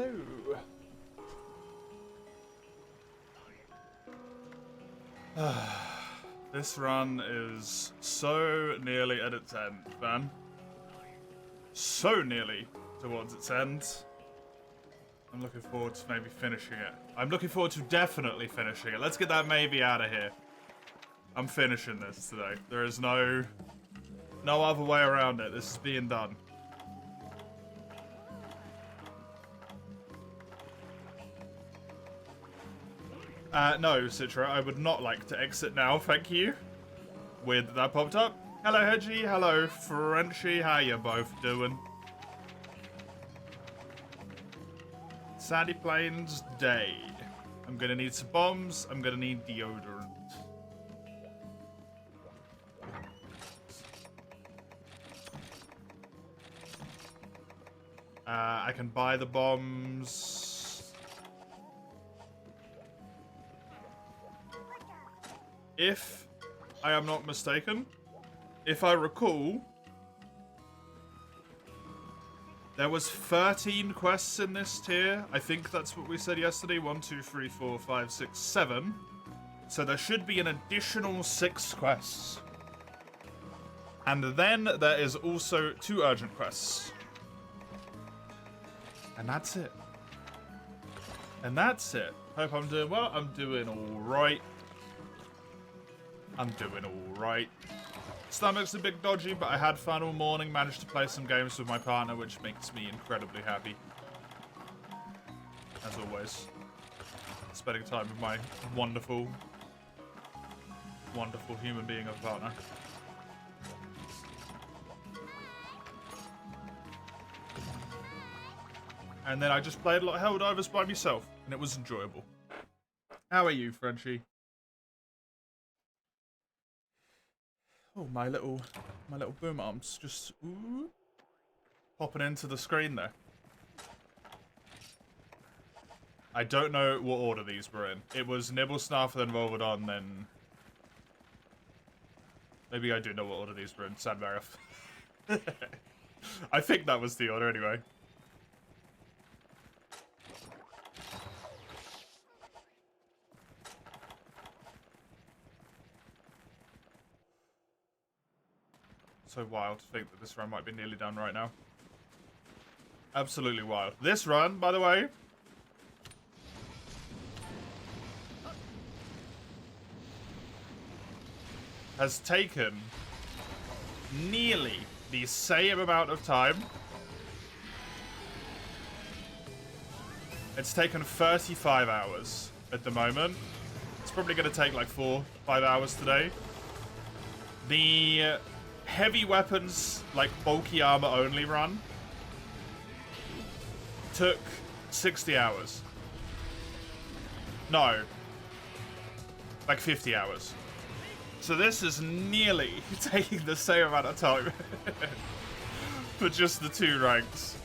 hello. This run is so nearly at its end, man. So nearly towards its end. I'm looking forward to maybe finishing it. I'm looking forward to definitely finishing it. Let's get that maybe out of here. I'm finishing this today. There is no other way around it. This is being done. No, Citra, I would not like to exit now, thank you. Weird that popped up. Hello, Hedgie. Hello, Frenchie. How you both doing? Sandy Plains Day. I'm gonna need some bombs. I'm gonna need deodorant. I can buy the bombs. If I am not mistaken, if I recall, there was 13 quests in this tier. I think that's what we said yesterday. 1, 2, 3, 4, 5, 6, 7. So there should be an additional 6 quests. And then there is also 2 urgent quests. And that's it. And that's it. Hope I'm doing well. I'm doing alright. I'm doing alright. Stomach's a bit dodgy, but I had fun all morning. Managed to play some games with my partner, which makes me incredibly happy. As always. Spending time with my wonderful, wonderful human being of a partner. And then I just played a lot of Helldivers by myself, and it was enjoyable. How are you, Frenchie? Oh, my little boom arms just popping into the screen there. I don't know what order these were in. It was Nibble, Snarf, then Volvodon, then... Maybe I do know what order these were in. Sadmarif. I think that was the order anyway. So wild to think that this run might be nearly done right now. Absolutely wild. This run, by the way, has taken nearly the same amount of time. It's taken 35 hours at the moment. It's probably going to take like 4-5 hours today. The heavy weapons, like bulky armor only run, took 60 hours. No. Like 50 hours. So this is nearly taking the same amount of time for just the 2 ranks.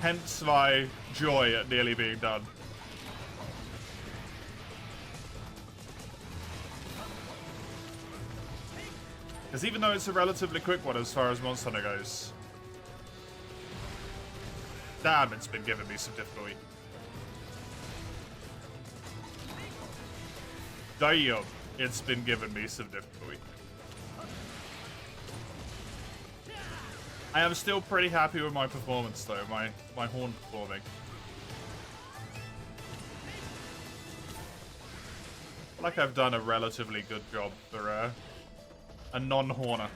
Hence my joy at nearly being done. Because even though it's a relatively quick one as far as Monster Hunter goes, damn, it's been giving me some difficulty. Damn, it's been giving me some difficulty. I am still pretty happy with my performance though, my horn performing. Like I've done a relatively good job for a non-horner.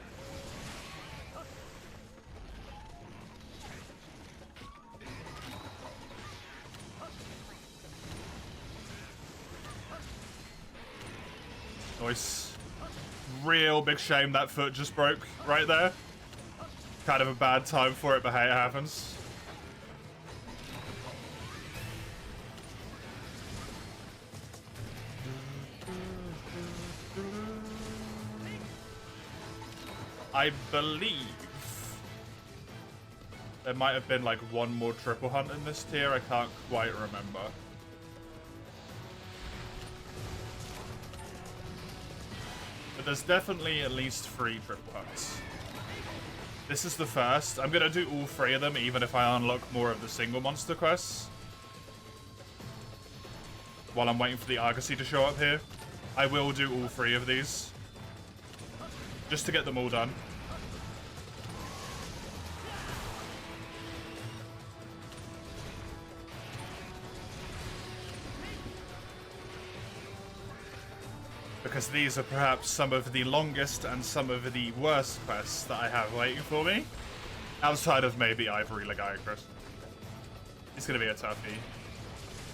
Nice. Real big shame that foot just broke right there. Kind of a bad time for it, but hey, it happens. I believe there might have been like one more triple hunt in this tier. I can't quite remember. But there's definitely at least 3 triple hunts. This is the first. I'm going to do all 3 of them, even if I unlock more of the single monster quests. While I'm waiting for the Argosy to show up here. I will do all 3 of these. Just to get them all done. Because these are perhaps some of the longest and some of the worst quests that I have waiting for me. Outside of maybe Ivory Legiacris. He's going to be a toughie.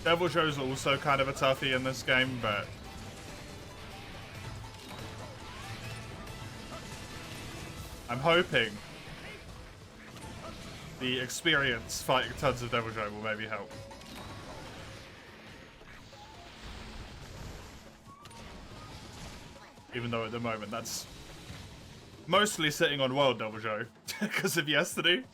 Devil Joe's also kind of a toughie in this game, but... I'm hoping the experience fighting tons of Devil Joe will maybe help. Even though at the moment that's mostly sitting on World Devil Joe because of yesterday.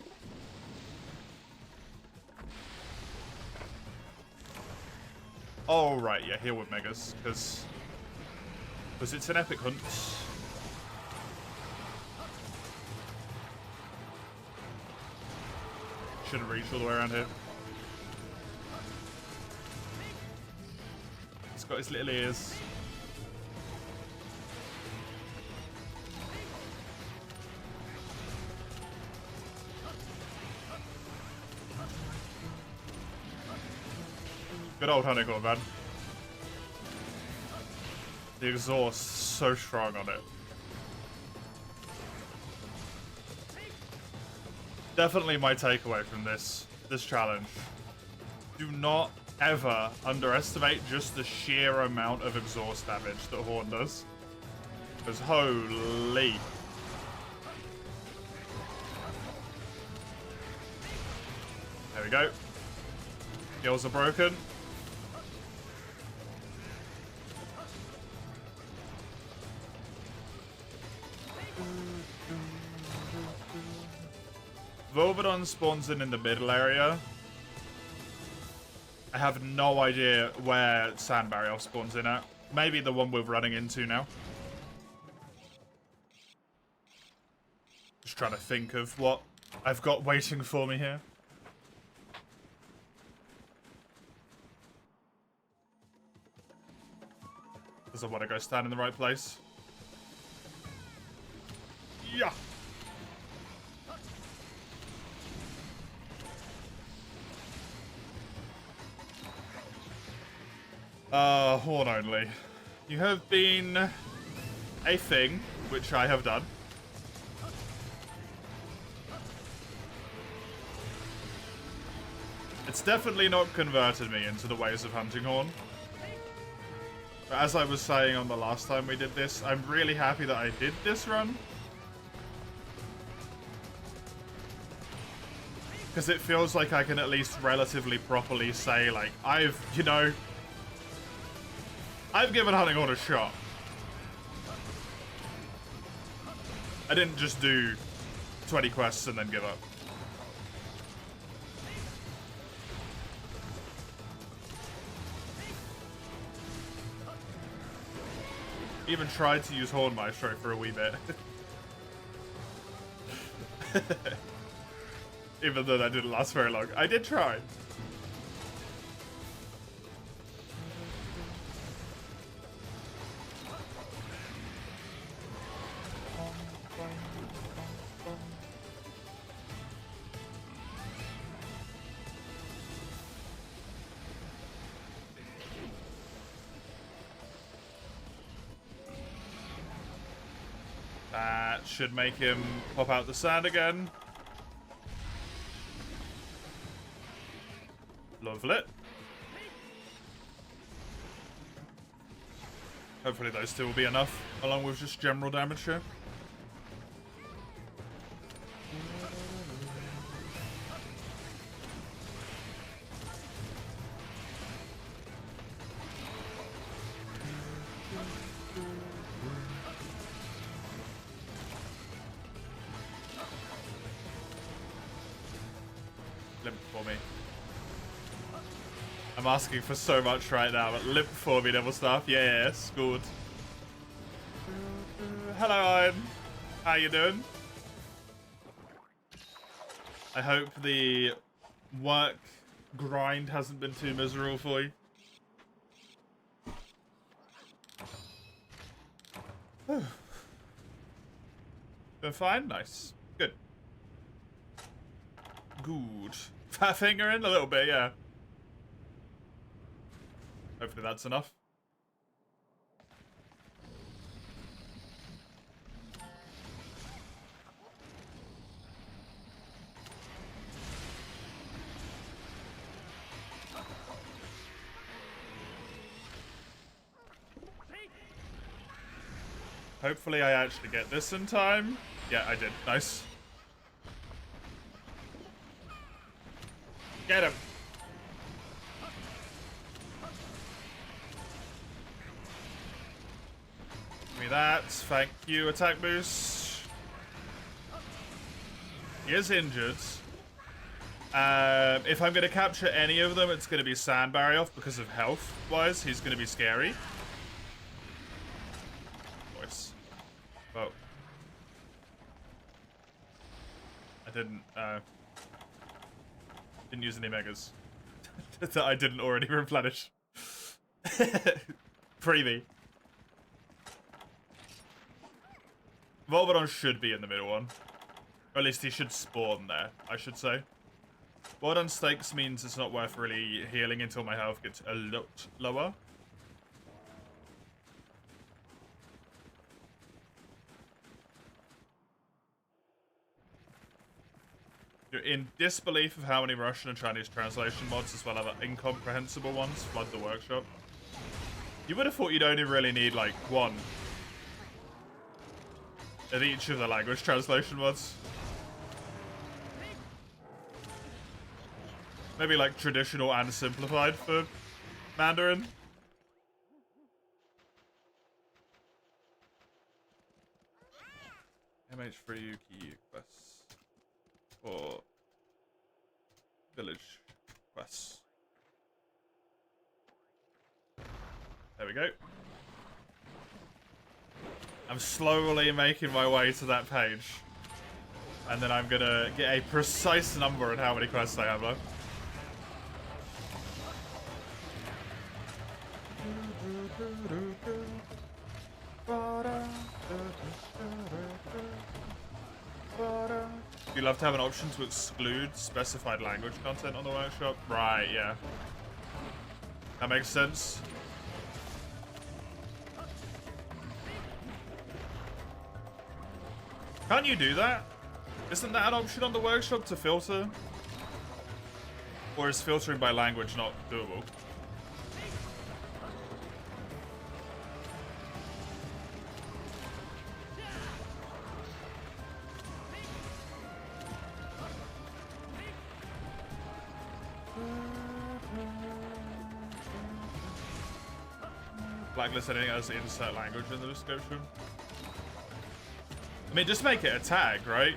Oh, right, yeah, here with Megas, because it's an epic hunt. Shouldn't reach all the way around here. It's got his little ears. Good old Honeycomb, man. The exhaust is so strong on it. Definitely my takeaway from this challenge. Do not ever underestimate just the sheer amount of exhaust damage that Horn does. Because holy. There we go. Gills are broken. Volbadon spawns in the middle area. I have no idea where Sand Barrier spawns in at. Maybe the one we're running into now. Just trying to think of what I've got waiting for me here. Does I want to go stand in the right place? Yeah. Horn only. You have been a thing, which I have done. It's definitely not converted me into the ways of hunting Horn. But as I was saying on the last time we did this, I'm really happy that I did this run. Because it feels like I can at least relatively properly say, like, I've given hunting Horn a shot. I didn't just do 20 quests and then give up. Even tried to use Horn Maestro for a wee bit. Even though that didn't last very long. I did try. That should make him pop out the sand again. Lovely. Hopefully those two will be enough, along with just general damage here. Limp for me. I'm asking for so much right now, but limp for me, Devil Staff. Yes, good. Hello, Iron. How you doing? I hope the work grind hasn't been too miserable for you. Been fine? Nice. Good. Good. Fat finger in a little bit, yeah. Hopefully that's enough. Hopefully I actually get this in time. Yeah, I did. Nice. Get him. Give me that. Thank you. Attack boost. He is injured. If I'm going to capture any of them, it's going to be Sand Barrier off because of health-wise. He's going to be scary. Voice. Well. I didn't use any megas that I didn't already replenish. Freebie. Volvodon should be in the middle one. Or at least he should spawn there, I should say. Volvodon stakes means it's not worth really healing until my health gets a lot lower. You're in disbelief of how many Russian and Chinese translation mods, as well as other incomprehensible ones, flood the workshop. You would have thought you'd only really need, like, one of each of the language translation mods. Maybe, like, traditional and simplified for Mandarin. MH3U key quests. Or village quests. There we go. I'm slowly making my way to that page. And then I'm gonna get a precise number on how many quests I have left. You love to have an option to exclude specified language content on the workshop? Right, yeah. That makes sense. Can't you do that? Isn't that an option on the workshop to filter? Or is filtering by language not doable? Blacklist anything as insert language in the description. I mean, just make it a tag, right?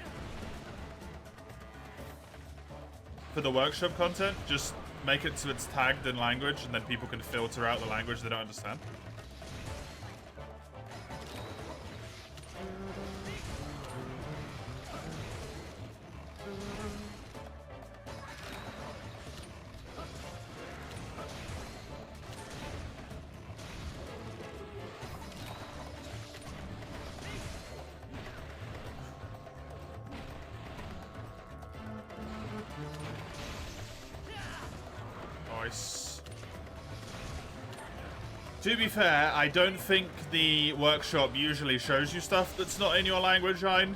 For the workshop content, just make it so it's tagged in language, and then people can filter out the language they don't understand. Nice. To be fair, I don't think the workshop usually shows you stuff that's not in your language, Hein,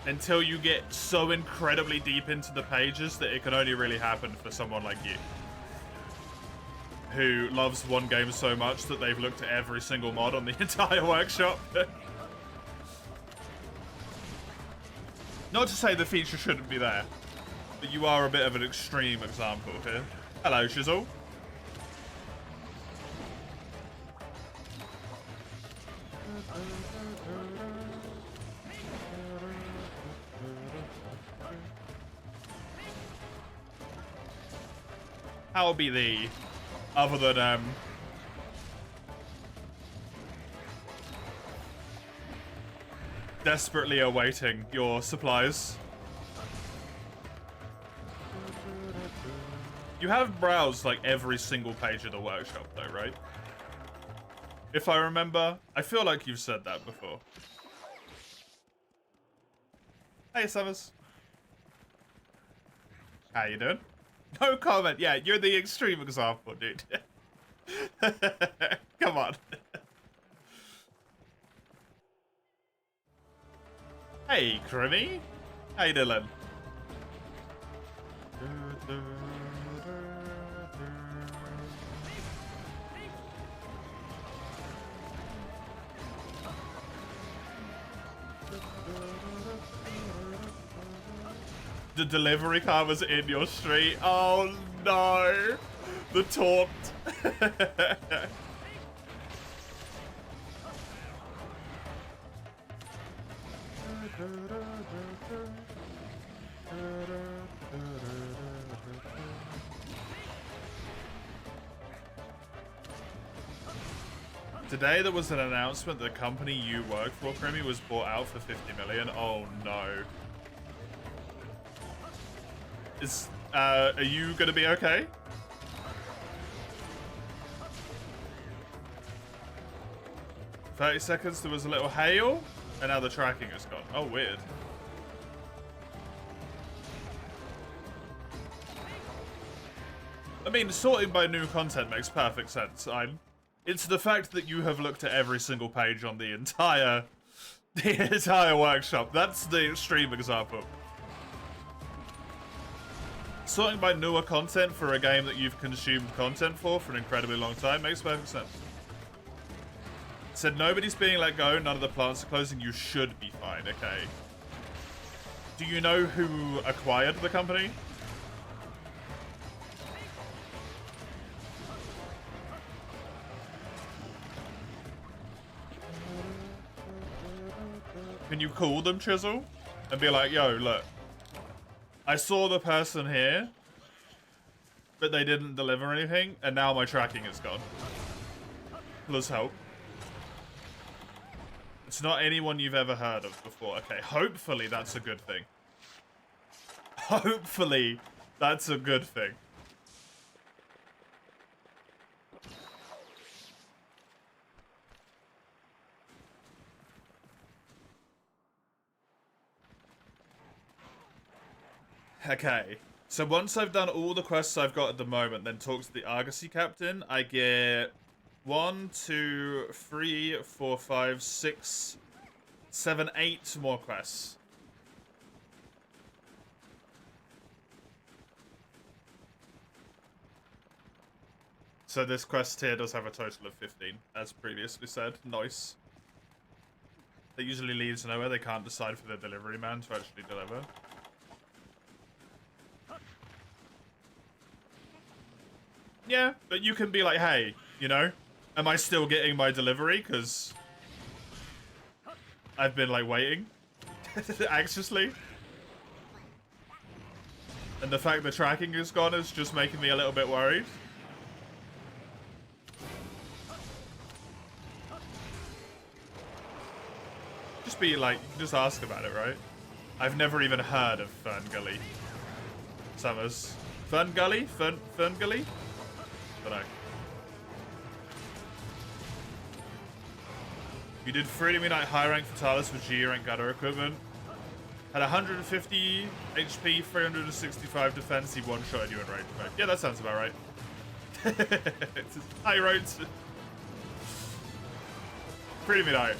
until you get so incredibly deep into the pages that it can only really happen for someone like you, who loves one game so much that they've looked at every single mod on the entire workshop. Not to say the feature shouldn't be there, but you are a bit of an extreme example here. Hello, Shizzle. How be thee, other than desperately awaiting your supplies. You have browsed like every single page of the workshop though, right? If I remember, I feel like you've said that before. Hey, Summers. How you doing? No comment. Yeah, you're the extreme example, dude. Come on. Hey, Crimmy. How you doing? The delivery car was in your street. Oh no! The taunt. Today there was an announcement the company you work for, Crimmy, was bought out for 50 million. Oh no. Are you gonna be okay? $30 there was a little hail, and now the tracking is gone. Oh, weird. I mean, sorting by new content makes perfect sense. It's the fact that you have looked at every single page on the entire workshop. That's the extreme example. Sorting by newer content for a game that you've consumed content for an incredibly long time makes perfect sense. Said nobody's being let go, none of the plants are closing, you should be fine, okay. Do you know who acquired the company? Can you call them, Chisel? And be like, yo, look. I saw the person here, but they didn't deliver anything, and now my tracking is gone. Please help. It's not anyone you've ever heard of before. Okay, hopefully that's a good thing. Hopefully that's a good thing. Okay, so once I've done all the quests I've got at the moment, then talk to the Argosy captain, I get 1, 2, 3, 4, 5, 6, 7, 8 more quests. So this quest here does have a total of 15, as previously said. Nice. That usually leads nowhere. They can't decide for the delivery man to actually deliver. Yeah, but you can be like, hey, you know, am I still getting my delivery? Because I've been, like, waiting anxiously. And the fact the tracking is gone is just making me a little bit worried. Just be like, just ask about it, right? I've never even heard of Fern Gully. Summers. Fern Gully? Fern Gully? Don't know. You did freely midnight high rank Fatalis with G rank gutter equipment. Had 150 HP, 365 defense. He one-shotted you in range. Yeah, that sounds about right. High roads. Pretty midnight.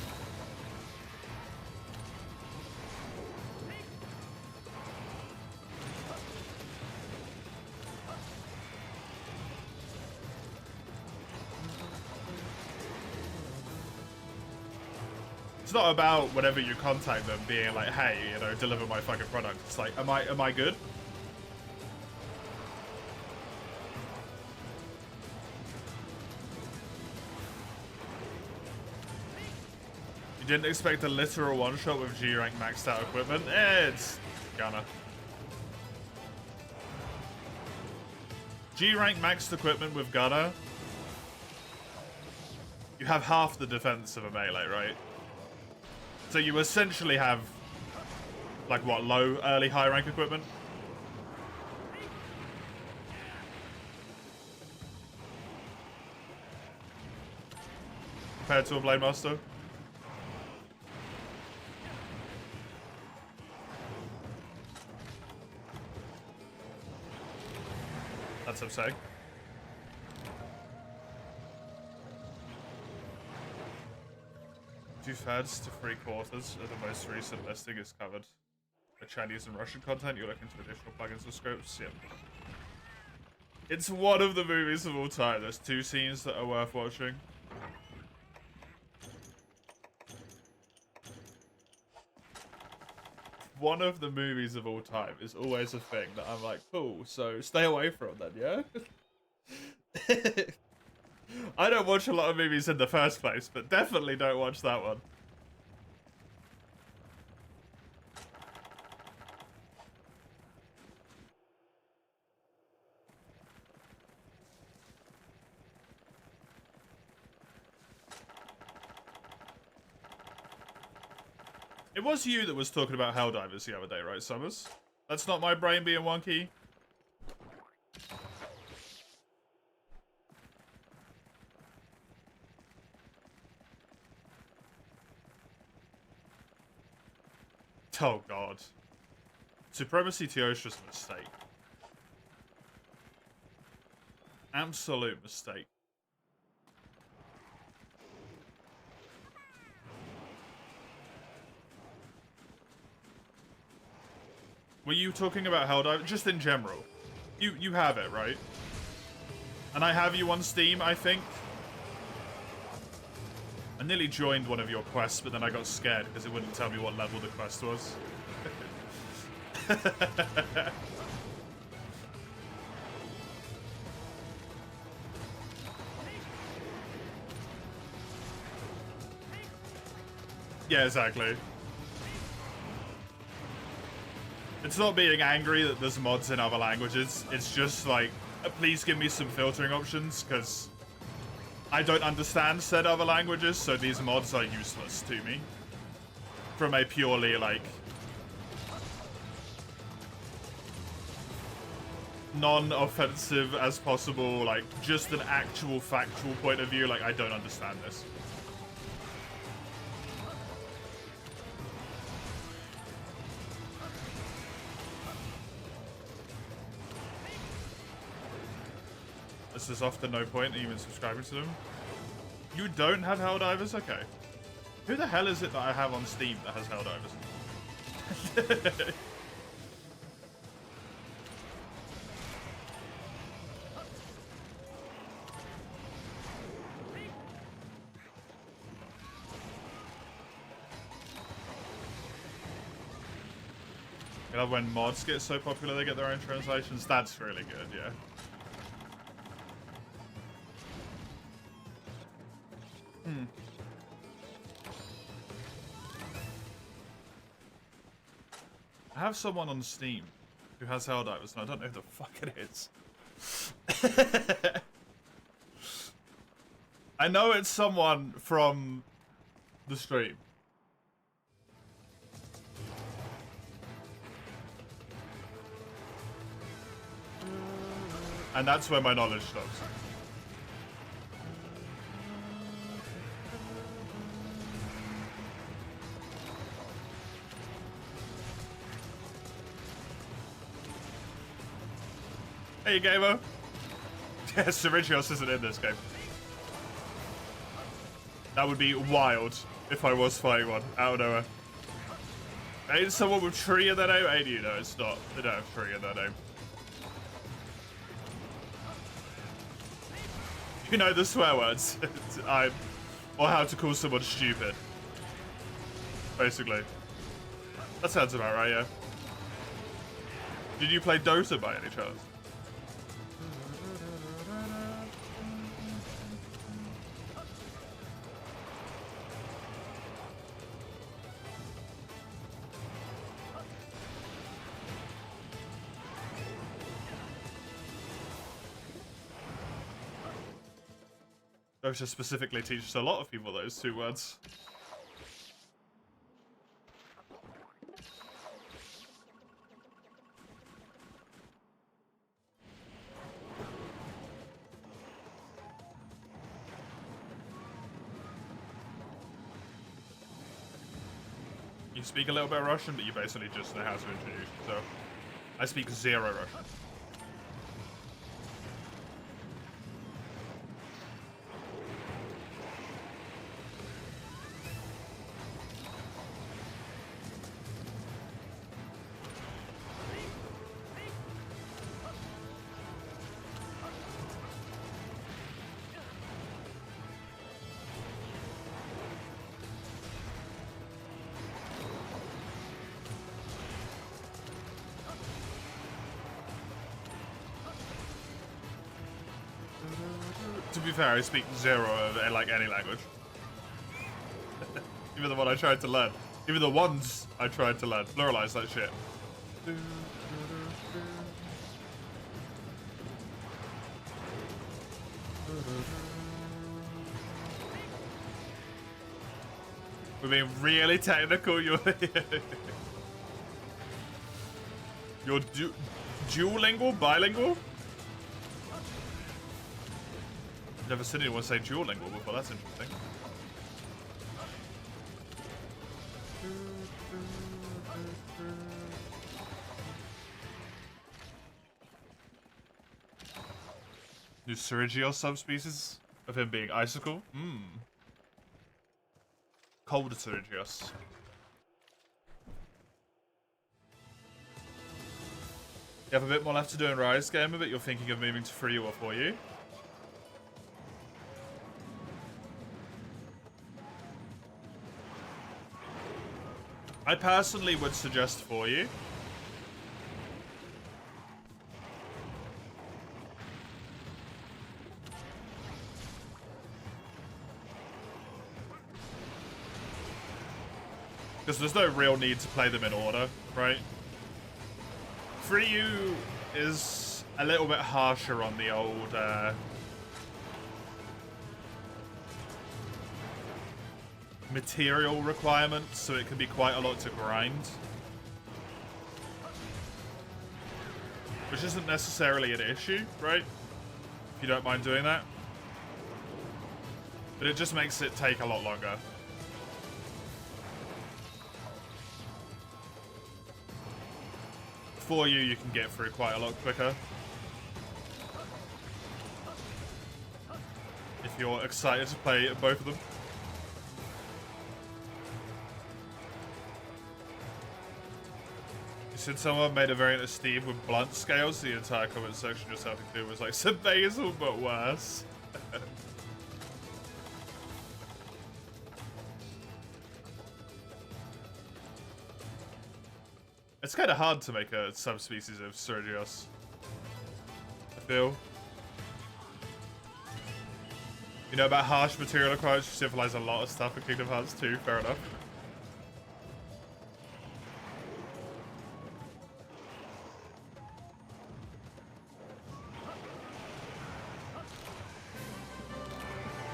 It's not about whenever you contact them being like, hey, you know, deliver my fucking product. It's like, am I good? You didn't expect a literal one-shot with G-rank maxed out equipment? It's gonna. G-rank maxed equipment with gunner. You have half the defense of a melee, right? So you essentially have, like, what, low, early, high rank equipment? Compared to a Blade Master? That's upsetting. 2/3 to 3/4 of the most recent listing is covered. The Chinese and Russian content, you're looking to additional plugins or scripts, yep. It's one of the movies of all time. There's 2 scenes that are worth watching. One of the movies of all time is always a thing that I'm like, cool, so stay away from that, yeah? I don't watch a lot of movies in the first place, but definitely don't watch that one. It was you that was talking about Helldivers the other day, right, Summers? That's not my brain being wonky. Oh, God. Supremacy Teostra's a mistake. Absolute mistake. Were you talking about Helldive? Just in general. You have it, right? And I have you on Steam, I think. I nearly joined one of your quests, but then I got scared because it wouldn't tell me what level the quest was. Yeah, exactly. It's not being angry that there's mods in other languages. It's just like, please give me some filtering options, because I don't understand said other languages, so these mods are useless to me. From a purely, like, non-offensive as possible, like, just an actual factual point of view, like, I don't understand this. There's often no point in even subscribing to them. You don't have Helldivers? Okay. Who the hell is it that I have on Steam that has Helldivers? I love when mods get so popular they get their own translations. That's really good, yeah. I have someone on Steam who has Helldivers, and I don't know who the fuck it is. I know it's someone from the stream. And that's where my knowledge stops. Hey, gamer. Yes, Syringios isn't in this game. That would be wild if I was fighting one out of nowhere. Ain't someone with tree in their name? Ain't you? No, it's not. They don't have tree in their name. You know the swear words. Or how to call someone stupid. Basically. That sounds about right, yeah. Did you play Dota by any chance? Dota specifically teaches a lot of people those 2 words. You speak a little bit of Russian, but you basically just know how to introduce yourself. I speak zero Russian. To be fair, I speak zero of like any language. Even the one I tried to learn. Even the ones I tried to learn. Pluralize that shit. We're being really technical. You're duolingual? Bilingual? Never seen anyone say duolingual before, that's interesting. New Sergio subspecies of him being icicle? Cold Sergios. You have a bit more left to do in Rise, Gamer, but you're thinking of moving to 3U or 4U? I personally would suggest 4U. Because there's no real need to play them in order, right? 3U is a little bit harsher on the old material requirements, so it can be quite a lot to grind. Which isn't necessarily an issue, right? If you don't mind doing that. But it just makes it take a lot longer. For you can get through quite a lot quicker. If you're excited to play both of them. You said someone made a variant of Steve with blunt scales. The entire comment section yourself included was like, so basil, but worse. It's kind of hard to make a subspecies of Sergios, I feel. You know about harsh material requirements to civilize a lot of stuff in Kingdom Hearts 2, fair enough.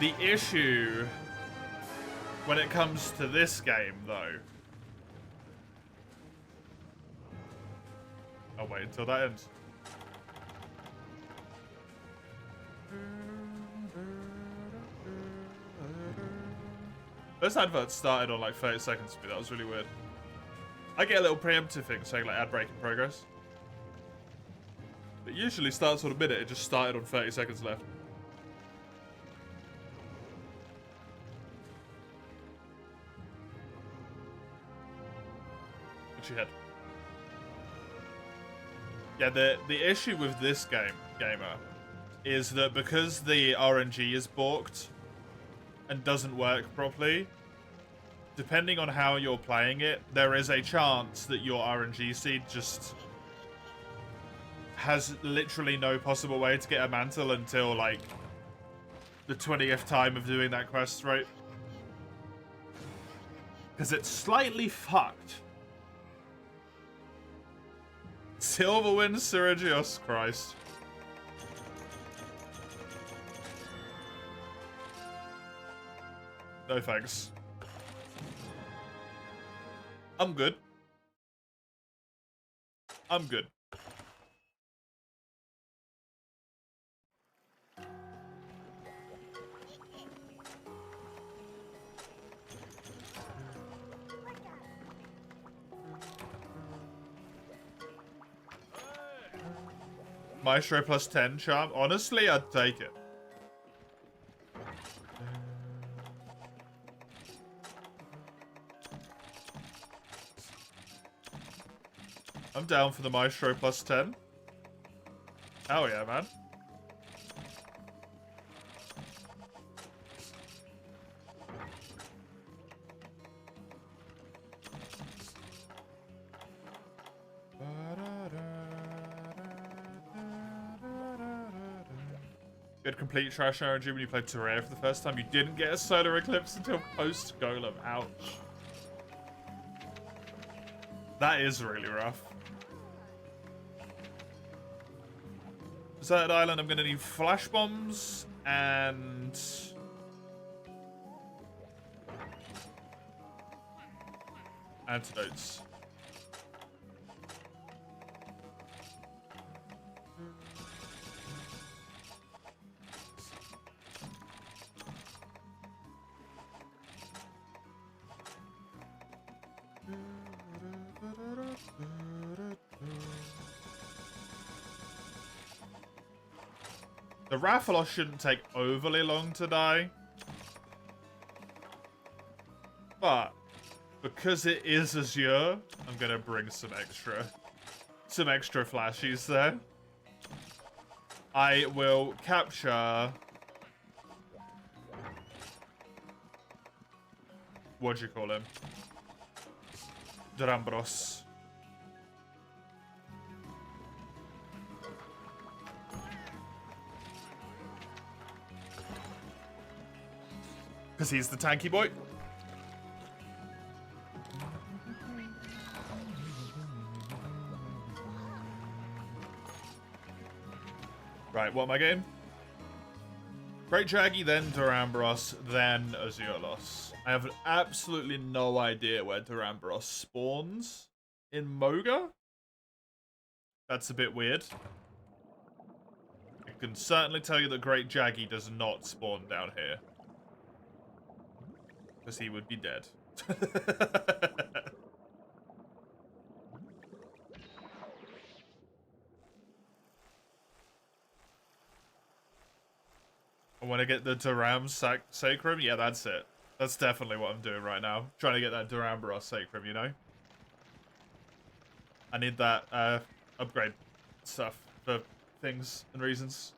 The issue when it comes to this game, though... I'll wait until that ends. This advert started on like 30 seconds to me. That was really weird. I get a little preemptive thing saying like ad break in progress. It usually starts on a minute. It just started on 30 seconds left. What's your head? Yeah, the issue with this game, Gamer, is that because the RNG is balked and doesn't work properly, depending on how you're playing it, there is a chance that your RNG seed just has literally no possible way to get a mantle until, like, the 20th time of doing that quest, right? Because it's slightly fucked. Silverwind Sergios, Christ. No thanks. I'm good. I'm good. Maestro plus 10 charm. Honestly, I'd take it. I'm down for the Maestro plus 10. Hell yeah, man. You had complete trash energy when you played Terraria for the first time. You didn't get a solar eclipse until post Golem. Ouch. That is really rough. Deserted Island, I'm going to need flash bombs and antidotes. The Rathalos shouldn't take overly long to die. But because it is Azure, I'm gonna bring some extra flashies there. I will capture... What'd you call him? Drambros. Because he's the tanky boy. Right, what am I getting? Great Jaggy, then Durambros, then Azurelos. I have absolutely no idea where Durambros spawns in Moga. That's a bit weird. I can certainly tell you that Great Jaggy does not spawn down here. Because he would be dead. I want to get the Duram Sacrum. Yeah, that's it. That's definitely what I'm doing right now. Trying to get that Duramboros Sacrum, you know? I need that upgrade stuff for things and reasons.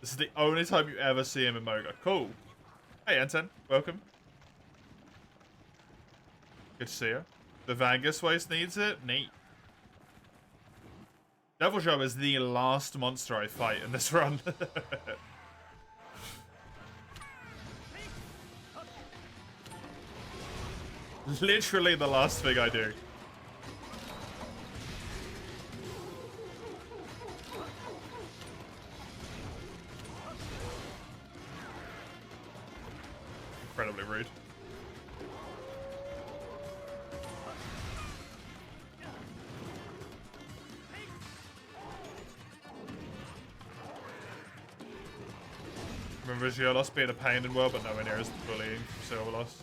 This is the only time you ever see him in Moga. Cool. Hey, Anten. Welcome. Good to see you. The Vangus Waste needs it. Neat. Devil Job is the last monster I fight in this run. Literally the last thing I do. Incredibly rude. Remember Geolos being a pain in world, but nowhere near as bullying from Silverloss.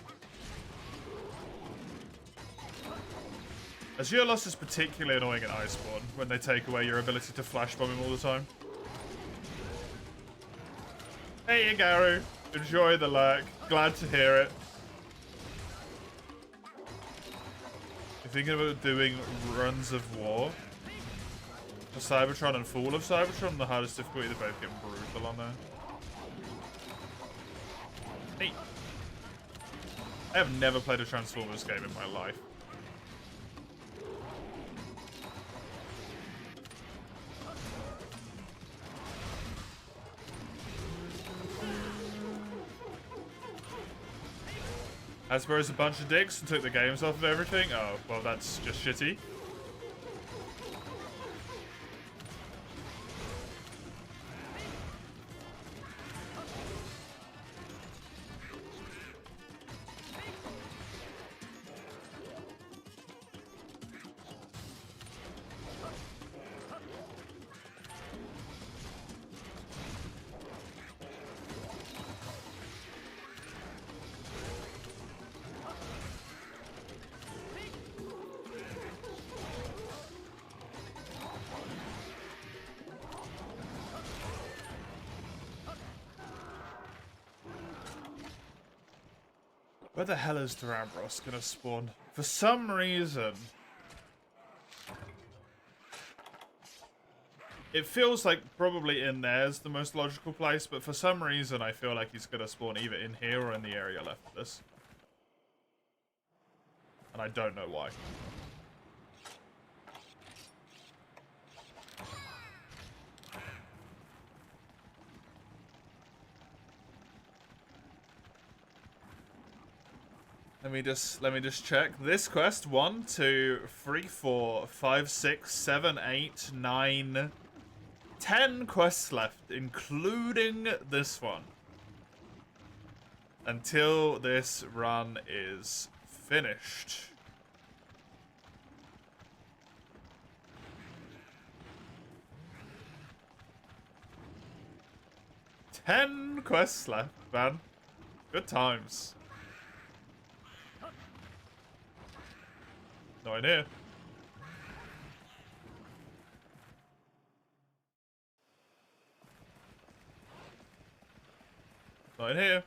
Geolos is particularly annoying in Iceborne when they take away your ability to flash bomb him all the time. Hey, Igaru. Enjoy the lurk. Glad to hear it. You're thinking about doing runs of war? For Cybertron and Fall of Cybertron, the hardest difficulty, they both get brutal on there. Hey. I have never played a Transformers game in my life. Hasbro's a bunch of dicks and took the games off of everything? Oh, well, that's just shitty. Where the hell is Durambros gonna spawn? For some reason, it feels like probably in there's the most logical place, but for some reason I feel like he's gonna spawn either in here or in the area left of this. And I don't know why. Let me just check. This quest, 1, 2, 3, 4, 5, 6, 7, 8, 9, 10 quests left, including this one. Until this run is finished. Ten quests left, man. Good times. No idea. Not in here.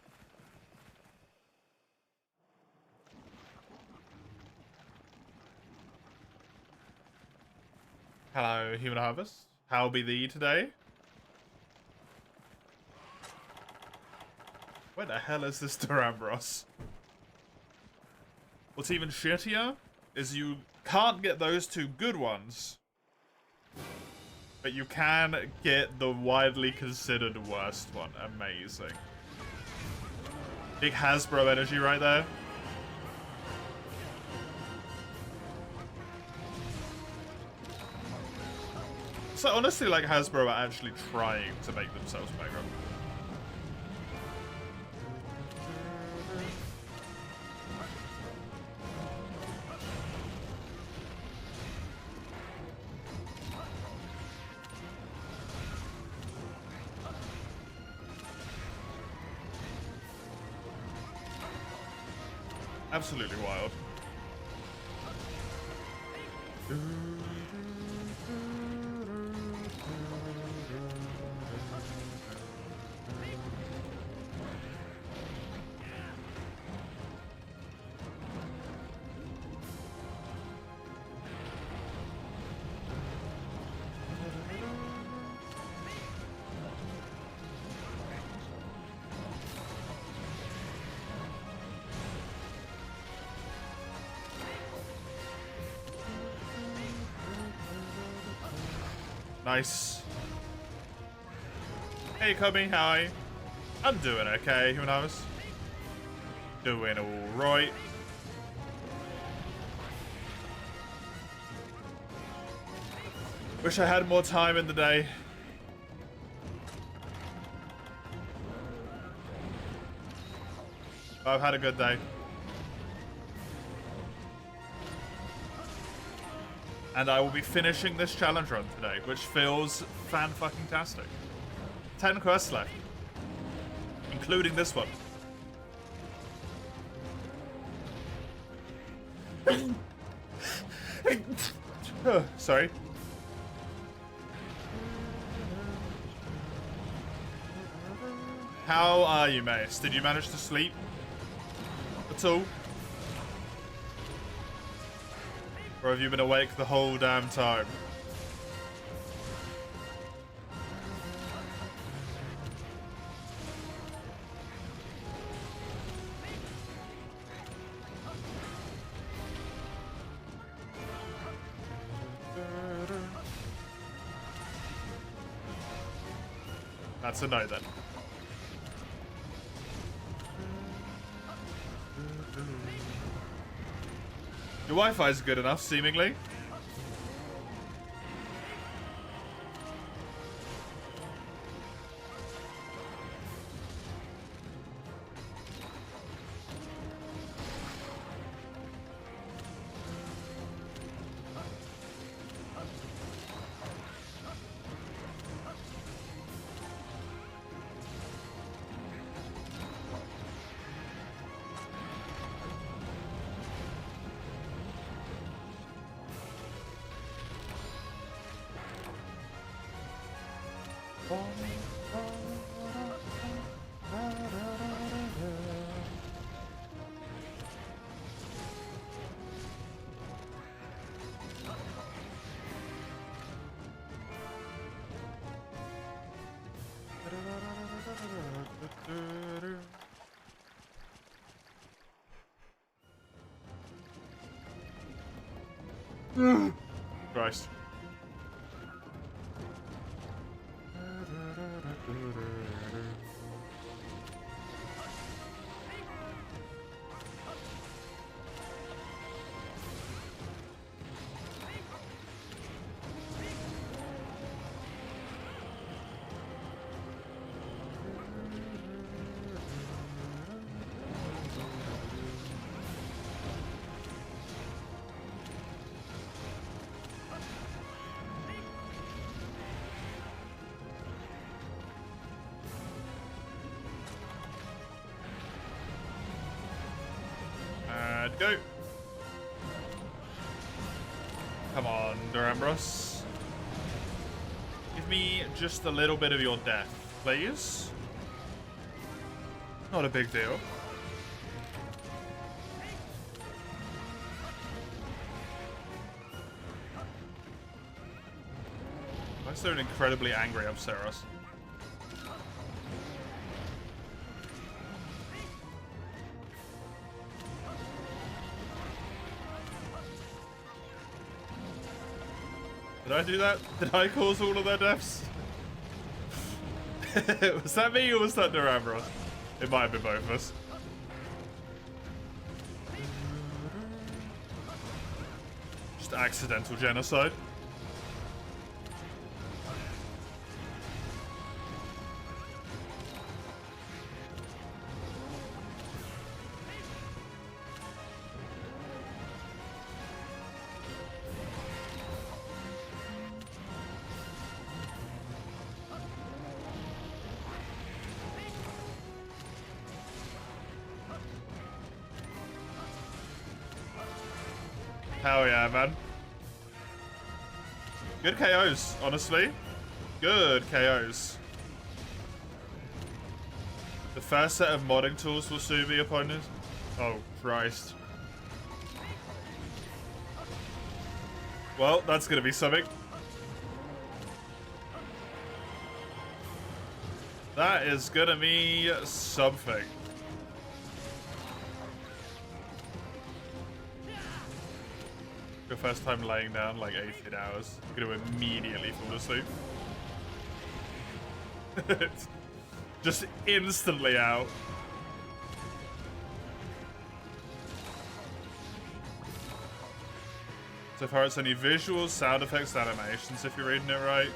Hello, Human Harvest. How be thee today? Where the hell is this Durambros? What's even shittier is you can't get those two good ones, but you can get the widely considered worst one. Amazing. Big Hasbro energy right there. So honestly, like, Hasbro are actually trying to make themselves bigger. Absolutely wild. Nice. Hey, Cubby, hi. I'm doing okay, Human Harvest. Doing alright. Wish I had more time in the day. But I've had a good day. And I will be finishing this challenge run today, which feels fan-fucking-tastic. 10 quests left. Including this one. Sorry. How are you, Mace? Did you manage to sleep at all? Or have you been awake the whole damn time? That's a no then. Your Wi-Fi is good enough, seemingly. Christ. And go. Come on, Durambros. Give me just a little bit of your death, please. Not a big deal. I'm so incredibly angry of Seros. Did I do that? Did I cause all of their deaths? Was that me or was that Durambros? It might have been both of us. Just accidental genocide. Hell yeah, man. Good KOs, honestly. Good KOs. The first set of modding tools will soon be upon us. Oh, Christ. Well, that's gonna be something. That is gonna be something. Your first time laying down like 18 hours. You're gonna immediately fall asleep. Just instantly out. So far it's only visuals, sound effects, and animations if you're reading it right.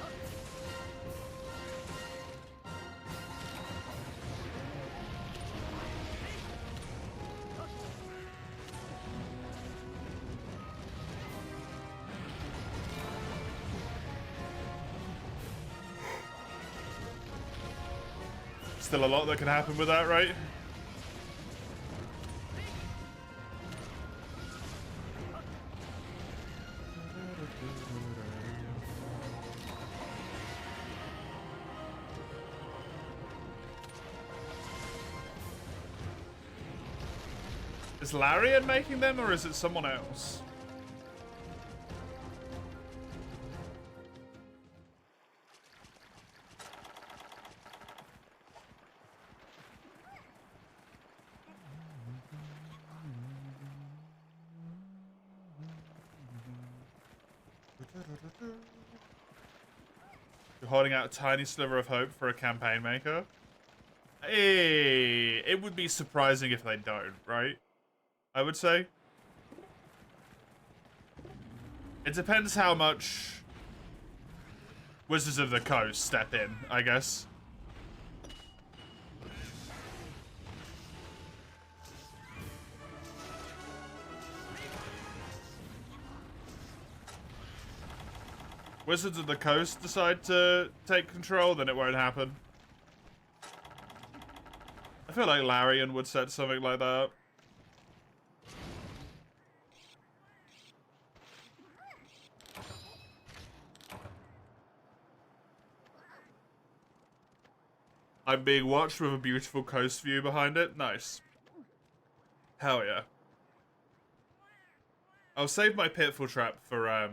Still a lot that can happen with that, right? Is Larian making them, or is it someone else? You're holding out a tiny sliver of hope for a campaign maker? Hey, it would be surprising if they don't, right? I would say. It depends how much Wizards of the Coast step in, I guess. Wizards of the Coast decide to take control, then it won't happen. I feel like Larian would set something like that. I'm being watched with a beautiful coast view behind it. Nice. Hell yeah. I'll save my Pitfall Trap for,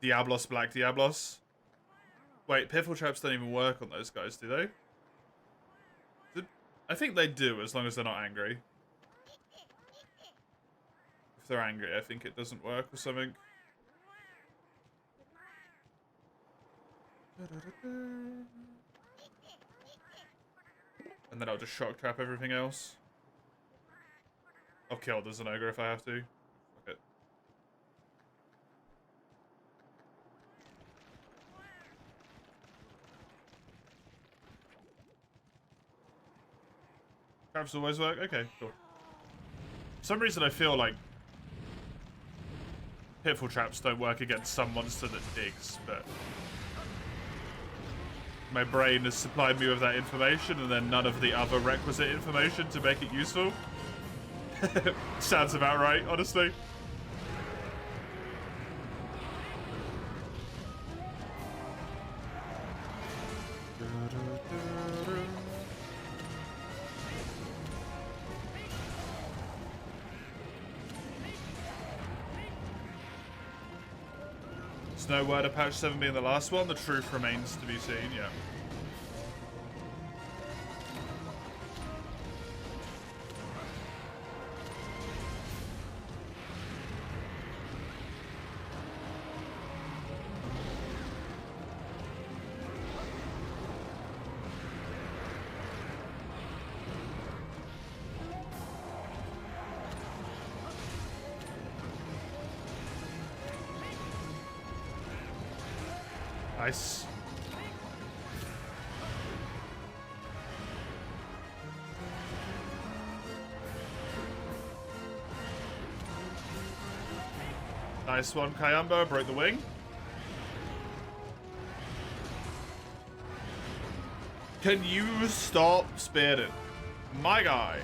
Diablos, Black Diablos. Wait, Pitfall Traps don't even work on those guys, do they? I think they do, as long as they're not angry. If they're angry, I think it doesn't work or something. And then I'll just shock trap everything else. I'll kill the Zinogre if I have to. Fuck it. Traps always work? Okay, cool. For some reason I feel like Pitfall traps don't work against some monster that digs, but my brain has supplied me with that information and then none of the other requisite information to make it useful. Sounds about right, honestly. There's no word of patch 7 being the last one. The truth remains to be seen, yeah. Nice. Nice one, Kayamba. Broke the wing. Can you stop spearing? My guy.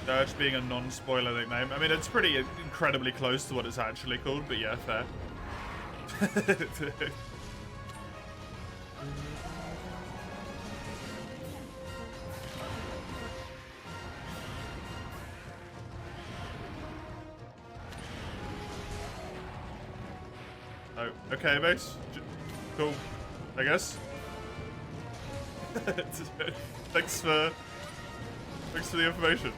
Dirge being a non-spoiler nickname. I mean, it's pretty incredibly close to what it's actually called, but yeah, fair. Oh, okay, base. Cool, I guess. Thanks for the information.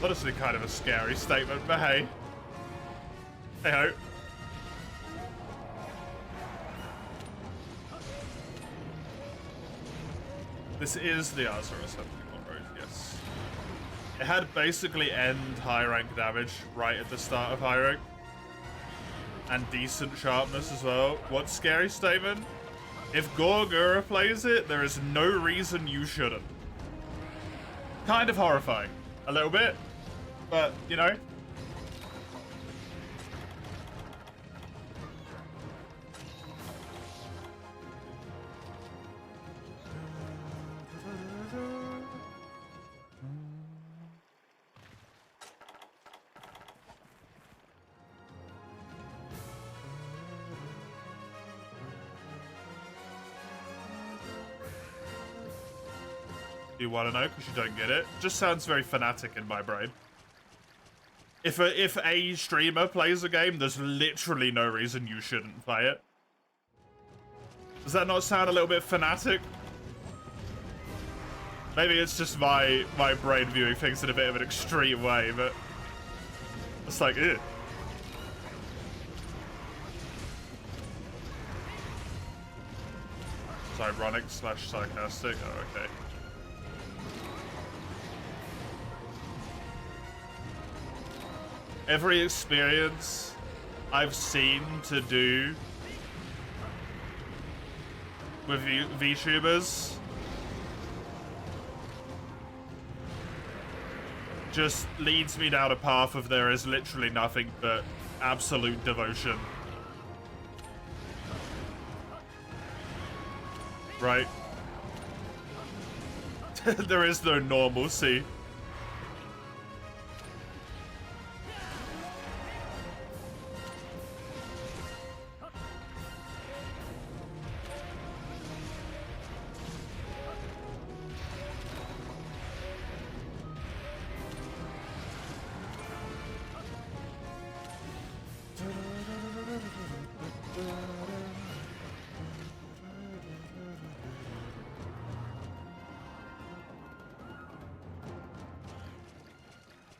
Honestly, kind of a scary statement, but hey. Hey-ho. This is the Azura 71 road, yes. It had basically end high rank damage right at the start of high rank. And decent sharpness as well. What scary statement? If Gorgura plays it, there is no reason you shouldn't. Kind of horrifying. A little bit. But, you know. Do you want to know? Because you don't get it. Just sounds very fanatic in my brain. If a streamer plays a game, there's literally no reason you shouldn't play it. Does that not sound a little bit fanatic? Maybe it's just my brain viewing things in a bit of an extreme way, but it's like, ew. It's ironic / sarcastic. Oh, okay. Every experience I've seen to do with VTubers just leads me down a path of there is literally nothing but absolute devotion. Right? There is no normalcy.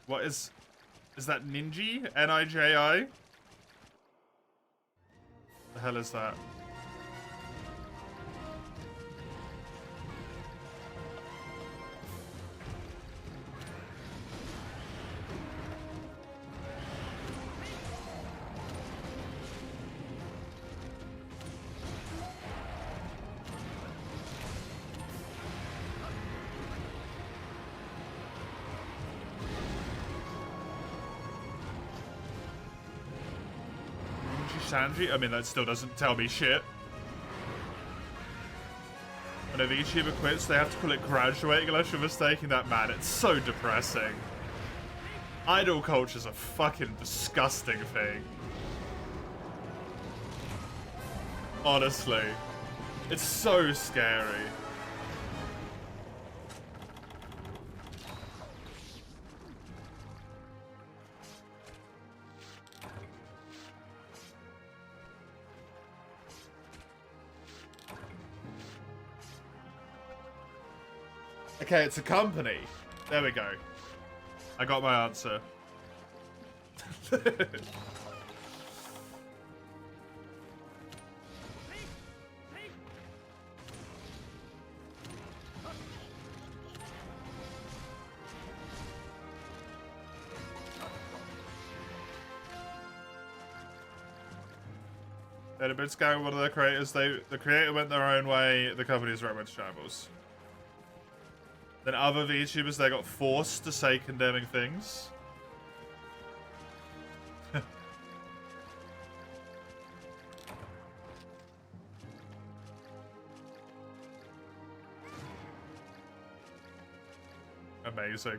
What is that Ninji? N-I-J-I? The hell is that? Sanji? I mean, that still doesn't tell me shit. When a VTuber quits, they have to call it graduating unless you're mistaking that. Man, it's so depressing. Idol culture's a fucking disgusting thing. Honestly. It's so scary. Okay, it's a company. There we go. I got my answer. They had a bit scary with one of their creators. The creator went their own way. The company's right went to shambles. Then other VTubers, they got forced to say condemning things. Amazing.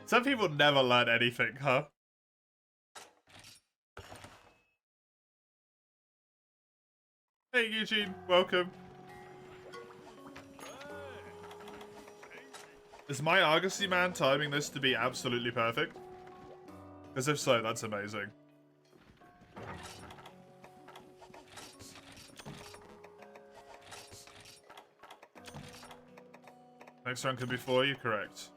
Some people never learn anything, huh? Hey, Eugene. Welcome. Is my Argosy man timing this to be absolutely perfect? Because if so, that's amazing. Next run could be for you, correct.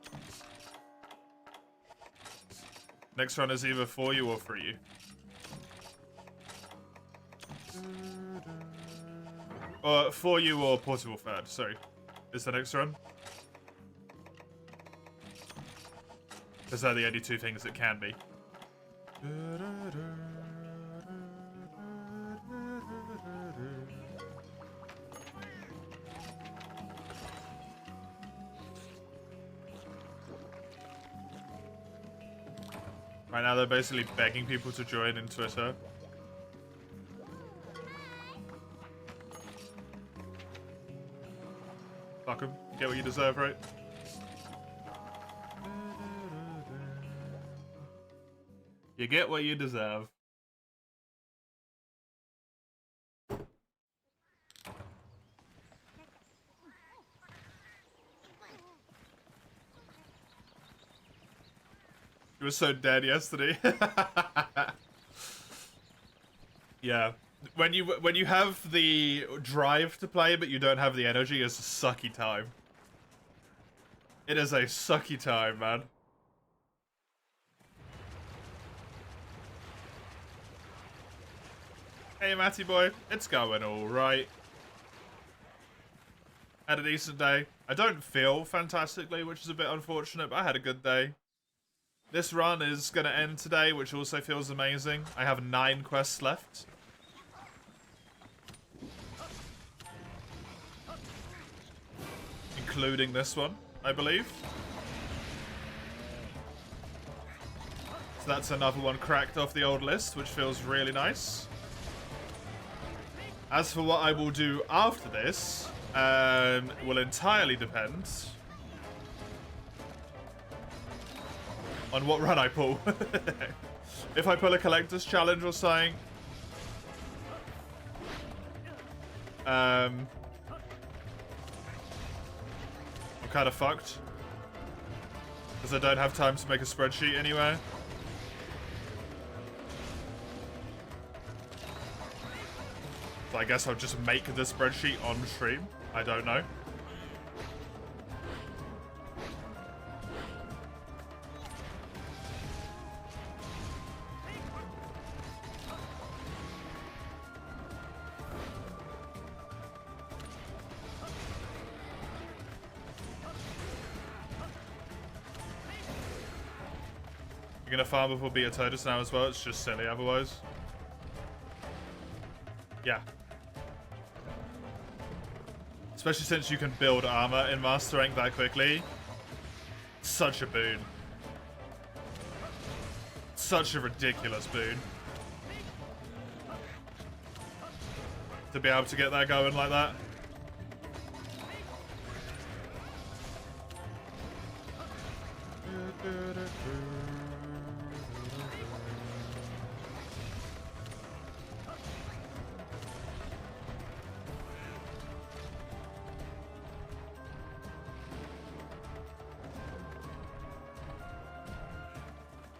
Next run is either for you or for you. Or for you or portable third, sorry. Is the next run? Because they're the only two things that can be. Right now they're basically begging people to join in Twitter. Fuck them. Get what you deserve, right? You get what you deserve. He was so dead yesterday. Yeah. When you have the drive to play but you don't have the energy, it's a sucky time. It is a sucky time, man. Hey, Matty boy. It's going alright. Had a decent day. I don't feel fantastically, which is a bit unfortunate, but I had a good day. This run is going to end today, which also feels amazing. I have 9 quests left. Including this one, I believe. So that's another one cracked off the old list, which feels really nice. As for what I will do after this, will entirely depend on what run I pull. If I pull a collector's challenge or something, I'm kind of fucked. Because I don't have time to make a spreadsheet anyway. So I guess I'll just make the spreadsheet on stream. I don't know. You're gonna farm before beat a Totus now as well? It's just silly otherwise. Yeah. Especially since you can build armor in Master Rank that quickly. Such a boon. Such a ridiculous boon. To be able to get that going like that.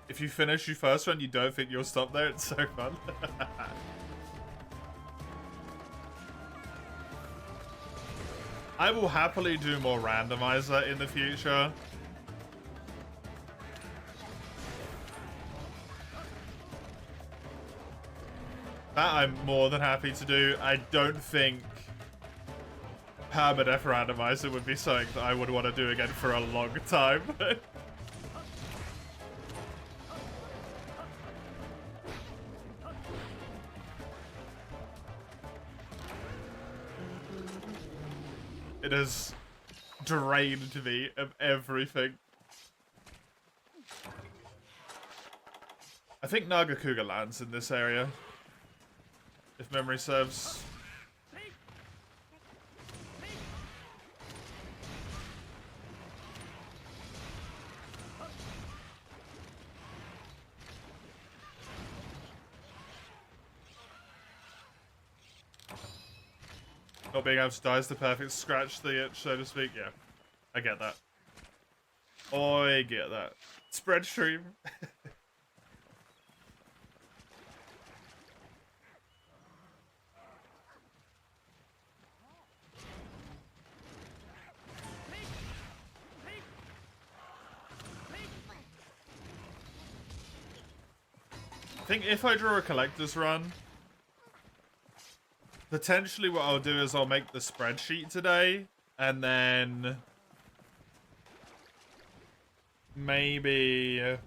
If you finish your first run, you don't think you'll stop there? It's so fun. I will happily do more randomizer in the future. That I'm more than happy to do. I don't think permadeath randomizer would be something that I would want to do again for a long time. It has drained me of everything. I think Nagakuga lands in this area, if memory serves. Not being able to die is the perfect scratch the itch, so to speak. Yeah, I get that. I get that. Spread stream. I think if I draw a collector's run, potentially what I'll do is I'll make the spreadsheet today, and then maybe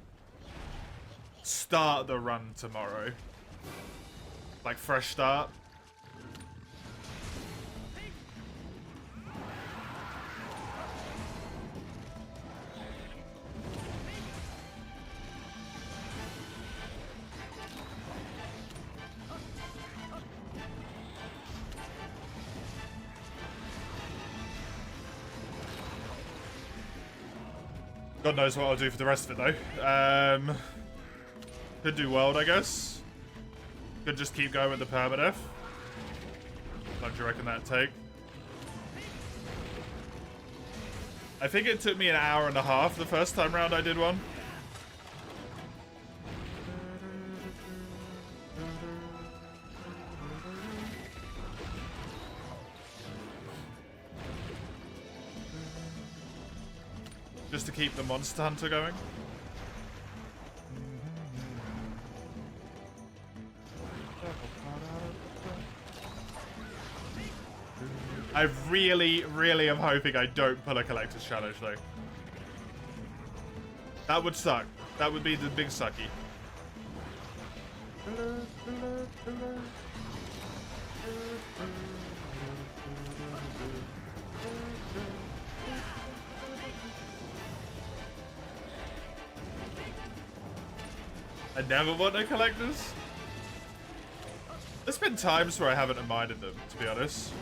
start the run tomorrow. Like, fresh start. God knows what I'll do for the rest of it, though. Could do world, I guess. Could just keep going with the permadeath. How long do you reckon that'd take? I think it took me an hour and a half the first time round I did one. Just to keep the monster hunter going. I really am hoping I don't pull a collector's challenge though. That would suck. That would be the big sucky. I never want no collectors. There's been times where I haven't minded them, to be honest.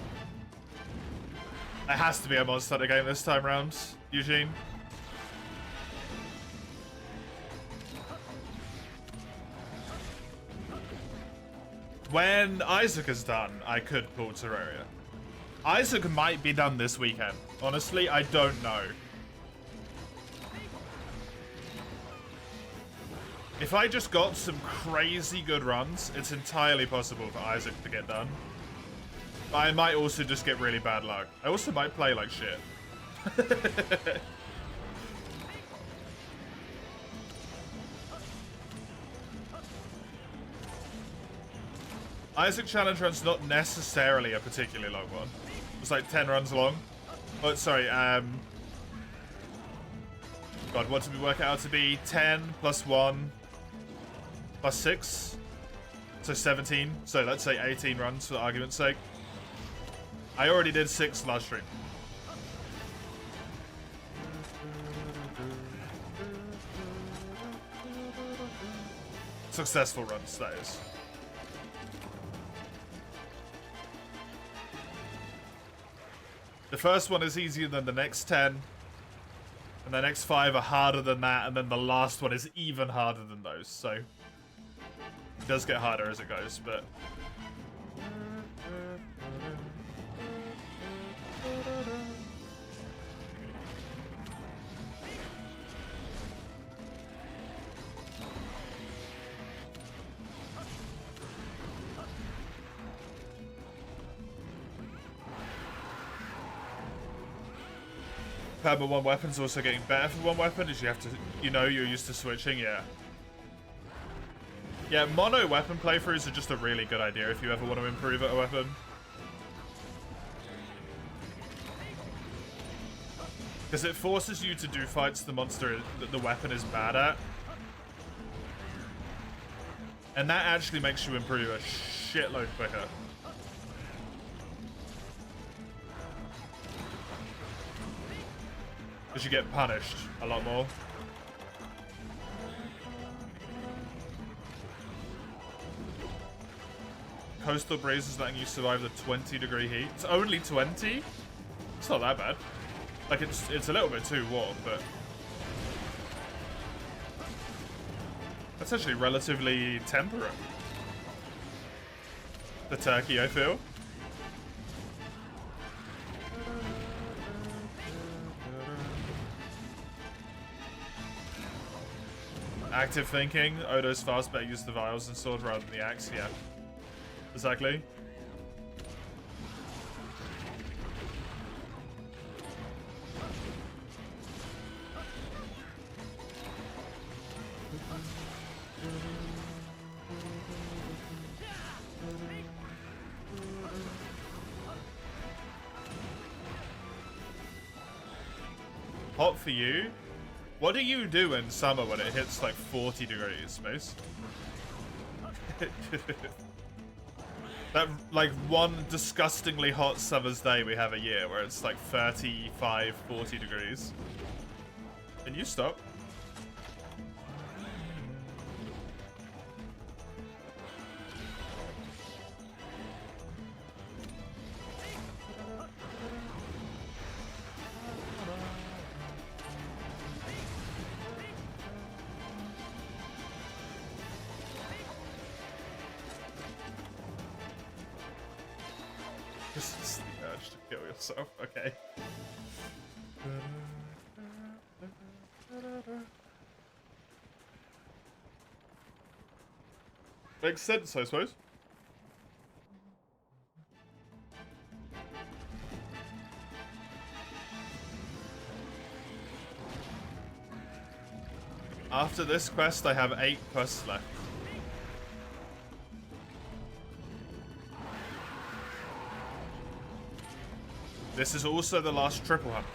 It has to be a monster hunter game this time round, Eugene. When Isaac is done, I could pull Terraria. Isaac might be done this weekend. Honestly, I don't know. If I just got some crazy good runs, it's entirely possible for Isaac to get done. But I might also just get really bad luck. I also might play like shit. Isaac Challenge Run's not necessarily a particularly long one. It's like 10 runs long. Oh, sorry, God, what did we work it out to be? 10 plus 1 plus 6. So 17. So let's say 18 runs for argument's sake. I already did 6 last stream. Successful runs, that is. The first one is easier than the next 10. And the next 5 are harder than that. And then the last one is even harder than those. So it does get harder as it goes, but... Perma one weapon's also getting better for one weapon, as you have to, you know, you're used to switching, yeah. Yeah, mono weapon playthroughs are just a really good idea if you ever want to improve at a weapon. Because it forces you to do fights the monster that the weapon is bad at. And that actually makes you improve a shitload quicker. Because you get punished a lot more. Coastal breeze is letting you survive the 20-degree heat. It's only 20? It's not that bad. Like, it's a little bit too warm, but... that's actually relatively temperate. The turkey, I feel. Active thinking. Odo's fast, better use the vials and sword rather than the axe. Yeah. Exactly. Hot for you? What do you do in summer when it hits like 40 degrees, Mace? That, like, one disgustingly hot summer's day we have a year where it's like 35, 40 degrees. Can you stop? Just the urge to kill yourself. Okay. Makes sense, I suppose. After this quest, I have 8 quests left. This is also the last triple hunt.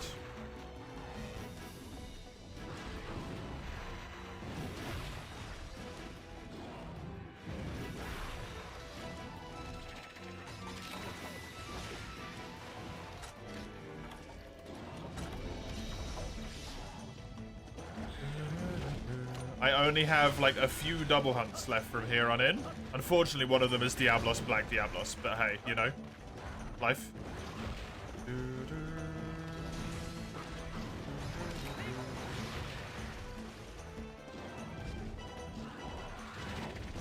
I only have like a few double hunts left from here on in. Unfortunately, one of them is Diablos, Black Diablos, but hey, you know, life.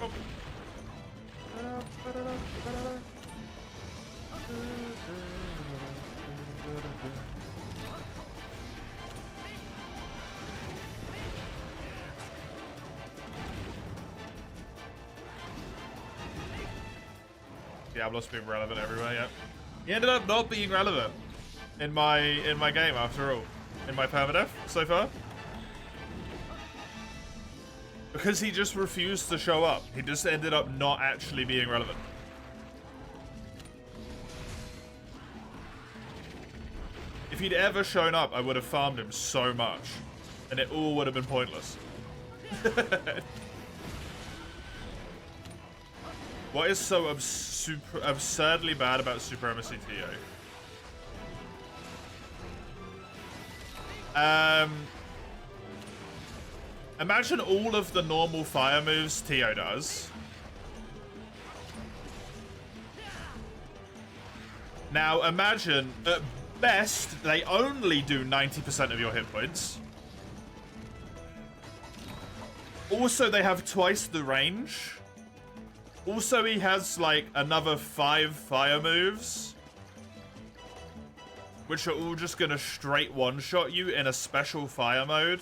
Oh. Diablos being relevant everywhere, yeah. He ended up not being relevant in my game after all. In my permadeath so far. Because he just refused to show up. He just ended up not actually being relevant. If he'd ever shown up, I would have farmed him so much. And it all would have been pointless. What is so absurdly bad about Supremacy TO? Imagine all of the normal fire moves TO does. Now imagine, at best, they only do 90% of your hit points. Also, they have twice the range. Also, he has, like, another 5 fire moves. Which are all just gonna straight one-shot you in a special fire mode.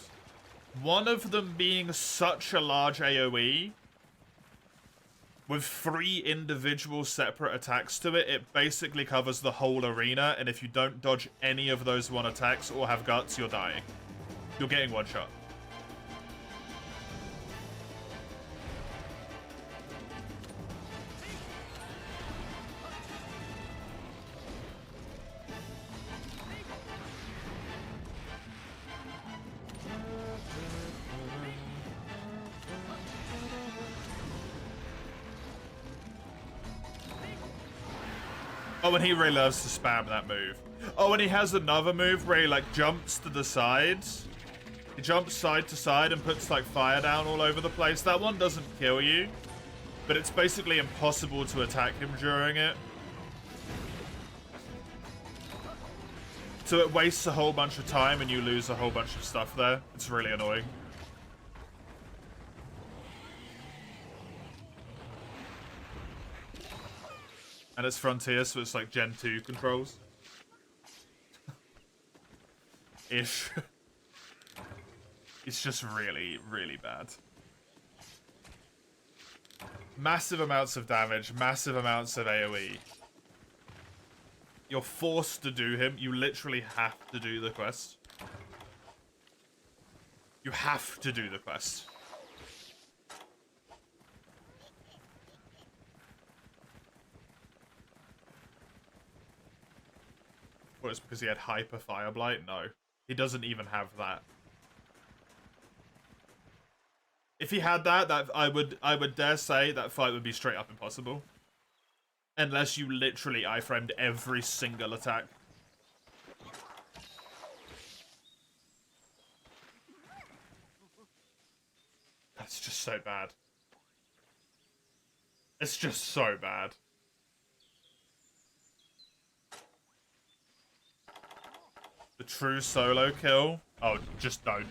One of them being such a large AoE. With 3 individual separate attacks to it, it basically covers the whole arena. And if you don't dodge any of those 1 attacks or have guts, you're dying. You're getting one-shot. Oh, and he really loves to spam that move. Oh, and he has another move where he, like, jumps to the sides. He jumps side to side and puts, like, fire down all over the place. That one doesn't kill you, but it's basically impossible to attack him during it. So it wastes a whole bunch of time and you lose a whole bunch of stuff there. It's really annoying. And it's Frontier, so it's like Gen 2 controls. Ish. It's just really, really bad. Massive amounts of damage, massive amounts of AoE. You're forced to do him. You literally have to do the quest. You have to do the quest. What, it's because he had Hyper Fire Blight? No. He doesn't even have that. If he had that, I would dare say that fight would be straight up impossible. Unless you literally iframed every single attack. That's just so bad. It's just so bad. The true solo kill? Oh, just don't.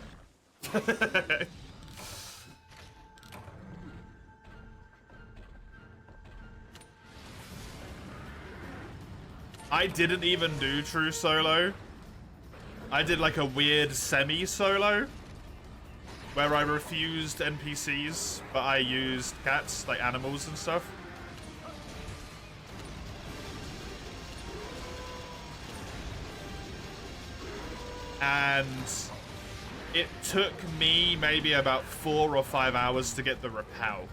I didn't even do true solo. I did like a weird semi-solo where I refused NPCs, but I used cats, like animals and stuff. And it took me maybe about 4 or 5 hours to get the repel.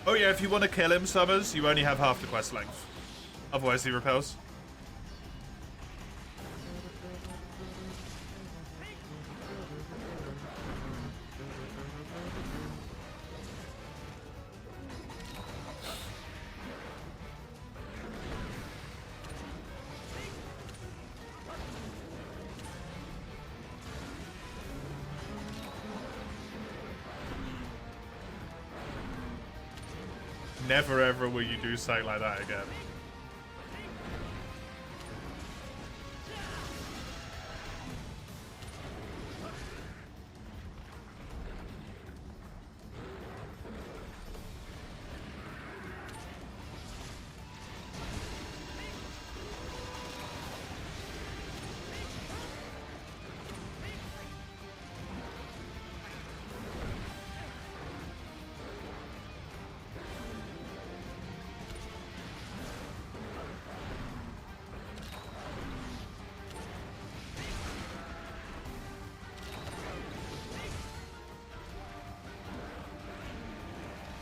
Oh yeah, if you want to kill him, Summers, you only have half the quest length. Otherwise he repels. Never ever will you do something like that again.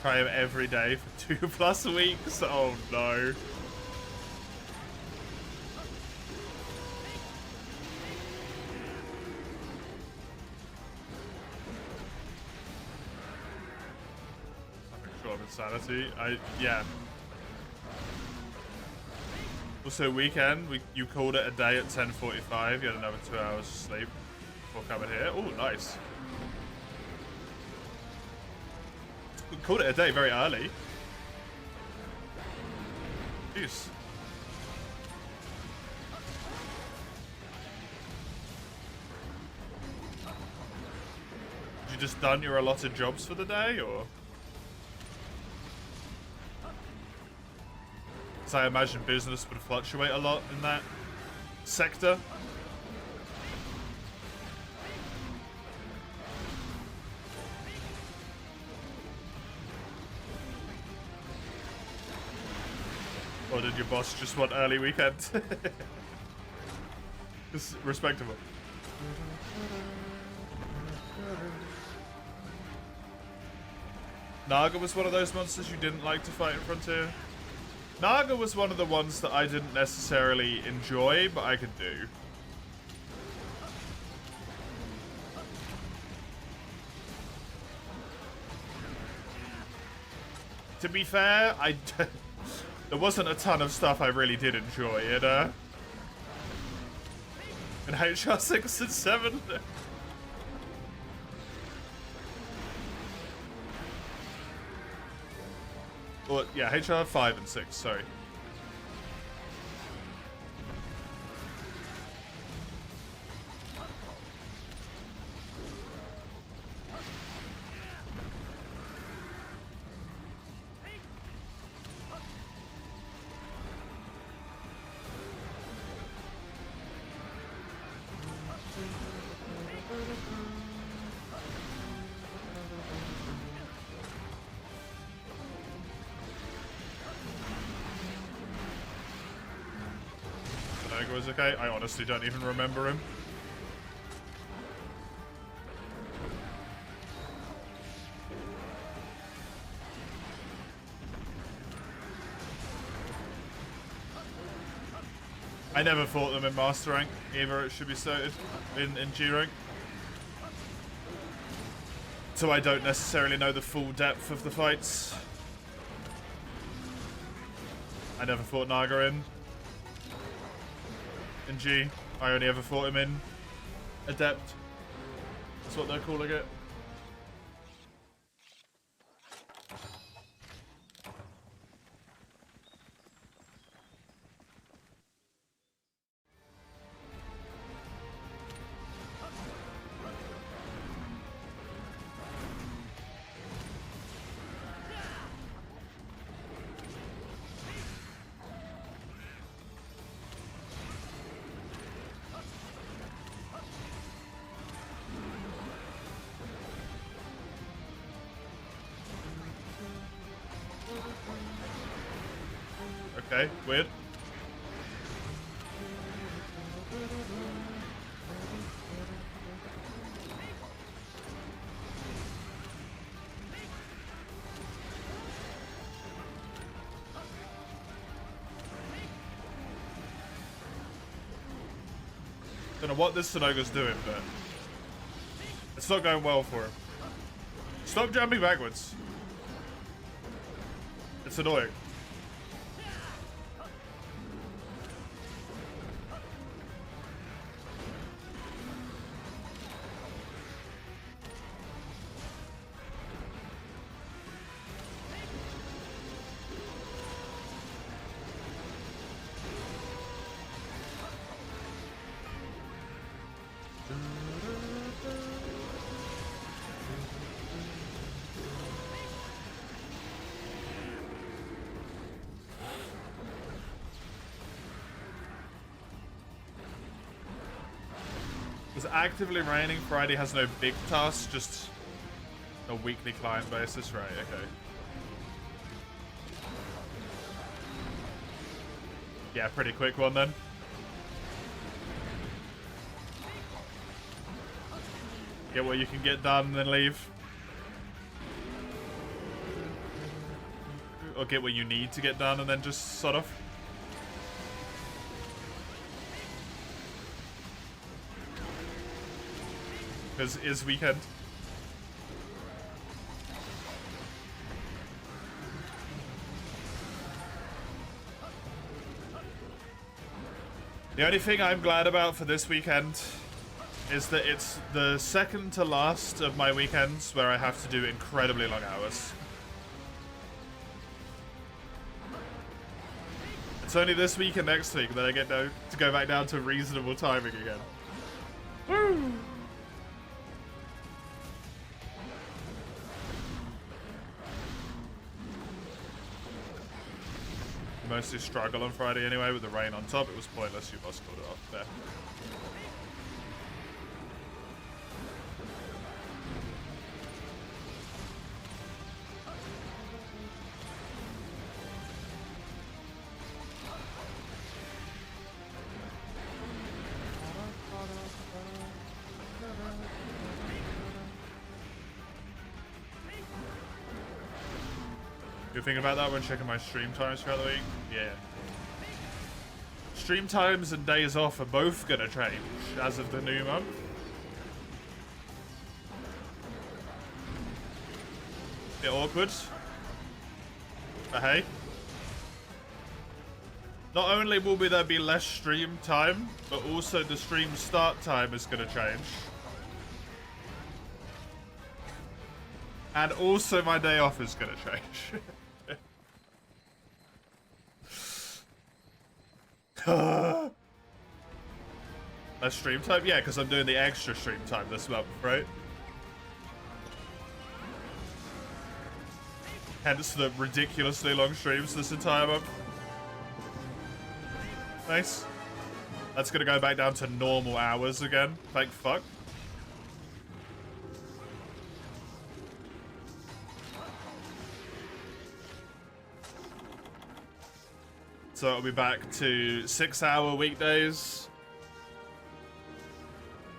Try him every day for 2+ weeks. Oh no. Nothing short of insanity. Yeah. Also, weekend, you called it a day at 10:45. You had another 2 hours of sleep before coming here. Oh, nice. We called it a day very early. Jeez. Did you just done your allotted jobs for the day, or? Because I imagine business would fluctuate a lot in that sector. Or did your boss just want early weekend? It's respectable. Naga was one of those monsters you didn't like to fight in Frontier? Naga was one of the ones that I didn't necessarily enjoy, but I could do. To be fair, there wasn't a ton of stuff I really did enjoy in HR 6 and 7. Well, yeah, HR 5 and 6, sorry. Was okay. I honestly don't even remember him. I never fought them in Master Rank either, it should be stated, in G Rank. So I don't necessarily know the full depth of the fights. I never fought Naga in G. I only ever fought him in Adept. That's what they're calling it. Okay, weird. Don't know what this Sonoga's doing, but it's not going well for him. Stop jumping backwards. It's annoying. It's actively raining. Friday has no big tasks, just a weekly client basis. Right, okay. Yeah, pretty quick one then. Get what you can get done and then leave. Or get what you need to get done and then just sort of. Because it is weekend. The only thing I'm glad about for this weekend is that it's the second to last of my weekends where I have to do incredibly long hours. It's only this week and next week that I get to go back down to reasonable timing again. Woo! Mostly struggle on Friday anyway with the rain on top. It was pointless. You must call it off there. You're thinking about that when checking my stream times throughout the week? Yeah. Stream times and days off are both gonna change as of the new month. Bit awkward. But hey. Not only will there be less stream time, but also the stream start time is gonna change. And also my day off is gonna change. Less stream time? Yeah, because I'm doing the extra stream time this month, right? Hence the ridiculously long streams this entire month. Nice. That's gonna go back down to normal hours again. Thank fuck. So it'll be back to 6-hour weekdays.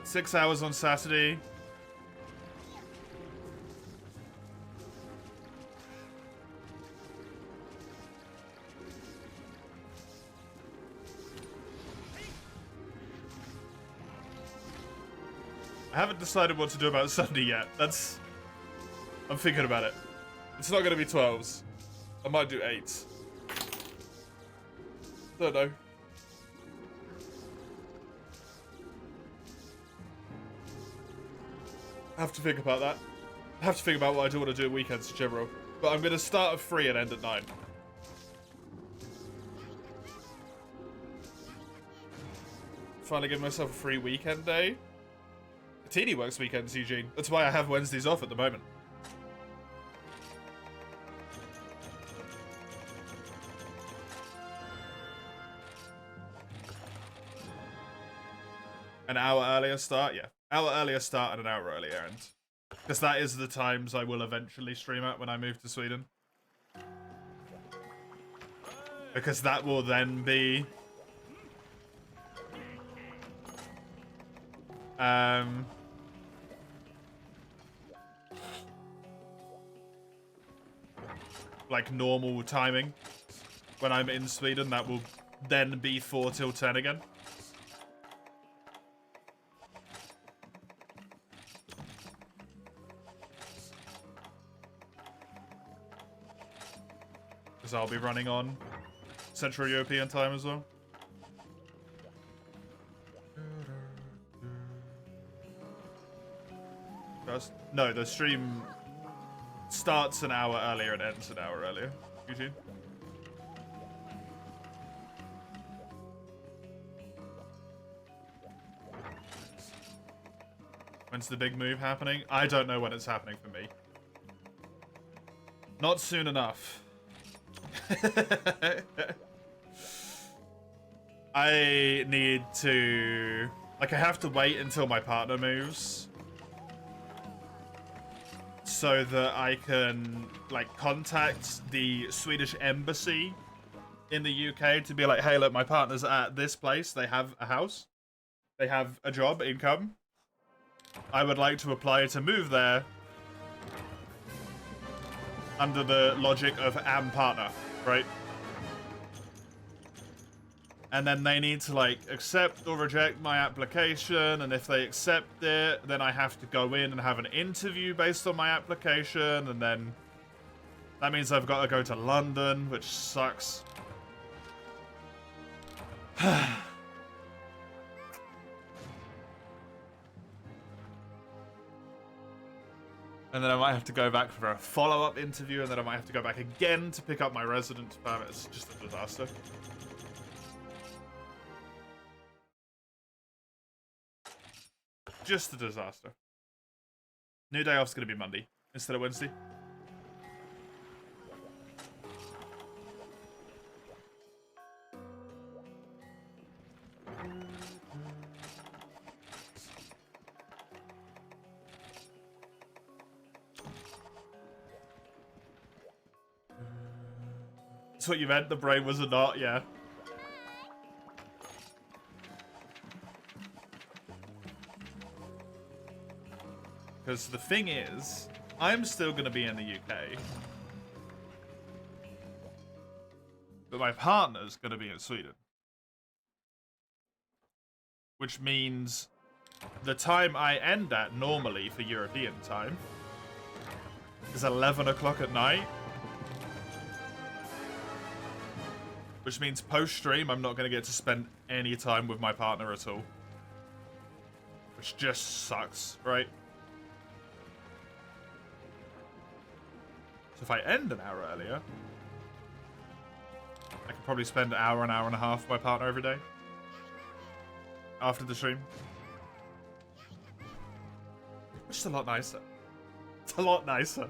6 hours on Saturday. I haven't decided what to do about Sunday yet. I'm thinking about it. It's not going to be 12s. I might do 8s. Don't know. I have to think about that. I have to think about what I do want to do at weekends in general. But I'm going to start at 3 and end at 9. Finally give myself a free weekend day. Teeny works weekends, Eugene. That's why I have Wednesdays off at the moment. An hour earlier start? Yeah. Hour earlier start and an hour earlier end. Because that is the times I will eventually stream at when I move to Sweden. Because that will then be... like normal timing. When I'm in Sweden, that will then be 4 till 10 again. Because I'll be running on Central European time as well. No, the stream starts an hour earlier and ends an hour earlier. Eugene? When's the big move happening? I don't know when it's happening for me. Not soon enough. I need to... Like, I have to wait until my partner moves. So that I can, like, contact the Swedish embassy in the UK to be like, hey, look, my partner's at this place. They have a house. They have a job, income. I would like to apply to move there under the logic of am partner, right? And then they need to, like, accept or reject my application, and if they accept it, then I have to go in and have an interview based on my application, and then that means I've got to go to London, which sucks. And then I might have to go back for a follow-up interview, and then I might have to go back again to pick up my residence permit. It's just a disaster. Just a disaster. New day off's gonna be Monday instead of Wednesday. That's what you meant? The brain was a knot? Yeah. Because the thing is, I'm still going to be in the UK. But my partner's going to be in Sweden. Which means the time I end at normally for European time is 11 o'clock at night. Which means post-stream, I'm not going to get to spend any time with my partner at all. Which just sucks, right? So if I end an hour earlier, I could probably spend an hour and a half with my partner every day. After the stream. Which is a lot nicer. It's a lot nicer.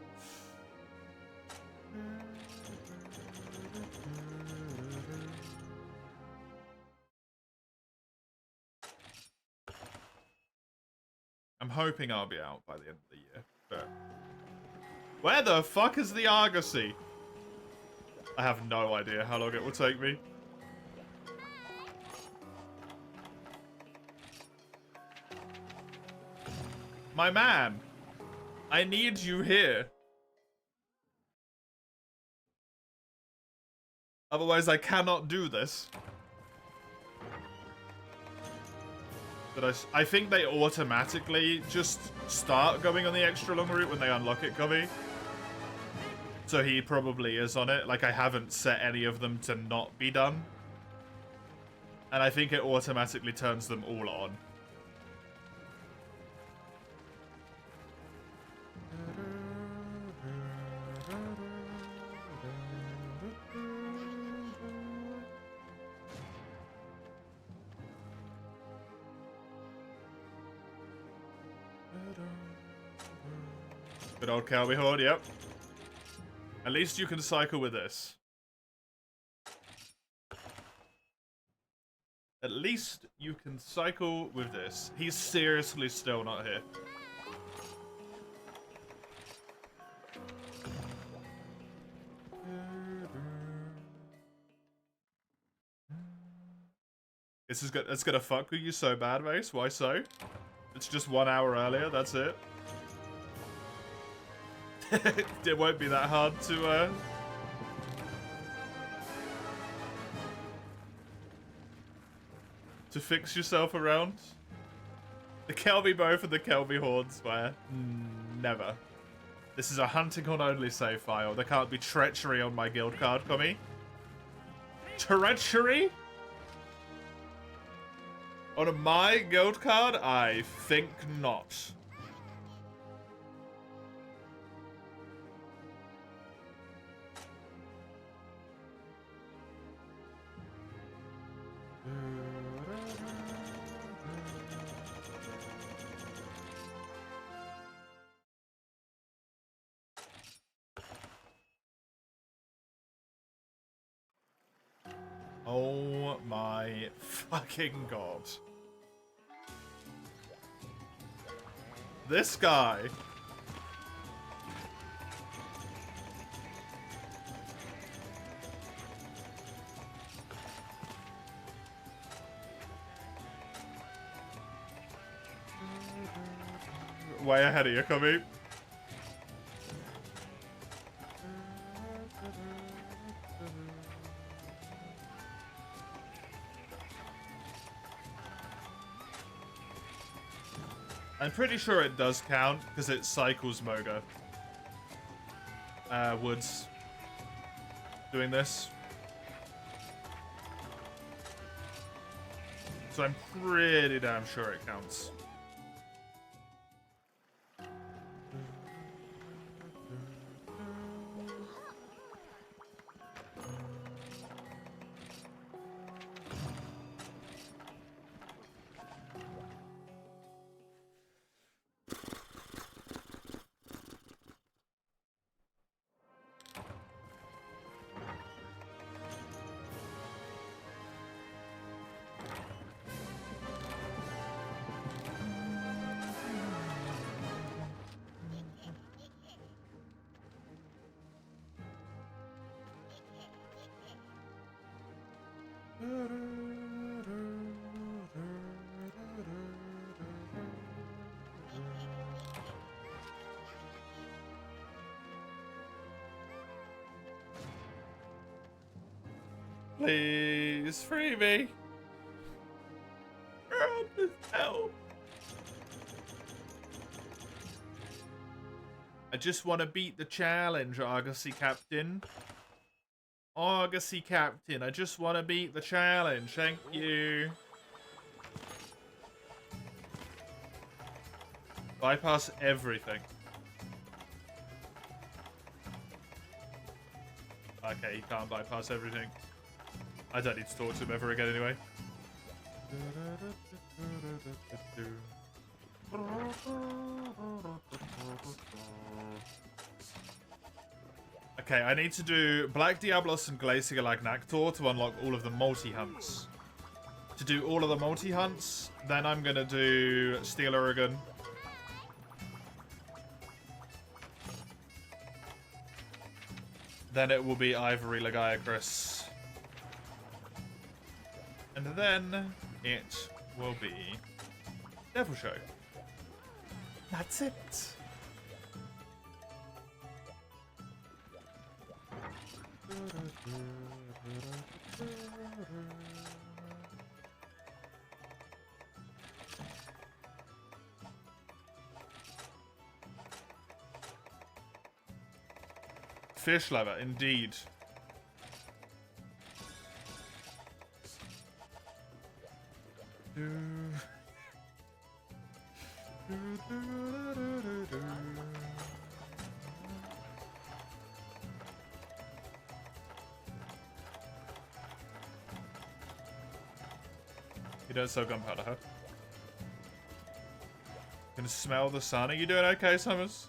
I'm hoping I'll be out by the end of the year, but... Where the fuck is the Argosy? I have no idea how long it will take me. My man, I need you here. Otherwise I cannot do this. But I think they automatically just start going on the extra long route when they unlock it, Cubby. So he probably is on it. Like, I haven't set any of them to not be done. And I think it automatically turns them all on. Good old Calby Horde, yep. At least you can cycle with this. At least you can cycle with this. He's seriously still not here. It's gonna fuck with you so bad, Mace. Why so? It's just 1 hour earlier. That's it. It won't be that hard to fix yourself around. The Kelby bow for the Kelby Horde swear. Never. This is a hunting horn only save file. There can't be treachery on my guild card, Commie. Treachery? On my guild card? I think not. Oh my fucking god. This guy. Way ahead of you, Kobe. I'm pretty sure it does count, because it cycles Moga. Woods. Doing this. So I'm pretty damn sure it counts. Please free me. Help. I just want to beat the challenge, Argosy Captain. Argosy Captain, I just want to beat the challenge. Thank you. Bypass everything. Okay, he can't bypass everything. I don't need to talk to him ever again anyway. Okay, I need to do Black Diablos and Glacier Lagnactor to unlock all of the multi-hunts. To do all of the multi-hunts, then I'm gonna do Steel Oregon. Then it will be Ivory Lagiacrus. And then it will be Devil Show. That's it. Fish lover, indeed. You don't sell gunpowder, huh? Can smell the sun. Are you doing okay, Summers?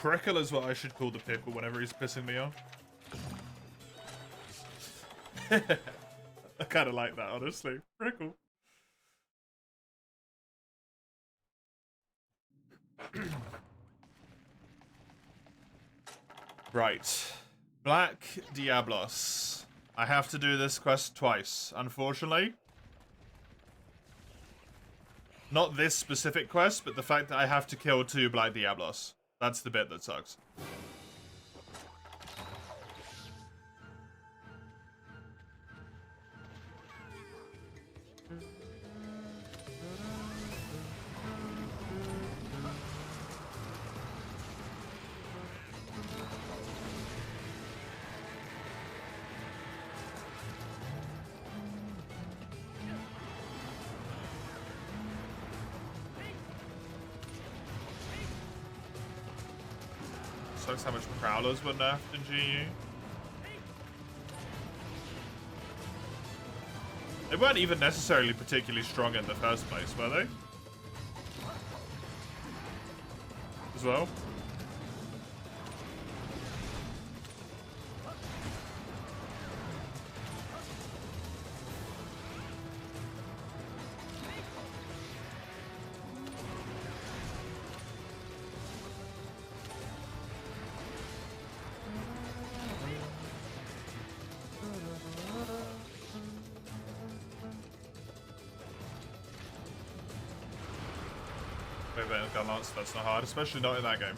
Prickle is what I should call the pickle whenever he's pissing me off. I kind of like that, honestly. Prickle. Right. Black Diablos. I have to do this quest twice, unfortunately. Not this specific quest, but the fact that I have to kill 2 Black Diablos. That's the bit that sucks. Sucks how much Prowlers were nerfed in GU. They weren't even necessarily particularly strong in the first place, were they? As well? Gun lance, that's not hard, especially not in that game.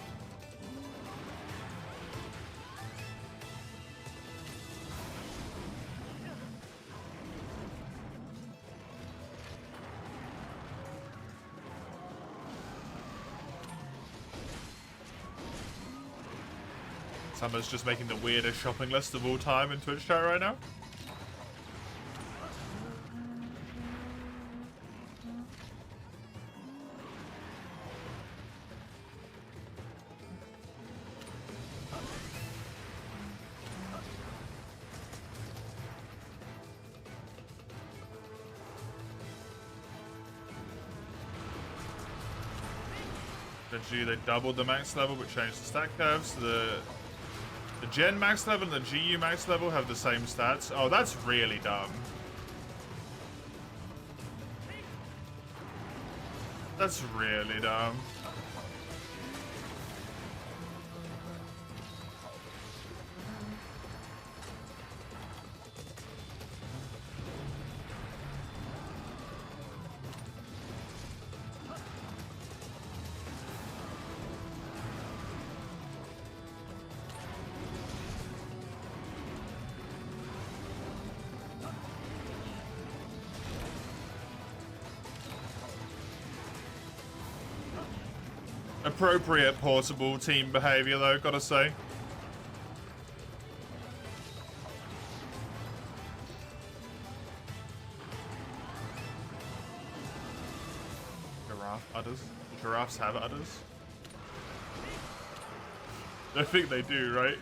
Summer's just making the weirdest shopping list of all time in Twitch chat right now. They doubled the max level but changed the stat curves. The Gen max level and the GU max level have the same stats. Oh, that's really dumb. That's really dumb. Appropriate portable team behavior, though, gotta say. Giraffe udders? Do giraffes have udders? I think they do, right?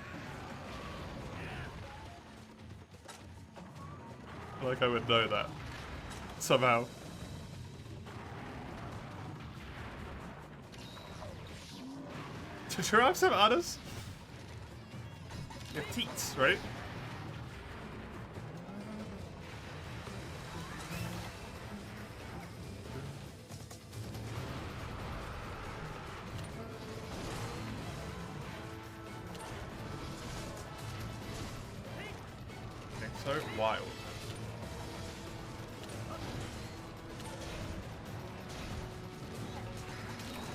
Like I would know that. Somehow. Do giraffes have udders? They have teats, right? I think so. Wild.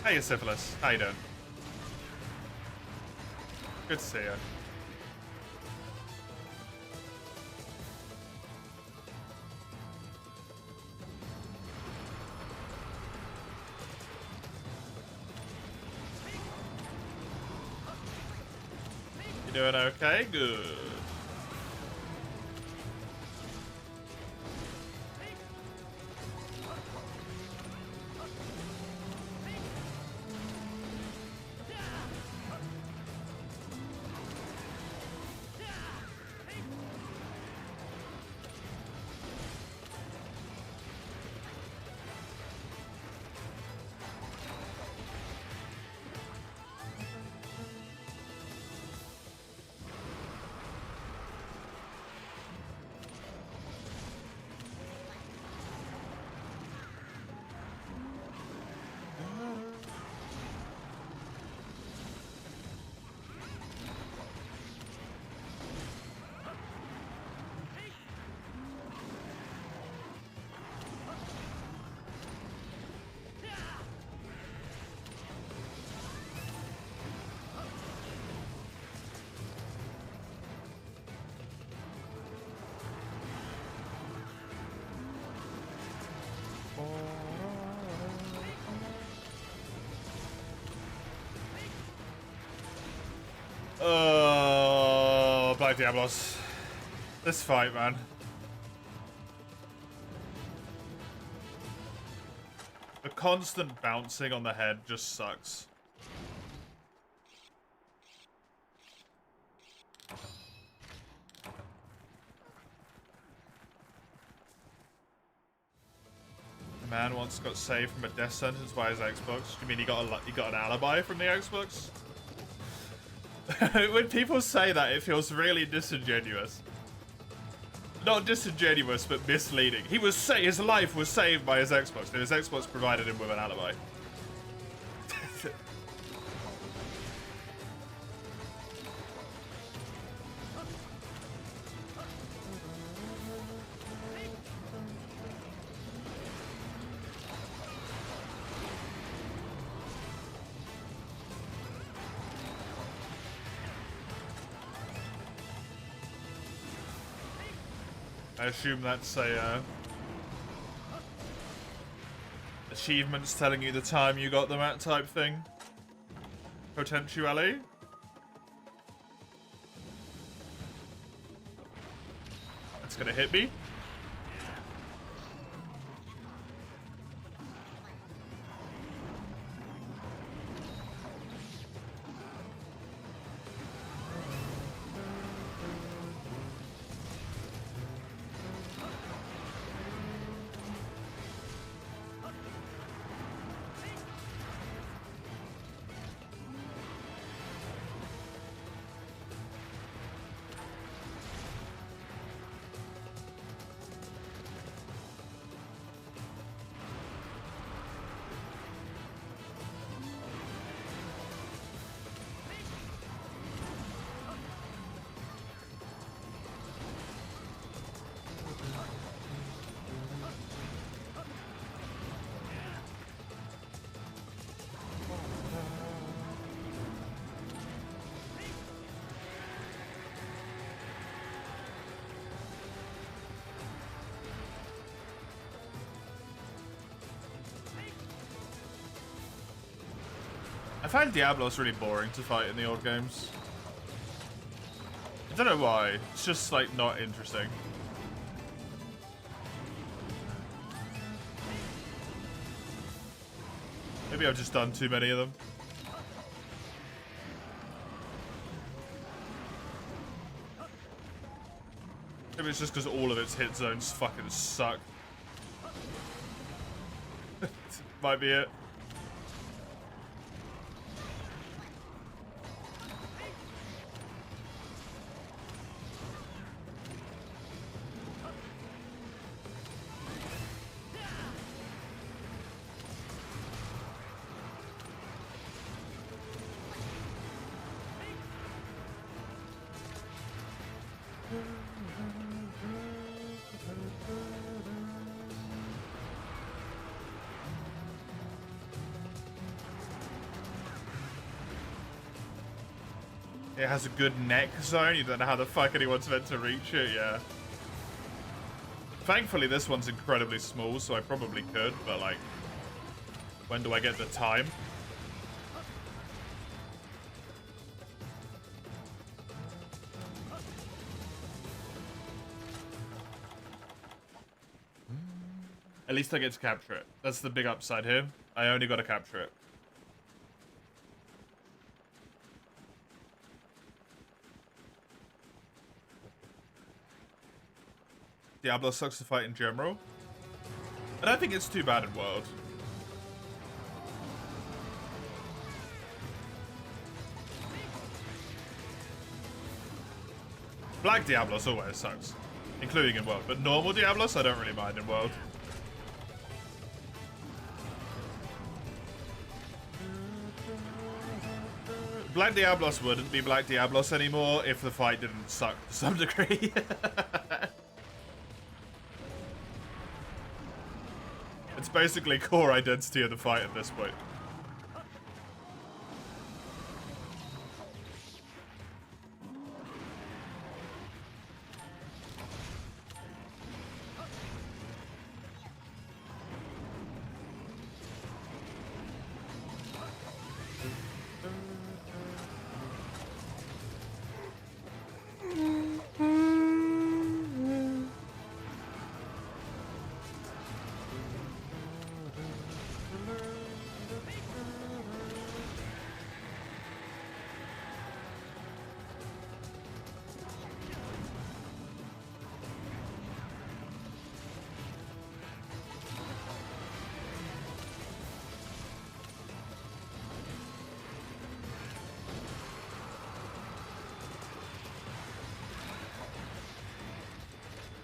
Hey, Syphilis. How you doing? Good to see you. You doing okay? Good. Black Diablos. This fight, man. The constant bouncing on the head just sucks. The man once got saved from a death sentence by his Xbox. You mean he got an alibi from the Xbox? When people say that, it feels really disingenuous. Not disingenuous, but misleading. His life was saved by his Xbox, and his Xbox provided him with an alibi. I assume that's a achievements telling you the time you got them at type thing. Potentially. That's gonna hit me. I find Diablos really boring to fight in the old games. I don't know why. It's just, like, not interesting. Maybe I've just done too many of them. Maybe it's just because all of its hit zones fucking suck. Might be it. It has a good neck zone. You don't know how the fuck anyone's meant to reach it, yeah. Thankfully, this one's incredibly small, so I probably could, but, like, when do I get the time? At least I get to capture it. That's the big upside here. I only got to capture it. Diablo sucks to fight in general. I don't think it's too bad in World. Black Diablos always sucks, including in World. But normal Diablos, I don't really mind in World. Black Diablos wouldn't be Black Diablos anymore if the fight didn't suck to some degree. It's basically core identity of the fight at this point.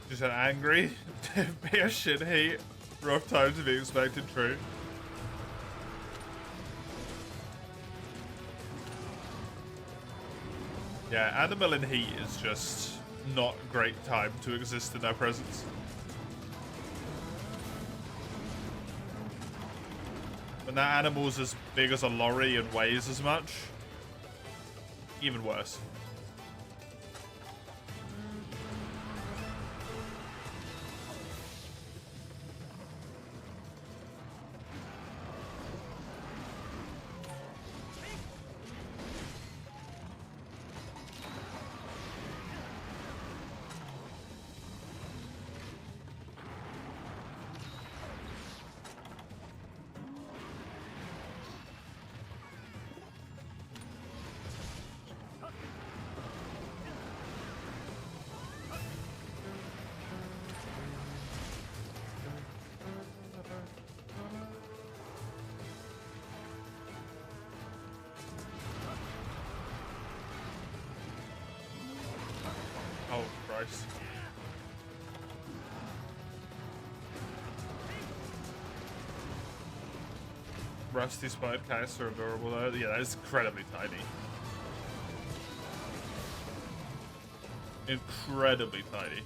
Just an angry, be a shit heat. Rough time to be expected, true. Yeah, animal in heat is just not a great time to exist in their presence. When that animal's as big as a lorry and weighs as much, even worse. Oh, Christ. Rusty spotted canister are adorable though. Yeah, that is incredibly tiny. Incredibly tiny.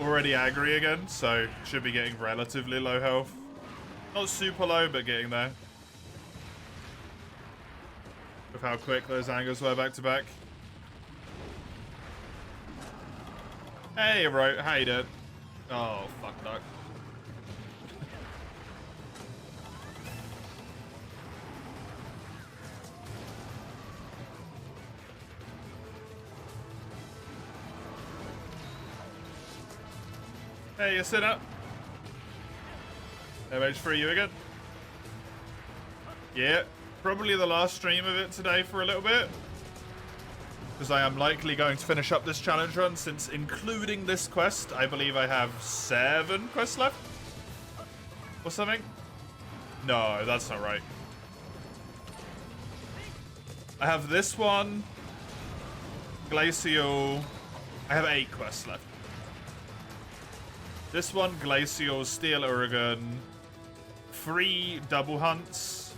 Already angry again, so should be getting relatively low health. Not super low, but getting there. With how quick those angers were back to back. Hey, bro, how you doing? Oh, fuck no. Hey, you sit up. MH3U again. Yeah, probably the last stream of it today for a little bit. Because I am likely going to finish up this challenge run, since including this quest, I believe I have 7 quests left? Or something? No, that's not right. I have this one, Glacial. I have 8 quests left. This one, Glacial, Steel Oregon, 3 double hunts.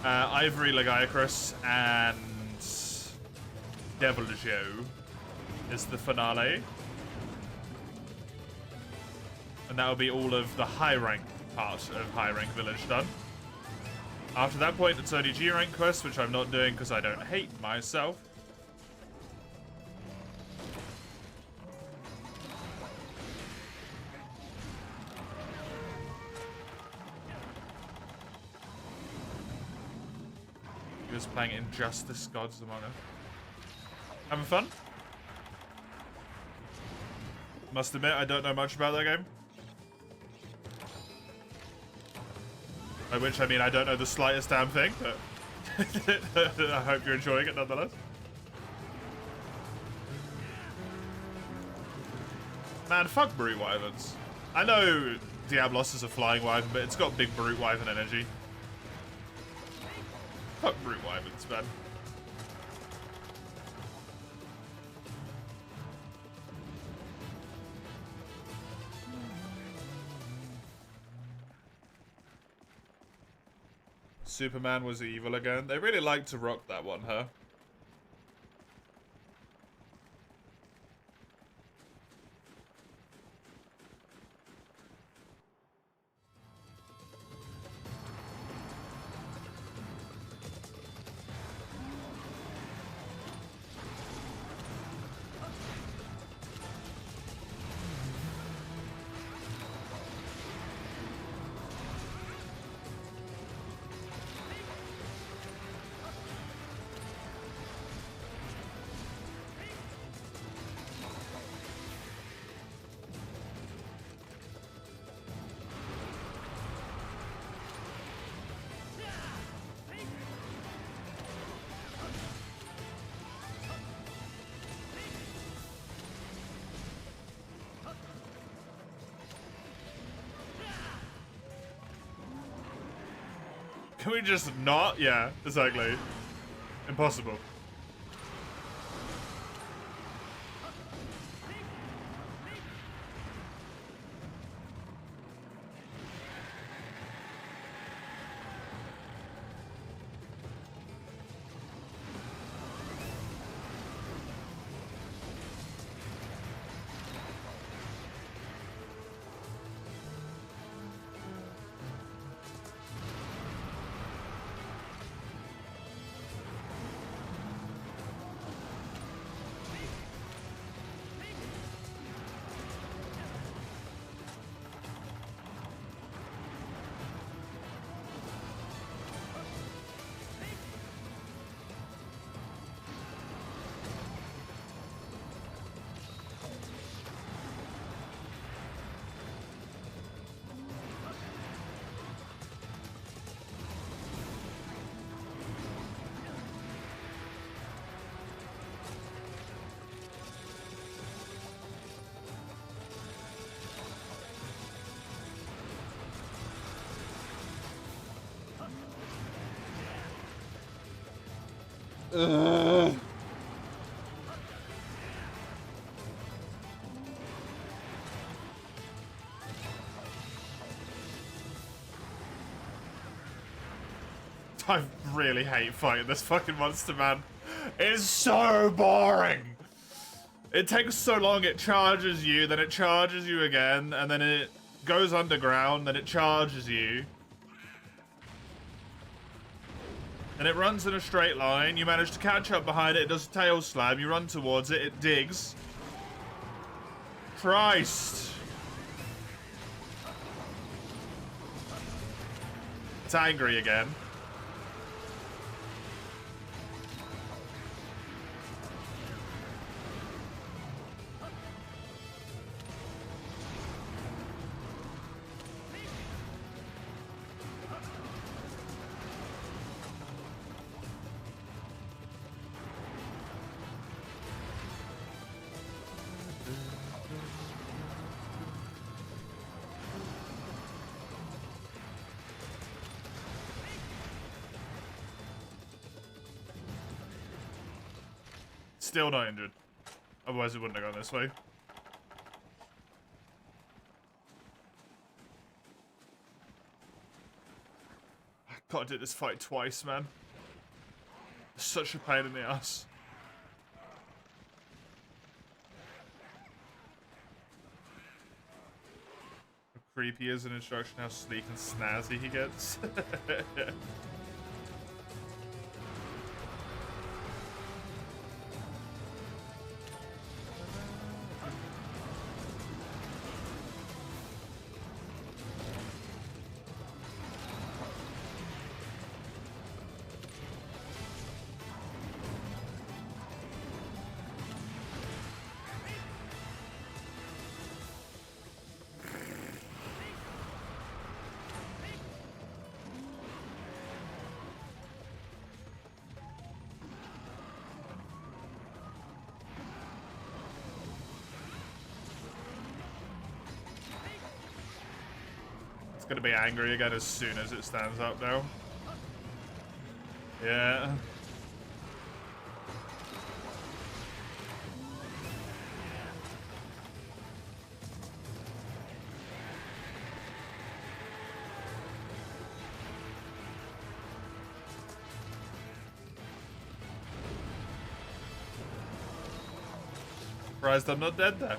Ivory Legiacrus and Devil Joe is the finale. And that will be all of the high rank part of High Rank Village done. After that point, it's only G rank quests, which I'm not doing because I don't hate myself. He was playing Injustice Gods Among Us. Having fun? Must admit, I don't know much about that game. By which I mean I don't know the slightest damn thing, but I hope you're enjoying it nonetheless. Man, fuck Brute Wyverns. I know Diablos is a flying wyvern, but it's got big Brute Wyvern energy. Fuck Brute Wyverns, man. Superman was evil again. They really like to rock that one, huh? Can we just not? Yeah, exactly. Impossible. I really hate fighting this fucking monster, man. It's so boring. It takes so long. It charges you, then it charges you again, and then it goes underground, then it charges you. And it runs in a straight line. You manage to catch up behind it. It does a tail slam. You run towards it. It digs. Christ. It's angry again. Still not injured. Otherwise it wouldn't have gone this way. I gotta do this fight twice, man. It's such a pain in the ass. How creepy is an instruction, how sleek and snazzy he gets. Gonna be angry again as soon as it stands up now. Yeah. Surprised I'm not dead there.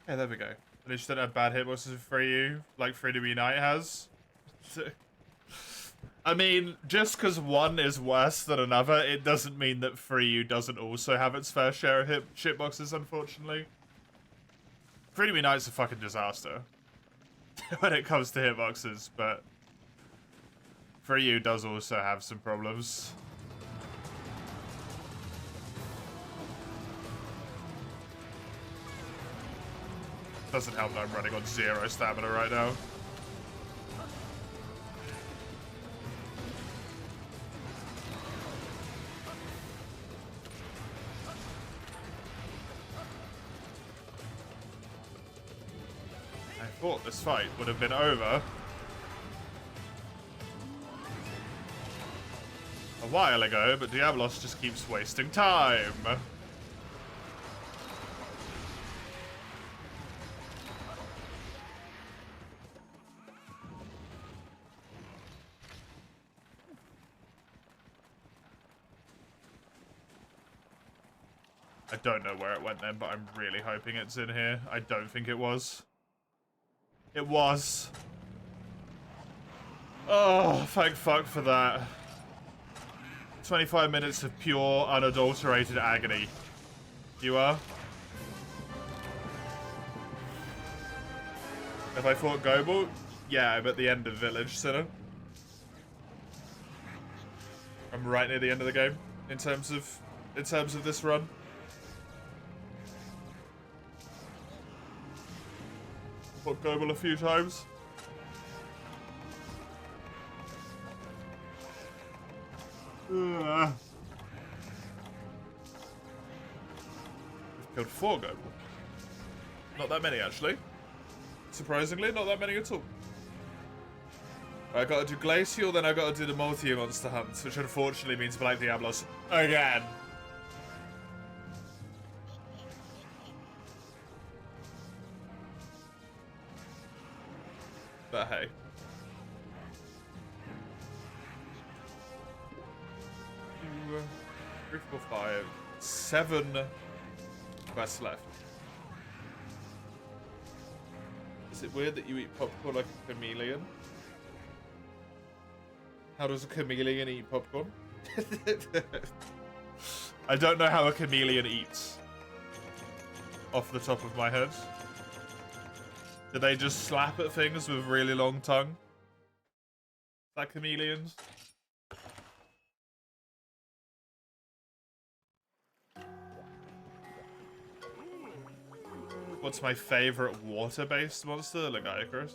Yeah, there we go. At least you don't have bad hitboxes for you, like Freedom Unite has. I mean, just because one is worse than another, it doesn't mean that Free U doesn't also have its fair share of shitboxes, unfortunately. Freedom Unite's a fucking disaster when it comes to hitboxes, but Free U does also have some problems. Doesn't help that I'm running on 0 stamina right now. I thought this fight would have been over a while ago, but Diablos just keeps wasting time. I don't know where it went then, but I'm really hoping it's in here. I don't think it was. It was. Oh, thank fuck for that. 25 minutes of pure, unadulterated agony. You are? If I fought Gobel? Yeah, I'm at the end of Village, Sinner. I'm right near the end of the game in terms of this run. Fought Gobel a few times. We've killed 4 Gobel. Not that many, actually. Surprisingly, not that many at all. I gotta do Glacial, then I gotta do the multi-monster hunts, which unfortunately means Black Diablos again. But hey. 2, 3, 4, 5, 7 quests left. Is it weird that you eat popcorn like a chameleon? How does a chameleon eat popcorn? I don't know how a chameleon eats. Off the top of my head. Do they just slap at things with really long tongue? Like chameleons? What's my favorite water-based monster? Lagiacrus.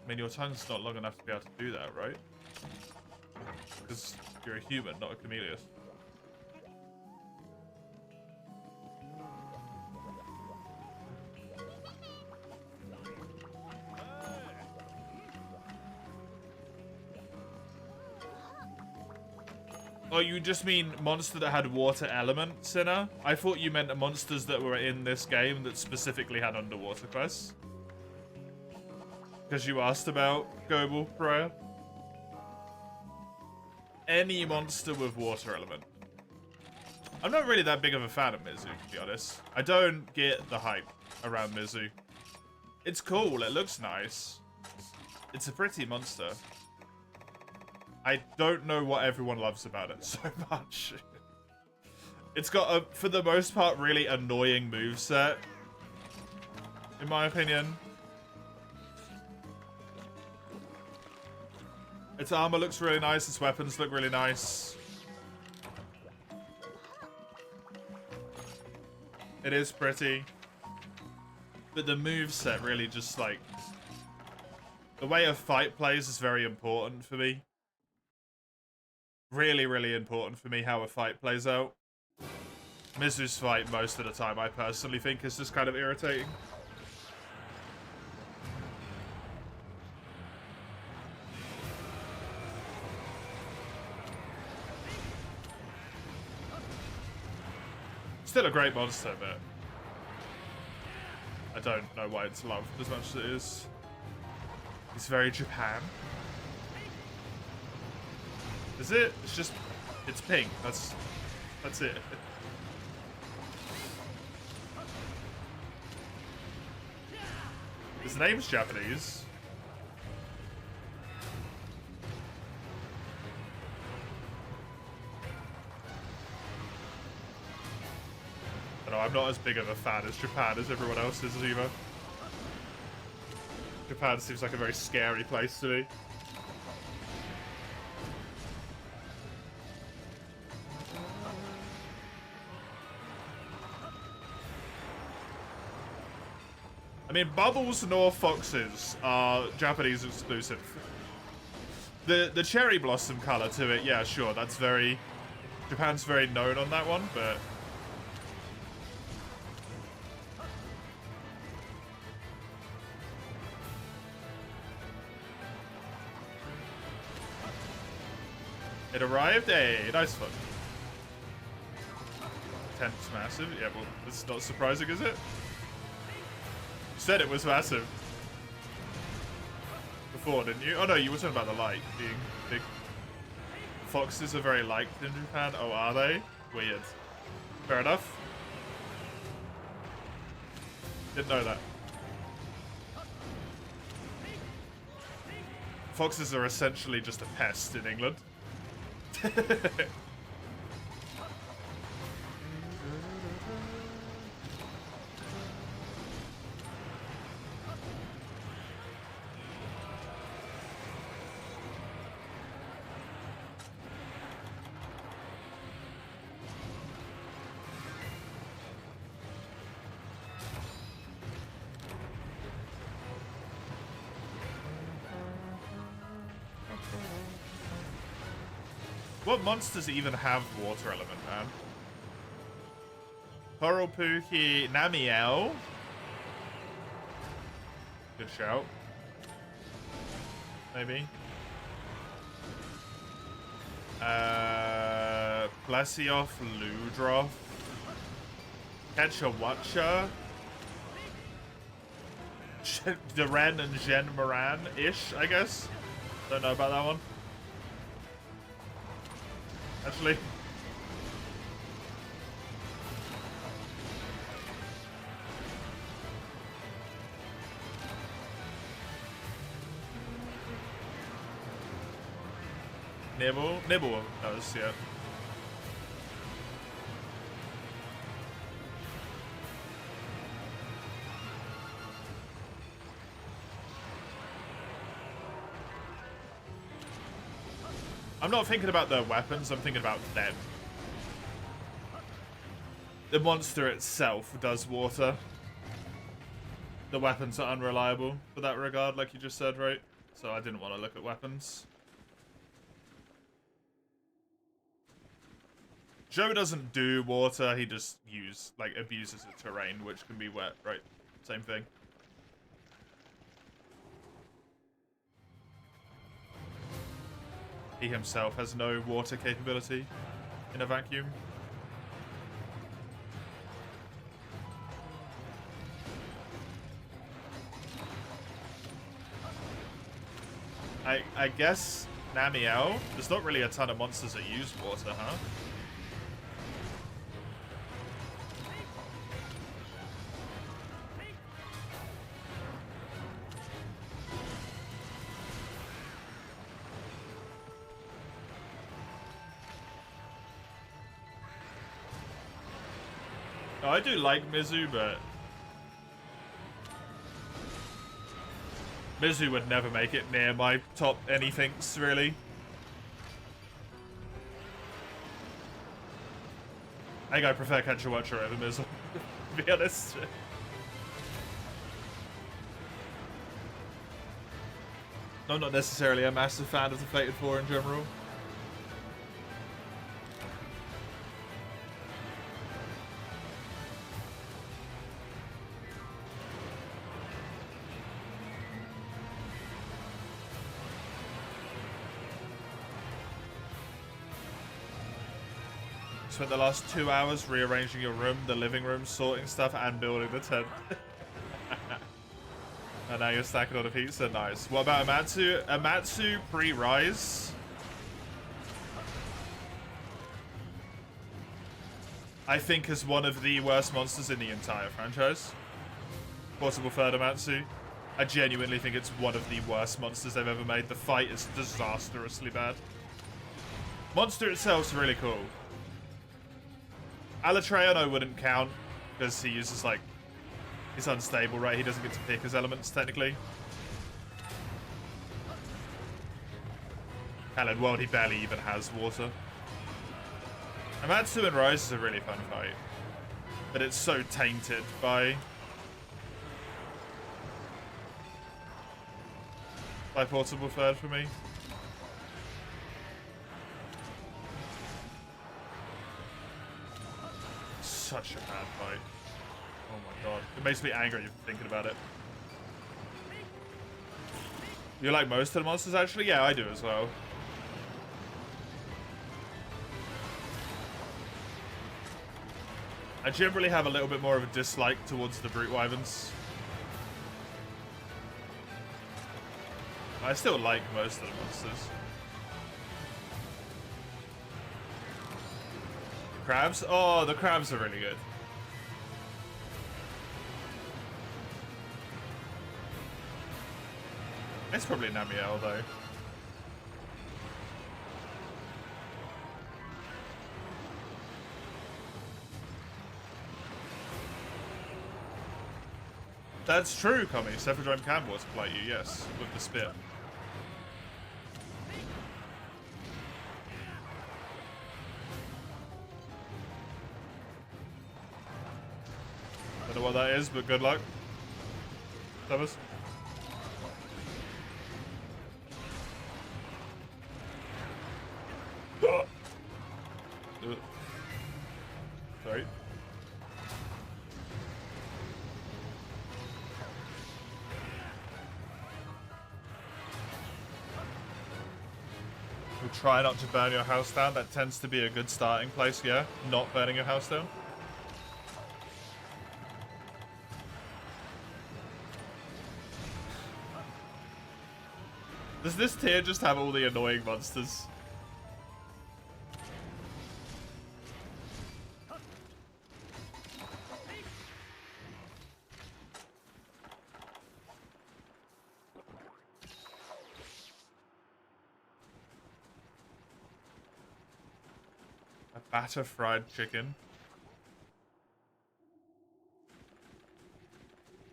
I mean, your tongue's not long enough to be able to do that, right? Because you're a human, not a chameleon. Oh, you just mean monster that had water element, Sinner? I thought you meant monsters that were in this game that specifically had underwater quests. Because you asked about Gobel prior. Any monster with water element. I'm not really that big of a fan of Mizu, to be honest. I don't get the hype around Mizu. It's cool, it looks nice. It's a pretty monster. I don't know what everyone loves about it so much. It's got a, for the most part, really annoying moveset. In my opinion. Its armor looks really nice, its weapons look really nice. It is pretty. But the moveset really just like... The way a fight plays is very important for me. Really, really important for me how a fight plays out. Mizu's fight most of the time I personally think is just kind of irritating. Still a great monster, but I don't know why it's loved as much as it is. It's very Japan. Is it? It's just, it's pink. That's it. His name's Japanese. I'm not as big of a fan as Japan as everyone else is either. Japan seems like a very scary place to me. I mean, Bubbles nor Foxes are Japanese exclusive. The cherry blossom color to it, yeah, sure, that's very... Japan's very known on that one, but... It arrived? Hey, nice one. Temp's massive? Yeah, well, that's not surprising, is it? Said it was massive before, didn't you? Oh no, you were talking about the light being big. Foxes are very liked in Japan. Oh, are they? Weird. Fair enough. Didn't know that. Foxes are essentially just a pest in England. What monsters even have water element, man? Horopuki Namiel. Good shout. Maybe. Plesioth Ludroth. Ketchawacha. Duran and Gen Moran-ish, I guess. Don't know about that one. Actually. Nibble does, yeah. I'm not thinking about their weapons, I'm thinking about them. The monster itself does water. The weapons are unreliable for that regard, like you just said, right? So I didn't want to look at weapons. Joe doesn't do water, he just abuses the terrain, which can be wet, right? Same thing. He himself has no water capability in a vacuum. I guess Namiel, there's not really a ton of monsters that use water, huh? Oh, I do like Mizu, but Mizu would never make it near my top anythings, really. I think I prefer Ketchawacha over Mizu, to be honest. I'm not necessarily a massive fan of the Fated Four in general. Spent the last 2 hours rearranging your room, the living room, sorting stuff, and building the tent. And now you're stacking on a pizza. Nice. What about Amatsu? Amatsu pre-rise? I think is one of the worst monsters in the entire franchise. Portable third Amatsu. I genuinely think it's one of the worst monsters they've ever made. The fight is disastrously bad. Monster itself's really cool. Alatreon I wouldn't count, Because he uses, like, it's unstable, right? He doesn't get to pick his elements, technically. Hell, in World, he barely even has water. MH3U and Rise is a really fun fight. But it's so tainted by portable third for me. Such a bad fight. Oh my god. It makes me angry even thinking about it. You like most of the monsters, actually? Yeah, I do as well. I generally have a little bit more of a dislike towards the Brute Wyverns. I still like most of the monsters. Crabs? Oh, the crabs are really good. It's probably Namiel, though. That's true, Kami. Cephadrome can waterfly you, yes, with the spit. Don't know what that is, but good luck. Thomas. Sorry. We'll try not to burn your house down. That tends to be a good starting place, yeah? Not burning your house down. Does this tier just have all the annoying monsters? A batter fried chicken.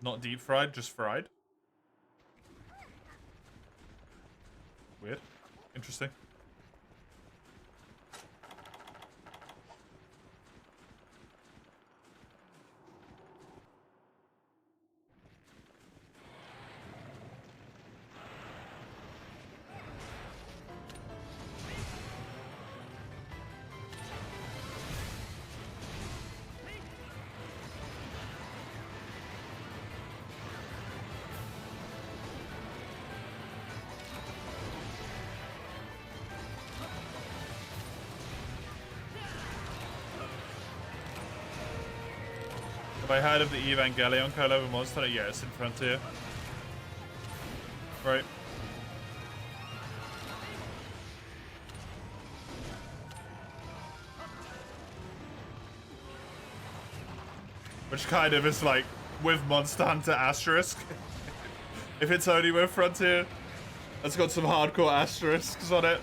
Not deep fried, just fried. Weird. Interesting. Have I heard of the Evangelion co-level monster? Yeah, it's in Frontier. Right. Which kind of is like with Monster Hunter asterisk. If it's only with Frontier, it's got some hardcore asterisks on it.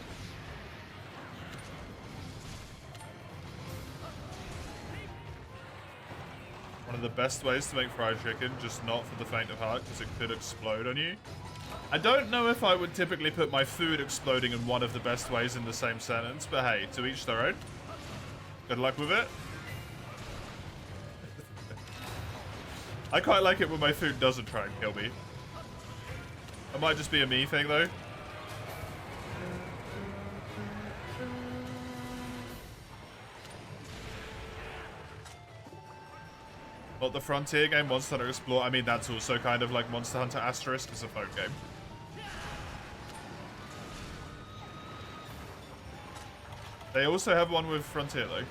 One of the best ways to make fried chicken, just not for the faint of heart, because it could explode on you. I don't know if I would typically put my food exploding in one of the best ways in the same sentence, but hey, to each their own. Good luck with it. I quite like it when my food doesn't try and kill me. It might just be a me thing, though. But the Frontier game, Monster Hunter Explorer, I mean, that's also kind of like Monster Hunter Asterisk as a phone game. They also have one with Frontier, though.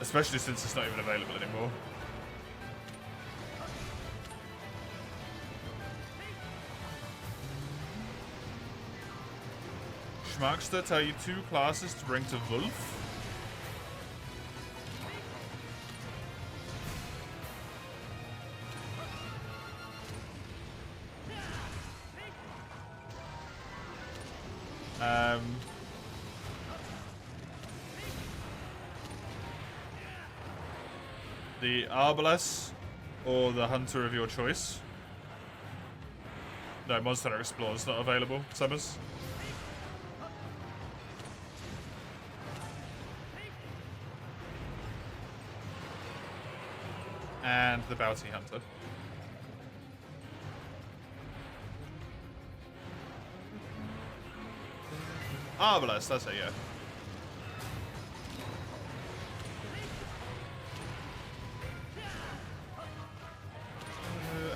Especially since it's not even available anymore. Schmarkster tell you 2 classes to bring to Wolf. the Arbalest or the Hunter of your choice. No, Monster Explorer's not available, Summers. And the Bounty Hunter. Arbalest, that's it, yeah.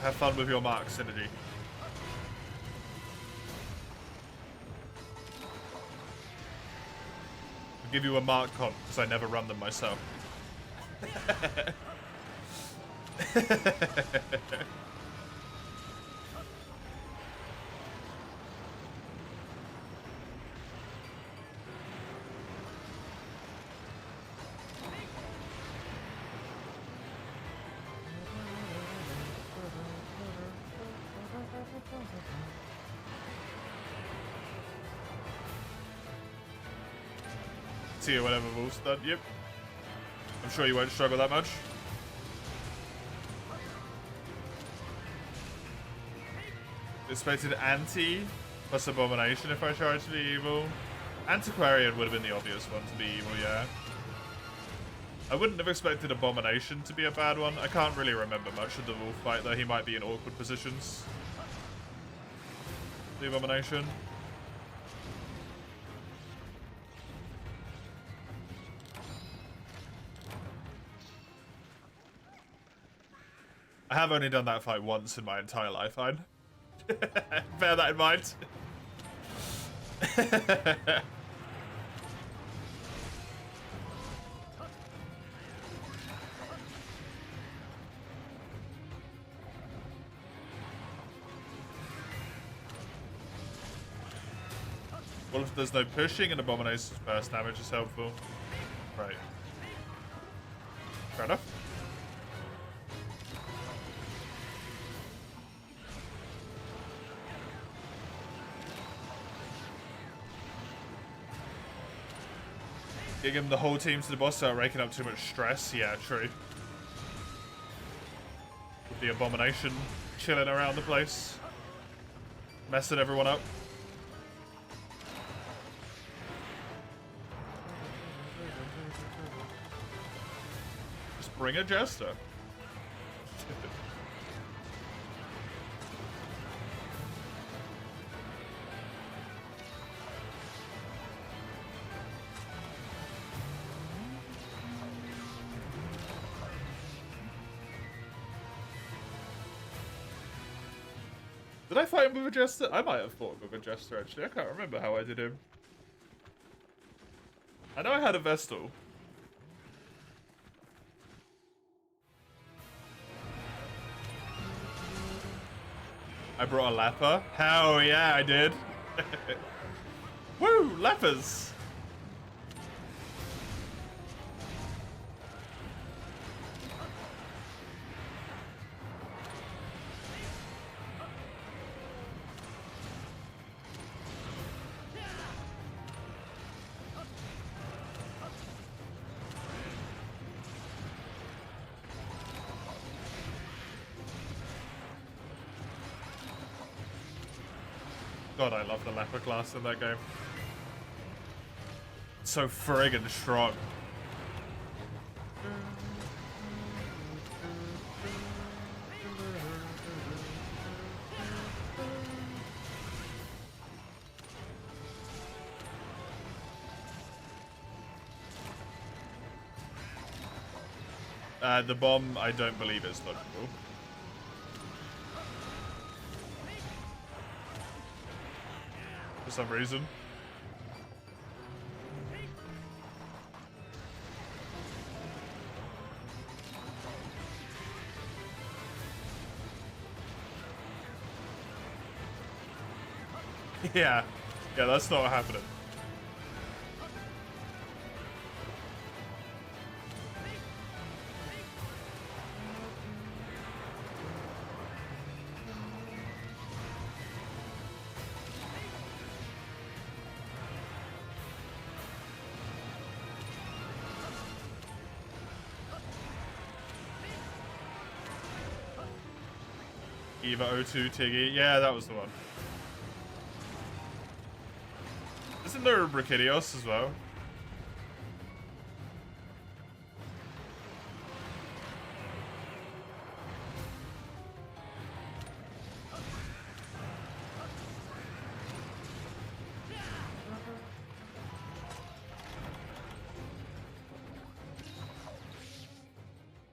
Have fun with your mark synergy. I'll give you a mark comp because I never run them myself. See you whenever Wolf's done. Yep. I'm sure you won't struggle that much. Expected anti plus abomination if I tried to be evil. Antiquarian would have been the obvious one to be evil, yeah. I wouldn't have expected abomination to be a bad one. I can't really remember much of the wolf fight though. He might be in awkward positions. The abomination. I have only done that fight once in my entire life, I'd bear that in mind. Well, if there's no pushing and Abomination's burst damage is helpful. Right. Fair enough. Getting him the whole team to the boss without raking up too much stress. Yeah, true. With the Abomination chilling around the place. Messing everyone up. Just bring a Jester. Did I fight him with a Jester? I might have fought with a Jester, actually. I can't remember how I did him. I know I had a Vestal. I brought a Leper. Hell yeah, I did. Woo, Lepers! God, I love the Leper class in that game. It's so friggin' strong. The bomb, I don't believe is dodgeable. For some reason. Yeah, that's not happening. Eva O2 Tiggy. Yeah, that was the one. Isn't there a Brachydios as well?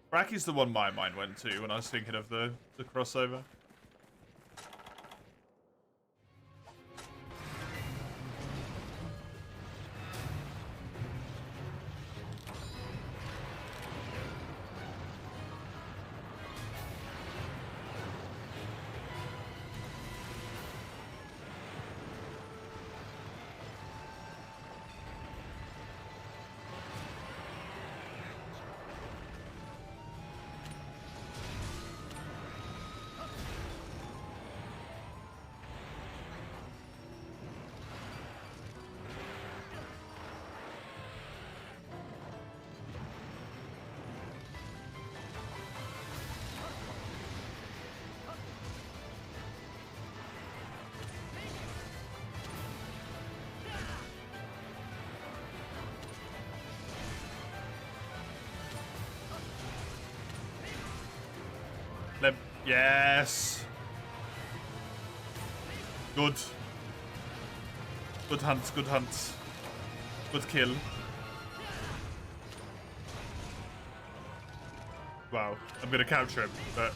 Brachy's the one my mind went to when I was thinking of the crossover. Yes. Good. Good hunt, good hunt. Good kill. Wow, I'm gonna capture him, but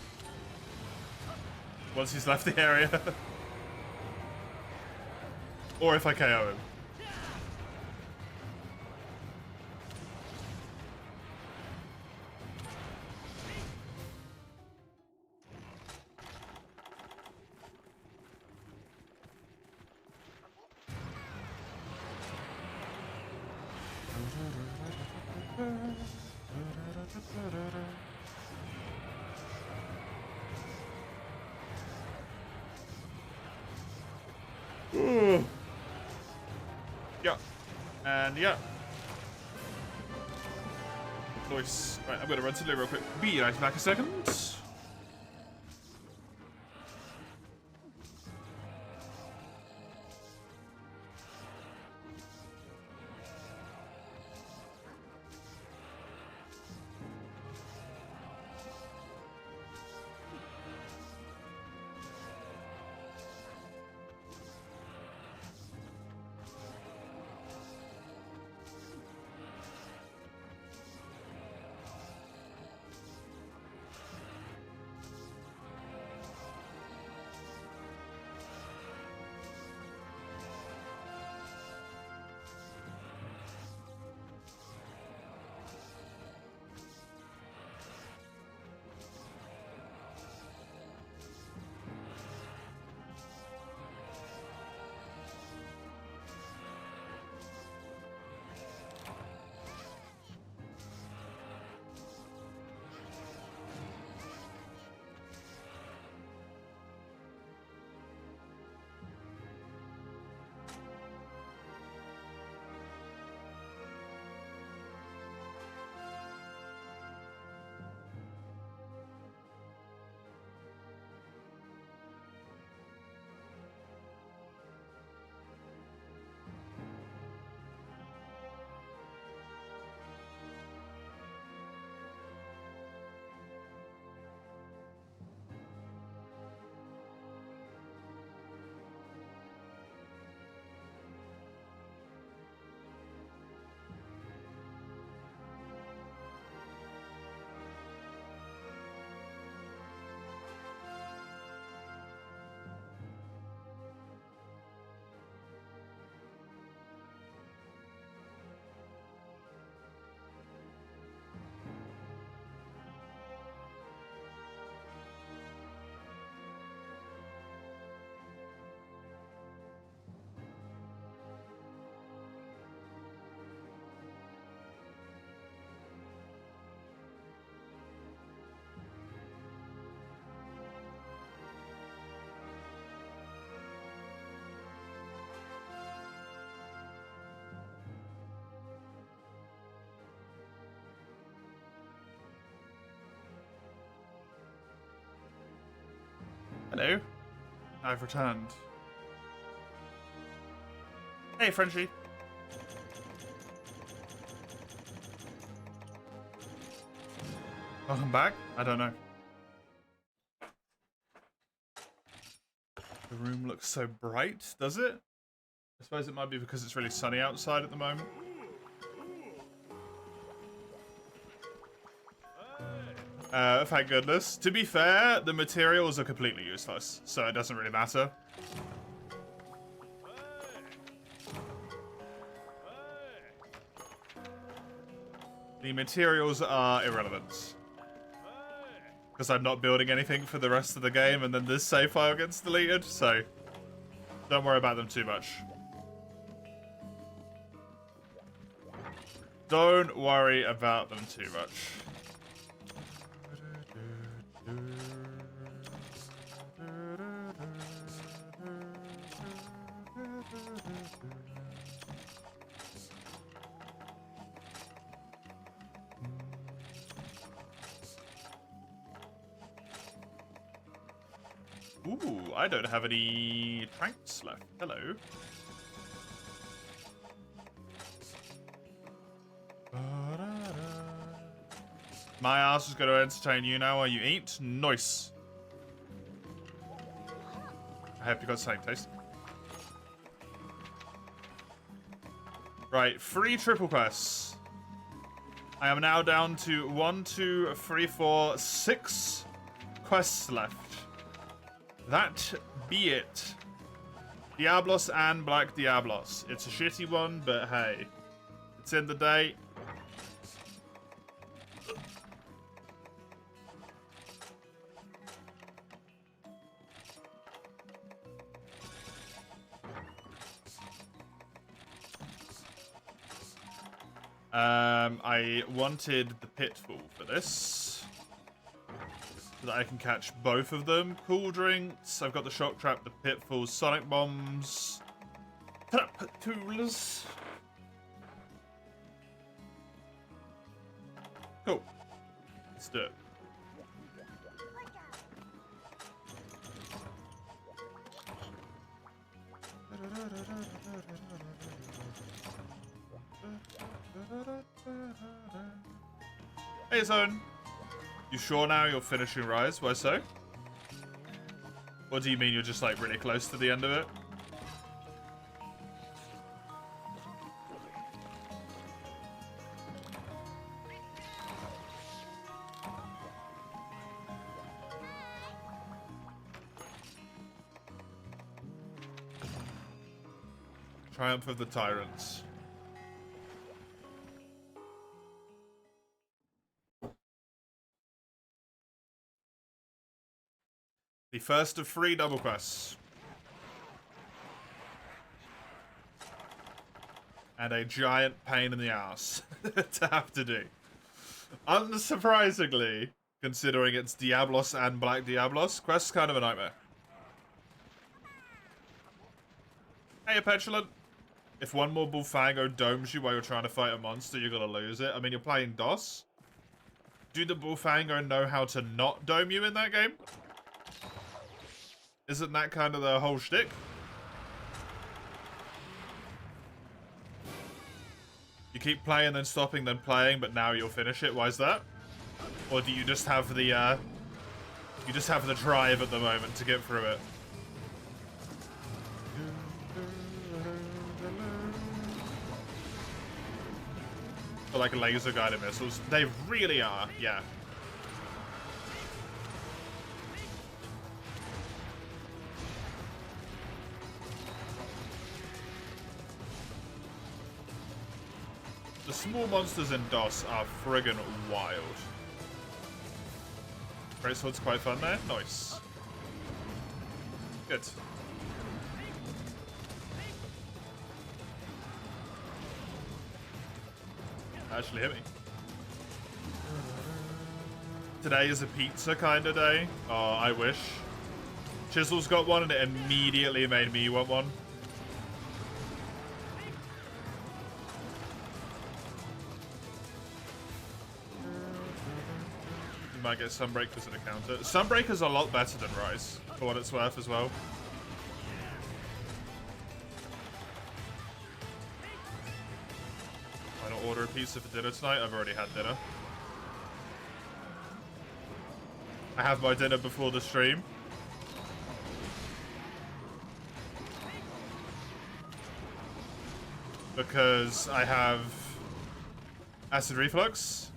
once he's left the area. Or if I KO him. Yeah. And yeah. Nice. Right, I'm gonna run to the real quick. Be right back a second. Hello. I've returned. Hey, Frenchie. Welcome back? I don't know. The room looks so bright, does it? I suppose it might be because it's really sunny outside at the moment. Thank goodness. To be fair, the materials are completely useless, so it doesn't really matter. The materials are irrelevant. Because I'm not building anything for the rest of the game, and then this save file gets deleted, so don't worry about them too much. Don't worry about them too much. Ooh, I don't have any tranks left. Hello. My ass is going to entertain you now while you eat. Nice. I hope you got the same taste. Right, 3 triple quests. I am now down to 1, 2, 3, 4, 6 quests left. That be it. Diablos and Black Diablos. It's a shitty one, but hey. It's in the day. I wanted the Pitfall for this. So that I can catch both of them. Cool drinks. I've got the Shock Trap, the Pitfall, Sonic Bombs. Trap tools. Cool. Let's do it. Hey, Zone. You sure now you're finishing Rise? Why so? What do you mean you're just, like, really close to the end of it? Triumph of the Tyrants. The first of 3 double quests. And a giant pain in the ass to have to do. Unsurprisingly, considering it's Diablos and Black Diablos, quest's kind of a nightmare. Hey, Petulant. If one more Bullfango domes you while you're trying to fight a monster, you're gonna lose it. I mean, you're playing DOS. Do the Bullfango know how to not dome you in that game? Isn't that kind of the whole shtick? You keep playing, then stopping, then playing, but now you'll finish it. Why is that? Or do you just have the drive at the moment to get through it? Or like laser guided missiles. They really are, yeah. The small monsters in DOS are friggin' wild. Great Sword's quite fun there. Nice. Good. Actually hit me. Today is a pizza kind of day. Oh, I wish. Chisel's got one and it immediately made me want one. might get Sunbreakers at a counter. Sunbreakers are a lot better than Rise, for what it's worth as well. Why not order a pizza for dinner tonight? I've already had dinner. I have my dinner before the stream. Because I have acid reflux.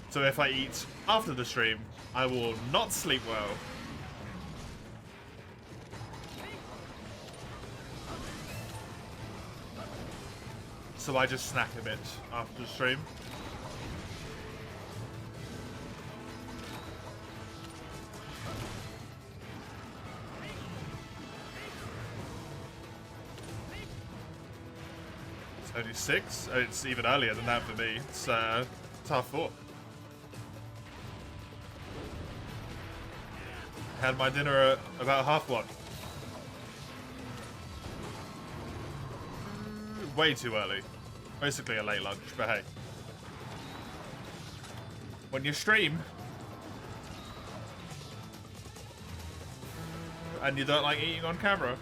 So if I eat after the stream, I will not sleep well. So I just snack a bit after the stream. It's only 6. It's even earlier than that for me. It's half 4. Had my dinner at about 1:30. Way too early. Basically a late lunch, but hey. When you stream and you don't like eating on camera,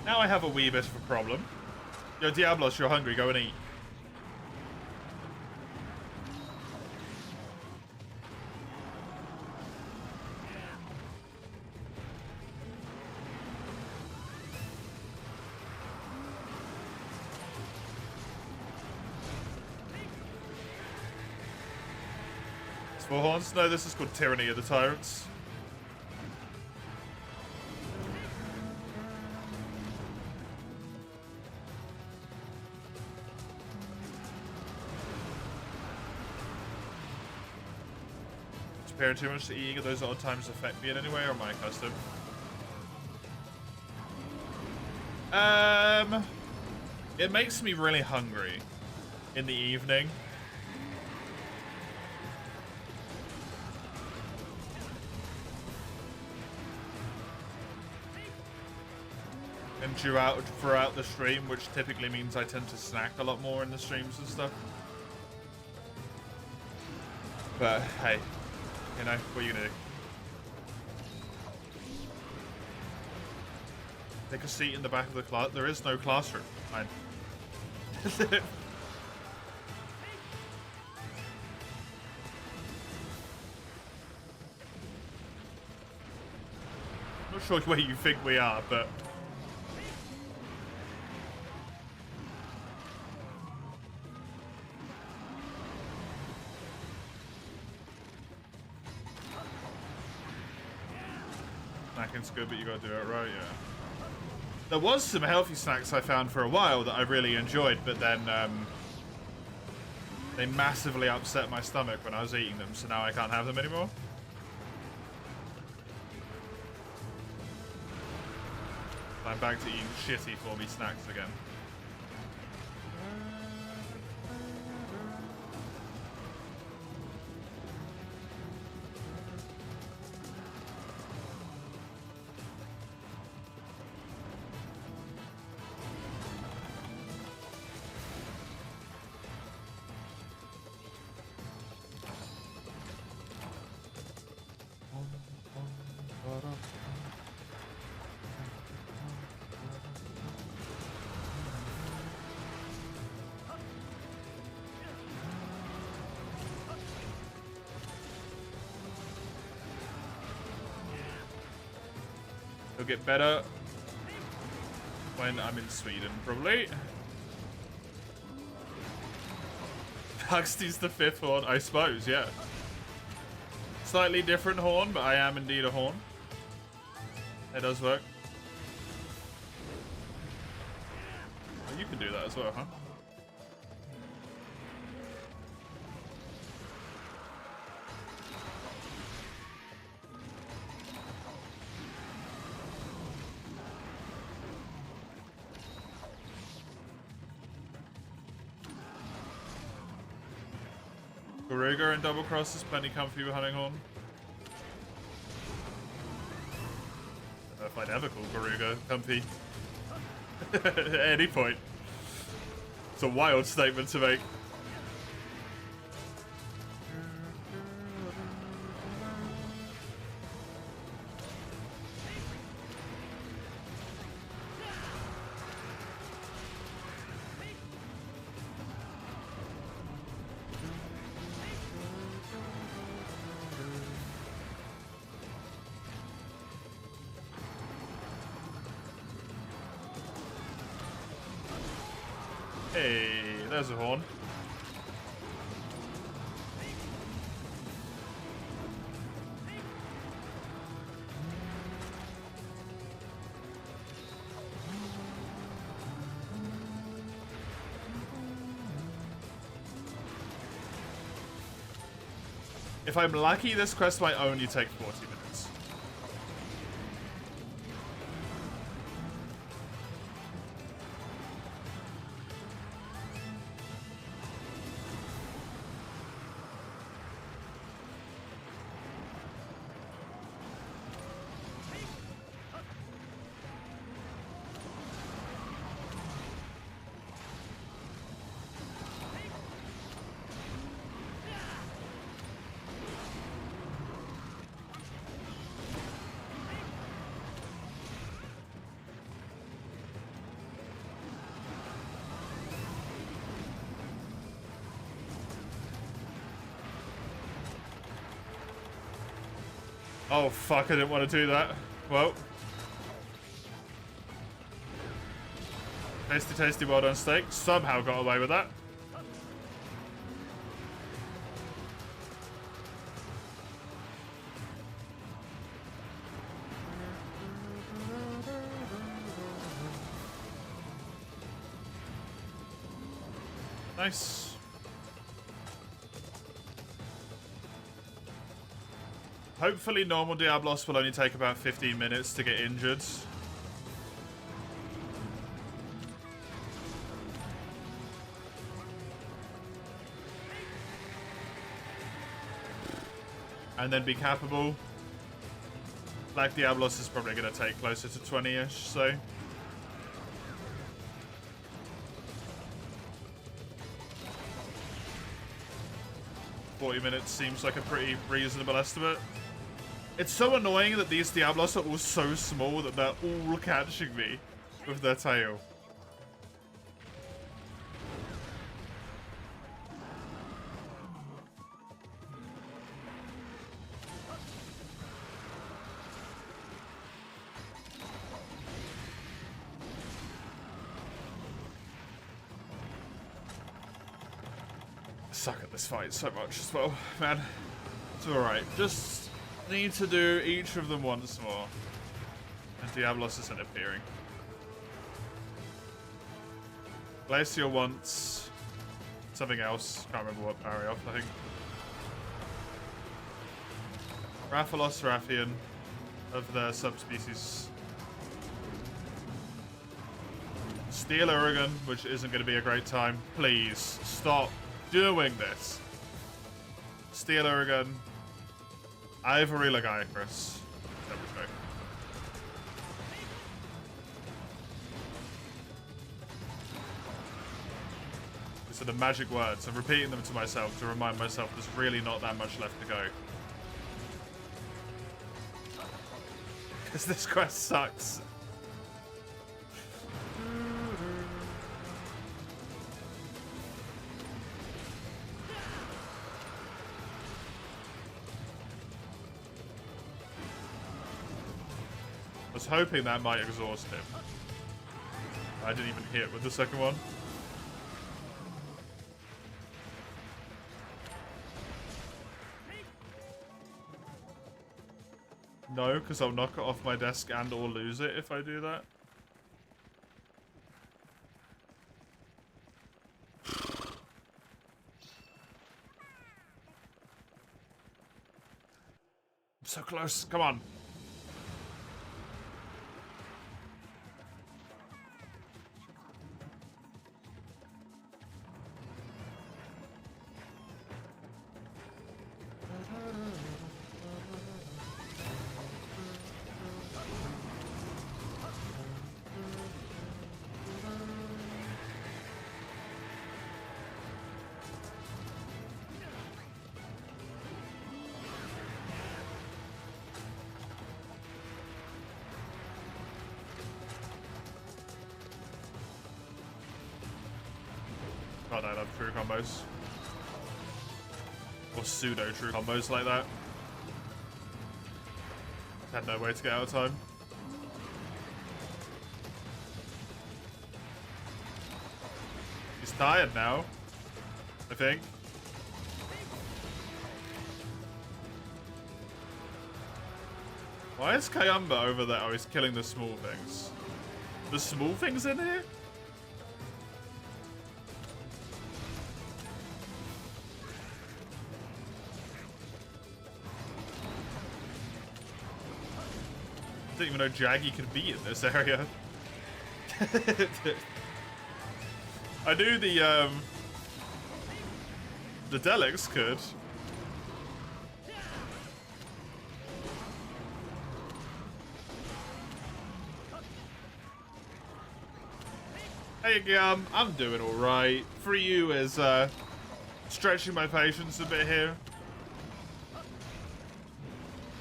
now I have a wee bit of a problem. Yo, Diablos, you're hungry. Go and eat. It's 4 horns? No, this is called Tyranny of the Tyrants. Comparing too much to eating, those odd times affect me in any way, or am I custom? It makes me really hungry in the evening. And throughout the stream, which typically means I tend to snack a lot more in the streams and stuff. But hey. You know, what are you gonna do? Take a seat in the back of the class. There is no classroom. Fine. Not sure where you think we are, but snacking's good, but you gotta do it right, yeah. There was some healthy snacks I found for a while that I really enjoyed, but then they massively upset my stomach when I was eating them, so now I can't have them anymore. I'm back to eating shitty for me snacks again. It'll get better when I'm in Sweden, probably. Huxty's the 5th horn, I suppose, yeah. Slightly different horn, but I am indeed a horn. It does work. You can do that as well, huh? Garuga and Double Cross is plenty comfy with Hunting-Horn. I don't know if I'd ever call Garuga comfy. At any point. It's a wild statement to make. Hey, there's a horn. If I'm lucky, this quest might only take 40 minutes. Oh fuck, I didn't want to do that. Well. Tasty, tasty, well done steak. Somehow got away with that. Nice. Hopefully normal Diablos will only take about 15 minutes to get injured. And then be capable. Black Diablos is probably going to take closer to 20-ish, so... 40 minutes seems like a pretty reasonable estimate. It's so annoying that these Diablos are all so small that they're all catching me with their tail. I suck at this fight so much as well, man. It's alright. Just need to do each of them once more. And Diablos isn't appearing. Glacier wants something else. Can't remember what parry off, I think. Rathalos Rathian of the subspecies. Steel Urigan, which isn't going to be a great time. Please, stop doing this. Steel Urigan. Ivory Lagiacrus. There we go. These are the magic words. I'm repeating them to myself to remind myself there's really not that much left to go. Because this quest sucks. I was hoping that might exhaust him. I didn't even hit with the second one. No, because I'll knock it off my desk and or lose it if I do that. So close. Come on. God, I love true combos. Or pseudo true combos like that. Had no way to get out of time. He's tired now, I think. Why is Kayamba over there? Oh, he's killing the small things. The small things in here? I didn't even know Jaggy could be in this area. I knew the Delics could. Hey, I'm doing alright. 3U is stretching my patience a bit here.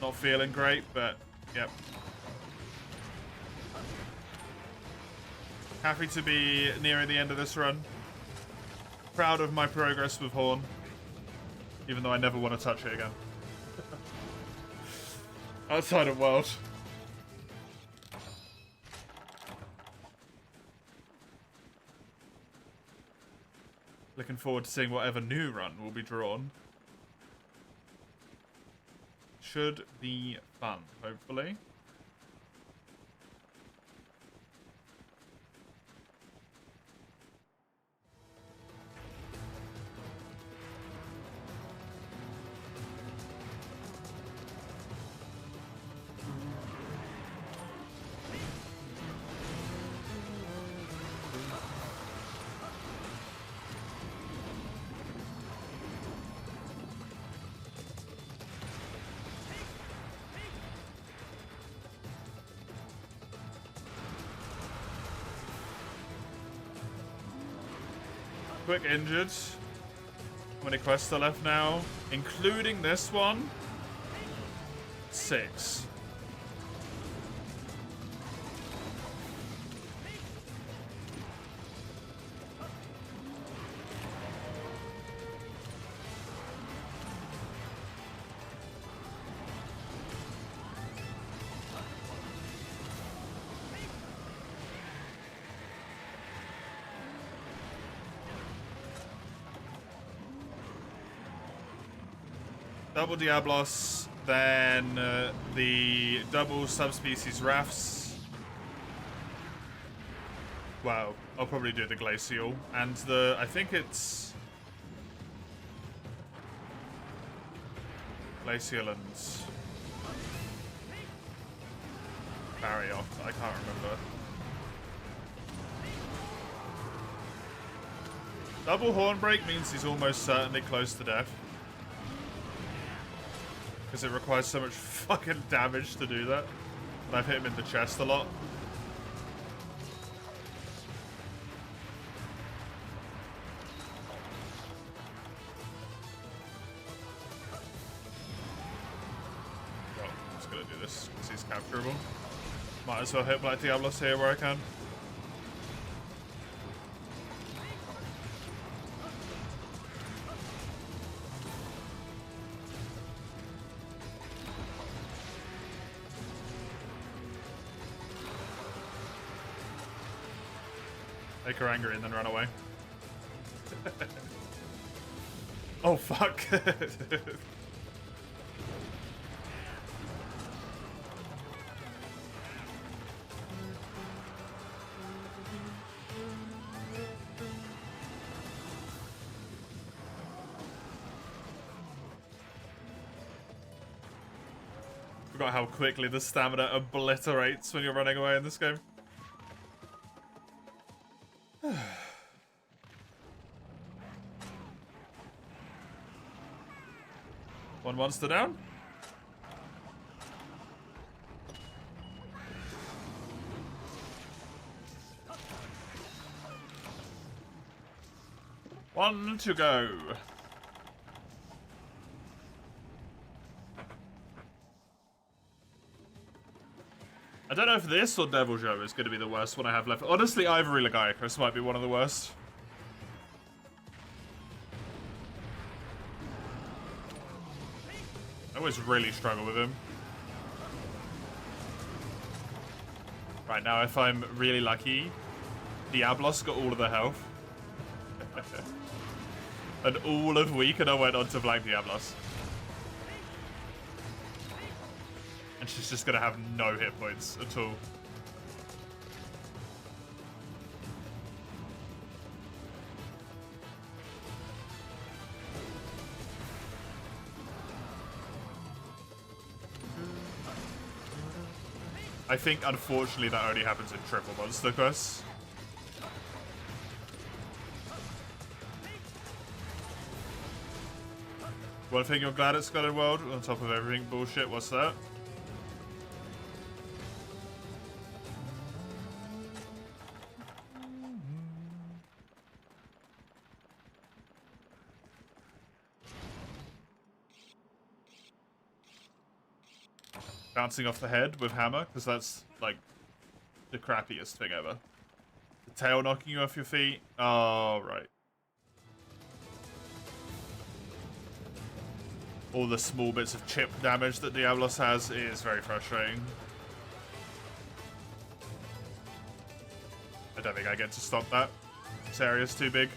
Not feeling great, but yep. Happy to be nearing the end of this run. Proud of my progress with Horn. Even though I never want to touch it again. Outside of World. Looking forward to seeing whatever new run will be drawn. Should be fun, hopefully. Quick injured. How many quests are left now? Including this one? 6. Double Diablos, then the double subspecies Rafts. Wow, I'll probably do the Glacial. And the, I think it's Glacial and Barrier, I can't remember. Double Hornbreak means he's almost certainly close to death. Because it requires so much fucking damage to do that. And I've hit him in the chest a lot. Well, I'm just gonna do this because he's capturable. Might as well hit Black Diablos here where I can. Make her angry and then run away. Oh, fuck. Forgot how quickly the stamina obliterates when you're running away in this game. One monster down. One to go. I don't know if this or Devil Joe is going to be the worst one I have left. Honestly, Ivory Lagiacrus might be one of the worst. I always really struggle with him. Right now, if I'm really lucky, Diablos got all of the health. And all of week, and I went on to flank Diablos. And she's just gonna have no hit points at all. I think, unfortunately, that only happens in triple monster quests. One thing you're glad it's Skeleton World, on top of everything bullshit, what's that? Bouncing off the head with hammer, because that's, like, the crappiest thing ever. The tail knocking you off your feet? Oh, right. All the small bits of chip damage that Diablos has is very frustrating. I don't think I get to stop that. This area's too big.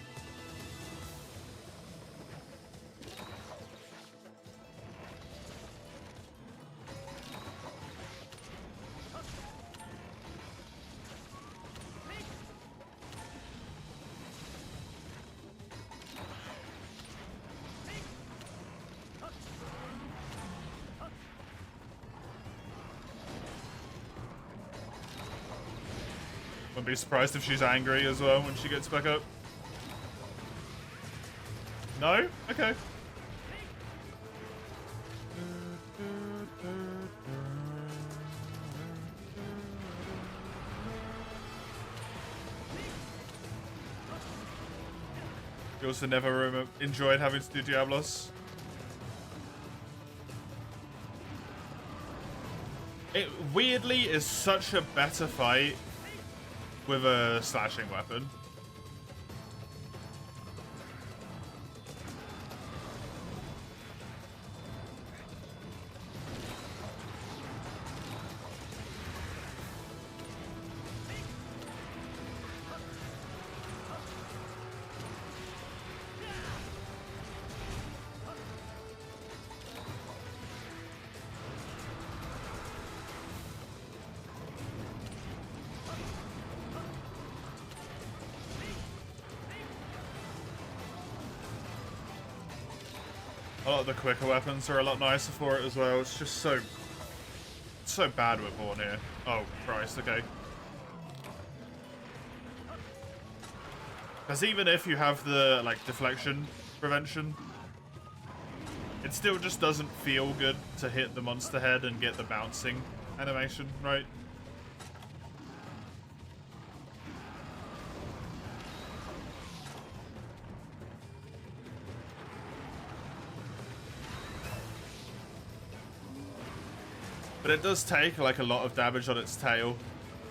Wouldn't be surprised if she's angry as well when she gets back up. No? Okay. You also never enjoyed having to do Diablos. It weirdly is such a better fight with a slashing weapon. A lot of the quicker weapons are a lot nicer for it as well. It's just so bad with Horn here. Oh, Christ, okay. Because even if you have the, like, deflection prevention, it still just doesn't feel good to hit the monster head and get the bouncing animation, right? But it does take, like, a lot of damage on its tail,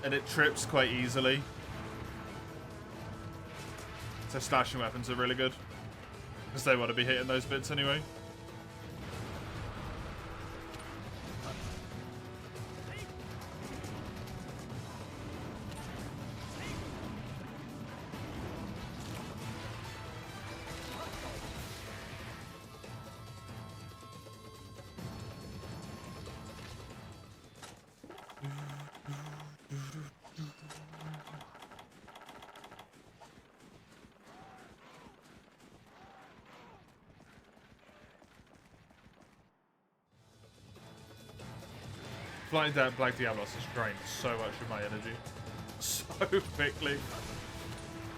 and it trips quite easily. So slashing weapons are really good, because they want to be hitting those bits anyway. Flying down Black Diablos has drained so much of my energy. So quickly.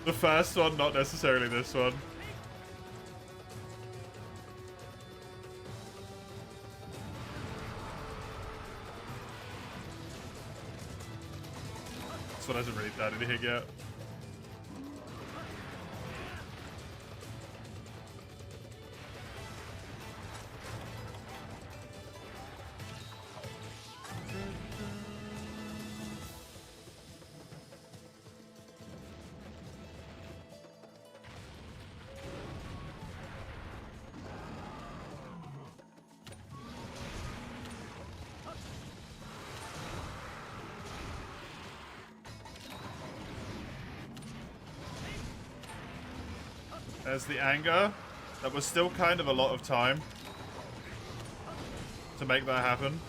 The first one, not necessarily this one. This one hasn't really done anything yet. There's the anger. That was still kind of a lot of time to make that happen,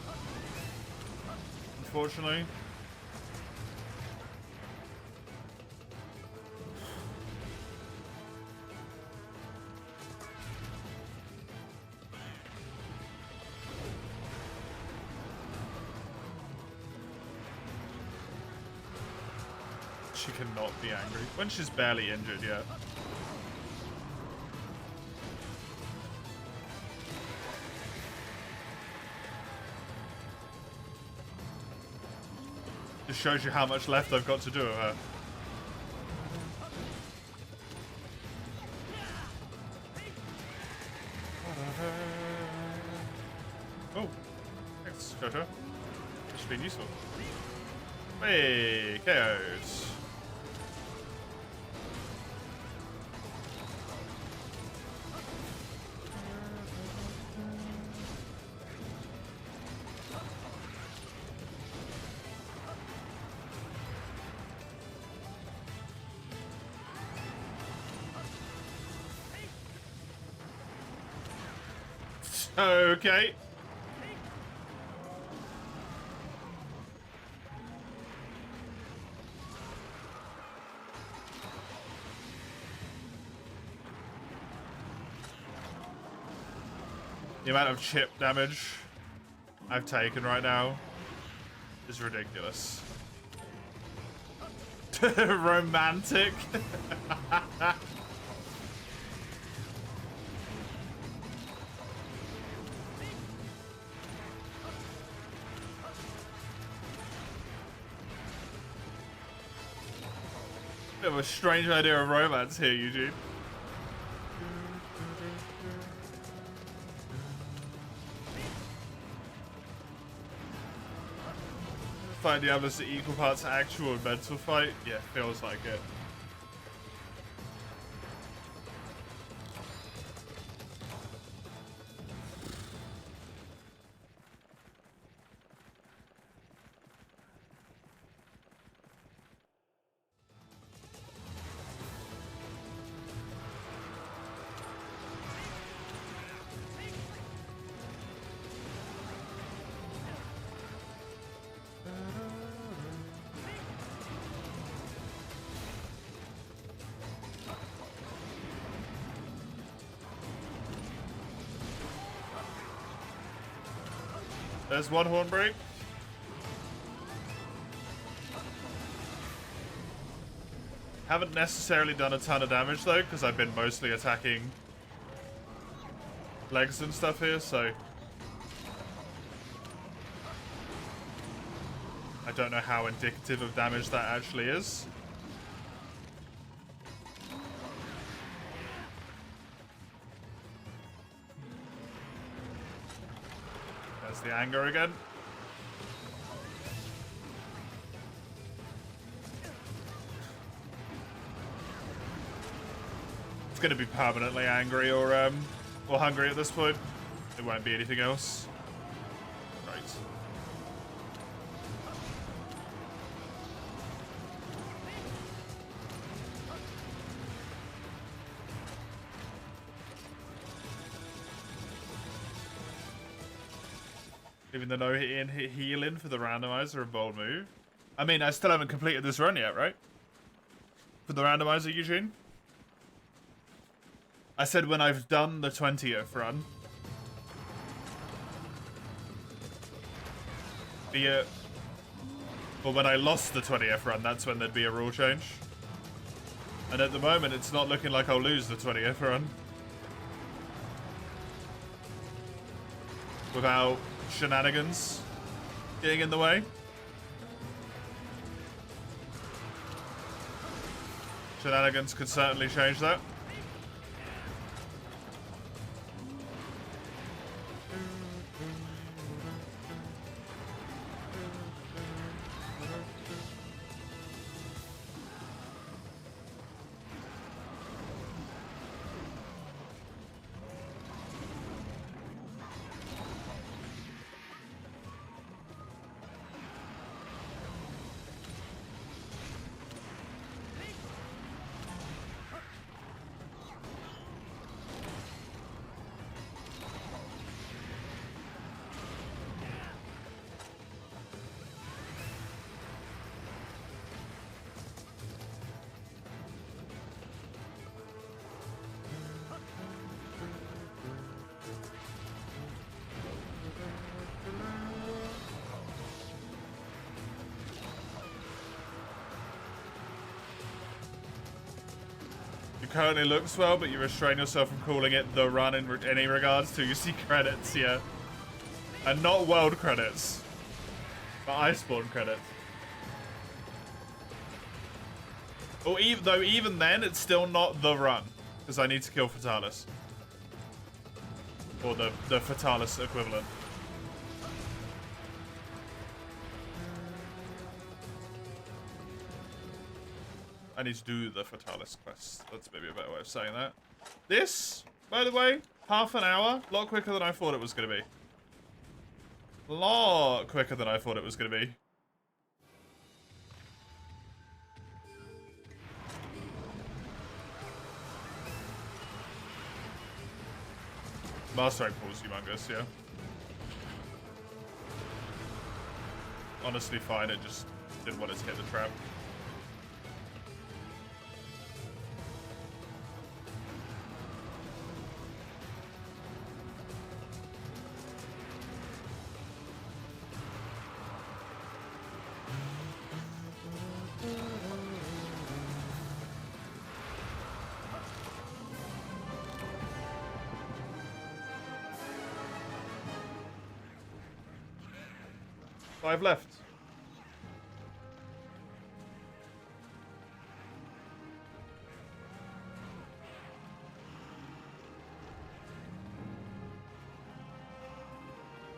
unfortunately. She cannot be angry when she's barely injured yet. Just shows you how much left I've got to do with her. Oh, thanks, Jojo. It's been useful. Hey, KOs. Okay. The amount of chip damage I've taken right now is ridiculous. Romantic. Bit of a strange idea of romance here, Eugene. Find the others equal parts actual and mental fight? Yeah, feels like it. There's one horn break. Haven't necessarily done a ton of damage though, because I've been mostly attacking legs and stuff here, so I don't know how indicative of damage that actually is. There's the anger again. It's gonna be permanently angry or hungry at this point. It won't be anything else. Right. Even the no hit in, hit heal in for the randomizer, a bold move. I mean, I still haven't completed this run yet, right? For the randomizer, Eugene? I said when I've done the 20th run. be a... Well, when I lost the 20th run, that's when there'd be a rule change. And at the moment, it's not looking like I'll lose the 20th run. Without shenanigans getting in the way. Shenanigans could certainly change that. Currently looks well, but you restrain yourself from calling it the run in any regards to you see credits, yeah. And not world credits, but Iceborne credits. Or even then, it's still not the run, because I need to kill Fatalis. Or the Fatalis equivalent. I need to do the Fatalis quest. That's maybe a better way of saying that. This, by the way, half an hour. A lot quicker than I thought it was going to be. A lot quicker than I thought it was going to be. Master Rank pool's humongous, yeah. Honestly fine, it just didn't want it to hit the trap. Five left.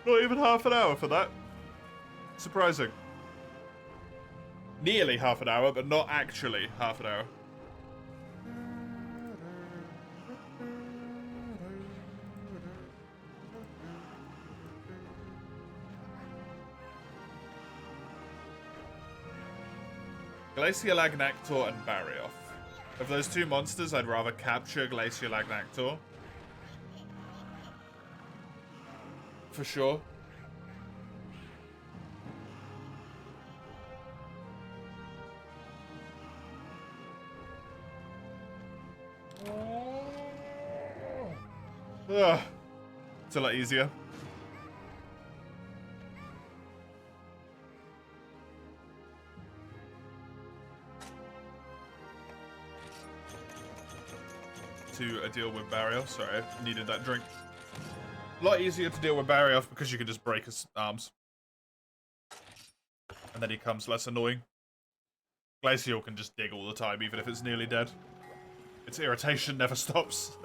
Not even half an hour for that. Surprising. Nearly half an hour, but not actually half an hour. Glacial Agnactor and Barioth. Of those two monsters, I'd rather capture Glacial Agnactor. For sure. Ugh. It's a lot easier. To deal with Barioth. Sorry, I needed that drink. A lot easier to deal with Barioth because you can just break his arms. And then he becomes less annoying. Glacial can just dig all the time, even if it's nearly dead. Its irritation never stops.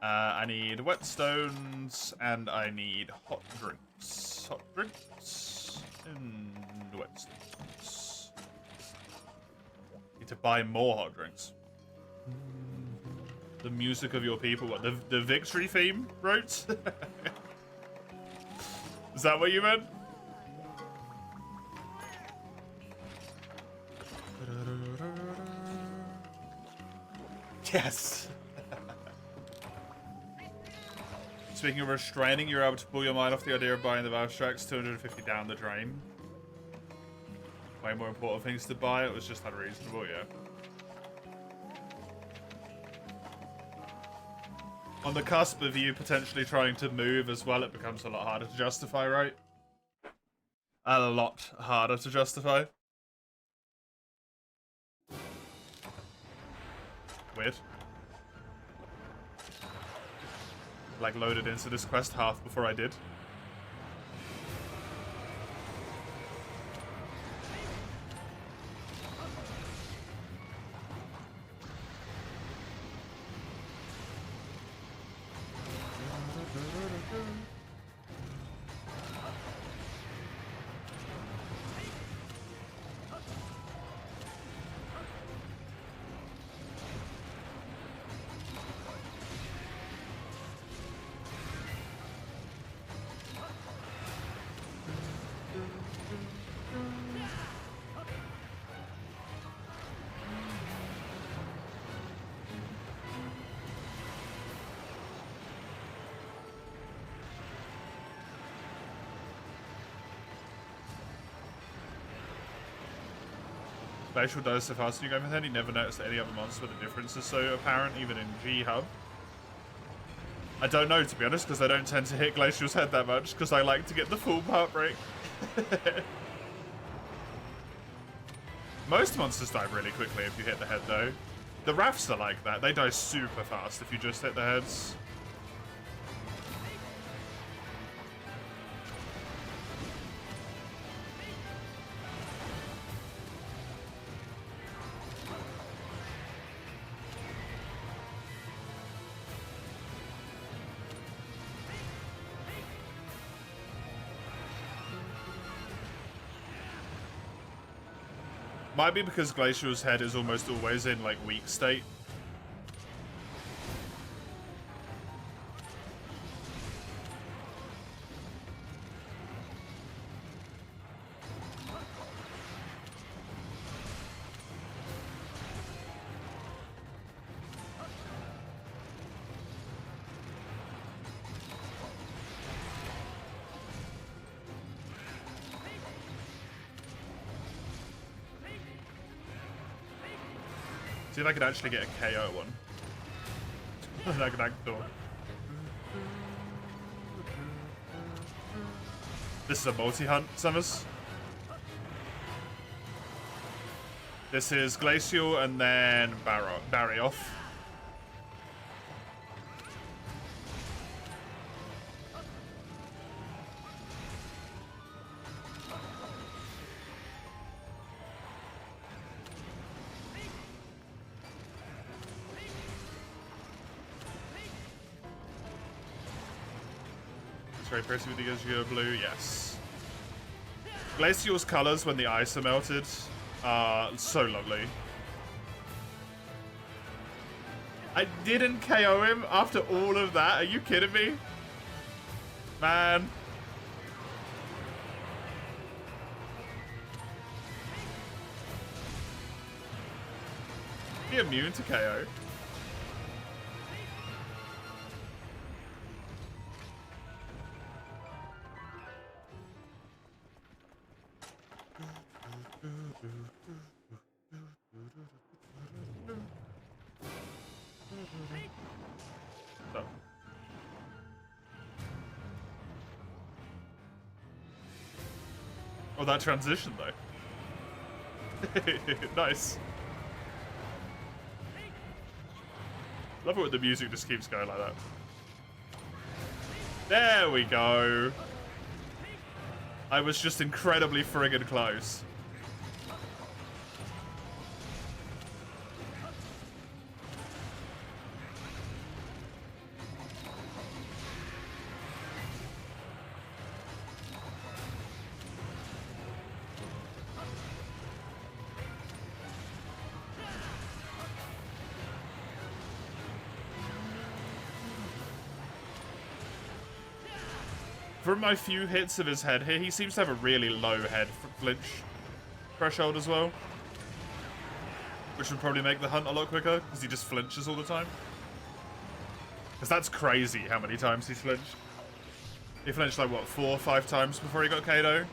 I need whetstones, and I need hot drinks. Hot drinks, and whetstones. Need to buy more hot drinks. The music of your people, what, the victory theme, wrote? Is that what you meant? Yes! Speaking of restraining, you're able to pull your mind off the idea of buying the Valve tracks 250 down the drain. Way more important things to buy, it was just unreasonable, yeah. On the cusp of you potentially trying to move as well, it becomes a lot harder to justify, right? A lot harder to justify. Weird. Like, loaded into this quest half before I did. Glacial does so fast when you go with him. You never noticed any other monster, but the difference is so apparent, even in G-Hub. I don't know, to be honest, because I don't tend to hit Glacial's head that much, because I like to get the full part break. Most monsters die really quickly if you hit the head, though. The Rafts are like that. They die super fast if you just hit the heads. Might be because Glacial's head is almost always in, like, weak state. See if I could actually get a KO one. This is a multi-hunt, Summers. This is Glacial and then Barrioff. Very pretty with the Azure Blue, yes. Glacial's colors when the ice are melted are so lovely. I didn't KO him after all of that. Are you kidding me? Man. Is he immune to KO? Oh, that transition, though. Nice. Love it when the music just keeps going like that. There we go. I was just incredibly friggin' close. From my few hits of his head here, he seems to have a really low head flinch threshold as well. Which would probably make the hunt a lot quicker, because he just flinches all the time. Because that's crazy how many times he flinched. He flinched like, what, 4 or 5 times before he got KO'd?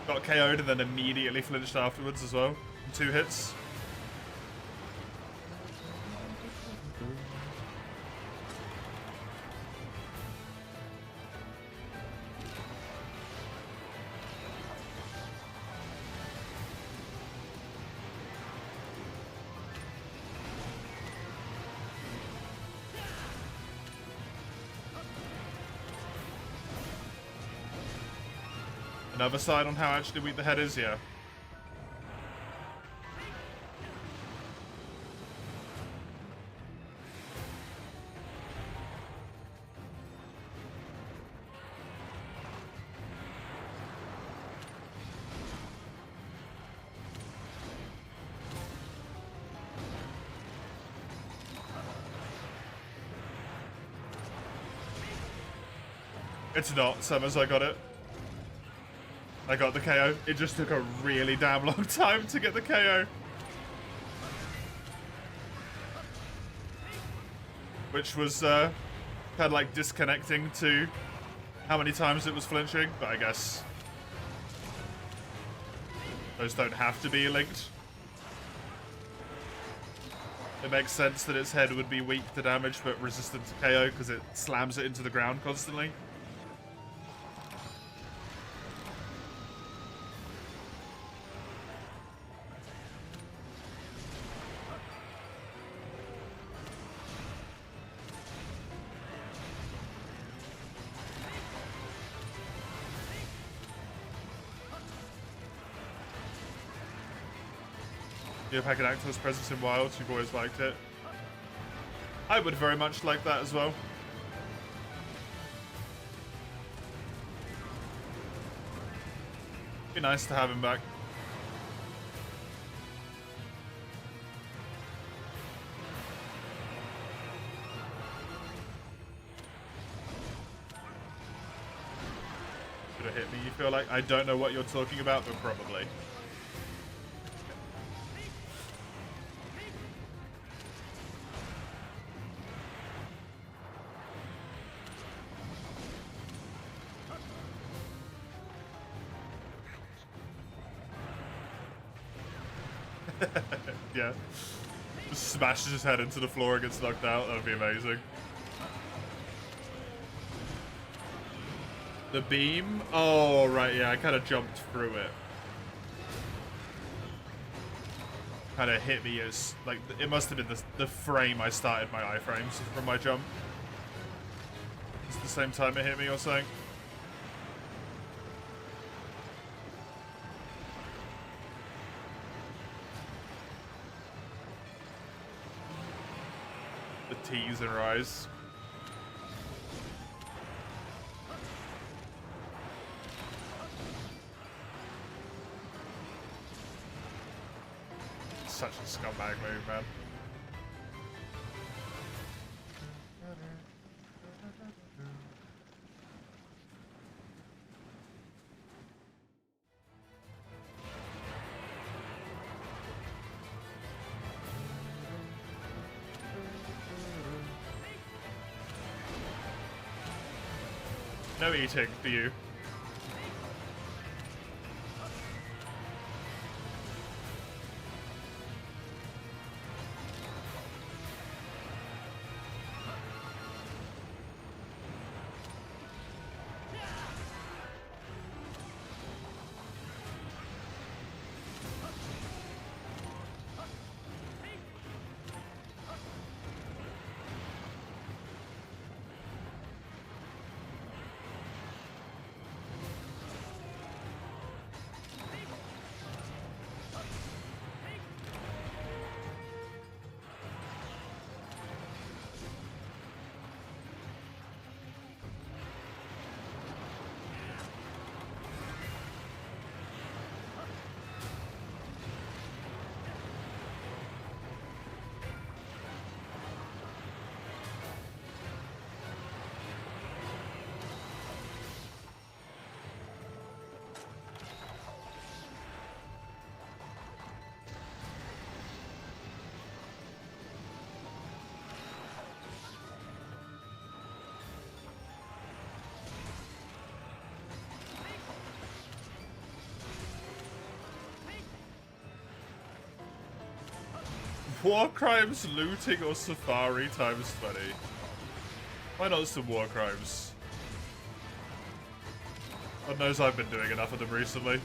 Got KO'd and then immediately flinched afterwards as well. 2 hits. Another side on how actually weak the head is, yeah. It's not, Summers, I got it. I got the KO. It just took a really damn long time to get the KO. Which was kind of like disconnecting to how many times it was flinching, but I guess those don't have to be linked. It makes sense that its head would be weak to damage but resistant to KO because it slams it into the ground constantly. If I could act as presence in Wilds, you've always liked it. I would very much like that as well. Be nice to have him back. Should have hit me, you feel like? I don't know what you're talking about, but probably. Yeah. Just smashes his head into the floor and gets knocked out. That would be amazing. The beam? Oh, right, yeah. I kind of jumped through it. Kind of hit me as, like, it must have been the frame I started my iframes from my jump. It's the same time it hit me or something. The T's in her eyes. Such a scumbag move, man. No eating for you. War crimes, looting, or safari times 20. Why not some war crimes? God knows I've been doing enough of them recently.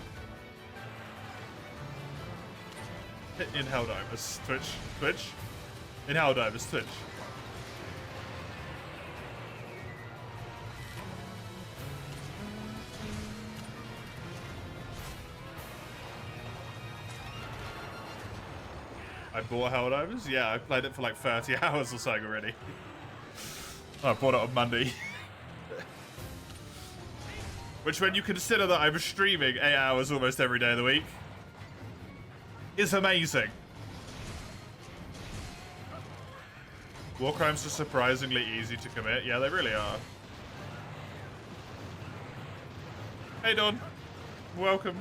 In Helldivers, Twitch. In Helldivers, Twitch. I bought Helldivers? Yeah, I played it for like 30 hours or something already. I bought it on Monday. Which, when you consider that I'm streaming 8 hours almost every day of the week, is amazing. War crimes are surprisingly easy to commit. Yeah, they really are. Hey, Don. Welcome.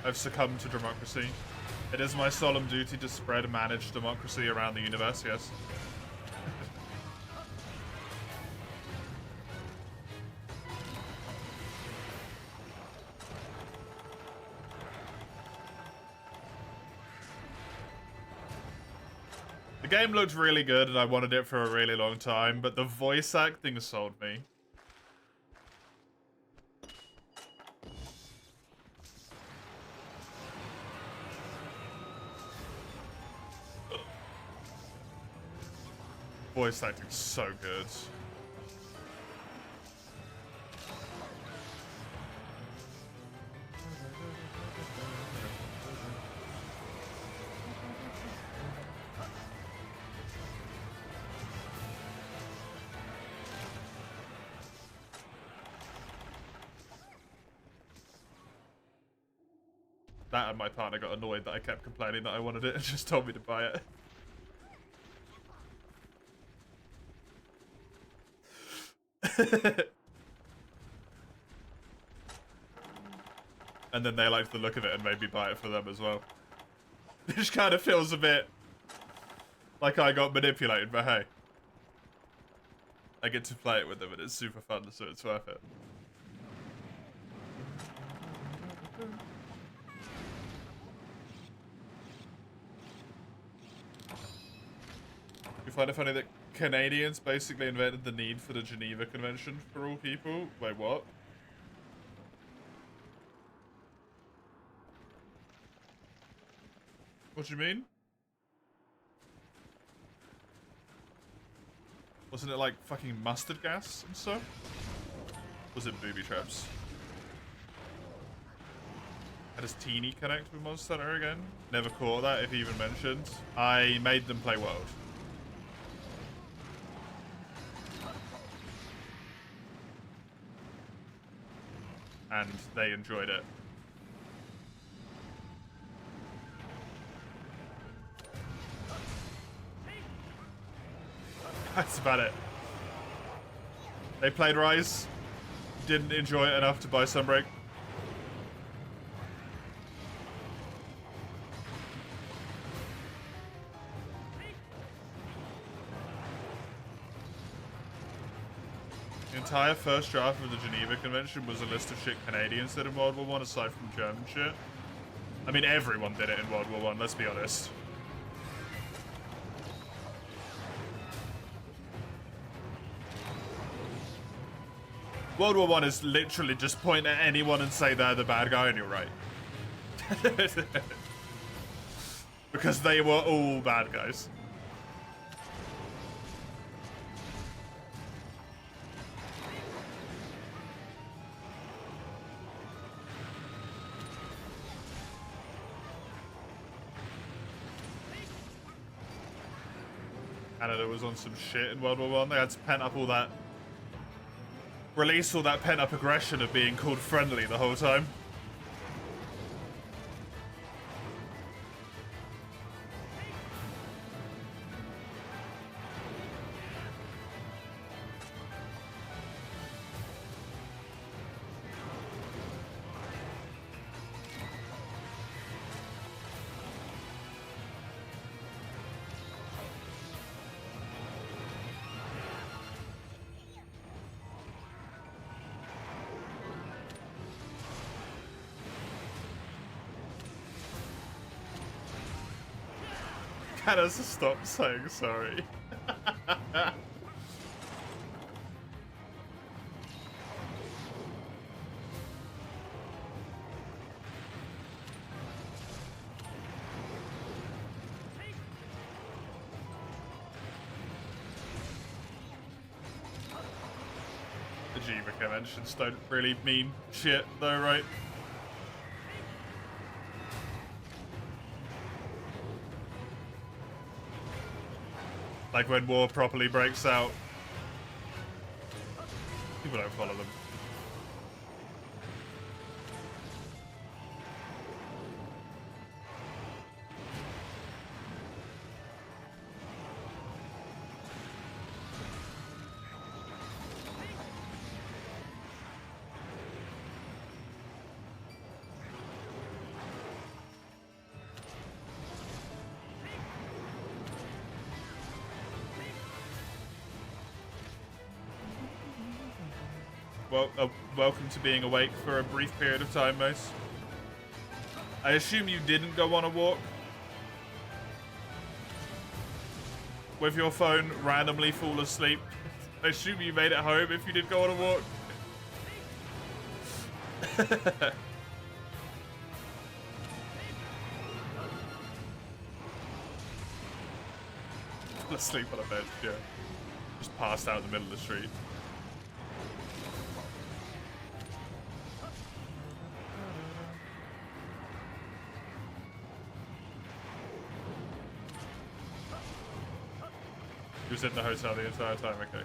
I've succumbed to democracy. It is my solemn duty to spread and manage democracy around the universe, yes. The game looked really good and I wanted it for a really long time, but the voice acting sold me. Voice acting's so good. That and my partner got annoyed that I kept complaining that I wanted it and just told me to buy it. And then they liked the look of it and made me buy it for them as well. It just kind of feels a bit like I got manipulated, but hey. I get to play it with them and it's super fun, so it's worth it. You find it funny that Canadians basically invented the need for the Geneva Convention for all people? Wait, what? What do you mean? Wasn't it like fucking mustard gas and stuff? Was it booby traps? How does Teeny connect with Monster Hunter again? Never caught that if he even mentioned. I made them play World. And they enjoyed it. That's about it. They played Rise, didn't enjoy it enough to buy Sunbreak. The entire first draft of the Geneva Convention was a list of shit Canadians did in World War I, aside from German shit. I mean, everyone did it in World War I, let's be honest. World War I is literally just point at anyone and say they're the bad guy and you're right. Because they were all bad guys. Canada was on some shit in World War I. They had to pent up all that... Release all that pent-up aggression of being called friendly the whole time. Can us stop saying sorry? The Jiva conventions don't really mean shit, though, right? Like when war properly breaks out, people don't follow them. Well, welcome to being awake for a brief period of time, Mace. I assume you didn't go on a walk with your phone, randomly fall asleep. I assume you made it home if you did go on a walk. Fall asleep on a bench, yeah. Just passed out in the middle of the street. You was in the hotel the entire time, okay.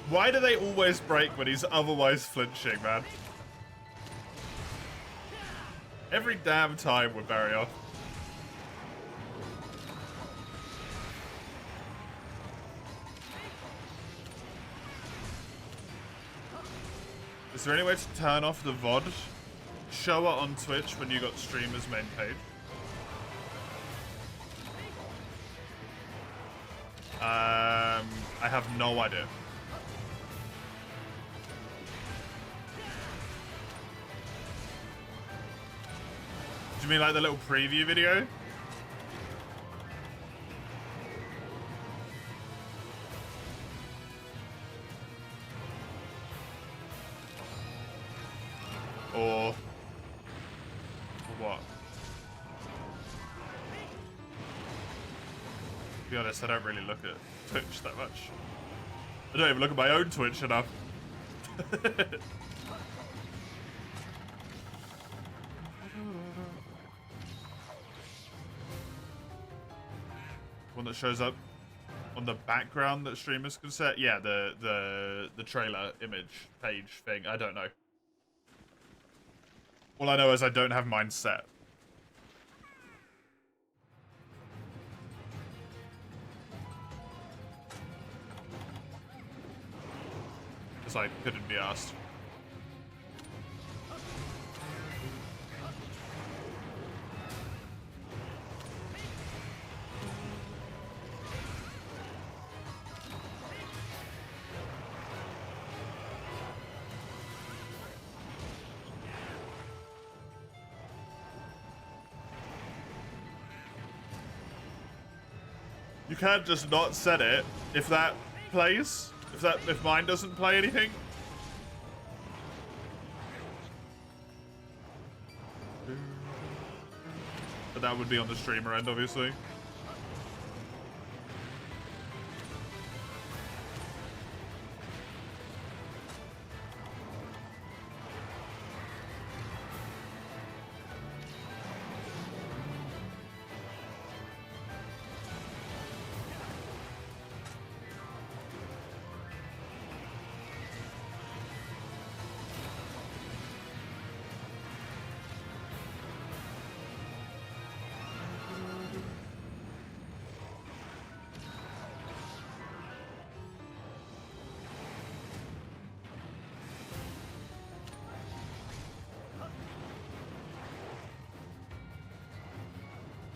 Why do they always break when he's otherwise flinching, man? Every damn time with Barrier. Is there any way to turn off the VOD? Show it on Twitch when you got streamer's main page. I have no idea. Do you mean like the little preview video? Or what? To be honest, I don't really look at Twitch that much. I don't even look at my own Twitch enough. One that shows up on the background that streamers can set? Yeah, the trailer image page thing. I don't know. All I know is I don't have mine set. Because I couldn't be asked. You can't just not set it if that plays. If mine doesn't play anything. But that would be on the streamer end, obviously.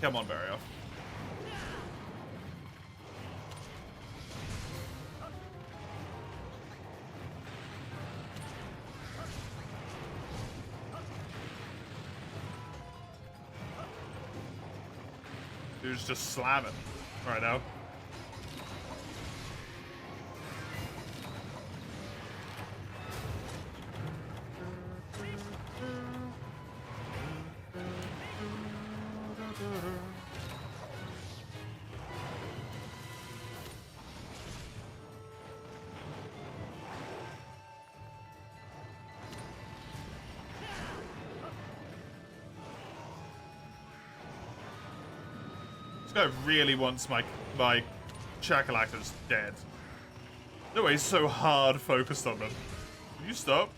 Come on, very off. Dude's just slamming right now. This guy really wants my Chakalacta's dead. No way he's so hard focused on them. Can you stop?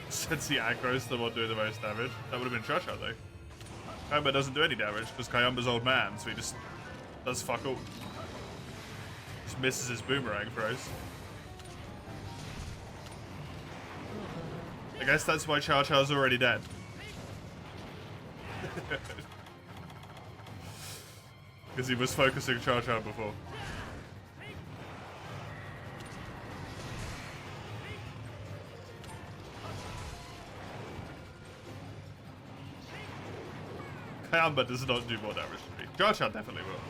Since he aggros the one doing the most damage. That would have been Cha-Cha though. Kayamba doesn't do any damage because Kayamba's old man, so he just does fuck all. Just misses his boomerang throws. I guess that's why Cha-Cha's already dead. Because he was focusing Cha-Cha before. Kayamba does not do more damage to me. Cha-Cha definitely will.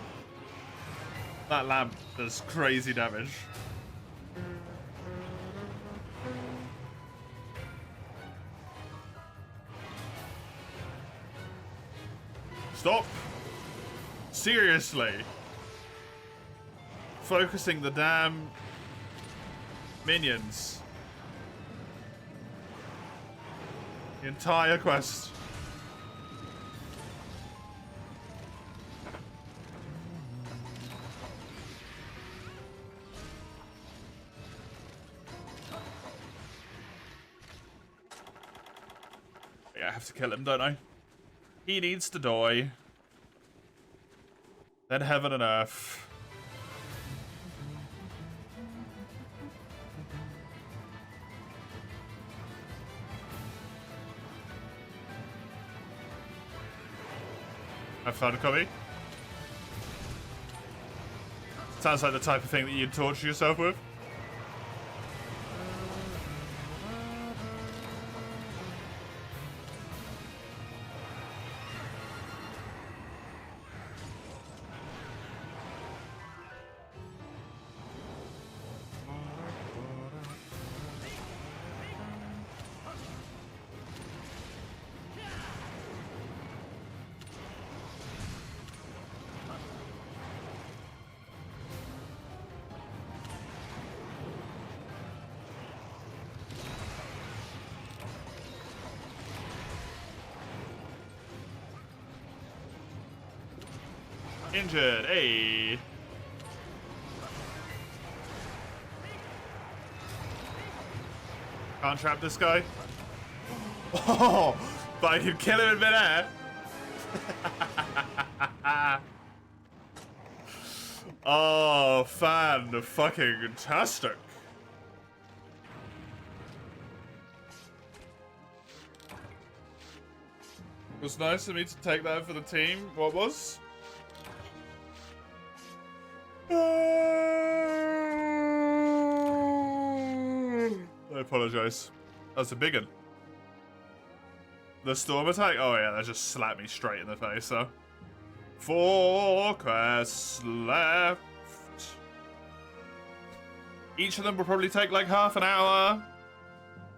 That lamp does crazy damage. Stop! Seriously! Focusing the damn minions. The entire quest. I have to kill him, don't I? He needs to die. Then heaven and earth. Have fun, Cubby. Sounds like the type of thing that you'd torture yourself with. Injured, hey. Can't trap this guy. Oh, but I can kill him in midair. Oh, fan-fucking-tastic. It was nice of me to take that for the team. What was? I apologize. That's a big one. The storm attack? Oh yeah, that just slapped me straight in the face, so. 4 quests left. Each of them will probably take like half an hour.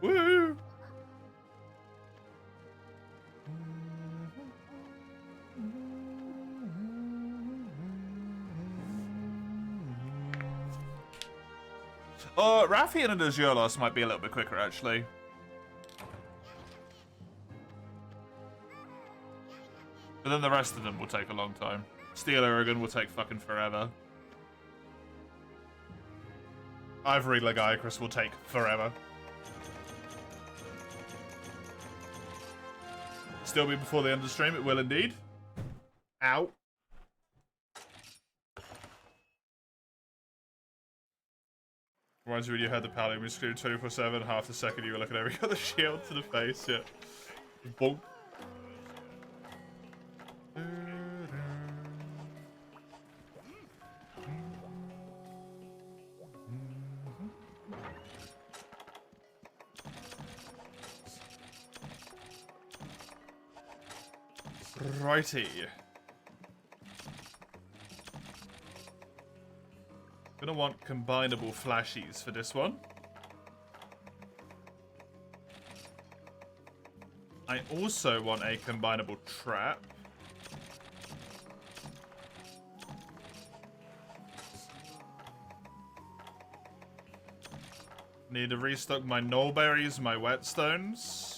Woo! Oh, Raffian and Aziolos might be a little bit quicker, actually. But then the rest of them will take a long time. Steel Aragon will take fucking forever. Ivory Legiacris will take forever. Still be before the end of the stream, it will indeed. Ow. Reminds you when you heard the paladin was screwed 24/7, half the second you were looking over, you got the shield to the face, yeah. Bonk. Righty. Gonna want combinable flashies for this one. I also want a combinable trap. Need to restock my nullberries, my whetstones.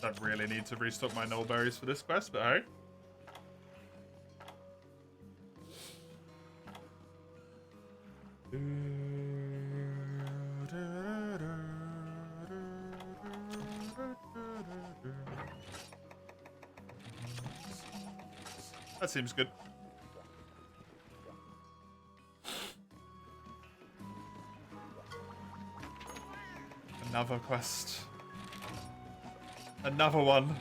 Don't really need to restock my nullberries for this quest, but hey. That seems good. Another quest. Another one.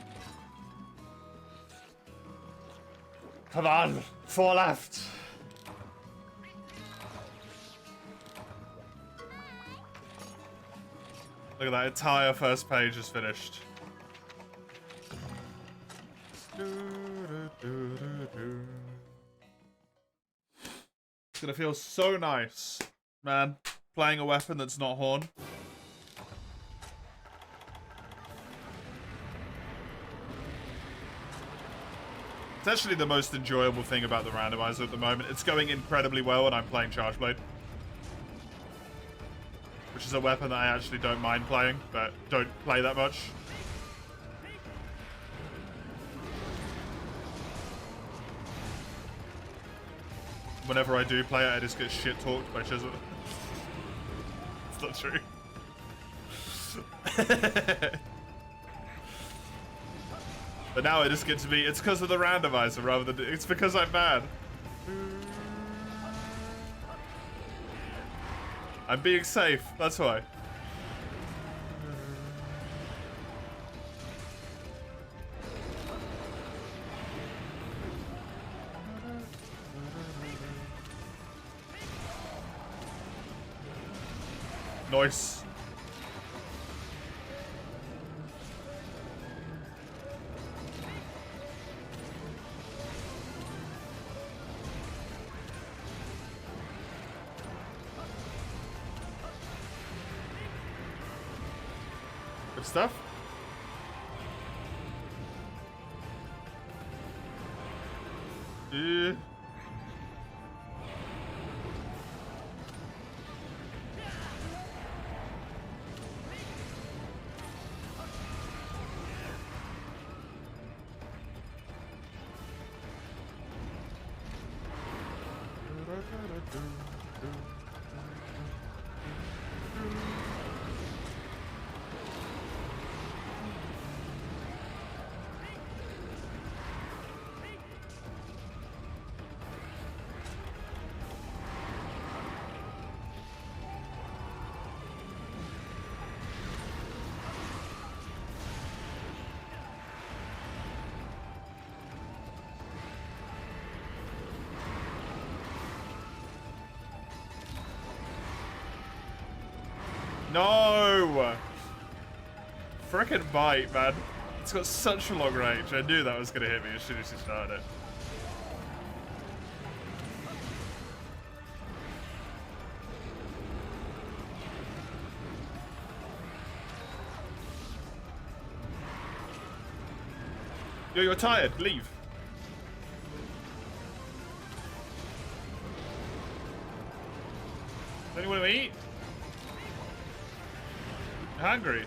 Come on, 4 left. Look at that, entire first page is finished. It's gonna feel so nice, man, playing a weapon that's not Horn. It's actually the most enjoyable thing about the randomizer at the moment. It's going incredibly well and I'm playing Chargeblade. Which is a weapon that I actually don't mind playing, but don't play that much. Whenever I do play it, I just get shit-talked by Chisel. It's not true. But now it just gets to be, it's because of the randomizer rather than, it's because I'm bad. I'm being safe, that's why. Nice. Good stuff. No! Frickin' bite, man. It's got such a long range. I knew that was gonna hit me as soon as you started it. Yo, you're tired. Leave. Does anyone want to eat? Hungry.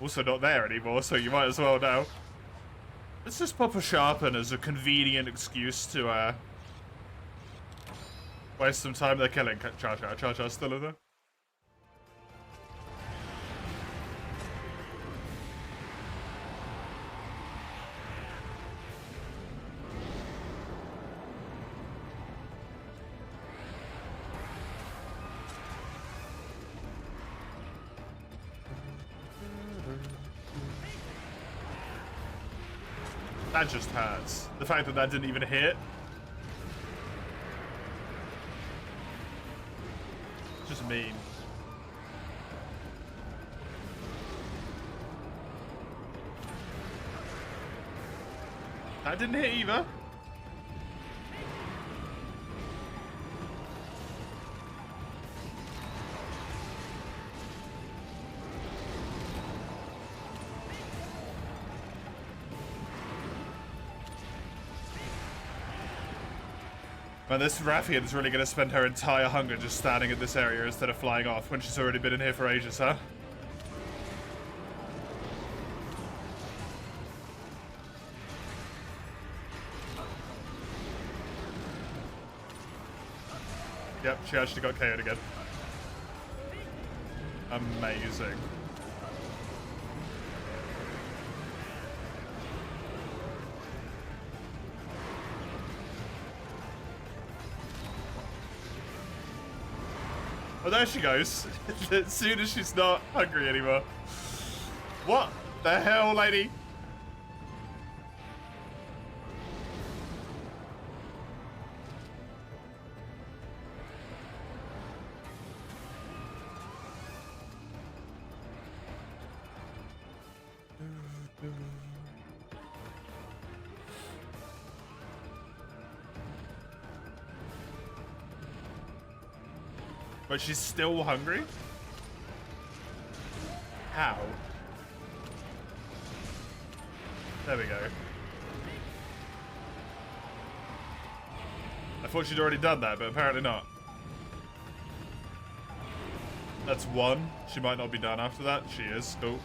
Also not there anymore, so you might as well now. Let's just pop a sharpen as a convenient excuse to waste some time. They're killing Char Char. Char Char's still in there. That just hurts. The fact that that didn't even hit. Just mean. That didn't hit either. Man, this Rathian's really going to spend her entire hunger just standing in this area instead of flying off when she's already been in here for ages, huh? Yep, she actually got KO'd again. Amazing. Oh, there she goes. As soon as she's not hungry anymore. What the hell, lady? But she's still hungry? How? There we go. I thought she'd already done that, but apparently not. That's one. She might not be done after that. She is. Cool.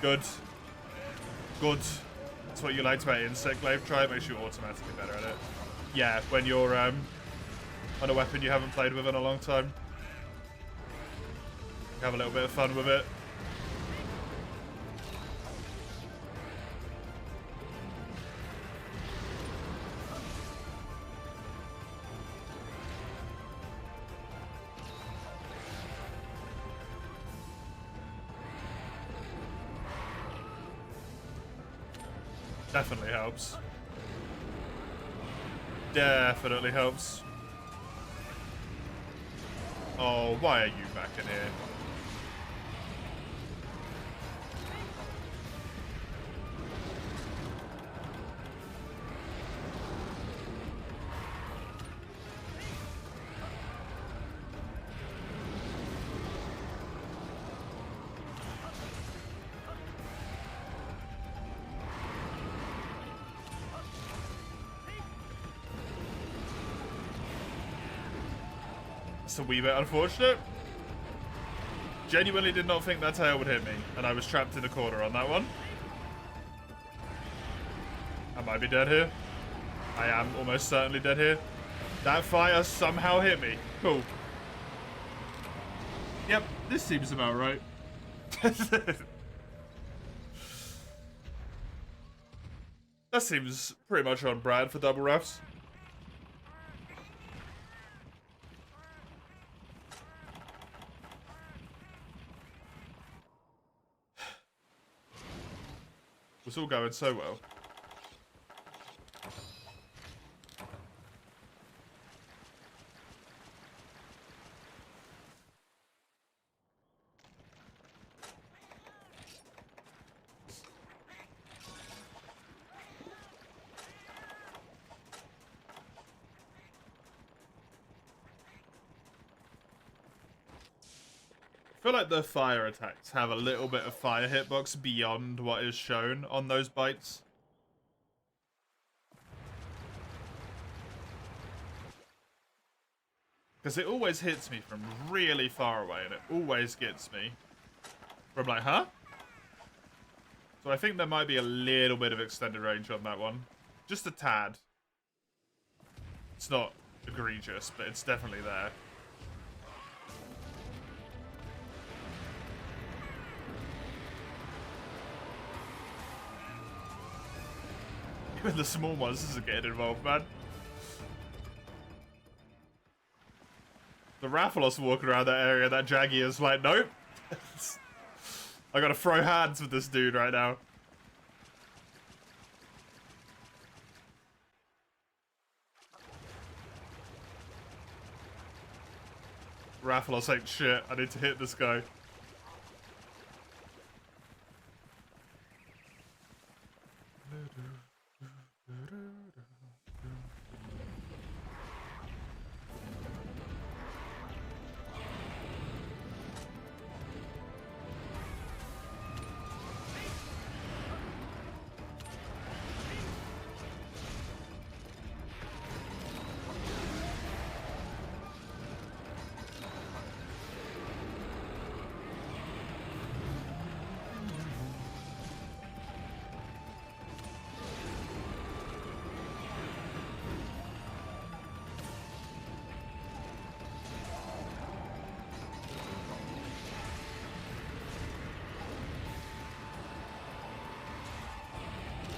Good. Good. That's what you liked about Insect Glaive. Try it, makes you automatically better at it. Yeah, when you're on a weapon you haven't played with in a long time. Have a little bit of fun with it. Definitely helps. Definitely helps. Oh, why are you back in here? It's a wee bit unfortunate. Genuinely did not think that tail would hit me, and I was trapped in a corner on that one. I might be dead here. I am almost certainly dead here. That fire somehow hit me. Cool. Yep, this seems about right. That seems pretty much on brand for double refs. It's all going so well. feel like the fire attacks have a little bit of fire hitbox beyond what is shown on those bites. Because it always hits me from really far away, and it always gets me from like, huh? So I think there might be a little bit of extended range on that one. Just a tad. It's not egregious, but it's definitely there. Even the small monsters are getting involved, man. The Rathalos walking around that area, that Jaggy is like, nope. I gotta throw hands with this dude right now. Rathalos ain't shit. I need to hit this guy.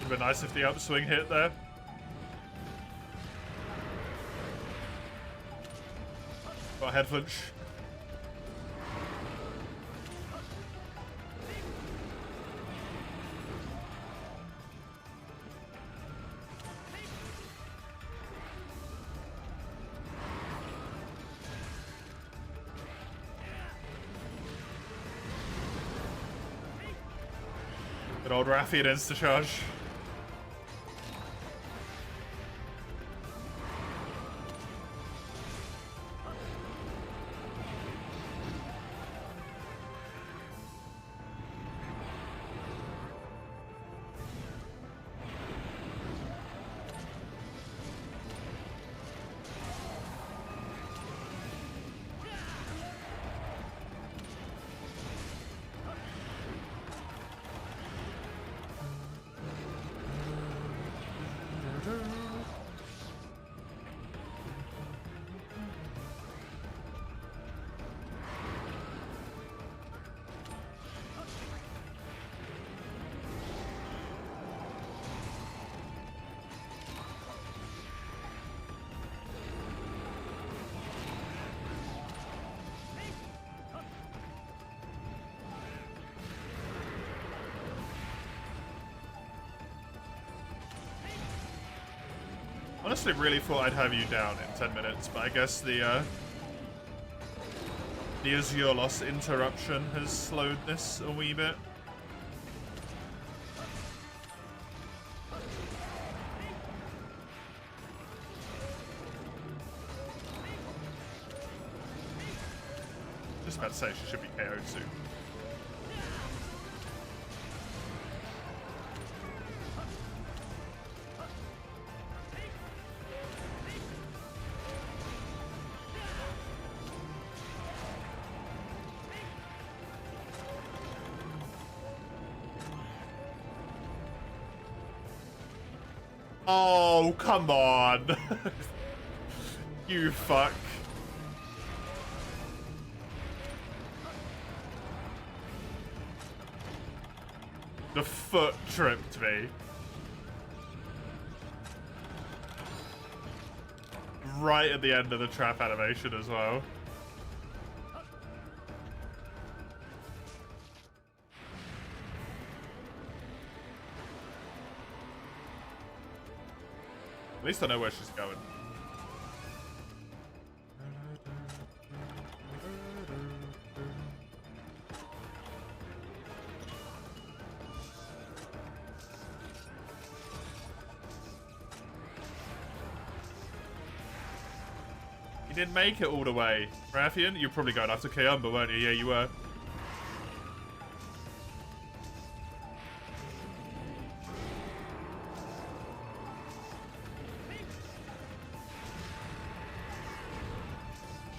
Would be nice if the upswing hit there. Got a head flinch. Good old Raffi and insta-charge. Honestly, really thought I'd have you down in 10 minutes, but I guess the Azure interruption has slowed this a wee bit. Just about to say she should be KO'd soon. Oh, come on. You fuck. The foot tripped me. Right at the end of the trap animation as well. At least I know where she's going. You didn't make it all the way. Rathian, you're probably going after Kayumba, weren't you? Yeah, you were.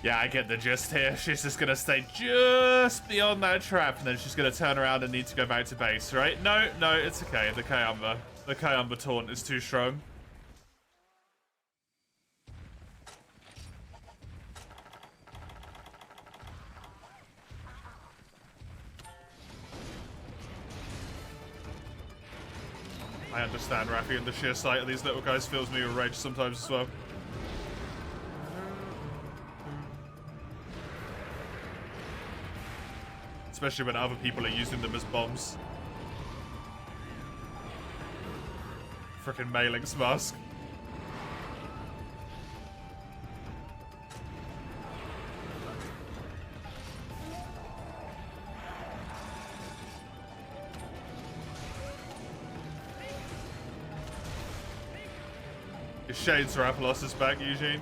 Yeah, I get the gist here. She's just gonna stay just beyond that trap, and then she's gonna turn around and need to go back to base, right? No, no, it's okay. The Kayamba taunt is too strong. I understand, Rafi, and the sheer sight of these little guys fills me with rage sometimes as well. Especially when other people are using them as bombs. Frickin' Mailing's mask. Your shades Raphalos is back, Eugene.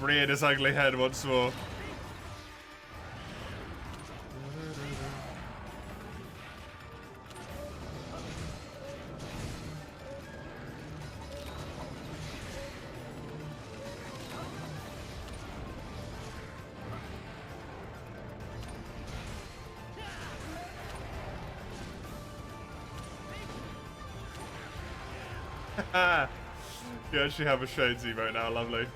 Reared his ugly head once more. You actually have a Shades emote now, lovely.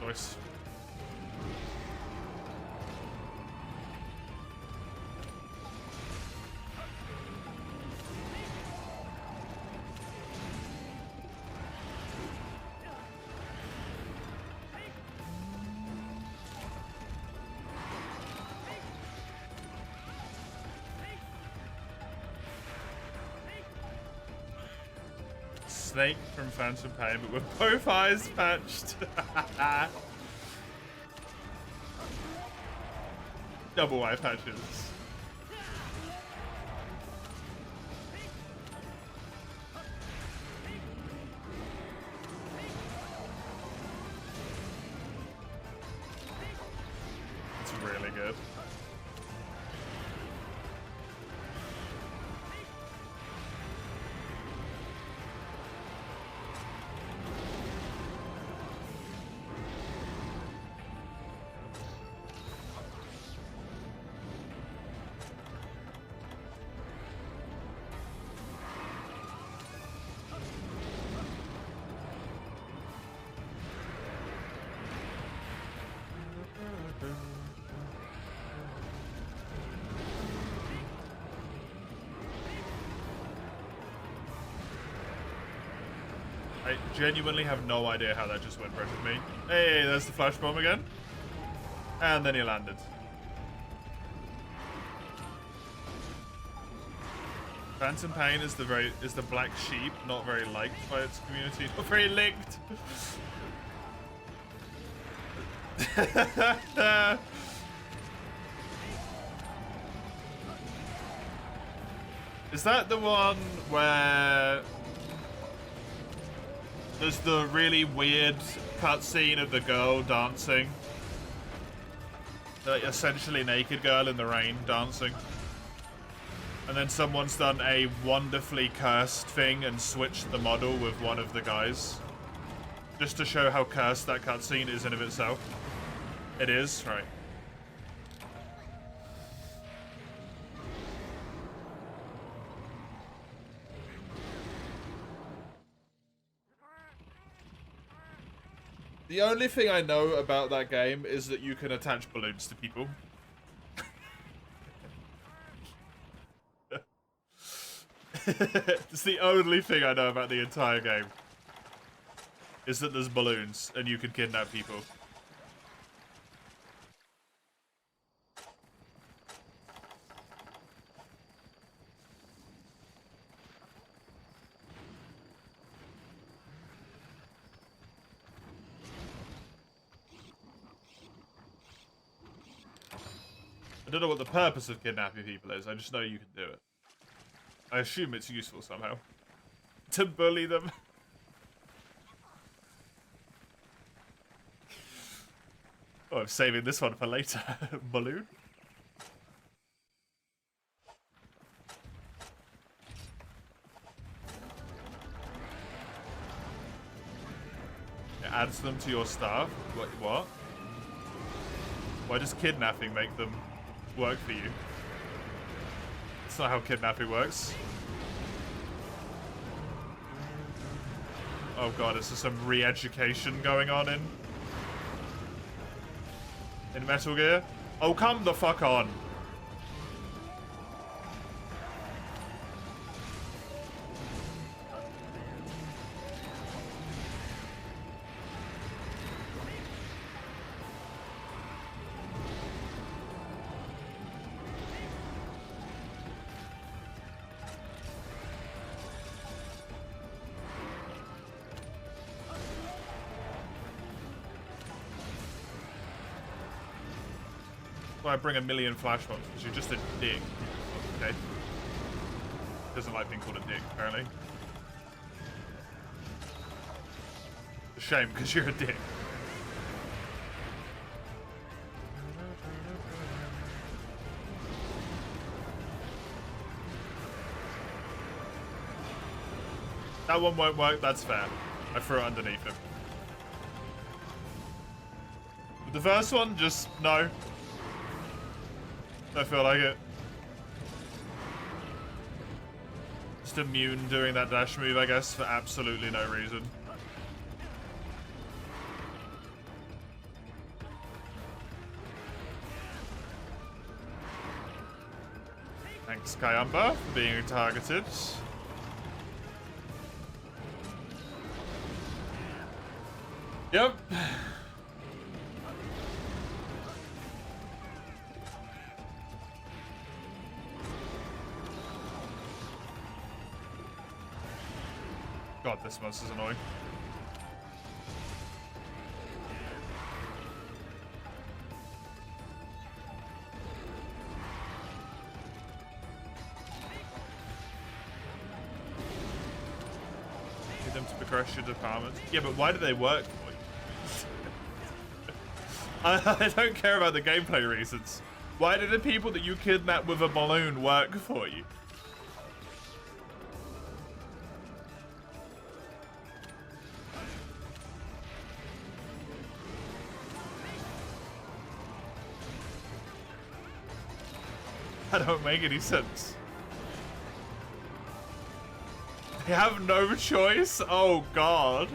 Nice. Snake from Phantom Pain, but with both eyes patched. Double eye patches. It's really good. I genuinely have no idea how that just went right with me. Hey, there's the flash bomb again. And then he landed. Phantom Pain is the black sheep, not very liked by its community, not very licked. Is that the one where there's the really weird cutscene of the girl dancing? The essentially naked girl in the rain dancing. And then someone's done a wonderfully cursed thing and switched the model with one of the guys. Just to show how cursed that cutscene is in of itself. It is? Right. The only thing I know about that game is that you can attach balloons to people. It's the only thing I know about the entire game. Is that there's balloons and you can kidnap people. I don't know what the purpose of kidnapping people is. I just know you can do it. I assume it's useful somehow. To bully them. Oh, I'm saving this one for later. Balloon. It adds them to your staff. What? Why does kidnapping make them work for you? That's not how kidnapping works. Oh god, is there some re-education going on in Metal Gear? Oh, come the fuck on. I bring a million flash bombs because you're just a dick. Okay. Doesn't like being called a dick, apparently. A shame, because you're a dick. That one won't work, that's fair. I threw it underneath him. But the first one, just no. I feel like it. Just immune doing that dash move, I guess, for absolutely no reason. Thanks, Kayamba, for being targeted. Yep. God, this monster's annoying. Need them to progress your department. Yeah, but why do they work for you? I don't care about the gameplay reasons. Why do the people that you kidnap with a balloon work for you? That don't make any sense. They have no choice? Oh god.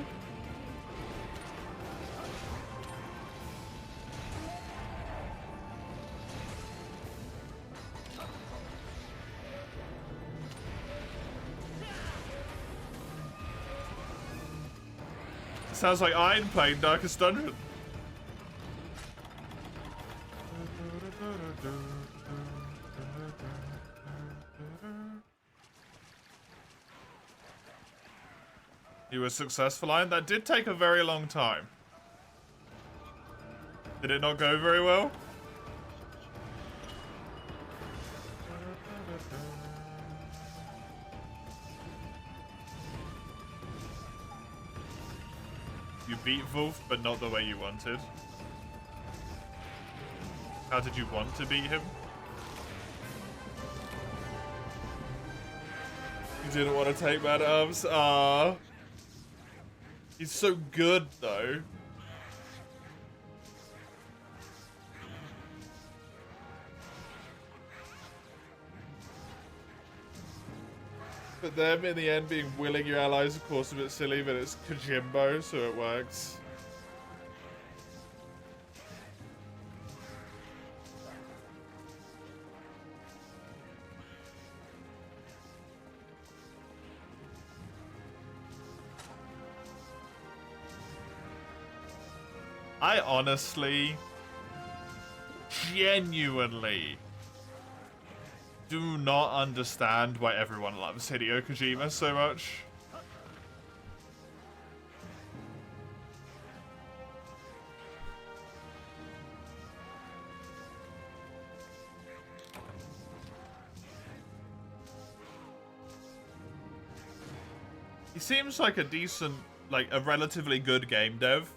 Sounds like I'm playing Darkest Dungeon. You were successful, Iron? That did take a very long time. Did it not go very well? You beat Wolf, but not the way you wanted. How did you want to beat him? You didn't want to take Man at Arms? Ah. He's so good, though. But them, in the end, being willing your allies, of course, a bit silly, but it's Kojimbo, so it works. I honestly, genuinely do not understand why everyone loves Hideo Kojima so much. He seems like a decent, like a relatively good game dev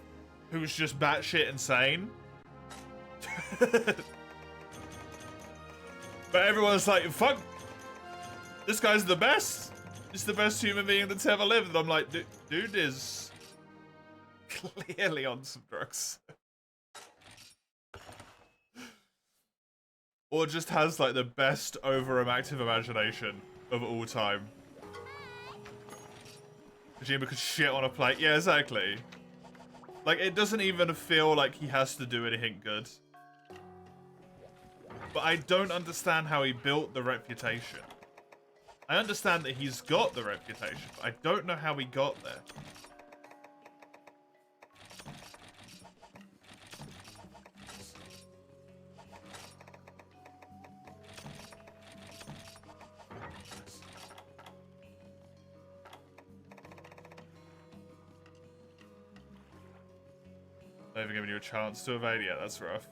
who's just batshit insane. But everyone's like, fuck, this guy's the best. He's the best human being that's ever lived. And I'm like, dude is clearly on some drugs. Or just has like the best overactive imagination of all time. Kojima could shit on a plate. Yeah, exactly. Like, it doesn't even feel like he has to do anything good. But I don't understand how he built the reputation. I understand that he's got the reputation, but I don't know how he got there. Not even giving you a chance to evade yet, that's rough.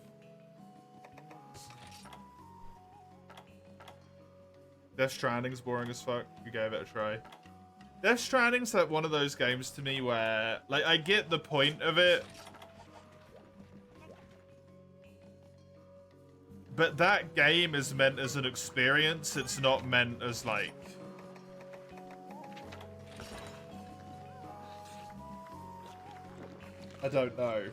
Death Stranding's boring as fuck. You gave it a try. Death Stranding's like one of those games to me where, like, I get the point of it, but that game is meant as an experience. It's not meant as, like, I don't know,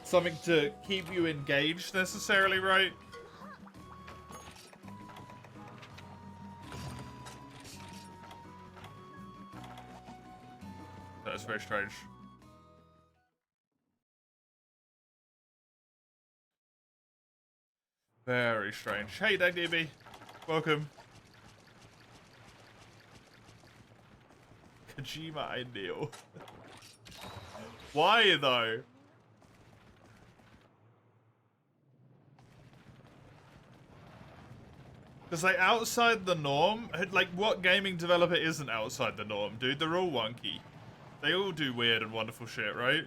something to keep you engaged necessarily, right? That's very strange. Very strange. Hey, DB. Welcome. Kojima, I kneel. Why, though? Because, like, outside the norm, like, what gaming developer isn't outside the norm, dude? They're all wonky. They all do weird and wonderful shit, right?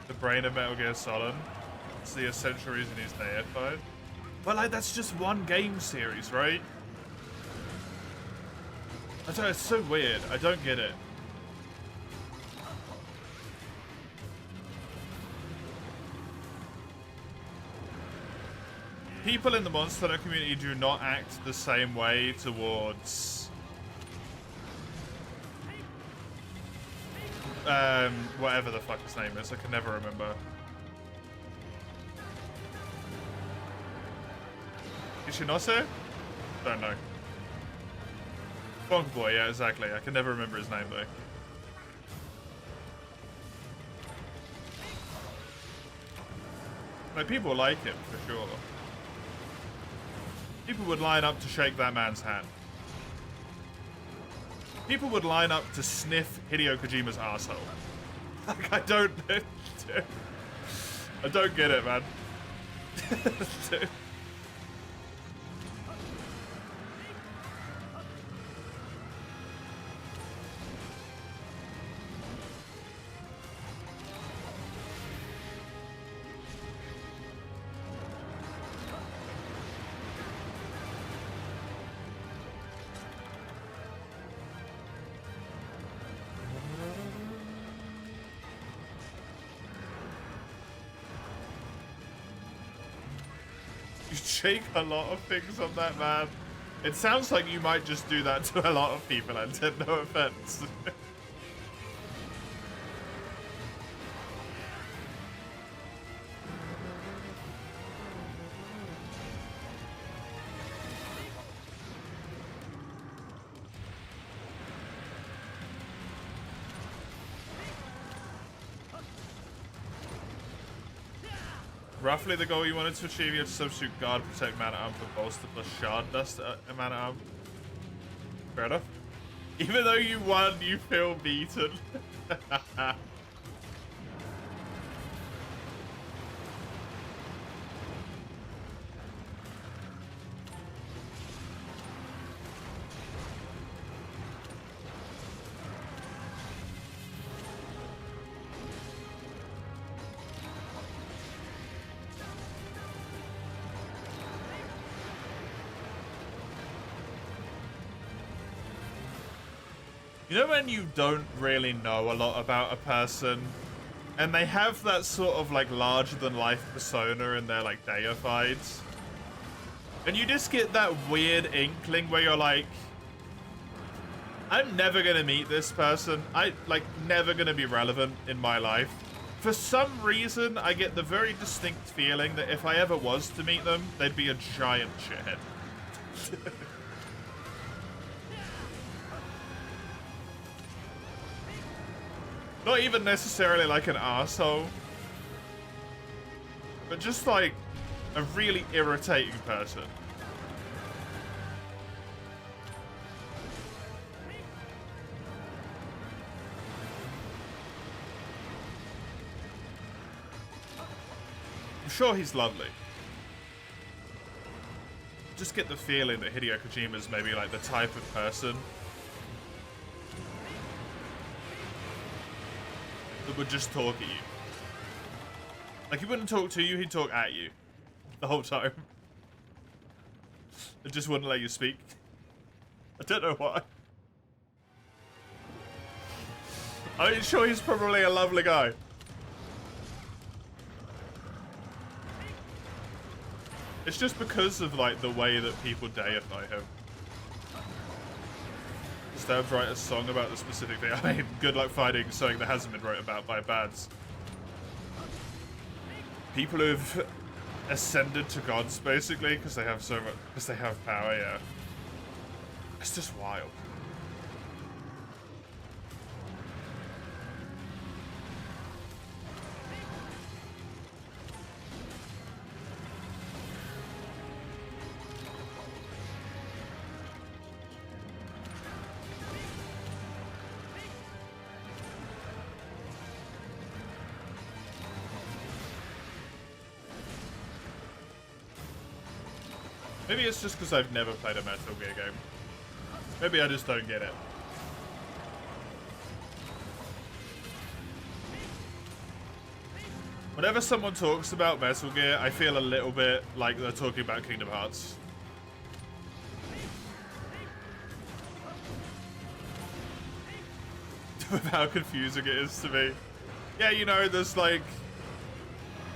The brain of Metal Gear Solid. It's the essential reason he's deified. But, like, that's just one game series, right? I don't know, it's so weird. I don't get it. People in the Monster Hunter community do not act the same way towards whatever the fuck his name is. I can never remember. Ishinose? Don't know. Bonk Boy, yeah, exactly. I can never remember his name though. Like, people like him for sure. People would line up to shake that man's hand. People would line up to sniff Hideo Kojima's arsehole. Like, I don't get it, man. Dude. You shake a lot of things on that, man. It sounds like you might just do that to a lot of people, and no offense. Roughly the goal you wanted to achieve, you have to substitute guard, protect, mana arm for bolster plus shard dust mana arm. Fair enough. Even though you won, you feel beaten. You know when you don't really know a lot about a person, and they have that sort of like larger than life persona and they're like deified? And you just get that weird inkling where you're like, I'm never gonna meet this person. Never gonna be relevant in my life. For some reason, I get the very distinct feeling that if I ever was to meet them, they'd be a giant shithead. Not even necessarily like an arsehole, but just like a really irritating person. I'm sure he's lovely. Just get the feeling that Hideo Kojima's maybe like the type of person that would just talk at you. Like, he wouldn't talk to you, he'd talk at you the whole time. It just wouldn't let you speak. I don't know why. I'm sure he's probably a lovely guy. It's just because of, like, the way that people deify him. Stabs write a song about the specific thing. I mean, good luck finding something that hasn't been wrote about by bads. People who've ascended to gods, basically, because they have so much, because they have power, yeah. It's just wild. Maybe it's just because I've never played a Metal Gear game. Maybe I just don't get it. Whenever someone talks about Metal Gear, I feel a little bit like they're talking about Kingdom Hearts. With how confusing it is to me. Yeah, you know, there's like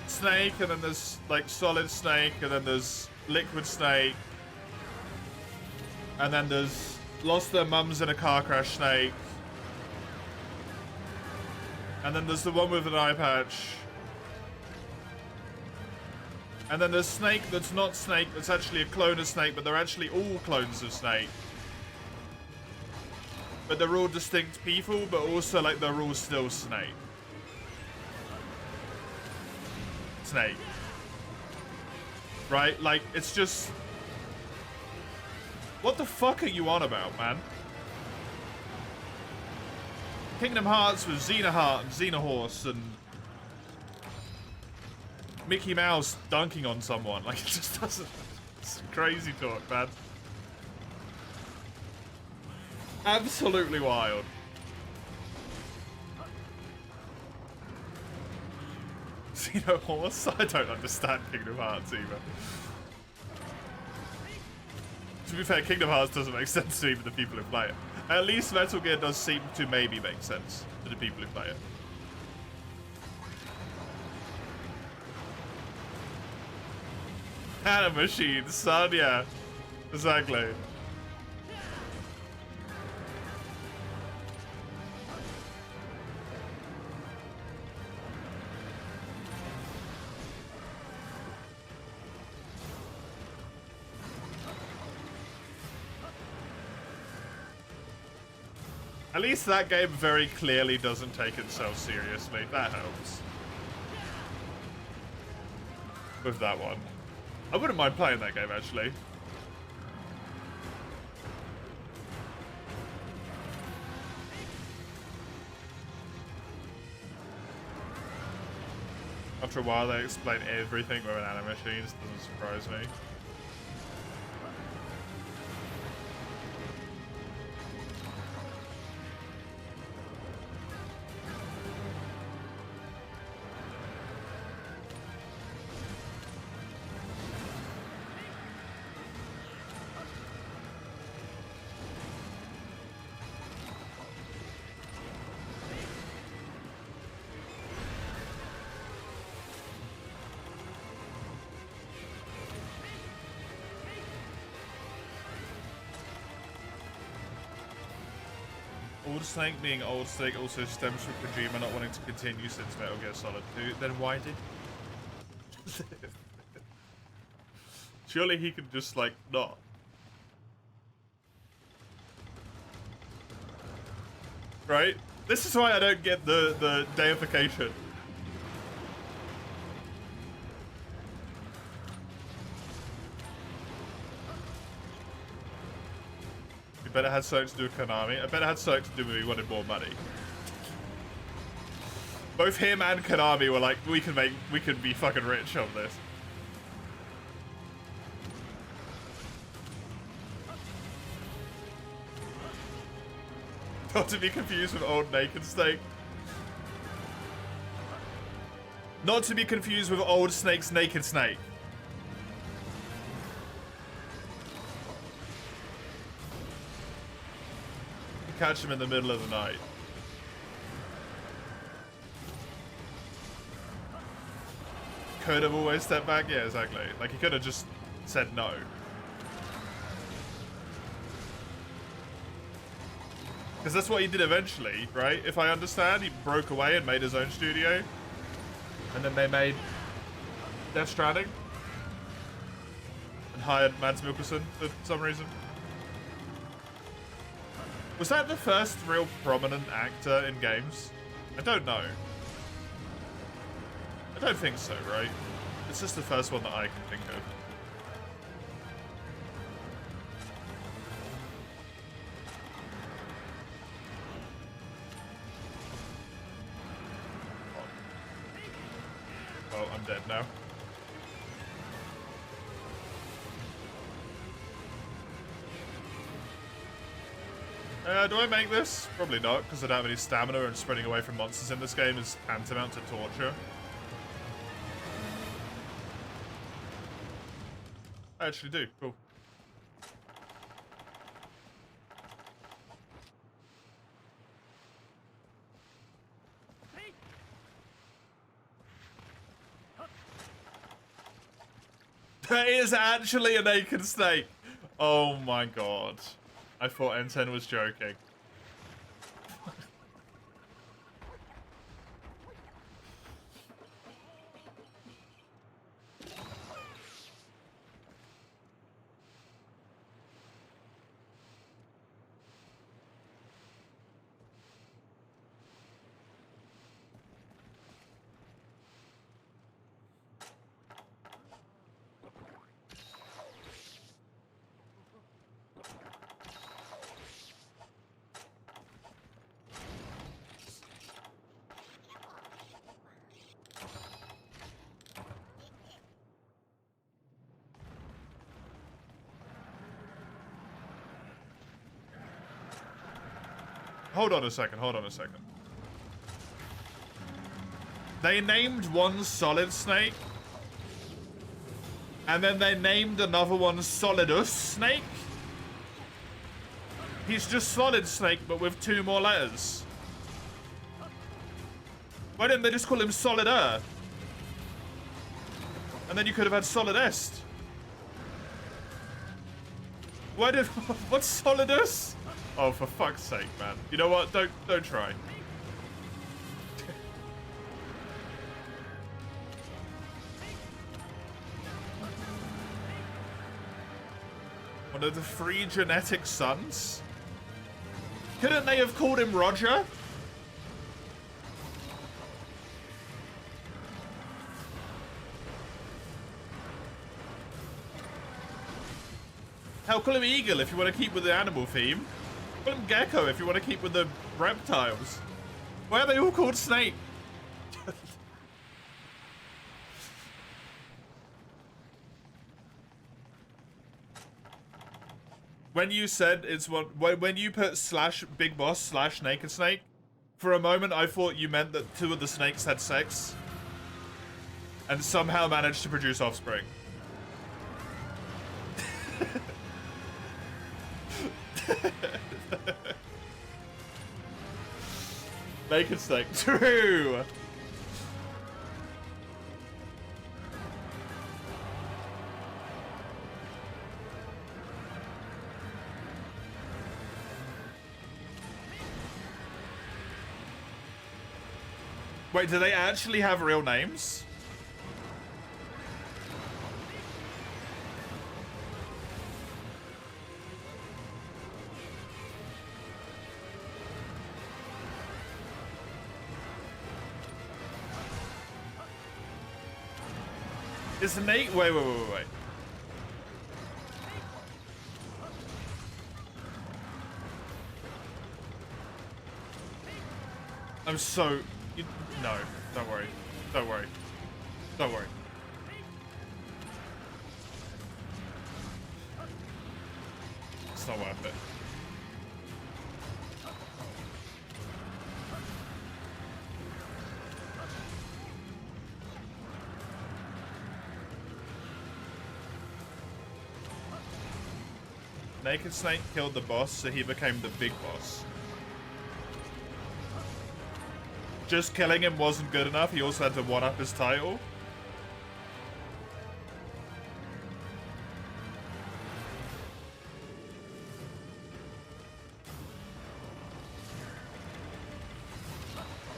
Snake, and then there's like Solid Snake, and then there's Liquid Snake, and then there's lost their mums in a car crash Snake, and then there's the one with an eye patch, and then there's Snake that's not Snake, that's actually a clone of Snake, but they're actually all clones of Snake. But they're all distinct people, but also like they're all still Snake. Snake. Right? Like, it's just... What the fuck are you on about, man? Kingdom Hearts with Xenoheart and Xenohorse and Mickey Mouse dunking on someone. Like, it just doesn't... It's crazy talk, man. Absolutely wild. Xenohorse? I don't understand Kingdom Hearts either. To be fair, Kingdom Hearts doesn't make sense to even the people who play it. At least Metal Gear does seem to maybe make sense to the people who play it. Nanomachines, son, yeah. Exactly. At least that game very clearly doesn't take itself seriously. That helps. With that one. I wouldn't mind playing that game, actually. After a while, they explain everything with nanomachines. Doesn't surprise me. Old Snake being Old Snake also stems from Kojima not wanting to continue since Metal Gear Solid 2. Then why did... Surely he could just, like, not. Right? This is why I don't get the deification. You bet it had something to do with Konami. I bet it had something to do with we wanted more money. Both him and Konami were like, we can be fucking rich on this. Not to be confused with Old Naked Snake. Not to be confused with Old Snake's Naked Snake. You catch him in the middle of the night. Could have always stepped back? Yeah, exactly. Like, he could have just said no. Because that's what he did eventually, right? If I understand, he broke away and made his own studio. And then they made Death Stranding. And hired Mads Mikkelsen for some reason. Was that the first real prominent actor in games? I don't know. I don't think so, right? It's just the first one that I can think of. Oh, I'm dead now. Do I make this? Probably not, because I don't have any stamina and spreading away from monsters in this game is tantamount to torture. I actually do. Cool. That is actually a naked snake. Oh my god. I thought N10 was joking. Hold on a second, hold on a second. They named one Solid Snake, and then they named another one Solidus Snake? He's just Solid Snake, but with 2 more letters. Why didn't they just call him Solider? And then you could have had Solidest. Why did... What's Solidus? Oh, for fuck's sake, man. You know what? Don't try. One of the 3 genetic sons? Couldn't they have called him Roger? Hell, call him Eagle if you want to keep with the animal theme. Call him Gecko if you want to keep with the reptiles. Why are they all called Snake? When you said it's one, when you put / Big Boss / Naked Snake, for a moment I thought you meant that 2 of the snakes had sex and somehow managed to produce offspring. Naked Snake. True. Wait, do they actually have real names? Is Nate? Wait. I'm so... no, don't worry. Don't worry. Don't worry. It's not worth it. Naked Snake killed the boss, so he became the big boss. Just killing him wasn't good enough, he also had to one-up his title.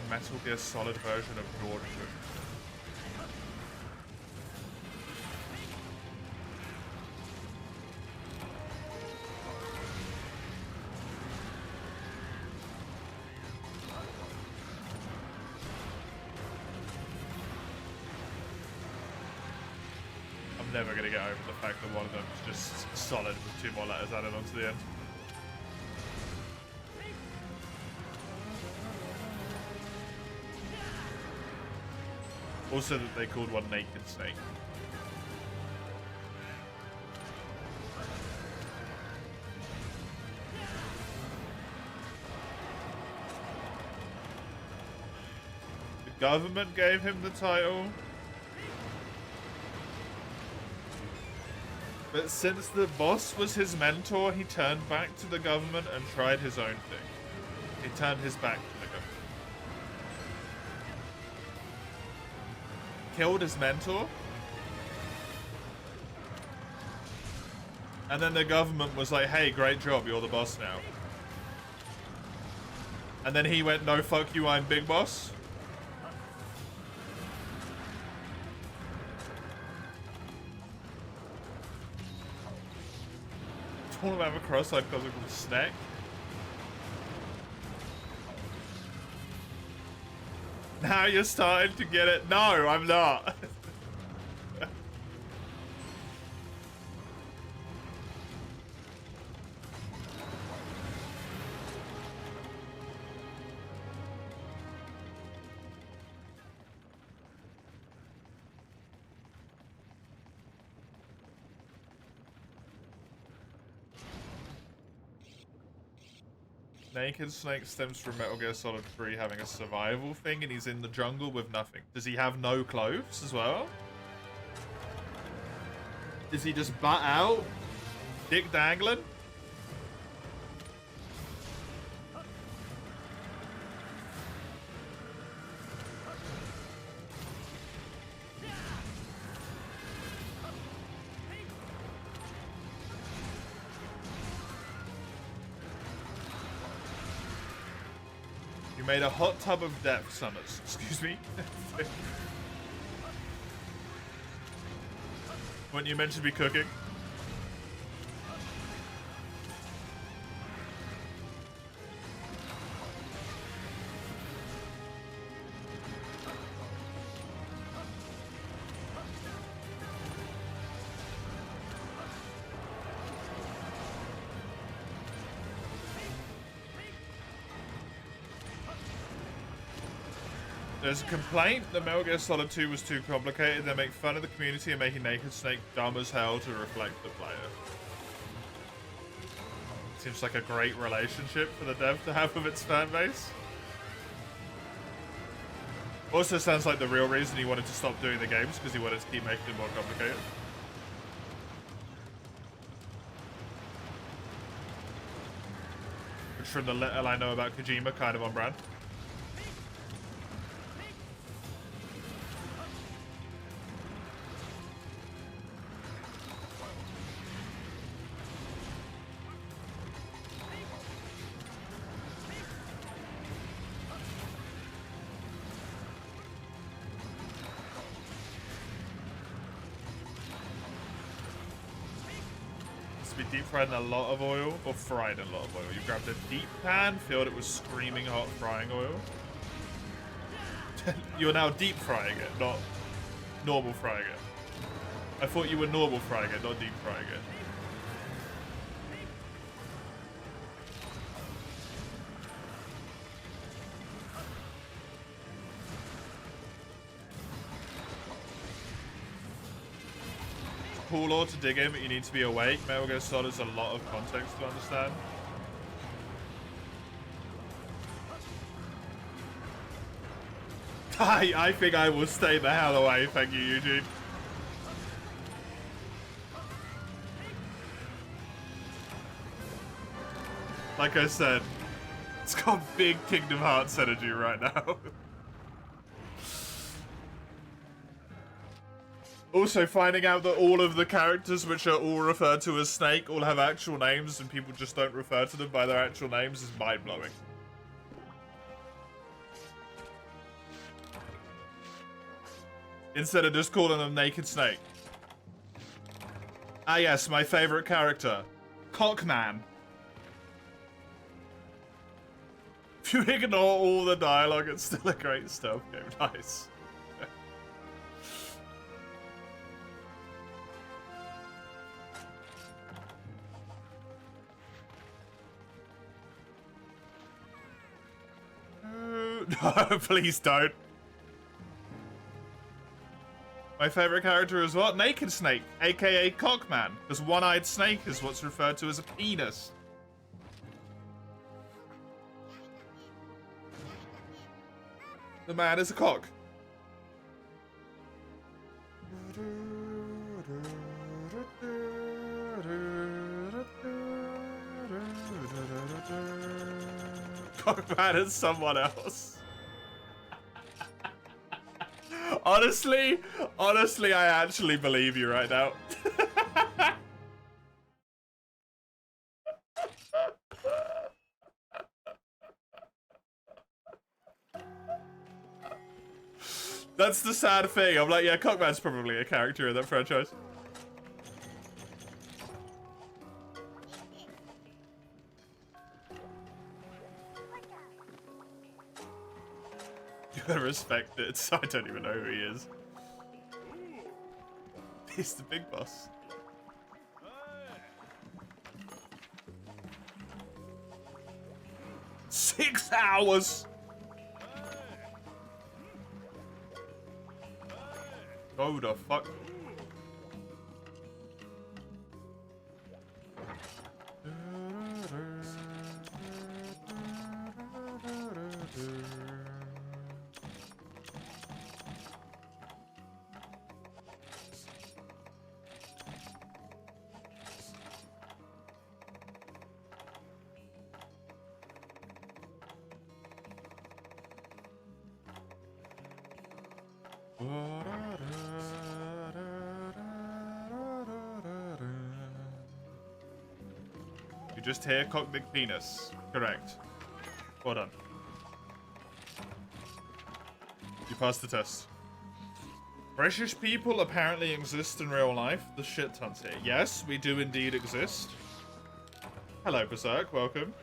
Metal Gear Solid version of George. I'm never gonna get over the fact that one of them is just solid with 2 more letters added onto the end. Also that they called one Naked Snake. The government gave him the title. But since the boss was his mentor, he turned back to the government and tried his own thing. He turned his back to the government. Killed his mentor. And then the government was like, hey, great job, you're the boss now. And then he went, no, fuck you, I'm big boss. Want to have a cross-eyed cousin called Snack? Now you're starting to get it. No, I'm not. Naked Snake stems from Metal Gear Solid 3 having a survival thing, and he's in the jungle with nothing. Does he have no clothes as well? Is he just butt out? Dick dangling? Made a hot tub of death summers. Excuse me. Weren't you meant to be cooking? There's a complaint that Metal Gear Solid 2 was too complicated. They make fun of the community and making Naked Snake dumb as hell to reflect the player. Seems like a great relationship for the dev to have with its fan base. Also sounds like the real reason he wanted to stop doing the games, because he wanted to keep making it more complicated. Which from the little I know about Kojima, kind of on brand. deep fried in a lot of oil or fried in a lot of oil? You grabbed a deep pan, filled it with screaming hot frying oil. You're now deep frying it, not normal frying it. I thought you were normal frying it, not deep frying it. Cool lore to dig in, but you need to be awake. Metal Gear Solid is a lot of context to understand. I think I will stay the hell away. Thank you, Eugene. Like I said, it's got big Kingdom Hearts energy right now. Also, finding out that all of the characters, which are all referred to as Snake, all have actual names and people just don't refer to them by their actual names is mind-blowing. Instead of just calling them Naked Snake. Ah yes, my favorite character. Cockman. If you ignore all the dialogue, it's still a great stealth game. Nice. No, please don't. My favorite character is what? Naked Snake, aka Cockman. Because one-eyed snake is what's referred to as a penis. The man is a cock. Cockman is someone else. Honestly, I actually believe you right now. That's the sad thing. I'm like, yeah, Cockman's probably a character in that franchise. You gotta respect it. So I don't even know who he is. He's the big boss. 6 hours! Go the fuck. You just hear cock big penis. Correct. Well done. You passed the test. British people apparently exist in real life. The shit tons here. Yes, we do indeed exist. Hello, Berserk. Welcome.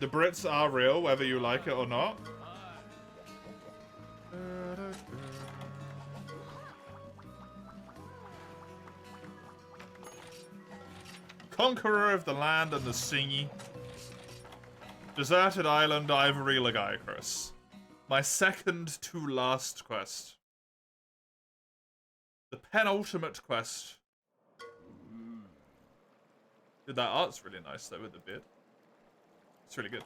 The Brits are real, whether you like it or not. Conqueror of the land and the sea. Deserted island, Ivory Lagicris. My second to last quest. The penultimate quest. Dude, that art's really nice though with the beard. It's really good.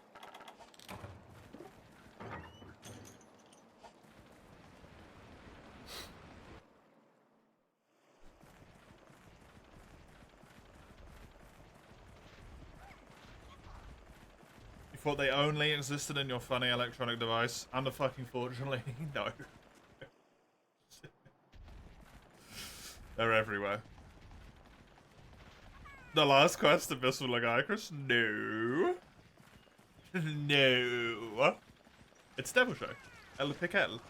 Thought they only existed in your funny electronic device? Unfortunately, no. They're everywhere. The last quest, Abyssal Lagicris? No. No. It's Devil Show. El Piquel.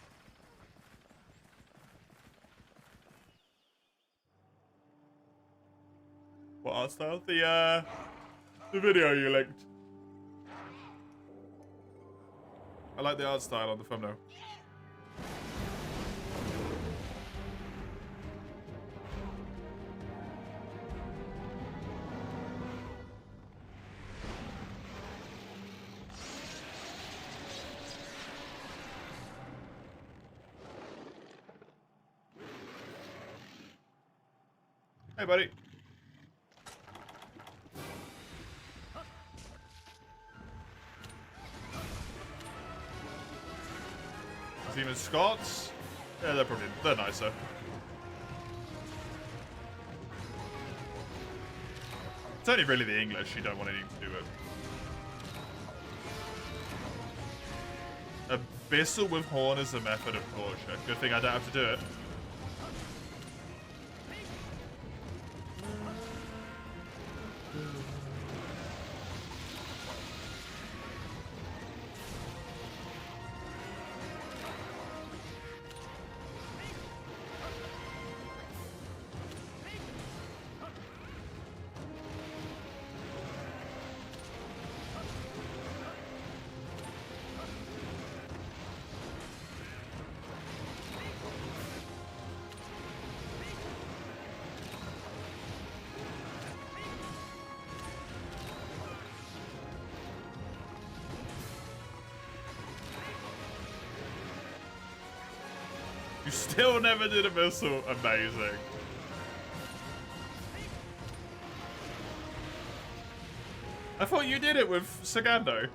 What art style? The video you linked. I like the art style on the thumbnail. Hey, buddy. Is he even Scots? Yeah, they're nicer. It's only really the English you don't want anything to do with. Abyssal with Horn is a method of torture. Good thing I don't have to do it. You still never did Abyssal. Amazing. I thought you did it with Sagando.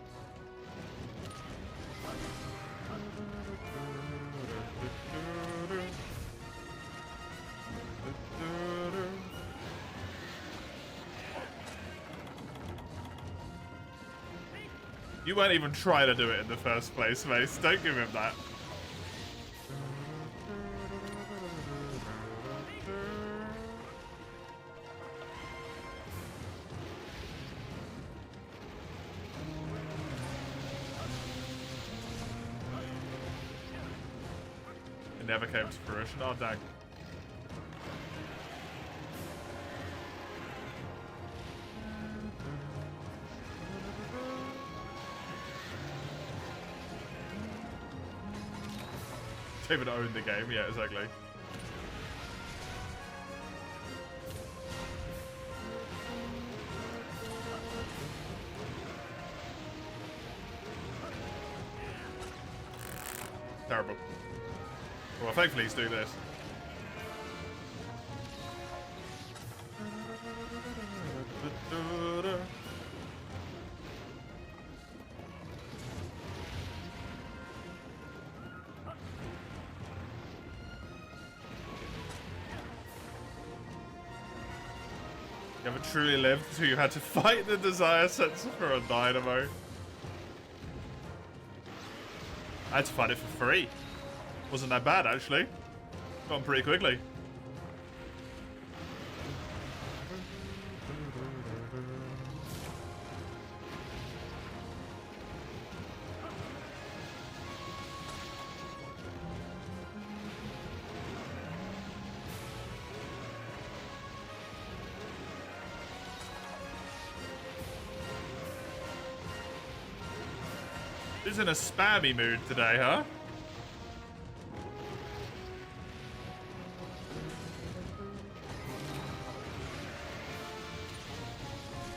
You weren't even trying to do it in the first place, Mace. Don't give him that. It never came to fruition. Oh, dang. David owned the game, yeah, exactly. Terrible. Well, thankfully he's doing this. You haven't truly lived until you had to fight the desire sensor for a dynamo. I had to fight it for free. Wasn't that bad, actually. Got on pretty quickly. He's in a spammy mood today, huh?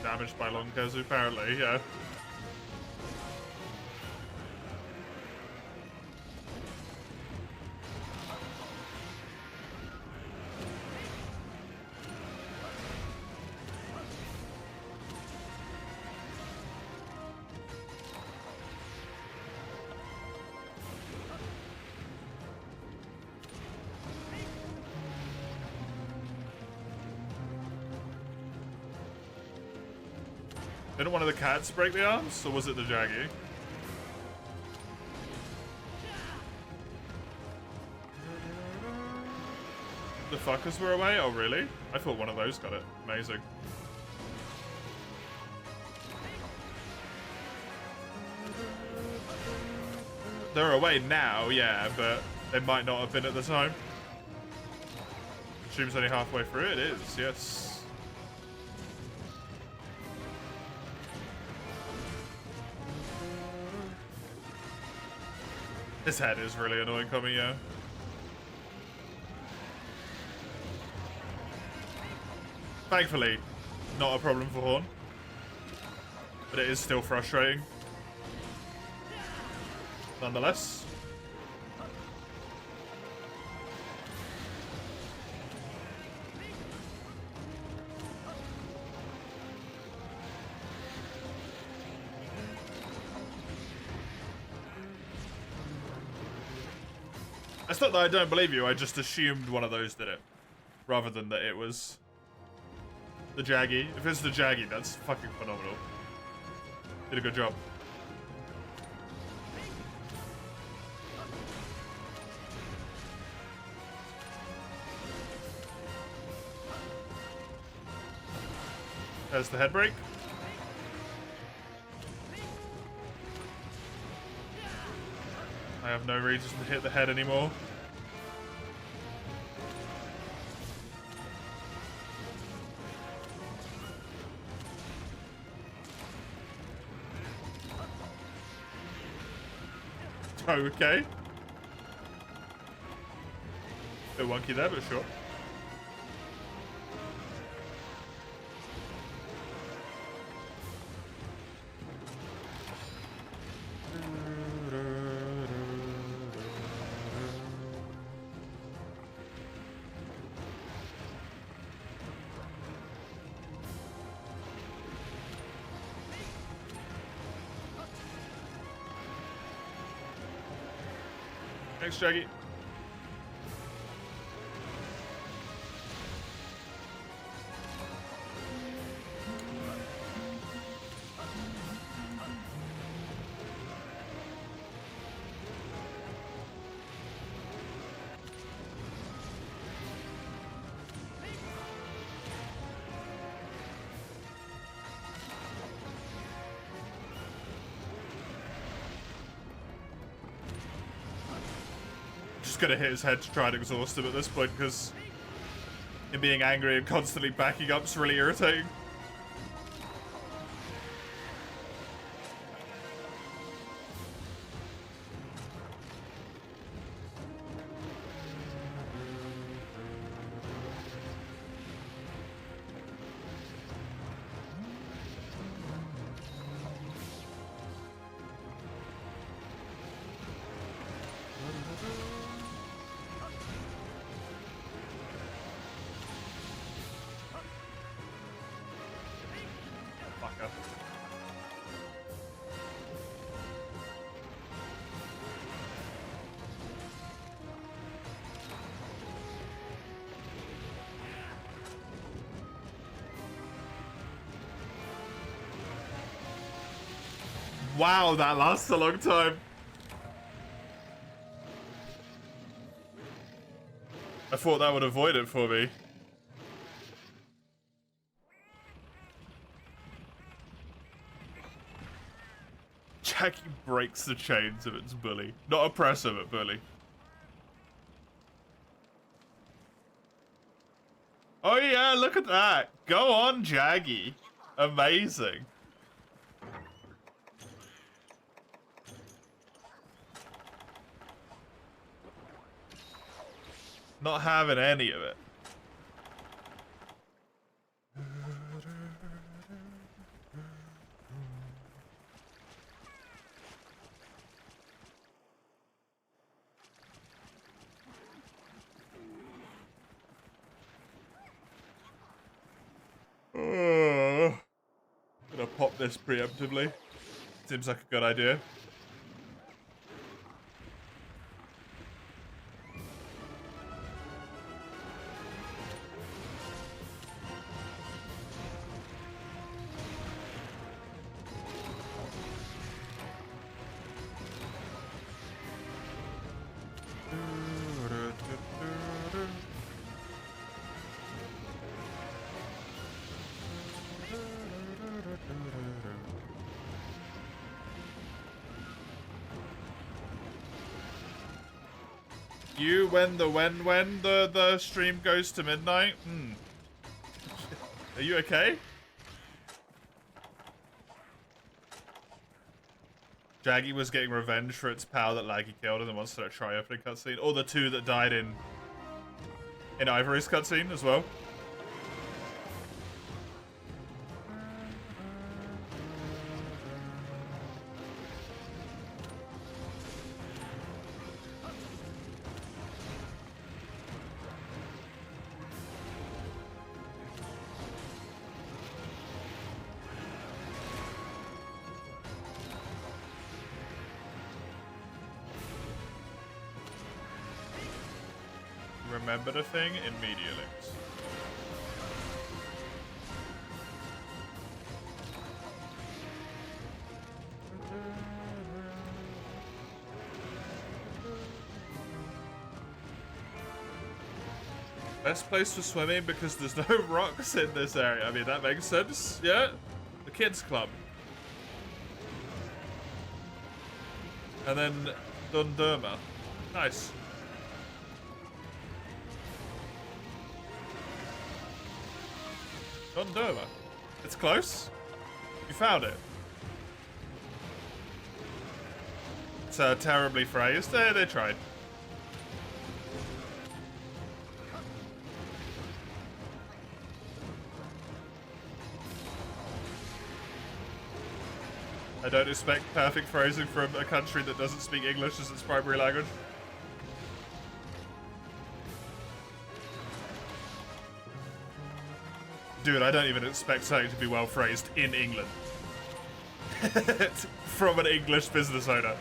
Damaged by Longozu, apparently, yeah. Didn't one of the cats break the arms, or was it the Jaggy? The fuckers were away? Oh, really? I thought one of those got it. Amazing. They're away now, yeah, but they might not have been at the time. Stream's only halfway through. It is, yes. His head is really annoying coming, yeah. Thankfully, not a problem for Horn. But it is still frustrating. Nonetheless. It's not that I don't believe you, I just assumed one of those did it. Rather than that it was the Jaggy. If it's the Jaggy, that's fucking phenomenal. Did a good job. There's the head break. I have no reason to hit the head anymore. Okay. Bit wonky there, but sure. Thanks, Jaggy. Gonna hit his head to try and exhaust him at this point because him being angry and constantly backing up is really irritating. Wow, that lasts a long time. I thought that would avoid it for me. Jackie breaks the chains of its bully. Not oppressor, but bully. Oh yeah, look at that. Go on, Jaggy. Amazing. Not having any of it. Gonna pop this preemptively. Seems like a good idea. You when the stream goes to midnight? Are you okay? Jaggy was getting revenge for its pal that Laggy killed in the Monster Try opening cutscene, or the two that died in Ivory's cutscene as well. Remember the thing in Media Links. Best place for swimming because there's no rocks in this area. I mean, that makes sense. Yeah? The kids club. And then Dundurma. Nice. Dundurma. It's close. You found it. It's terribly phrased. They tried. I don't expect perfect phrasing from a country that doesn't speak English as its primary language. Dude, I don't even expect something to be well phrased in England. From an English business owner.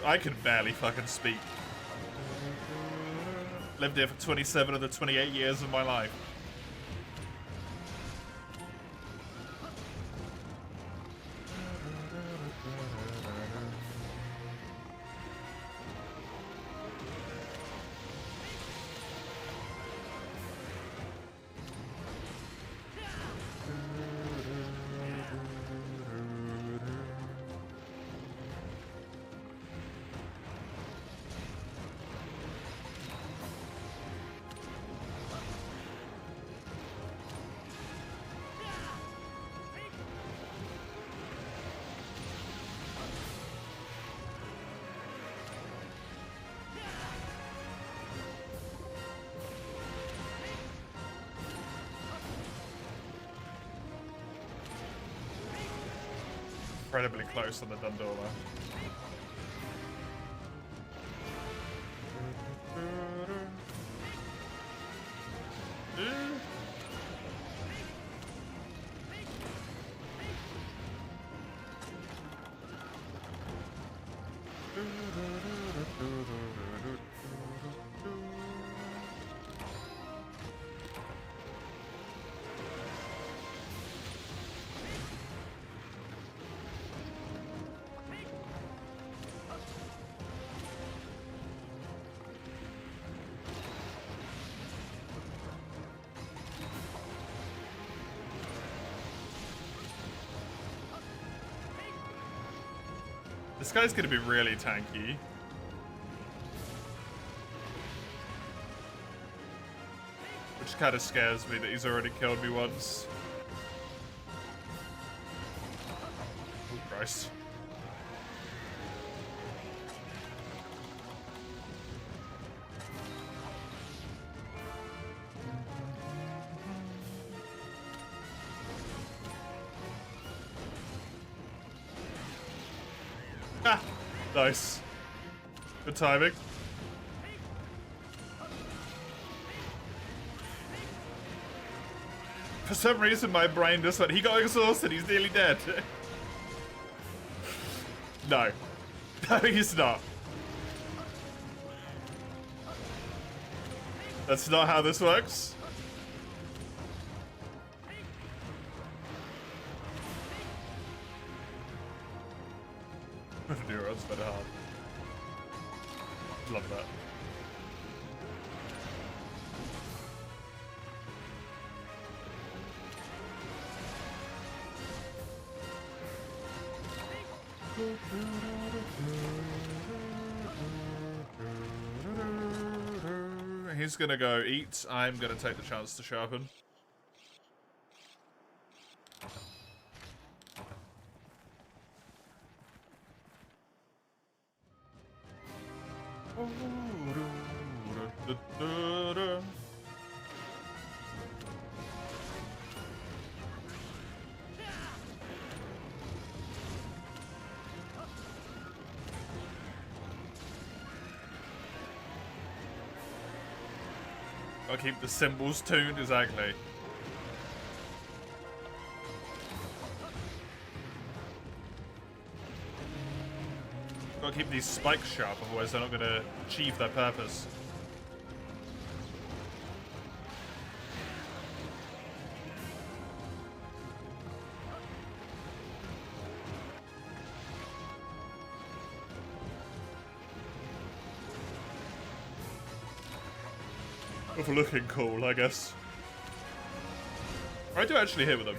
I can barely fucking speak. Lived here for 27 of the 28 years of my life. Incredibly close on the Dundorma. This guy's gonna be really tanky. Which kind of scares me that he's already killed me once. Oh, Christ. Ah, nice. Good timing. For some reason, my brain just went, he got exhausted, he's nearly dead. No. No, he's not. That's not how this works. Neuron's better hard. Love that. He's gonna go eat. I'm gonna take the chance to sharpen. Gotta keep the cymbals tuned, exactly. Gotta keep these spikes sharp, otherwise they're not gonna achieve their purpose. Of looking cool, I guess. I do actually hit with them.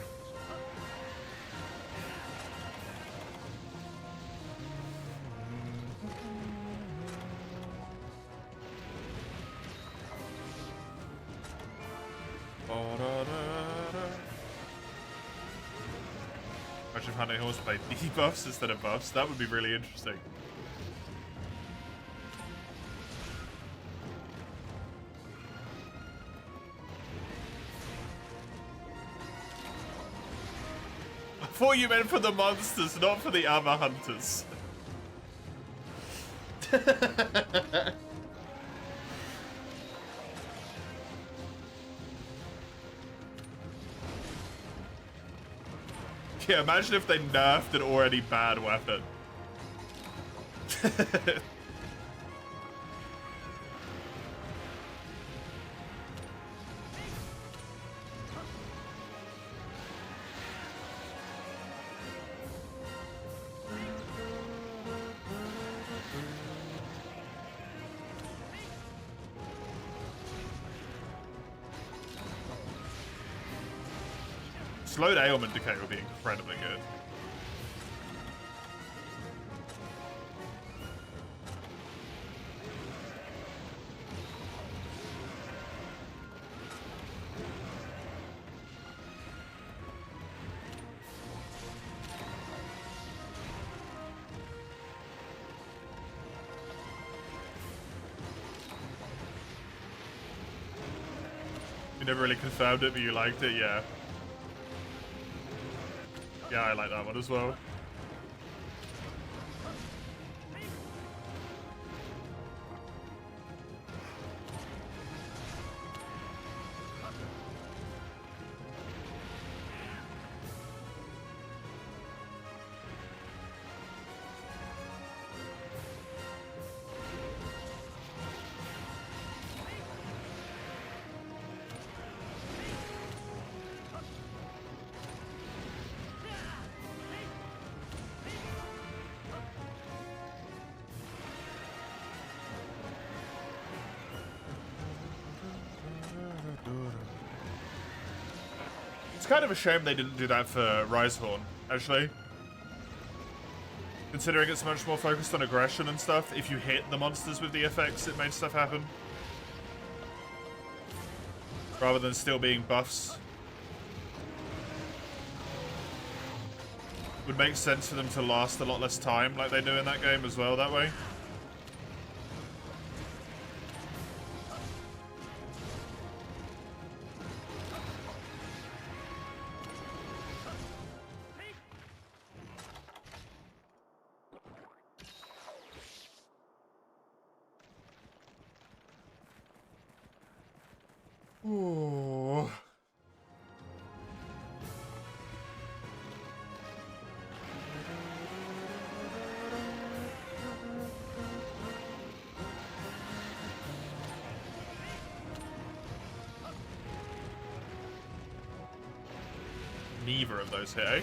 Imagine if Hunting Horse played debuffs instead of buffs. That would be really interesting. I thought you meant for the monsters, not for the other hunters. Yeah, imagine if they nerfed an already bad weapon. Slowed ailment decay would be incredibly good. You never really confirmed it, but you liked it, yeah. Yeah, I like that one as well. It's kind of a shame they didn't do that for Risehorn, actually. Considering it's much more focused on aggression and stuff, if you hit the monsters with the effects, it made stuff happen. Rather than still being buffs. Would make sense for them to last a lot less time, like they do in that game as well, that way. Ooh. Neither of those hit, eh?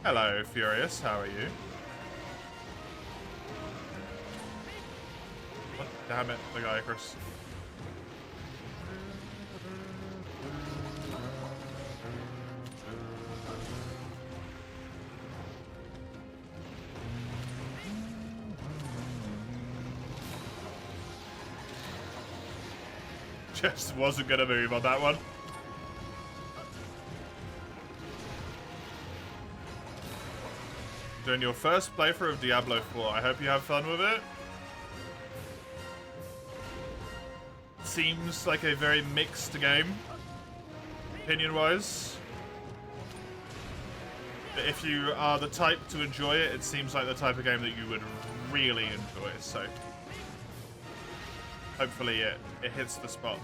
Hello, Furious. How are you? What? Damn it, the guy, Chris. Just wasn't gonna move on that one. Doing your first playthrough of Diablo 4. I hope you have fun with it. Seems like a very mixed game, opinion-wise. But if you are the type to enjoy it, it seems like the type of game that you would really enjoy. So hopefully it hits the spot.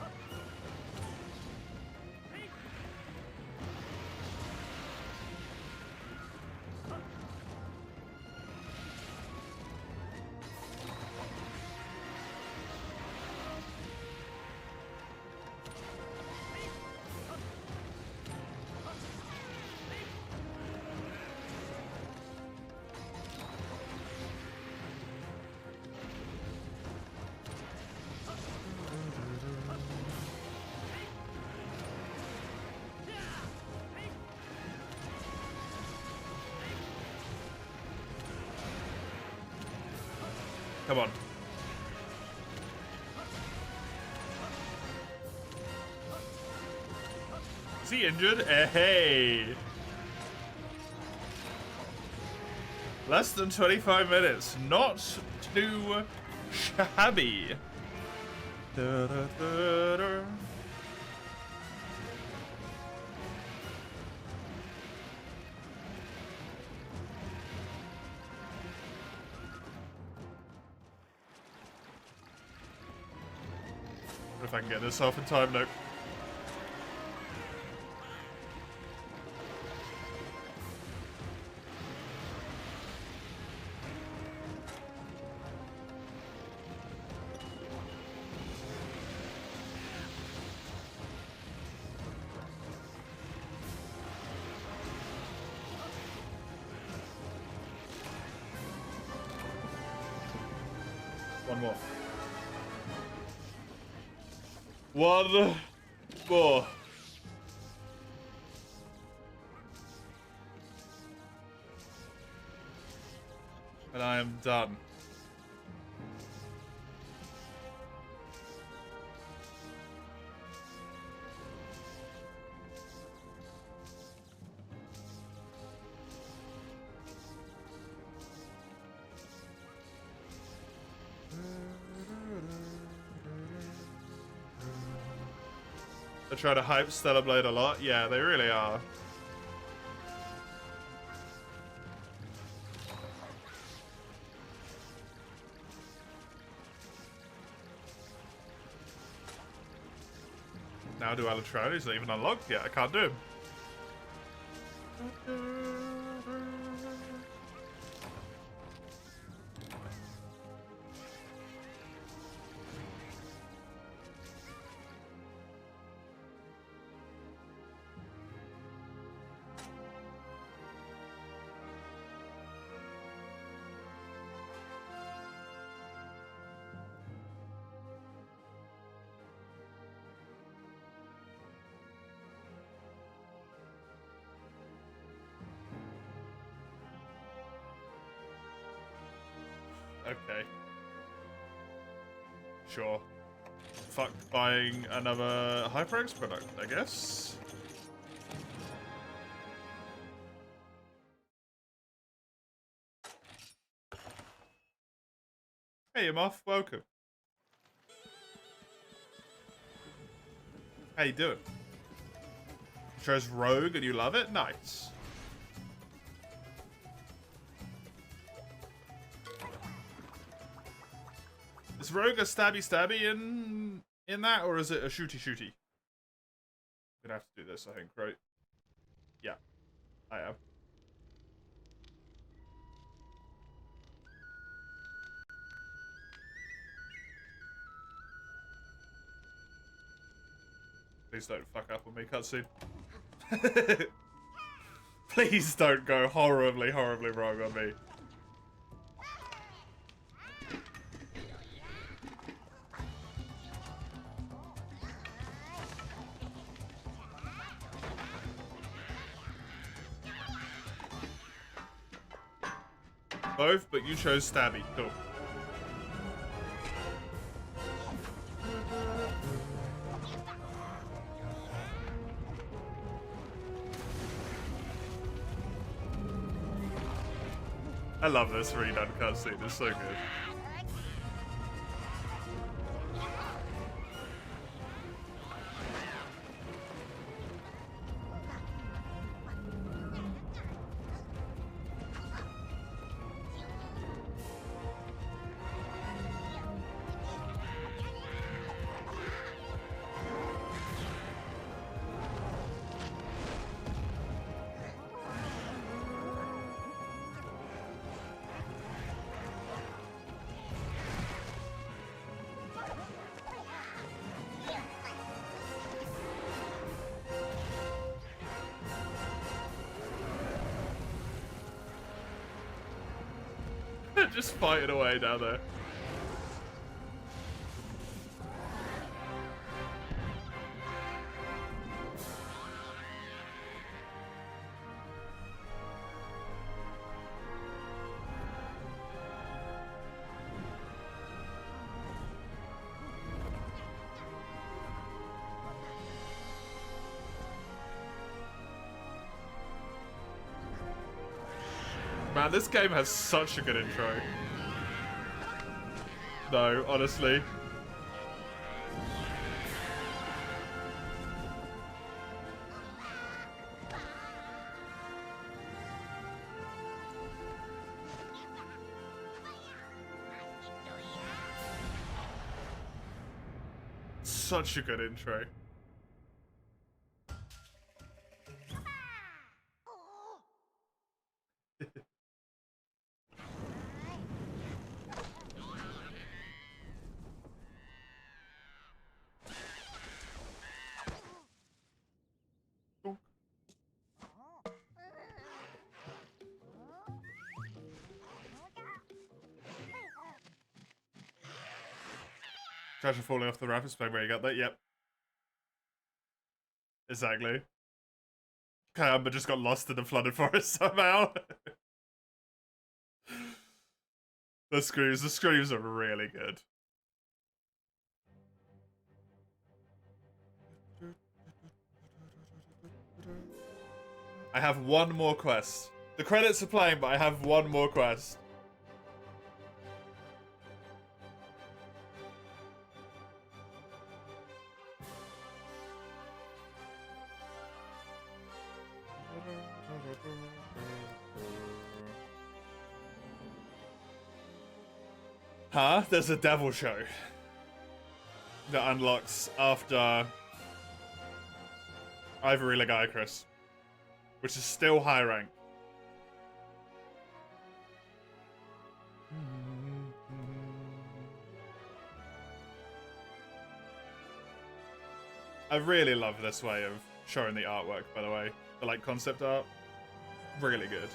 Come on. Is he injured? Hey. Less than 25 minutes. Not too shabby. Da, da, da, da. If I can get this off in time, nope. One more. One more. And I am done. They try to hype Stellar Blade a lot. Yeah, they really are. Now do Alatron? He's not even unlocked yet. I can't do him. Okay. Sure. Fuck buying another HyperX product, I guess. Hey, Moth, welcome. How you doing? Chose Rogue and you love it? Nice. Is Rogue a stabby in that, or is it a shooty? I'm gonna have to do this, I think, right? Yeah, I am. Please don't fuck up on me, cutscene. Please don't go horribly wrong on me. both, but you chose stabby. Cool. I love this redone cutscene, it's so good. Just fighting away down there. Man, this game has such a good intro. No, honestly. Such a good intro. Treasure falling off the raft is where you got that? Yep. Exactly. Kayamba just got lost in the flooded forest somehow. The screams are really good. I have one more quest. The credits are playing, but I have one more quest. Huh? There's a devil show that unlocks after Ivory Legiacris, which is still high rank. I really love this way of showing the artwork, by the way. The like concept art. Really good.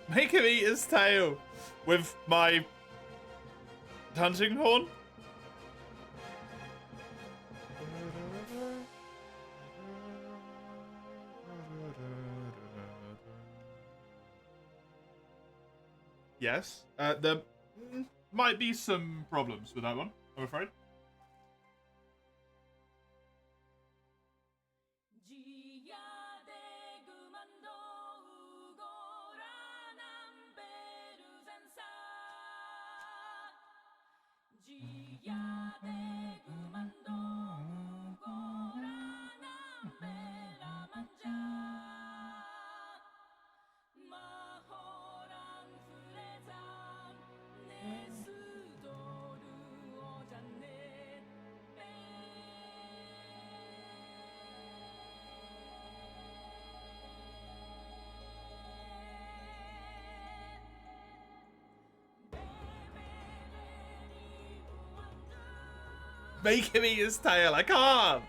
Make him eat his tail with my hunting horn. Yes, there might be some problems with that one, I'm afraid. Make him eat his tail, I can't!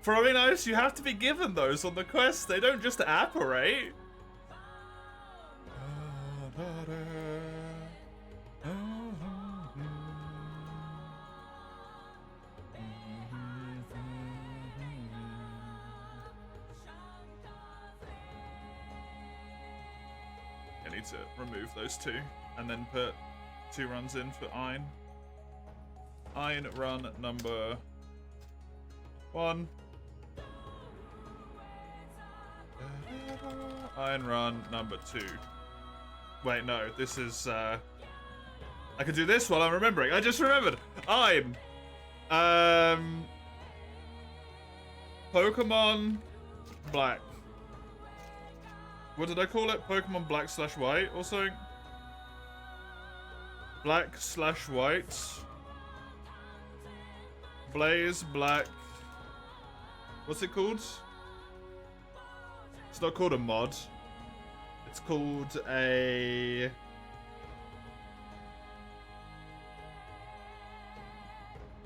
For Aminos, you have to be given those on the quest, they don't just apparate. need to remove those two and then put 2 runs in for Ein. Ein run number 1. Ein run number 2. Wait, no, this is, I can do this while I'm remembering. I just remembered. Ein. Pokemon Black. What did I call it? Pokemon Black / White or something? Black / White. Blaze Black. What's it called? It's not called a mod. It's called a...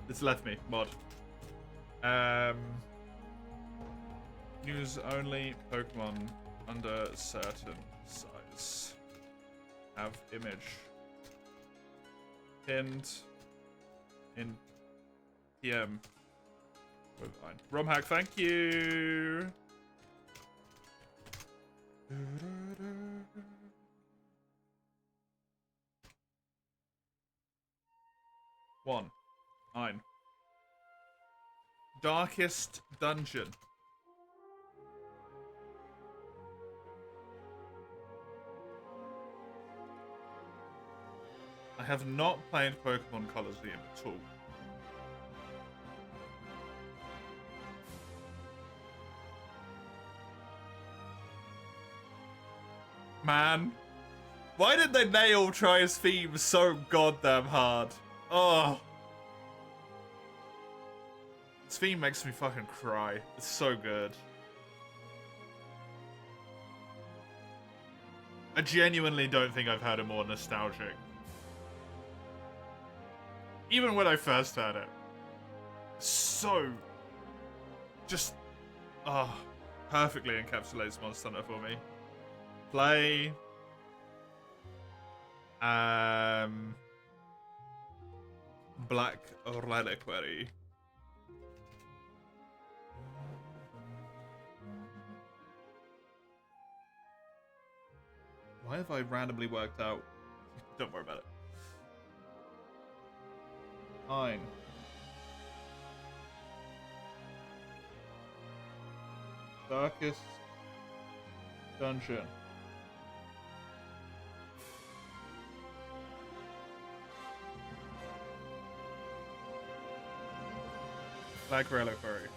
It's left me. Mod. Use only Pokemon under certain size. Have image. Pinned in PM. ROM hack, thank you. One. 9. Darkest Dungeon. I have not played Pokemon Colors VM at all. Man, why did they nail Tri's theme so goddamn hard? Oh. This theme makes me fucking cry. It's so good. I genuinely don't think I've heard it more nostalgic. Even when I first heard it. So... just... perfectly encapsulates Monster Hunter for me. Play... Black Reliquary. Why have I randomly worked out? Don't worry about it. Fine. Darkest Dungeon. Black Reliquary.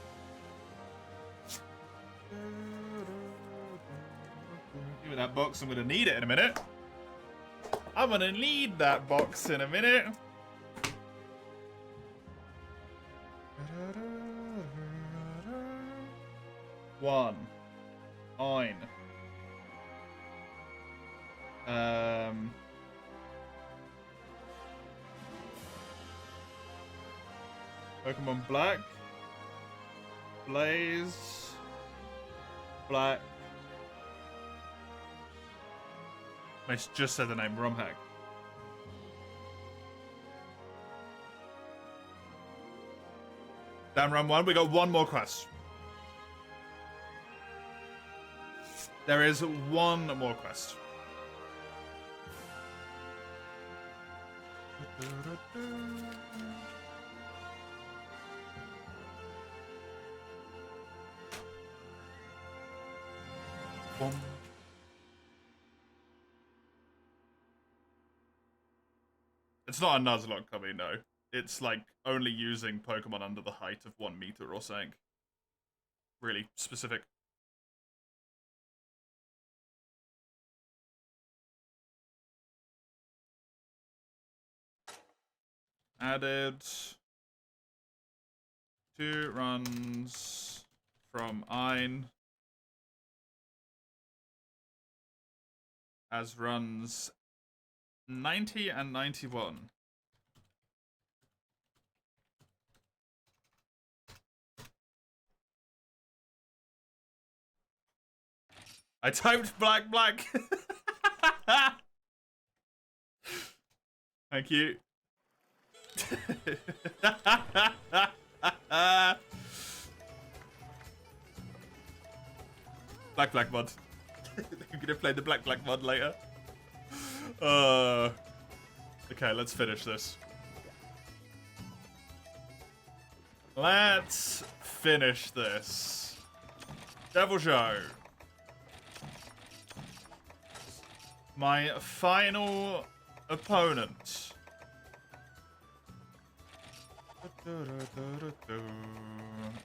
Give me that box, I'm gonna need it in a minute. I'm gonna need that box in a minute. One. Ein. Pokemon Black. Blaze. Black. I just said the name, ROM hack. Down run 1, we got one more quest. There is one more quest. Boom. It's not a Nuzlocke copy, no. It's like only using Pokemon under the height of 1 meter or something. Really specific. Added 2 runs from Ein as runs 90 and 91. I typed black. Thank you. Black mod. I'm gonna play the black mod later. Okay, let's finish this. Let's finish this. Devil Joe. My final opponent.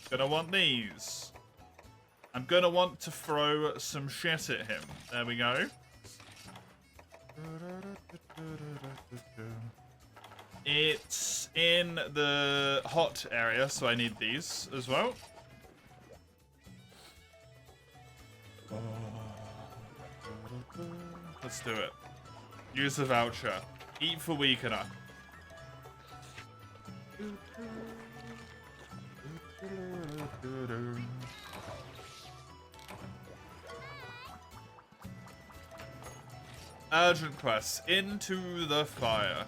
Gonna want these. I'm gonna want to throw some shit at him. There we go. It's in the hot area, so I need these as well. Let's do it. Use the voucher. Eat for weakener. Urgent quests. Into the fire.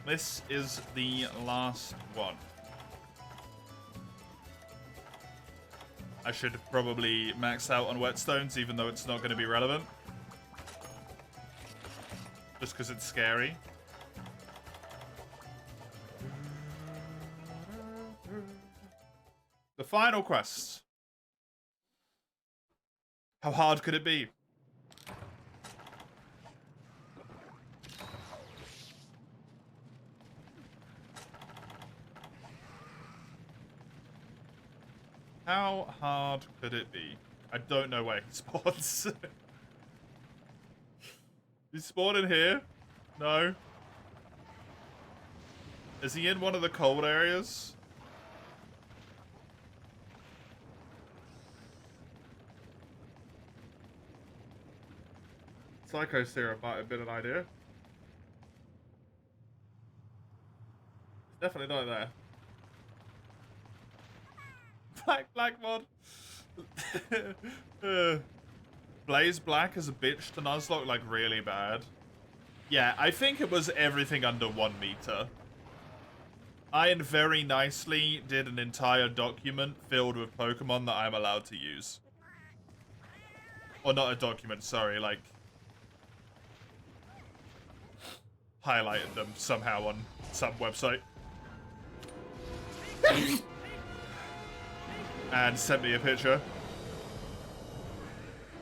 This is the last one. I should probably max out on whetstones, even though it's not going to be relevant. Just because it's scary. The final quest. How hard could it be? How hard could it be? I don't know where he spawns. He spawned in here? No. Is he in one of the cold areas? Psycho Syrup might have been an idea. It's definitely not there. Black mod. Blaze Black is a bitch to Nuzlocke, like really bad. Yeah, I think it was everything under 1 meter. Ian very nicely did an entire document filled with Pokemon that I'm allowed to use. Or not a document, sorry, like highlighted them somehow on some website. And sent me a picture.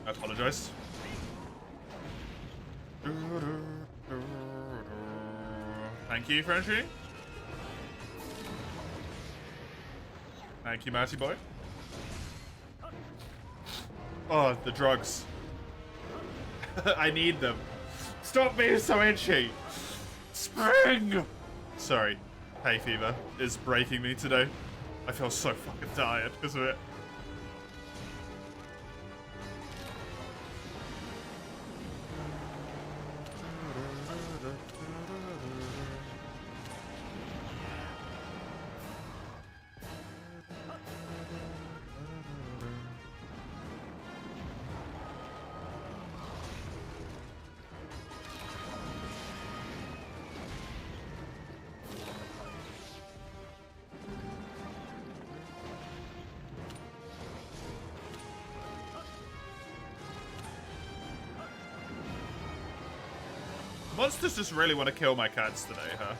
I apologize. Thank you, Frenchie. Thank you, Matty boy. Oh, the drugs. I need them. Stop being so itchy. Spring! Sorry. Hay fever is breaking me today. I feel so fucking tired because of it. Monsters just really want to kill my cats today, huh?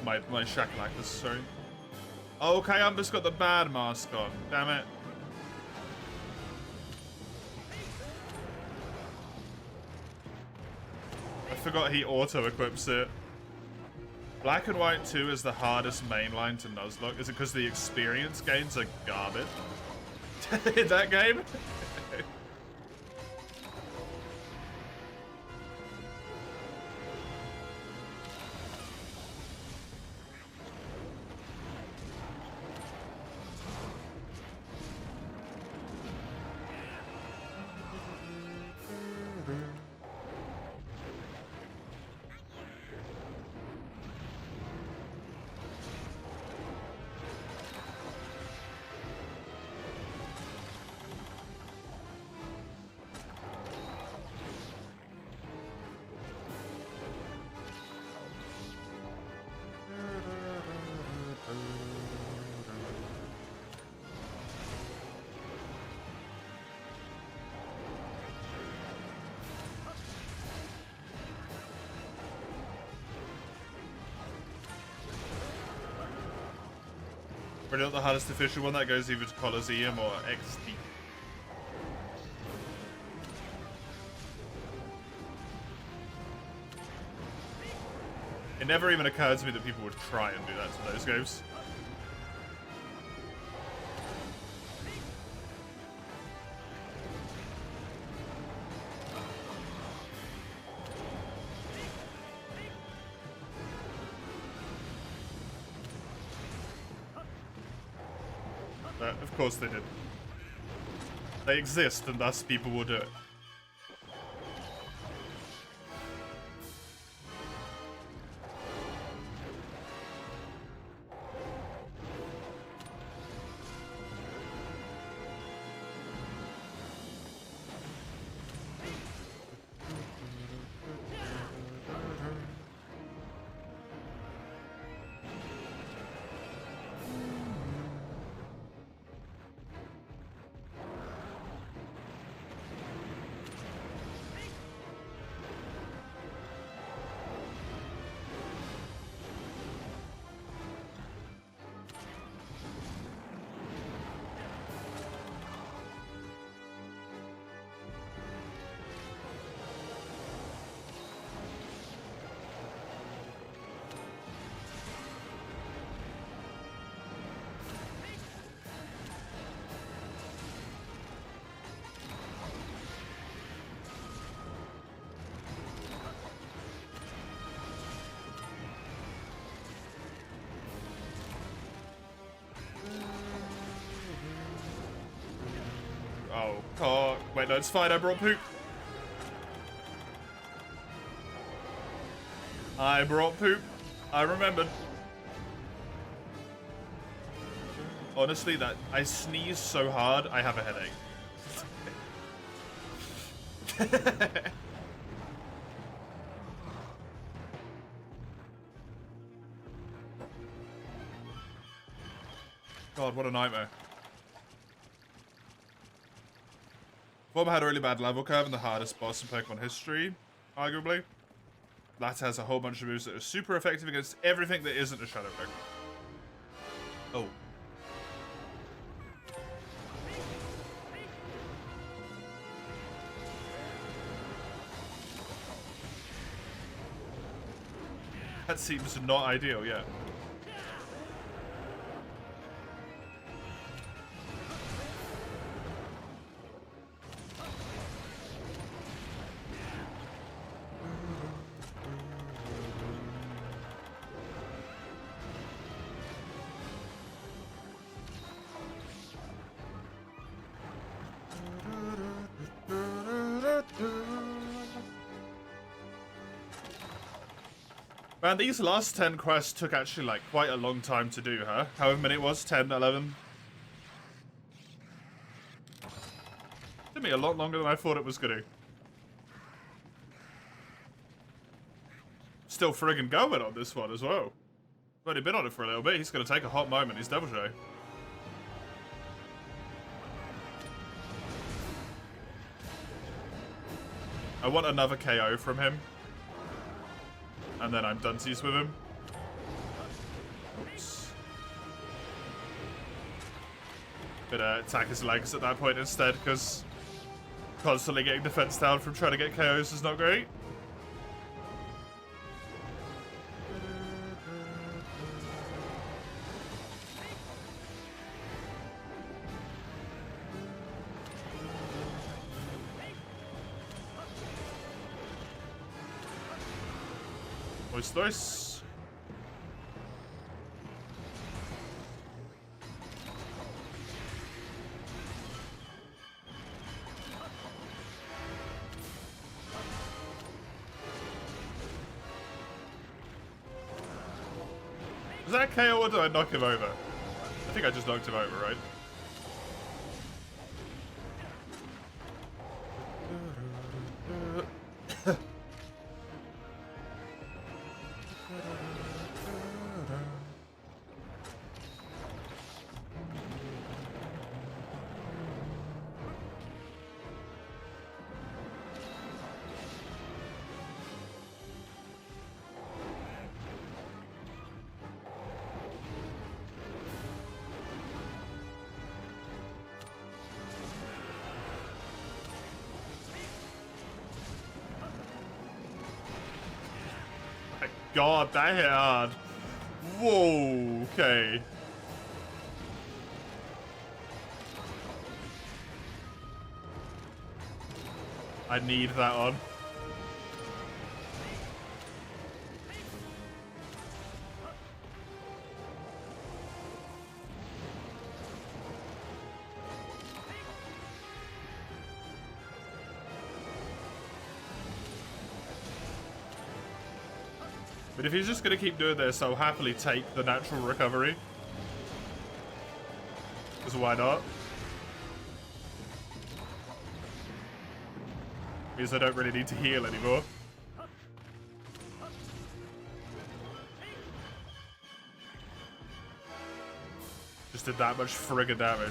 My shakalacas, sorry. Oh, Kayamba's got the bad mask on. Damn it. I forgot he auto-equips it. Black and White 2 is the hardest mainline to Nuzlocke. Is it because the experience gains are garbage? In that game? Probably not the hardest official one. That goes either to Coliseum or XD. It never even occurred to me that people would try and do that to those games. But of course they did. They exist, and thus people will do it. Oh, wait, no, it's fine. I brought poop. I brought poop. I remembered. Honestly, that I sneeze so hard, I have a headache. God, what a nightmare. Former had a really bad level curve and the hardest boss in Pokemon history, arguably. Latter has a whole bunch of moves that are super effective against everything that isn't a Shadow Pokemon. Oh. That seems not ideal, yeah. Man, these last 10 quests took actually, like, quite a long time to do, huh? However many it was, 10, 11. Took me a lot longer than I thought it was gonna. Still friggin' going on this one as well. I've only been on it for a little bit. He's gonna take a hot moment. He's Devil Joe. I want another KO from him. And then I'm done with him. Oops. Gonna attack his legs at that point instead, because constantly getting defense down from trying to get KOs is not great. Nice, nice. Was that KO or did I knock him over? I think I just knocked him over, right? god, that hit hard. Whoa, okay. I need that on. But if he's just gonna keep doing this, I'll happily take the natural recovery. Because why not? Means I don't really need to heal anymore. Just did that much friggin' damage.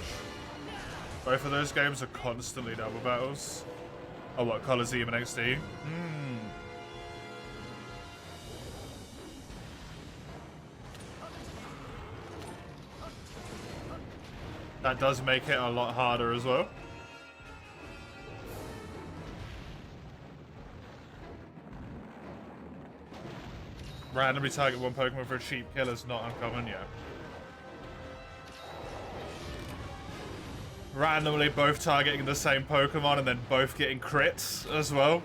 Both of those games are constantly double battles. Oh, what? Coliseum and XD? That does make it a lot harder as well. Randomly target one Pokemon for a cheap kill is not uncommon yet. Randomly both targeting the same Pokemon and then both getting crits as well.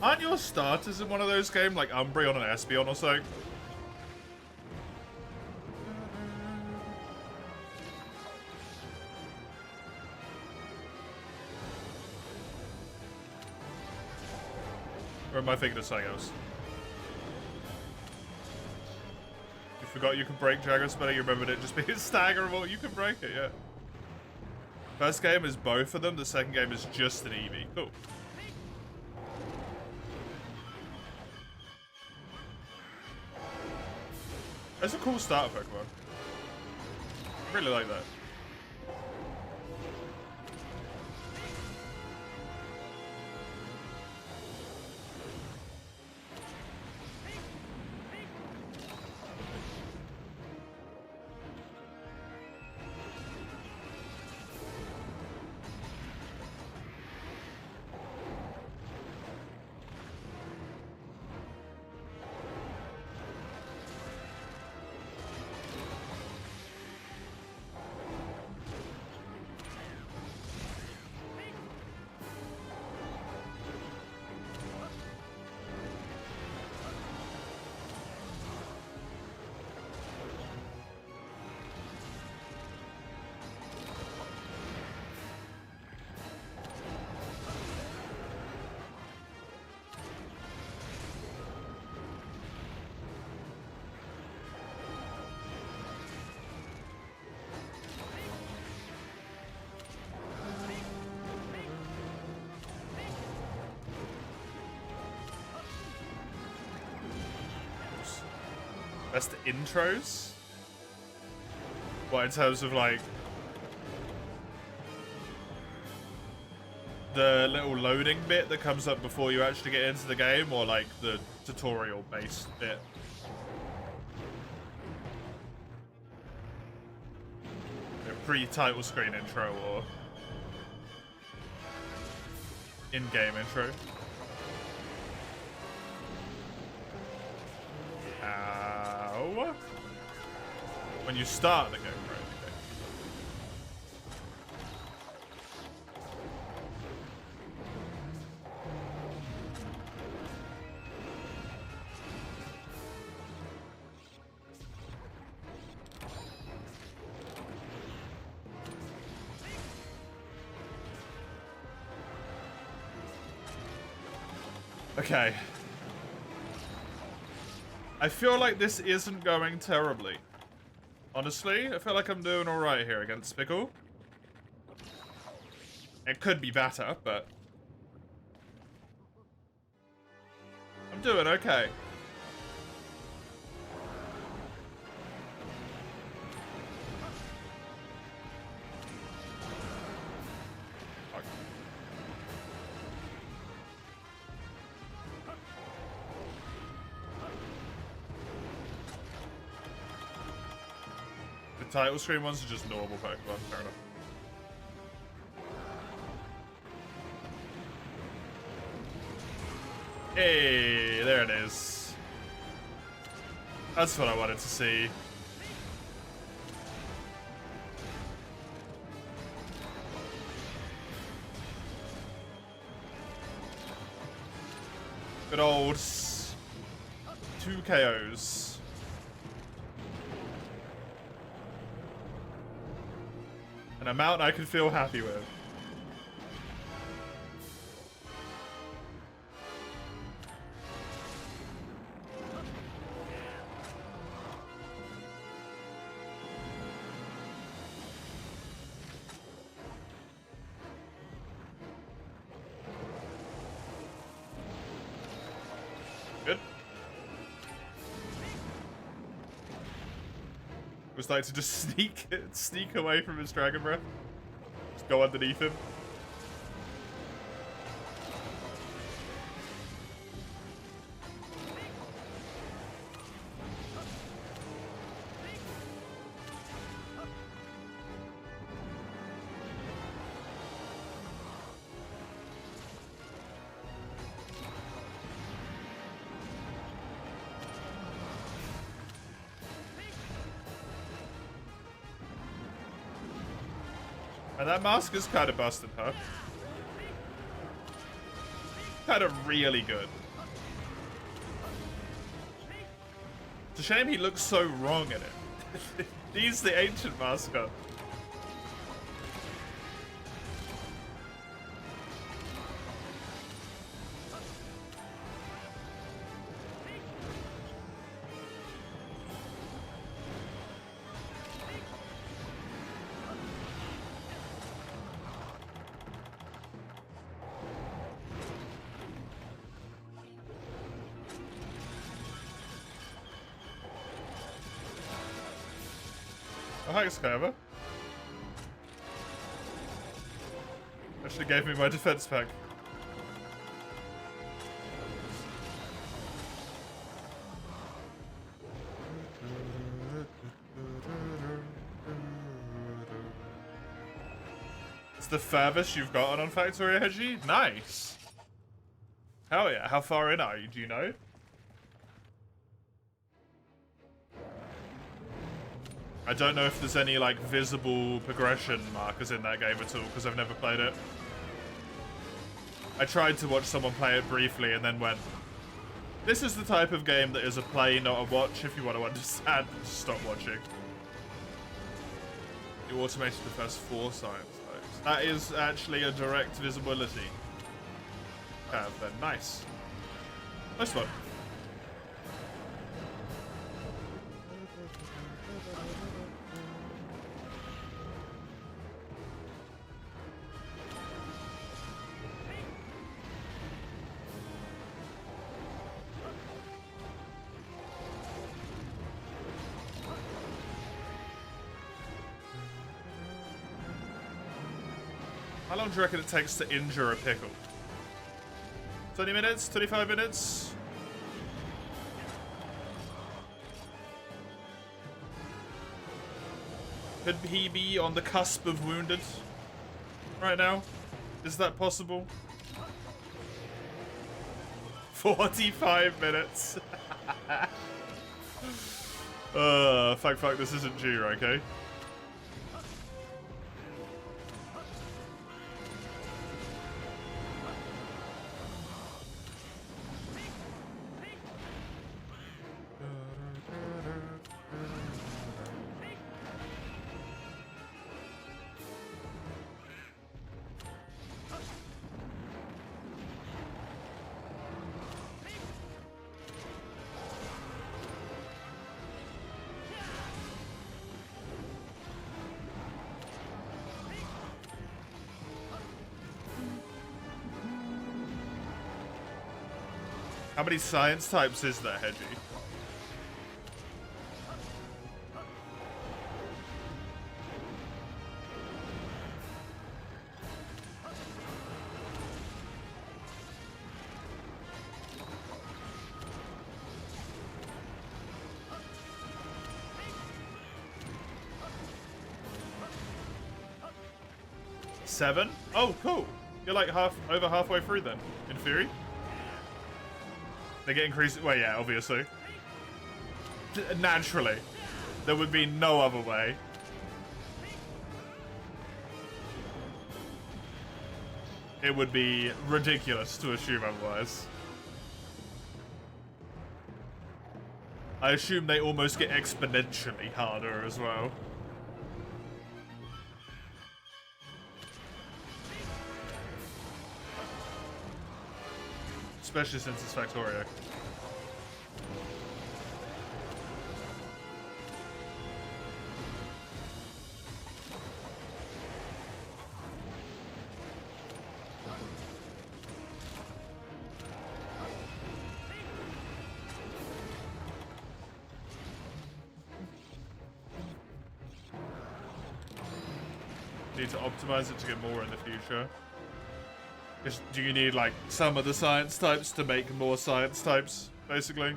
Aren't your starters in one of those games, like Umbreon and Espeon or something? Or am I thinking of something else? You forgot you can break Dragon Spinner, you remembered it just being staggerable. You can break it, yeah. First game is both of them, the second game is just an Eevee. Cool. That's a cool starter Pokemon. I really like that. Best intros? What, in terms of like the little loading bit that comes up before you actually get into the game, or like the tutorial based bit? A pre-title screen intro or in-game intro? When you start the game, right? Okay. I feel like this isn't going terribly. Honestly, I feel like I'm doing alright here against Spickle. It could be better, but I'm doing okay. The title screen ones are just normal Pokemon, fair enough. Hey, there it is. That's what I wanted to see. Good old 2 KOs. An amount I can feel happy with. Good. It was like to just sneak away from his Dragon Breath. Just go underneath him. And that mask is kind of busted, huh? Kind of really good. It's a shame he looks so wrong in it. He's the ancient mascot. Oh, hi, Skyver. Actually gave me my defense pack. It's the furthest you've gotten on Factory Hedgie? Nice. Hell yeah. How far in are you? Do you know? I don't know if there's any, like, visible progression markers in that game at all, because I've never played it. I tried to watch someone play it briefly and then went, this is the type of game that is a play, not a watch. If you want to understand, just stop watching. You automated the first 4 science types. That is actually a direct visibility. Then nice. Nice one. How long do you reckon it takes to injure a pickle? 20 minutes? 25 minutes? Could he be on the cusp of wounded right now? Is that possible? 45 minutes. Fuck, this isn't due, okay? How many science types is there, Hedgie? 7? Oh, cool. You're like over halfway through then, in theory. They get increased. Well, yeah, obviously. Naturally. There would be no other way. It would be ridiculous to assume otherwise. I assume they almost get exponentially harder as well. Especially since it's Factorio. Need to optimize it to get more in the future. Do you need like some of the science types to make more science types, basically?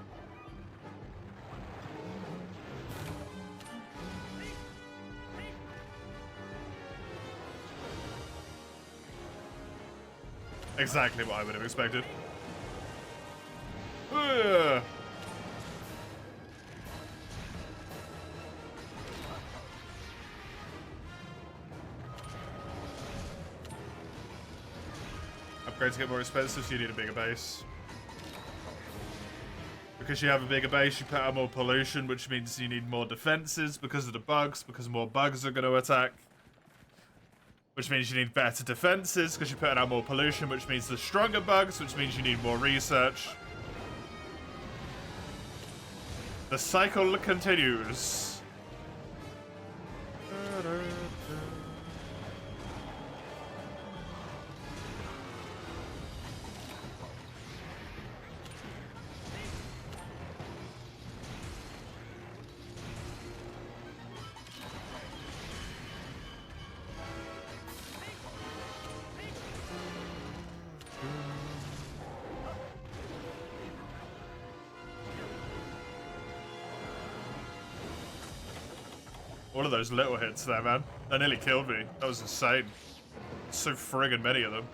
Exactly what I would have expected. Ugh. Upgrades get more expensive, so you need a bigger base. Because you have a bigger base, you put out more pollution, which means you need more defenses because of the bugs, because more bugs are going to attack. Which means you need better defenses, because you're putting out more pollution, which means the stronger bugs, which means you need more research. The cycle continues. All of those little hits there, man. That nearly killed me. That was insane. So friggin' many of them.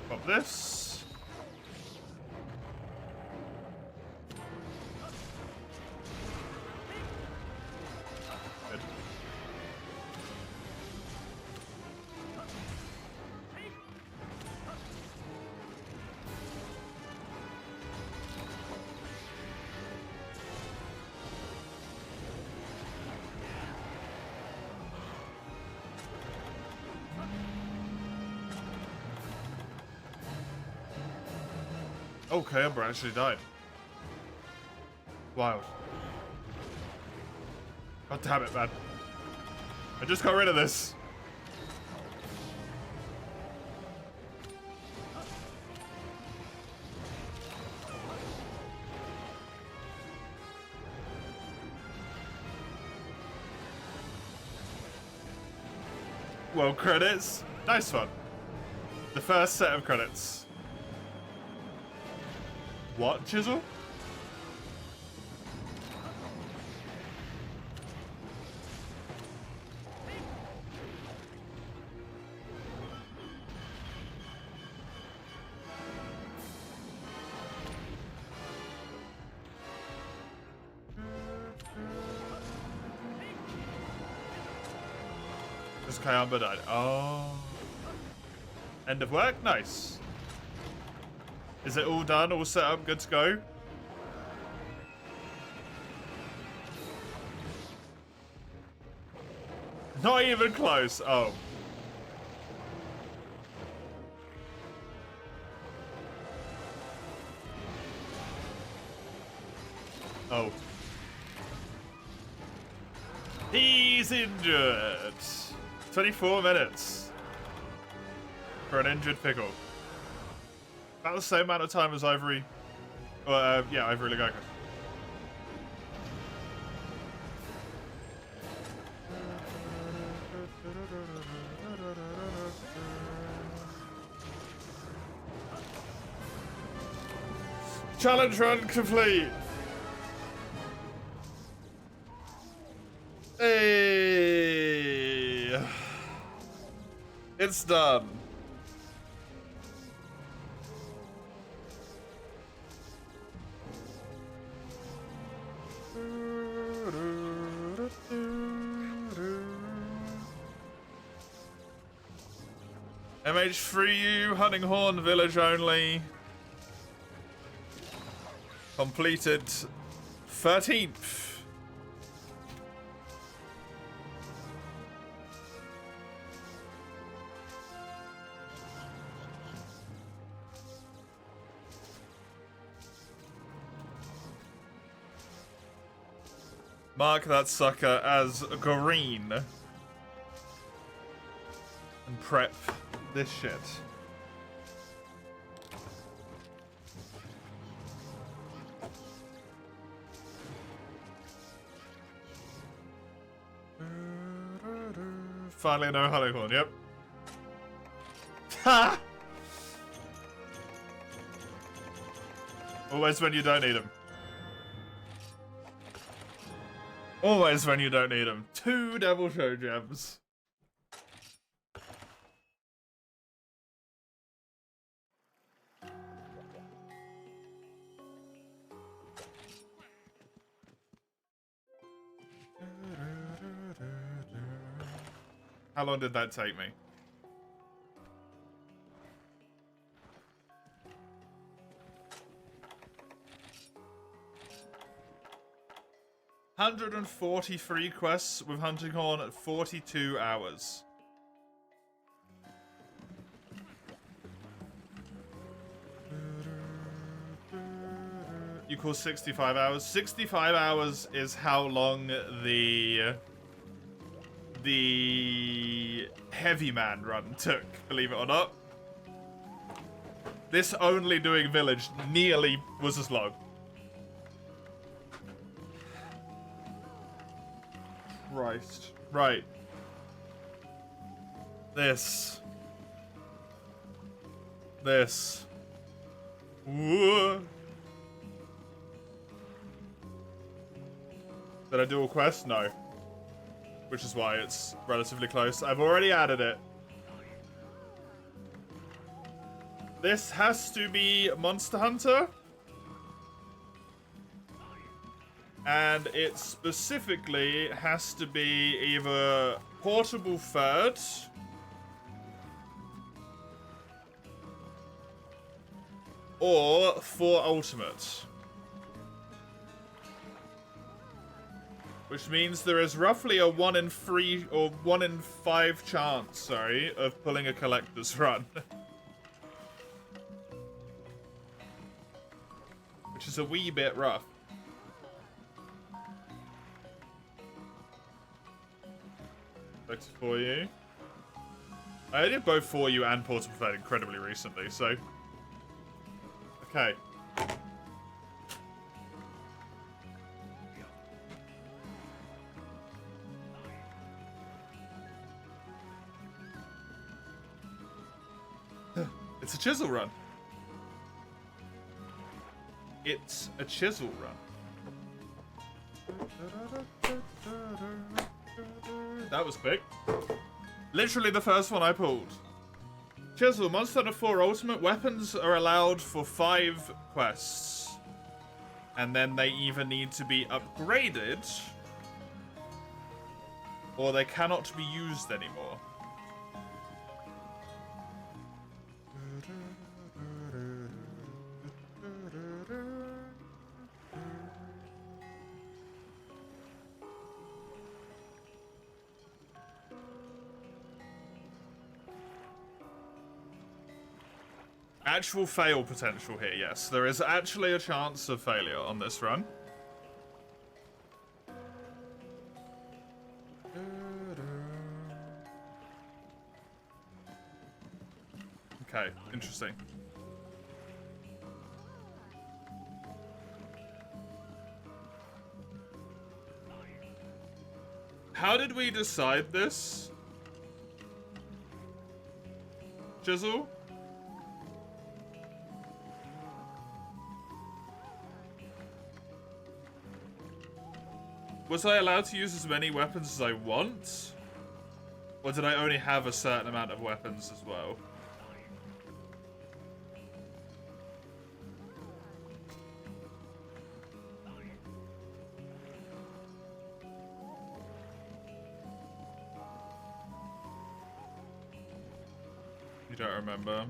Pop this. Good. Okay, Umber actually died. Wild. God damn it, man. I just got rid of this. Well, credits. Nice one. The first set of credits. What, Chisel? Just Kayamba died. Oh. End of work? Nice. Is it all done? All set up? Good to go? Not even close. Oh. Oh. He's injured. 24 minutes. For an injured pickle. About the same amount of time as Ivory. Yeah, Ivory Lagaga. Challenge run complete. Hey! It's done. MH3U, Hunting Horn, village only. Completed 13th. Mark that sucker as green. And prep this shit. Finally no honeycorn, yep. Ha! Always when you don't need them. Always when you don't need them. 2 Devil Show gems. How long did that take me? $143 quests with Hunting Horn at 42 hours. You call 65 hours? 65 hours is how long the Heavy Man run took, believe it or not. This only doing village nearly was as long. Christ. Right. This. Whoa. Did I do a quest? No. Which is why it's relatively close. I've already added it. This has to be Monster Hunter. And it specifically has to be either Portable Third or 4 Ultimate. Which means there is roughly a 1 in 3 or 1 in 5 chance, sorry, of pulling a collector's run. Which is a wee bit rough. Better for you. I did both For You and Portable Third incredibly recently, so. Okay. It's a chisel run. It's a chisel run. That was quick. Literally the first one I pulled. Chisel, Monster Hunter 4 Ultimate weapons are allowed for 5 quests. And then they either need to be upgraded or they cannot be used anymore. Actual fail potential here, yes. There is actually a chance of failure on this run. Okay, interesting. How did we decide this? Chisel? Was I allowed to use as many weapons as I want? Or did I only have a certain amount of weapons as well? You don't remember?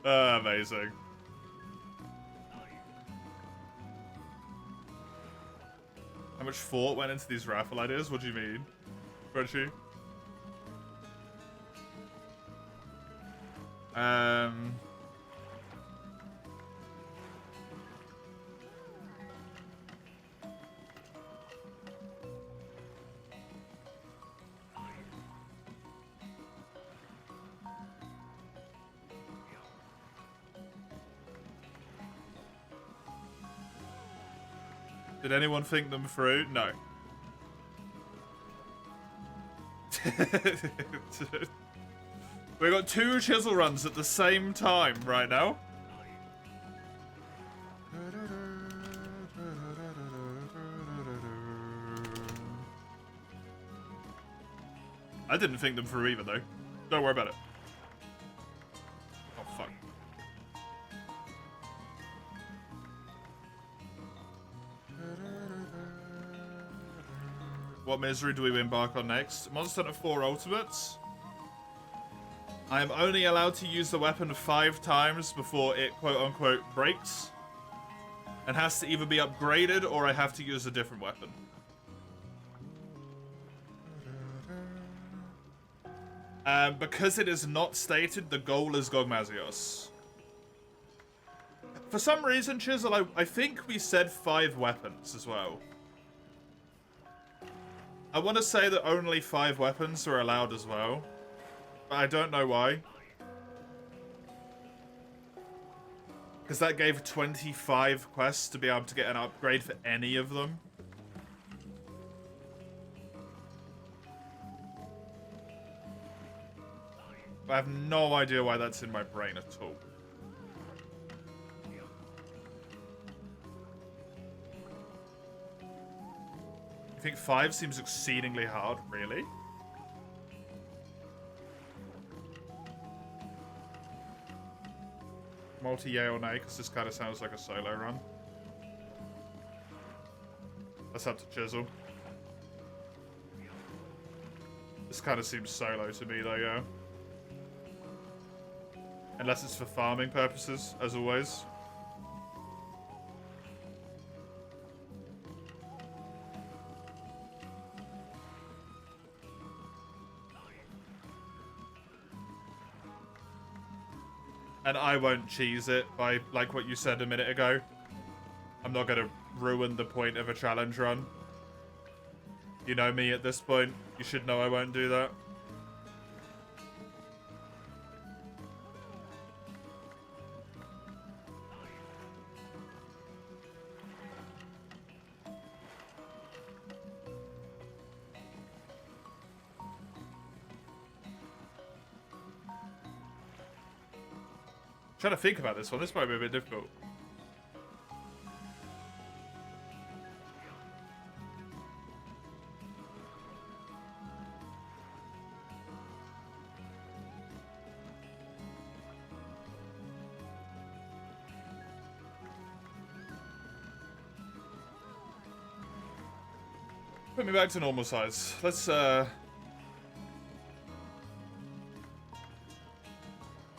Amazing. How much thought went into these raffle ideas? What do you mean, Frenchie? Did anyone think them through? No. We got 2 chisel runs at the same time right now. I didn't think them through either, though. Don't worry about it. Oh, fuck. What misery do we embark on next? Monster Hunter 4 Ultimates. I am only allowed to use the weapon 5 times before it quote-unquote breaks. And has to either be upgraded or I have to use a different weapon. Because it is not stated, the goal is Gogmazios. For some reason, Chisel, I think we said 5 weapons as well. I want to say that only 5 weapons are allowed as well. But I don't know why. Because that gave 25 quests to be able to get an upgrade for any of them. I have no idea why that's in my brain at all. I think 5 seems exceedingly hard, really? Multi-yay or nay, because this kind of sounds like a solo run. That's up to Chisel. This kind of seems solo to me, though, yeah. Unless it's for farming purposes, as always. And I won't cheese it by, like what you said a minute ago. I'm not going to ruin the point of a challenge run. You know me at this point. You should know I won't do that. Trying to think about this one. This might be a bit difficult. Put me back to normal size. Let's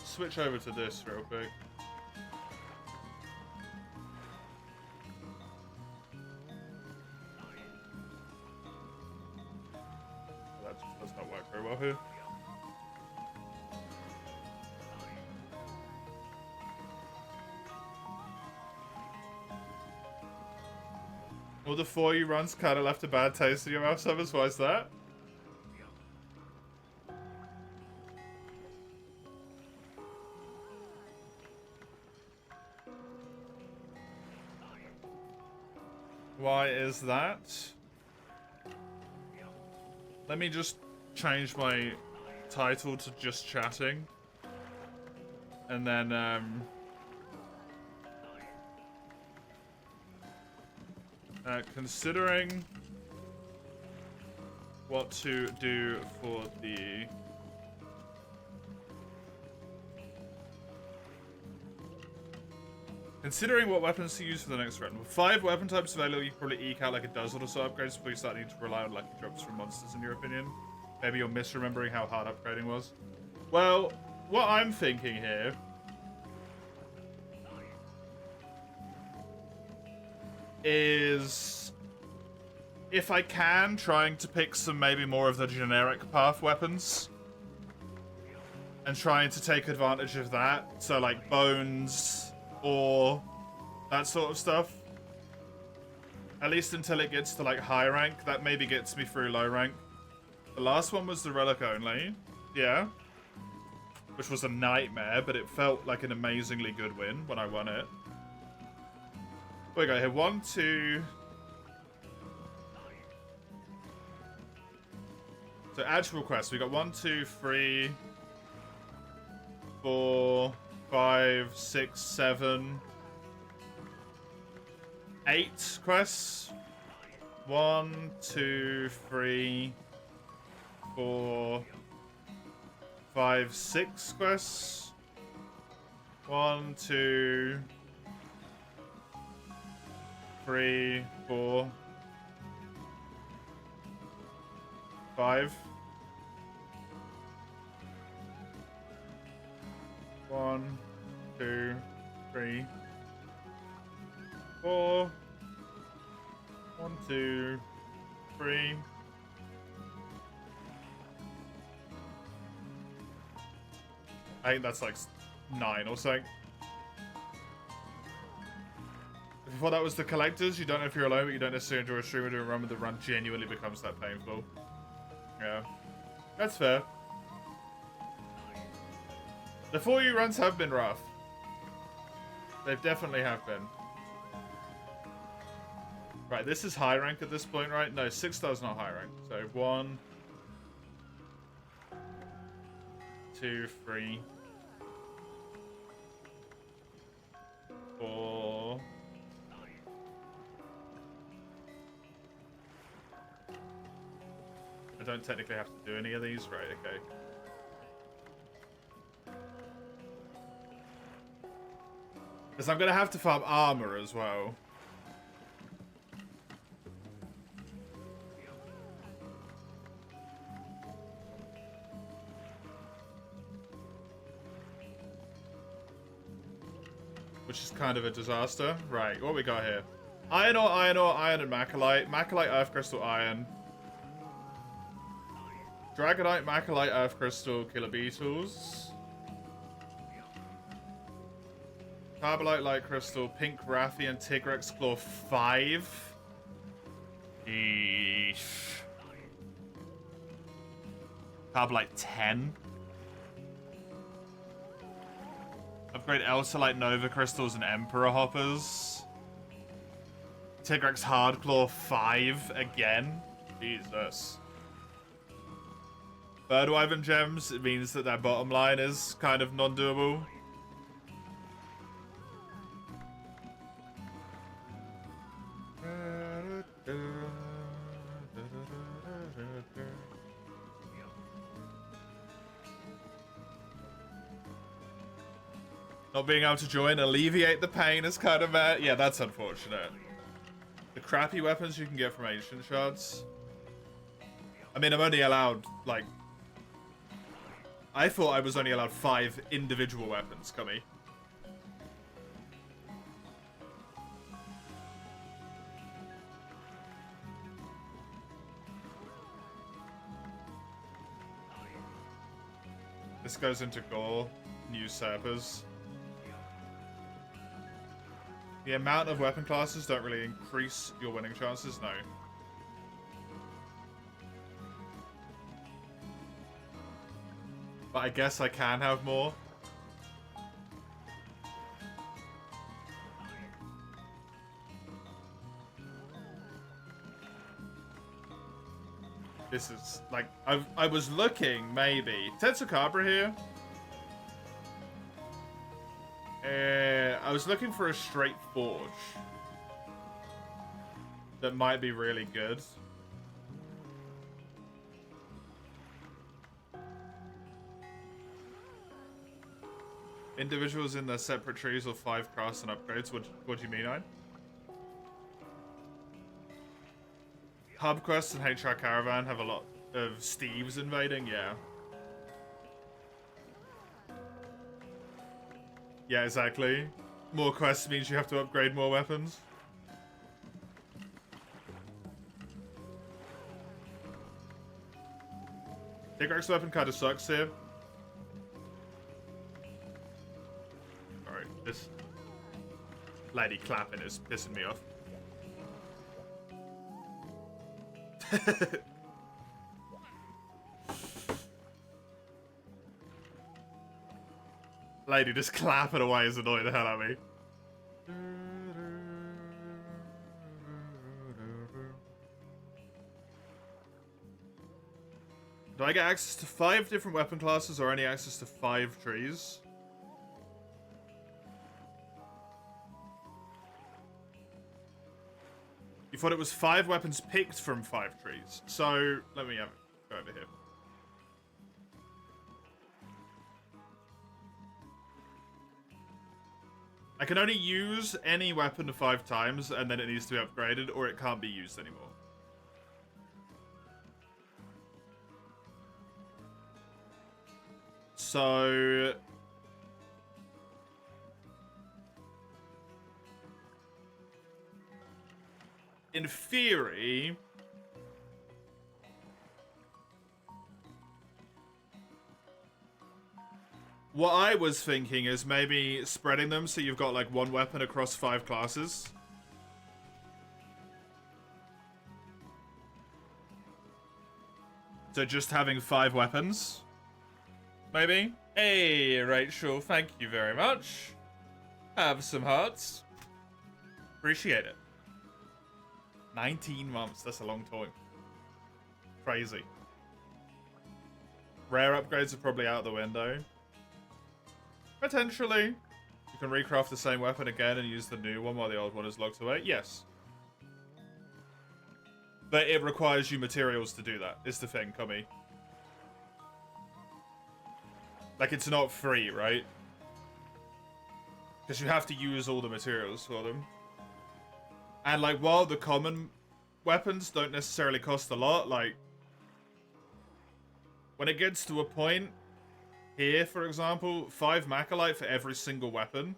switch over to this real quick. That just does not work very well here. All the 4U runs kind of left a bad taste in your mouth, Summers. Why is that? Why is that? Let me just change my title to just chatting. And then, considering what to do for the... Considering what weapons to use for the next round. With 5 weapon types available, you can probably eke out like a dozen or so upgrades before you start needing to rely on lucky drops from monsters, in your opinion. Maybe you're misremembering how hard upgrading was. Well, what I'm thinking here is, if I can, trying to pick some maybe more of the generic path weapons and trying to take advantage of that. So like bones or that sort of stuff. At least until it gets to like high rank. That maybe gets me through low rank. The last one was the relic only. Yeah. Which was a nightmare, but it felt like an amazingly good win when I won it. What we got here? 1, 2... So actual quests. We got 1, 2, 3, 4, 5, 6, 7, 8 quests. 1, 2, 3, 4, 5, 6 quests. 1, 2, 3, 4, 5. 1, 2, 3, 4. 1, 2, 3. I think that's like 9 or something. Before that was the collectors. You don't know if you're alone, but you don't necessarily enjoy a streamer doing a run, but the run genuinely becomes that painful. Yeah, that's fair. The 4U runs have been rough. They definitely have been. Right, this is high rank at this point, right? No, 6-star's not high rank. So 1, 2, 3, 4. I don't technically have to do any of these, right? Okay. Because I'm going to have to farm armor as well. Which is kind of a disaster. Right, what we got here? Iron ore, iron, and macrolite. Macrolite, earth crystal, iron. Dragonite, macrolite, earth crystal, killer beetles. Carbolite, light crystal, pink Rathian, Tigrex, claw 5. Eesh. Carbolite 10. Upgrade Elsalite, Nova Crystals, and Emperor Hoppers. Tigrex Hardclaw 5 again. Jesus. Birdwyvern Gems, it means that their bottom line is kind of non-doable. Not being able to join, alleviate the pain is kind of yeah, that's unfortunate. The crappy weapons you can get from ancient shards. I mean, I'm only allowed, like... I thought I was only allowed 5 individual weapons, Cummy. This goes into Gore, new Usurpers. The amount of weapon classes don't really increase your winning chances, no. But I guess I can have more. This is, like, I was looking, maybe. Tetsukabra here. I was looking for a straight forge that might be really good. Individuals in their separate trees or 5 crafts and upgrades. What do you mean, Ein? Hub quests and HR Caravan have a lot of Steves invading, yeah. Yeah, exactly. More quests means you have to upgrade more weapons. Tigrex weapon kind of sucks here. Alright, this lady clapping is pissing me off. Lady just clapping away is annoying the hell out of me. Do I get access to 5 different weapon classes or only access to 5 trees? You thought it was 5 weapons picked from 5 trees. So, let me go over here. I can only use any weapon 5 times, and then it needs to be upgraded, or it can't be used anymore. So... in theory... what I was thinking is maybe spreading them so you've got like 1 weapon across 5 classes. So just having 5 weapons. Maybe. Hey, Rachel, thank you very much. Have some hearts. Appreciate it. 19 months, that's a long time. Crazy. Rare upgrades are probably out the window. Potentially. You can recraft the same weapon again and use the new one while the old one is locked away. Yes. But it requires you materials to do that, is the thing, Cummy. Like, it's not free, right? Because you have to use all the materials for them. And, like, while the common weapons don't necessarily cost a lot, like... when it gets to a point... here, for example, 5 Macalite for every single weapon.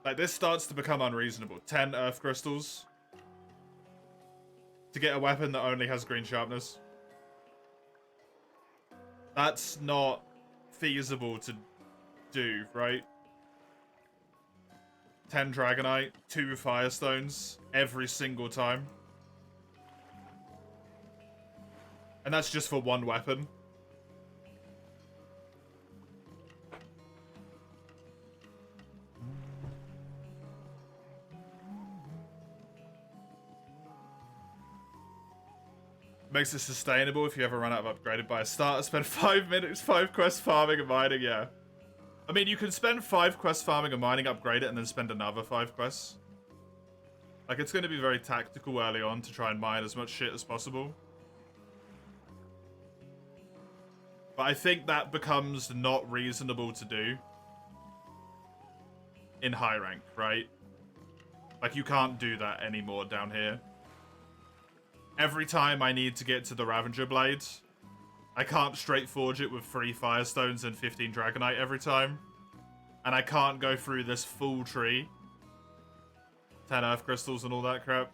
Like, this starts to become unreasonable. 10 Earth Crystals. To get a weapon that only has green sharpness. That's not feasible to do, right? 10 Dragonite, 2 Firestones, every single time. And that's just for 1 weapon. Makes it sustainable if you ever run out of upgraded by a starter. Spend 5 minutes, 5 quests farming and mining, yeah. I mean, you can spend 5 quests farming and mining, upgrade it, and then spend another 5 quests. Like, it's going to be very tactical early on to try and mine as much shit as possible. But I think that becomes not reasonable to do in high rank, right? Like, you can't do that anymore down here. Every time I need to get to the Ravager Blades, I can't straight forge it with 3 Firestones and 15 Dragonite every time. And I can't go through this full tree. 10 Earth Crystals and all that crap.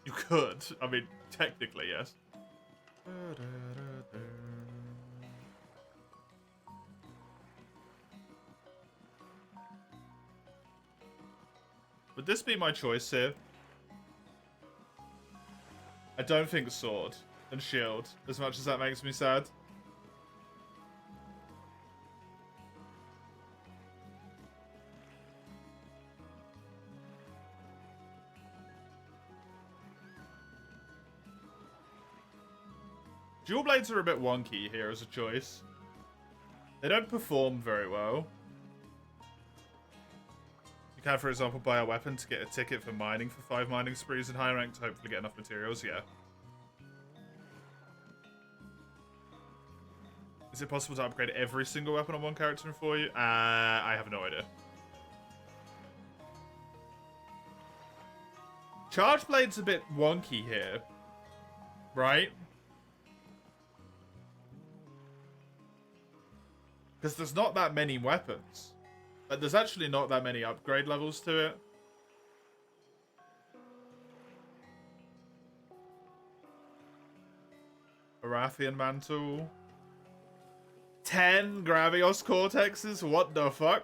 You could. I mean, technically, yes. Would this be my choice here? I don't think sword and shield, as much as that makes me sad. Dual blades are a bit wonky here as a choice. They don't perform very well. You can, for example, buy a weapon to get a ticket for mining for 5 mining sprees in high rank to hopefully get enough materials, yeah. Is it possible to upgrade every single weapon on one character in 4U? I have no idea. Charge Blade's a bit wonky here. Right? Because there's not that many weapons. But there's actually not that many upgrade levels to it. Arathian Mantle. 10 Gravios Cortexes? What the fuck?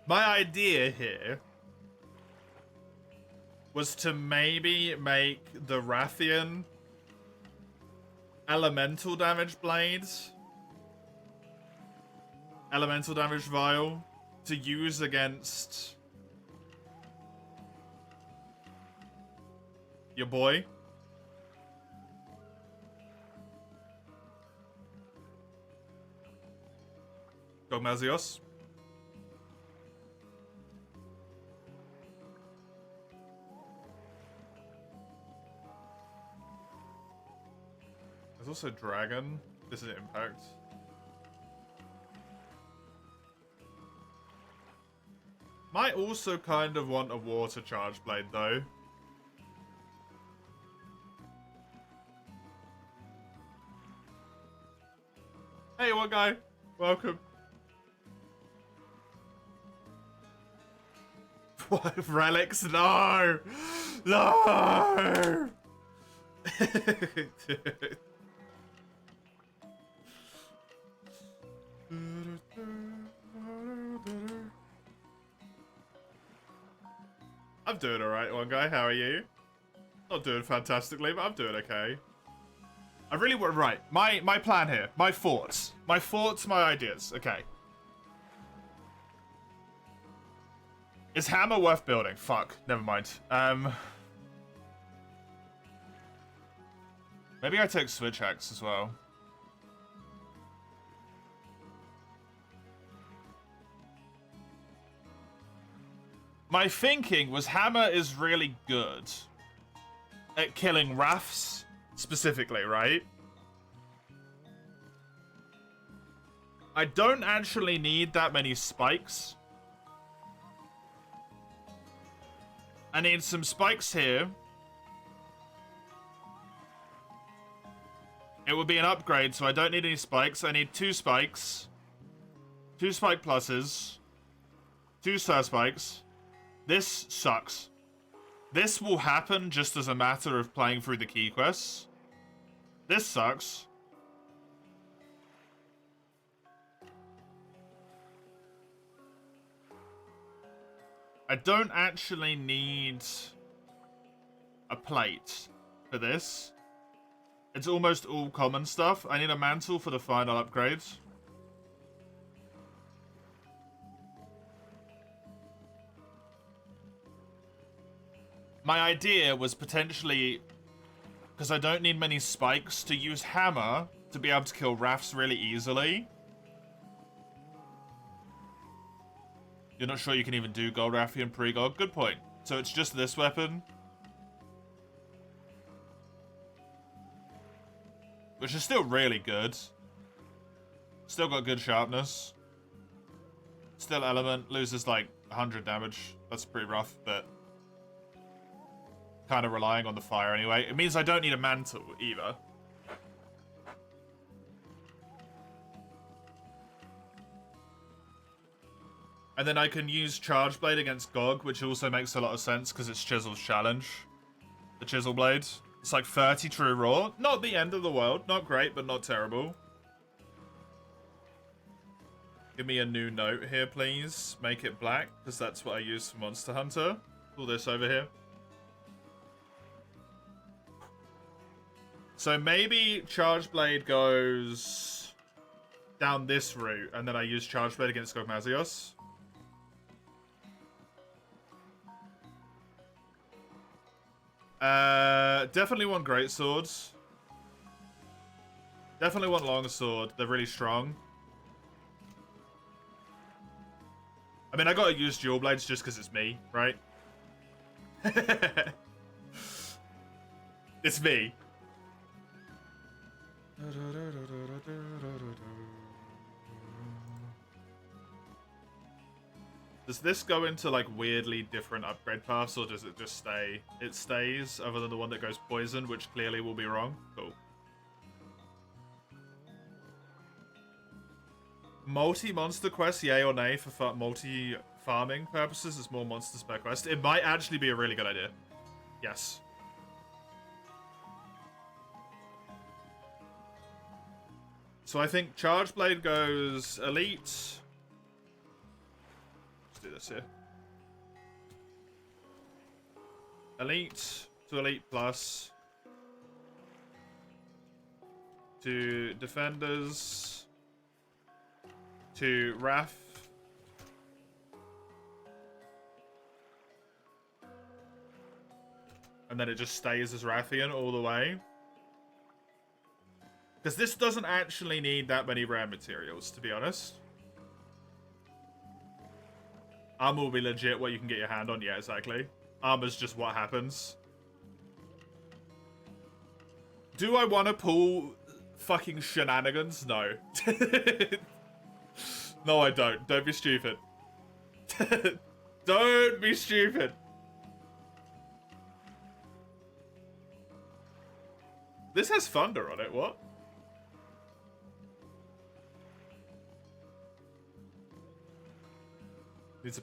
My idea here was to maybe make the Rathian elemental damage blades, elemental damage vial, to use against your boy. Gogmazios. There's also Dragon. This is Impact. Might also kind of want a Water Charge Blade, though. Hey, one guy. Welcome. What? Relics? No! No! I'm doing alright, one guy. How are you? Not doing fantastically, but I'm doing okay. I really want... Right. My plan here. My thoughts. My ideas. Okay. Is Hammer worth building? Fuck. Never mind. Maybe I take Switch Axe as well. My thinking was Hammer is really good at killing Rafts, specifically, right? I don't actually need that many spikes. I need some spikes here. It would be an upgrade, so I don't need any spikes. I need 2 spikes. 2 spike pluses. 2 star spikes. This sucks. This will happen just as a matter of playing through the key quests. This sucks. I don't actually need a plate for this. It's almost all common stuff. I need a mantle for the final upgrade. My idea was potentially, because I don't need many spikes, to use Hammer to be able to kill Rafts really easily. You're not sure you can even do Gold Rathian pre-Gog? Good point. So it's just this weapon. Which is still really good. Still got good sharpness. Still element, loses like 100 damage. That's pretty rough, but kind of relying on the fire anyway. It means I don't need a mantle either. And then I can use Charge Blade against Gog, which also makes a lot of sense because it's Chisel's challenge. The Chisel Blade. It's like 30 true raw. Not the end of the world. Not great, but not terrible. Give me a new note here, please. Make it black, because that's what I use for Monster Hunter. Pull this over here. So maybe Charge Blade goes down this route, and then I use Charge Blade against Gogmazios. Definitely want Great Swords. Definitely want Long Sword. They're really strong. I mean, I gotta use Dual Blades just because it's me, right? It's me. Does this go into like weirdly different upgrade paths, or does it just stay? It stays, other than the one that goes poison, which clearly will be wrong. Cool. Multi-monster quest, yay or nay, for multi-farming purposes is more monsters per quest. It might actually be a really good idea. Yes. So I think Charge Blade goes Elite. Let's do this here. Elite to Elite Plus. To Defenders. To Wrath. And then it just stays as Rathian all the way. Because this doesn't actually need that many rare materials, to be honest. Armor will be legit what you can get your hand on. Yeah, exactly. Armor's just what happens. Do I want to pull fucking shenanigans? No. No, I don't. Don't be stupid. Don't be stupid. This has Thunder on it, what? Needs a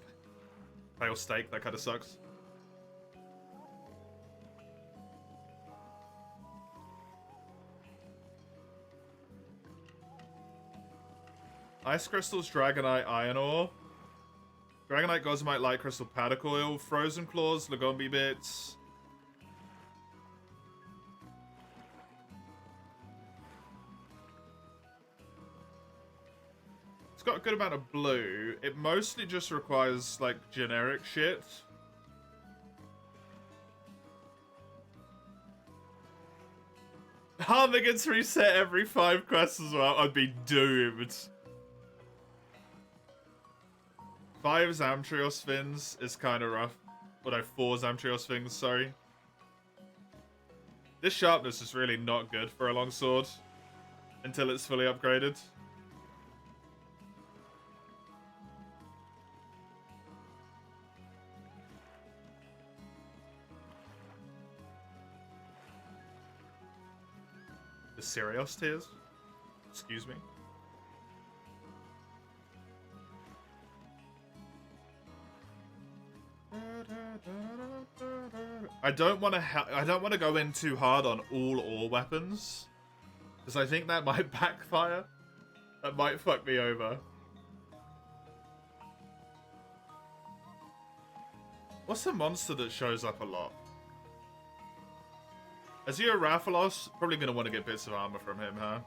pale steak, that kind of sucks. Ice Crystals, Dragonite, Iron Ore. Dragonite, Gosmite, Light Crystal, Powder Coil, Frozen Claws, Lagombi Bits. It's got a good amount of blue. It mostly just requires, like, generic shit. Armor gets reset every 5 quests as well. I'd be doomed. 5 Zamtrios Fins is kind of rough. Or no, 4 Zamtrios Fins, sorry. This sharpness is really not good for a longsword until it's fully upgraded. The Sirius tears? Excuse me. I don't want to go in too hard on all weapons, because I think that might backfire. That might fuck me over. What's a monster that shows up a lot? Azure Rathalos, probably going to want to get bits of armor from him, huh?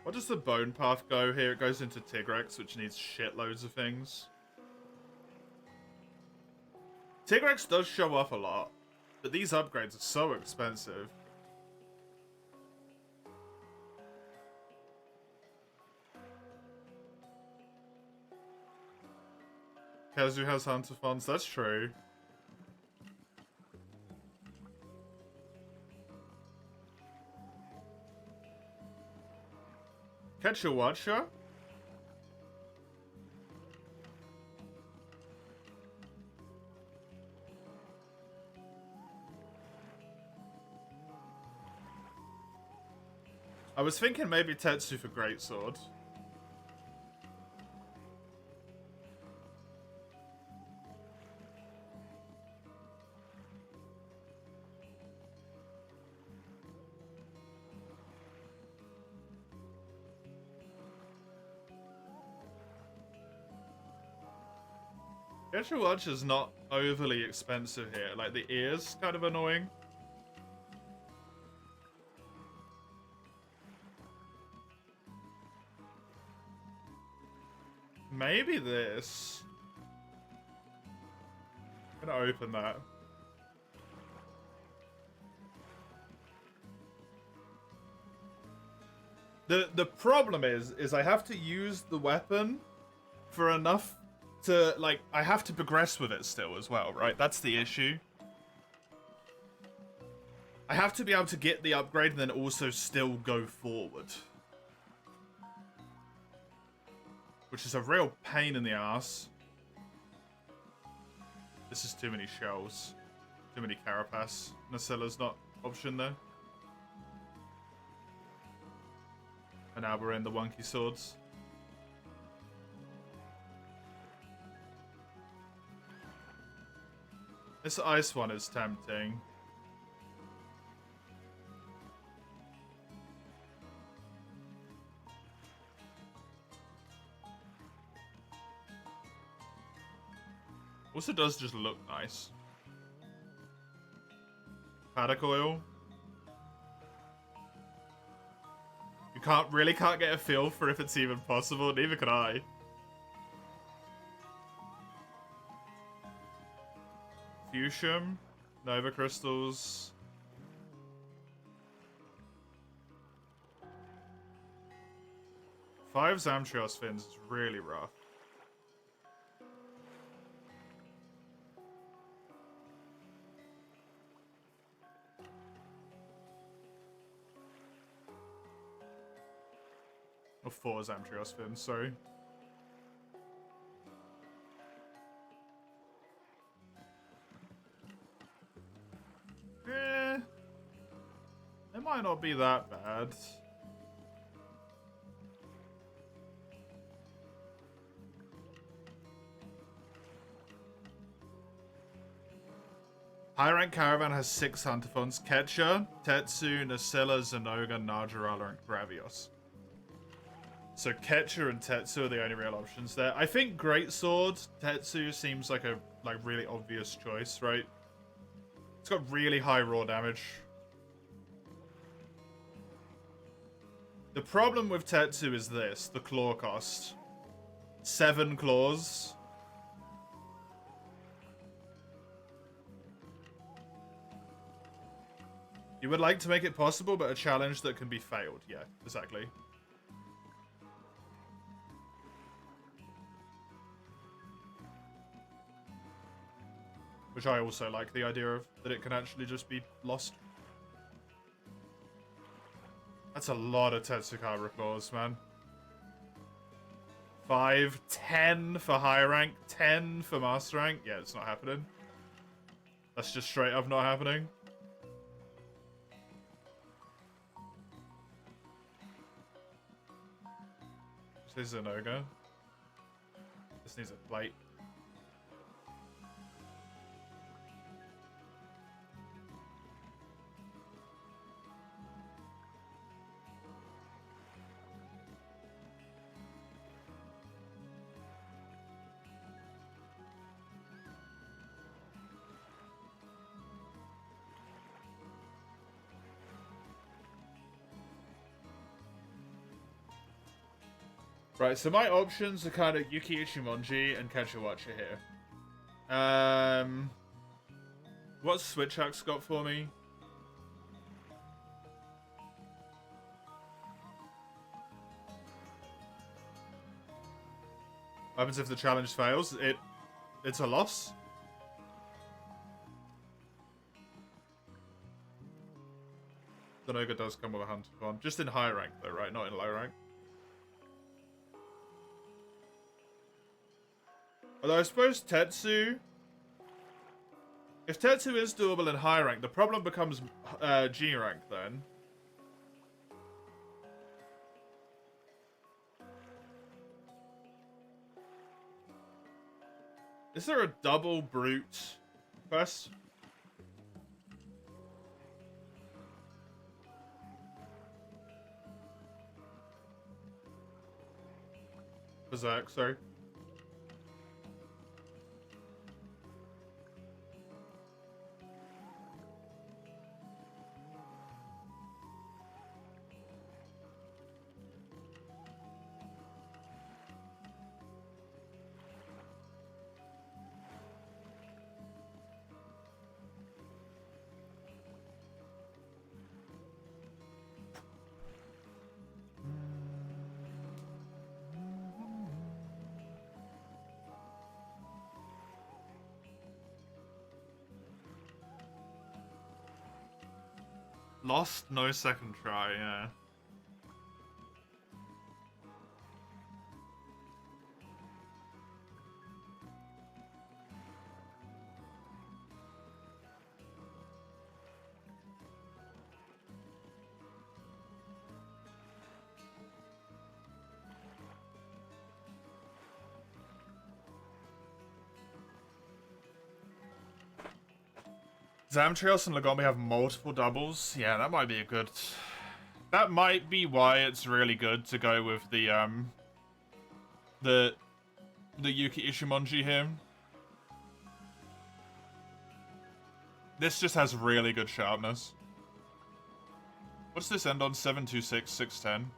What does the bone path go here? It goes into Tigrex, which needs shitloads of things. Tigrex does show up a lot, but these upgrades are so expensive. Kazu has Hunter Funds, that's true. Catch a Watcher? I was thinking maybe Tetsu for Greatsword. Getcha Watch is not overly expensive here. Like, the ear's kind of annoying. maybe this. I'm gonna open that. The problem is I have to use the weapon for enough to, like, I have to progress with it still as well, right? That's the issue. I have to be able to get the upgrade and then also still go forward. Which is a real pain in the ass. This is too many shells. Too many carapace. Nacilla's not option there. And now we're in the wonky swords. This ice one is tempting. Also does just look nice. Paddock oil. You can't get a feel for if it's even possible, neither can I. Fuchsium, Nova crystals. Five Zamtrios fins is really rough. Or four Zamtrios fins, sorry. It might not be that bad. High rank caravan has 6 Hunterphons: Ketcha, Tetsu, Nacilla, Zenoga, Najarala, and Gravios. So Ketcha and Tetsu are the only real options there. I think Greatsword Tetsu seems like a really obvious choice, right? It's got really high raw damage. The problem with Tetsu is this, the claw cost. 7 claws. You would like to make it possible, but a challenge that can be failed. Yeah, exactly. Which I also like the idea of, that it can actually just be lost. That's a lot of Tetsukabra claws, man. 5, 10 for high rank, 10 for master rank. Yeah, it's not happening. That's just straight up not happening. This is an ogre. This needs a plate. Right, so my options are kind of Yuki Ichimonji and Ketchawacha here. What's Switch Axe got for me? What happens if the challenge fails? It's a loss. The Noga does come with a hunter farm. Just in high rank though, right? Not in low rank. Although I suppose Tetsu... If Tetsu is doable in high rank, the problem becomes G rank then. Is there a double brute quest? Berserk, sorry. Lost no second try, yeah. Zamtrios and Lagombi have multiple doubles. Yeah, that might be a good... That might be why it's really good to go with the Yuki Ishimonji here. This just has really good sharpness. What's this end on? 726, 610.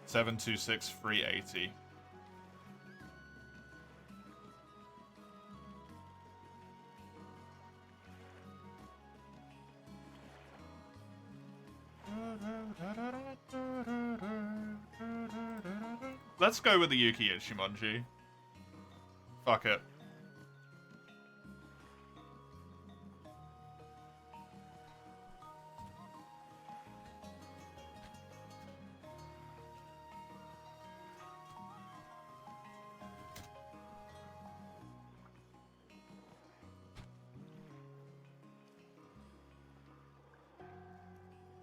726, 380. Let's go with the Yuki Ichimonji. Fuck it.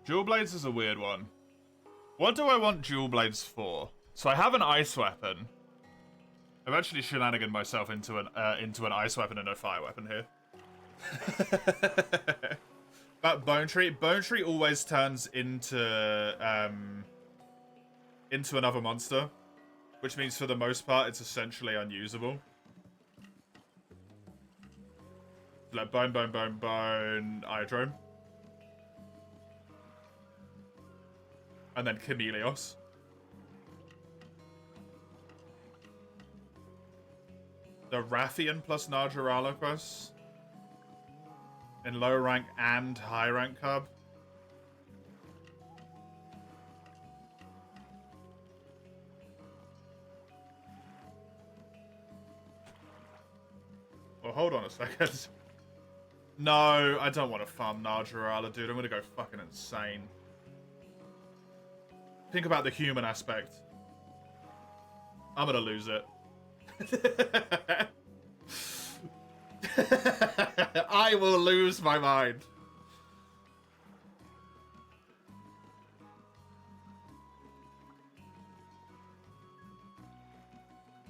Dual Blades is a weird one. What do I want Dual Blades for? So I have an ice weapon. I've actually shenanigan myself into an ice weapon and a fire weapon here. But Bone Tree always turns into another monster, which means for the most part it's essentially unusable. Like bone, Iodrome. And then Chameleos. The Rathian plus Najarala quest. In low rank and high rank cub. Well, hold on a second. No, I don't want to farm Najarala, dude. I'm gonna go fucking insane. Think about the human aspect. I'm gonna lose it. I will lose my mind.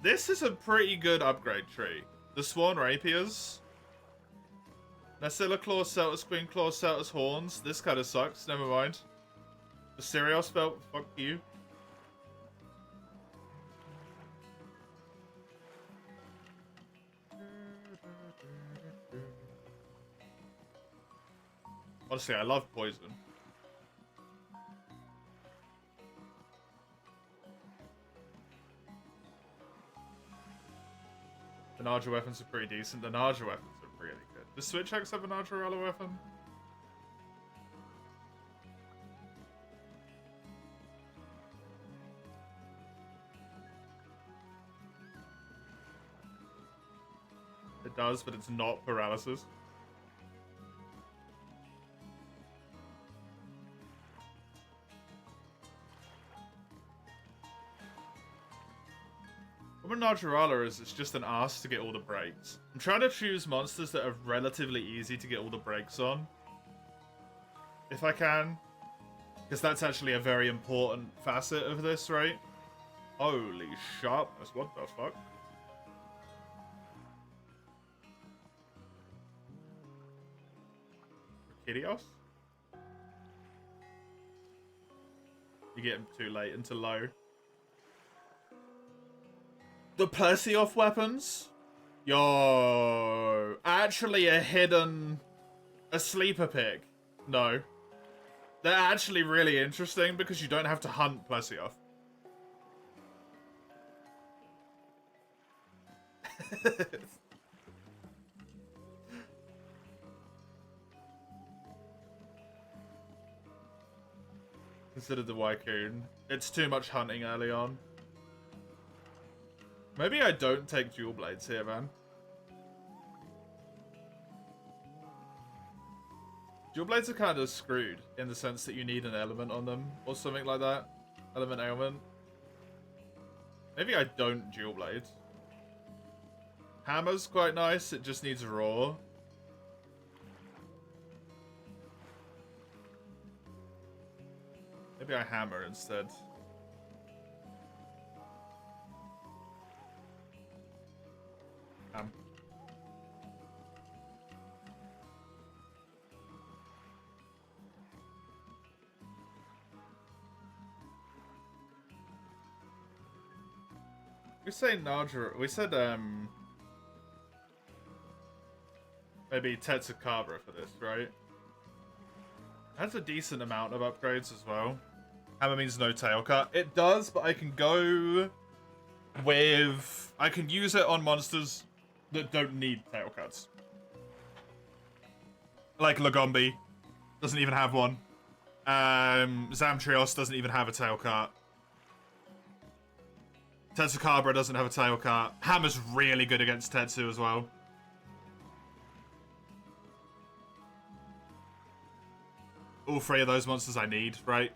This is a pretty good upgrade tree. The Sworn Rapiers. Nacilla Claw, Celtus Queen Claw, Celtus Horns. This kind of sucks, never mind. The Serial spell, fuck you. Honestly, I love poison. The Naja weapons are pretty decent. The Naja weapons are really good. Does Switch X have a Naja weapon? It does, but it's not paralysis. What Najarala is, it's just an ass to get all the breaks. I'm trying to choose monsters that are relatively easy to get all the breaks on. If I can. Because that's actually a very important facet of this, right? Holy sharpness, what the fuck? Kidios? You get him too late into low. The Perseoff weapons? Yo. Actually a sleeper pick. No. They're actually really interesting because you don't have to hunt Perseoff. Consider the Wycoon. It's too much hunting early on. Maybe I don't take dual blades here, man. Dual blades are kind of screwed in the sense that you need an element on them or something like that. Element ailment. Maybe I don't dual blade. Hammer's quite nice, it just needs raw. Maybe I hammer instead. We say Naja. We said maybe Tetsukabra for this, right? That's a decent amount of upgrades as well. Hammer means no tail cut. It does, but I can go with... I can use it on monsters that don't need tail cuts. Like Lagombi. Doesn't even have one. Zamtrios doesn't even have a tail cut. Tetsukabra doesn't have a tail cut. Hammer's really good against Tetsu as well. All three of those monsters I need, right?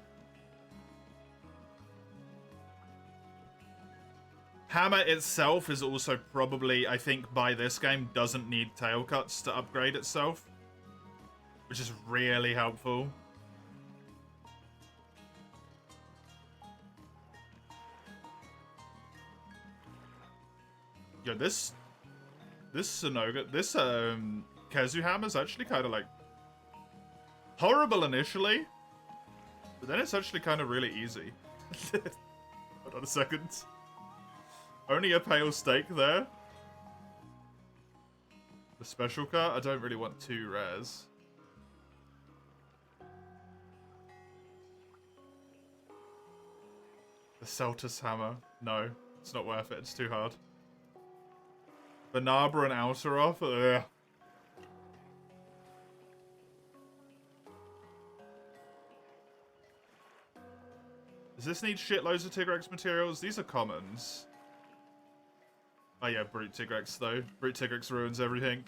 Hammer itself is also probably, I think, by this game, doesn't need tail cuts to upgrade itself. Which is really helpful. Yo, this Sonoga, this Kezu Hammer's actually kind of like horrible initially, but then it's actually kind of really easy. Hold on a second. Only a pale steak there. The special cut? I don't really want 2 rares. The Celtus Hammer. No, it's not worth it. It's too hard. Banabra and Alteroth? Ugh. Does this need shitloads of Tigrex materials? These are commons. Oh yeah, Brute Tigrex though. Brute Tigrex ruins everything.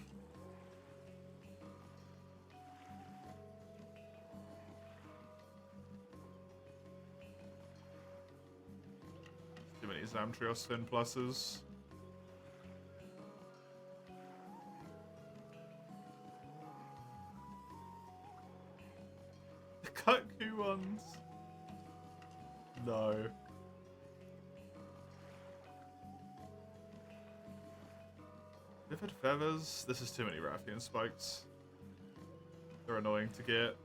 Too many Zamtrios Fin pluses. The Kutku ones. No. Vivid Feathers. This is too many Rathian spikes. They're annoying to get.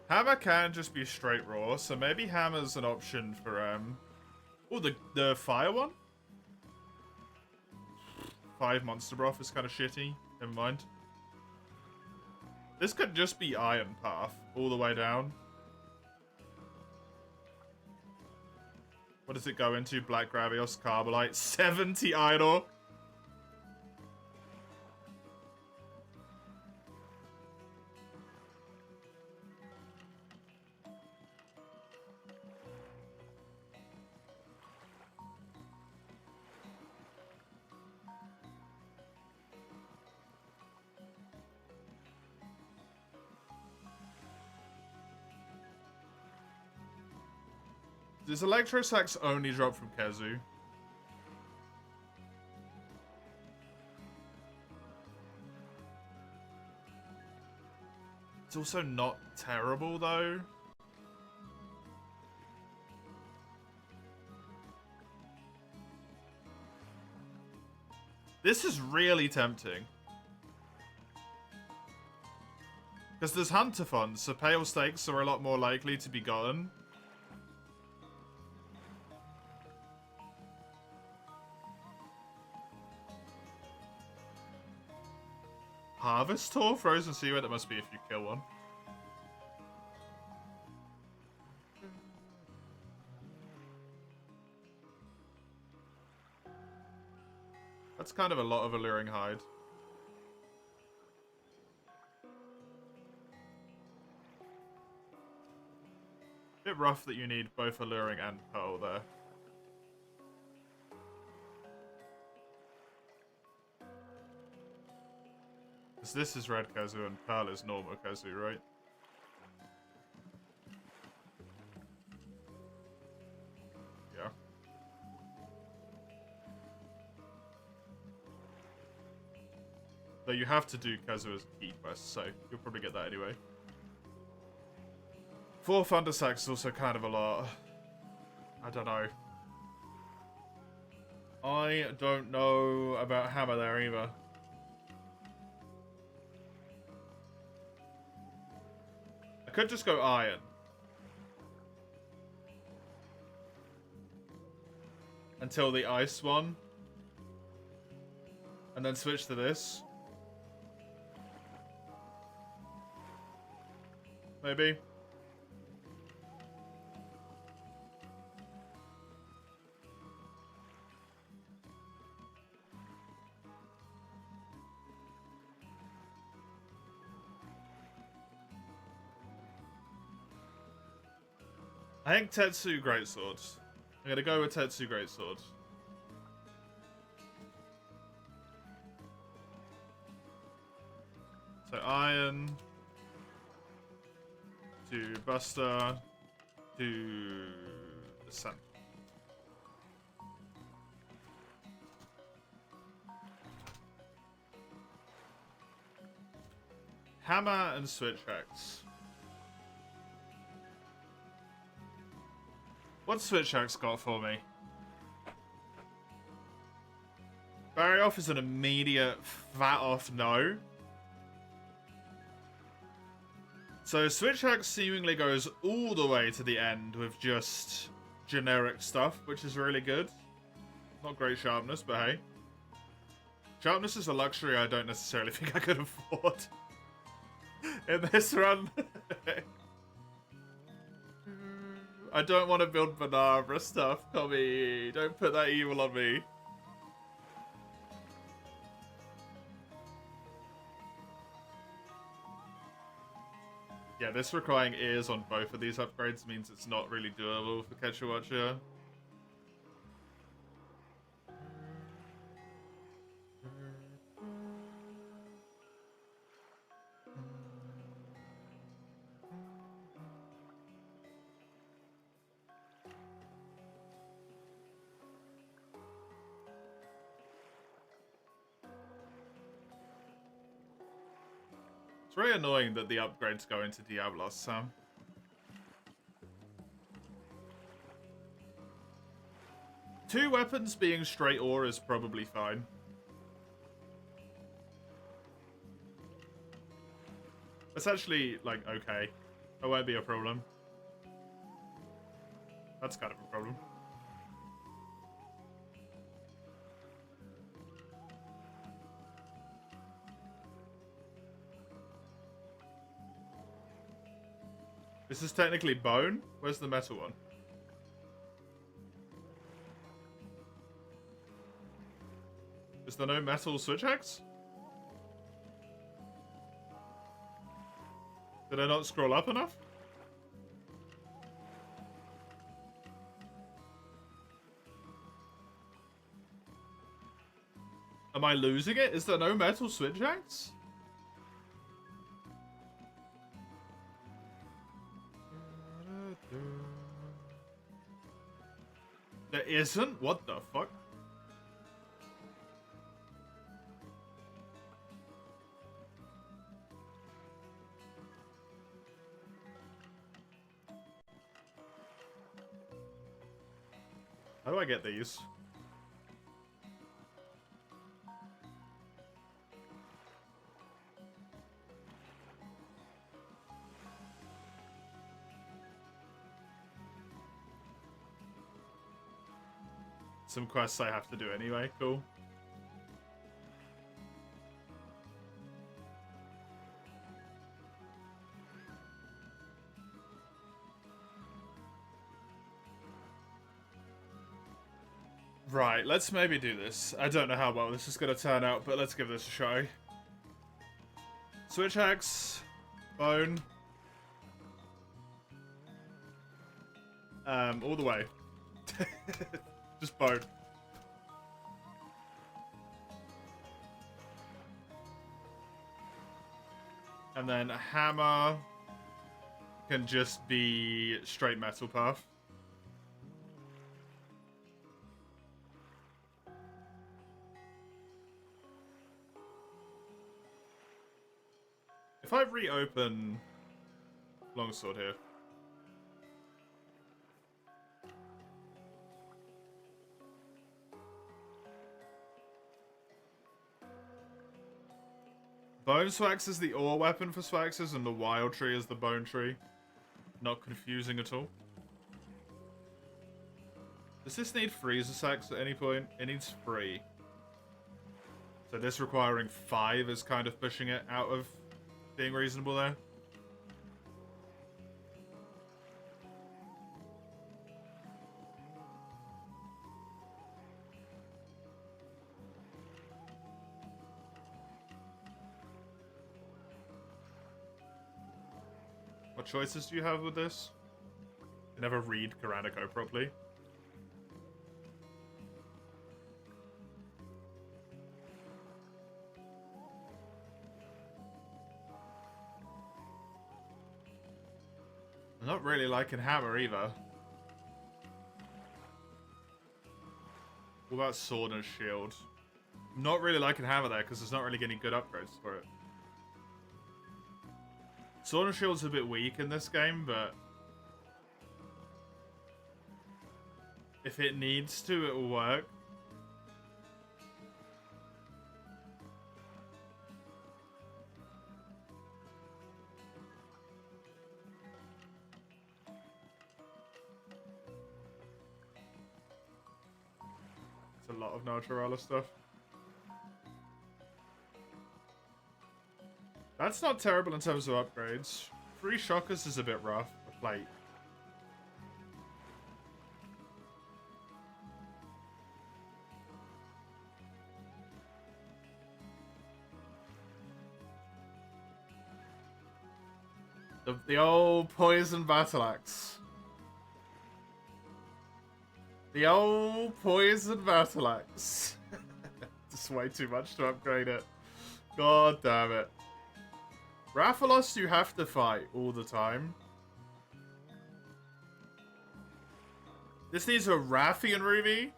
Hammer can just be straight raw, so maybe Hammer's an option for oh, the fire one? 5 monster broth is kind of shitty. Never mind. This could just be Iron Path all the way down. What does it go into? Black Gravios, Carbolite, 70 Iron Ore. Does Electrosax only drop from Kezu? It's also not terrible, though. This is really tempting. Because there's Hunterphons, so pale stakes are a lot more likely to be gotten. Harvest Tour? Frozen Seaway? That must be if you kill one. That's kind of a lot of Alluring Hide. Bit rough that you need both Alluring and Pearl there. Because this is red Kazu and Pearl is normal Kazu, right? Yeah. Though you have to do Kazu as a key quest, so you'll probably get that anyway. 4 Thunder Sacks is also kind of a lot. I don't know. I don't know about Hammer there either. I could just go Iron. Until the Ice one. And then switch to this. Maybe. I think Tetsu Greatsword. I'm gonna go with Tetsu Greatsword. So Iron to Buster to Sun. Hammer and Switch Axe. What's Switch Axe got for me? Barrier off is an immediate fat off no. So Switch Axe seemingly goes all the way to the end with just generic stuff, which is really good. Not great sharpness, but hey. Sharpness is a luxury I don't necessarily think I could afford in this run. I don't want to build Banabra stuff, Tommy. Don't put that evil on me. Yeah, this requiring ears on both of these upgrades means it's not really doable for Catcher Watcher. It's very annoying that the upgrades go into Diablos, Sam. Two weapons being straight ore is probably fine. It's actually, like, okay. That won't be a problem. That's kind of a problem. This is technically bone? Where's the metal one? Is there no metal switch axe? Did I not scroll up enough? Am I losing it? Is there no metal switch axe? There isn't? What the fuck? How do I get these? Some quests I have to do anyway. Cool. Right, let's maybe do this. I don't know how well this is going to turn out, but let's give this a try. Switch axe. Bone. All the way. Just bone. And then a hammer can just be straight metal path. If I reopen longsword here. Bone Swax is the ore weapon for Swaxes, and the wild tree is the bone tree. Not confusing at all. Does this need freezer sacks at any point? It needs 3. So this requiring 5 is kind of pushing it out of being reasonable there. What choices do you have with this? I never read Garanico properly. I'm not really liking hammer either. What about sword and shield? Not really liking hammer there because there's not really getting good upgrades for it. Sword and shield's a bit weak in this game, but if it needs to, it will work. It's a lot of Naturala stuff. That's not terrible in terms of upgrades. 3 shockers is a bit rough. A plate. The old poison battle axe. The old poison battle axe. Just way too much to upgrade it. God damn it. Rathalos you have to fight all the time. This needs a Rathian Ruby.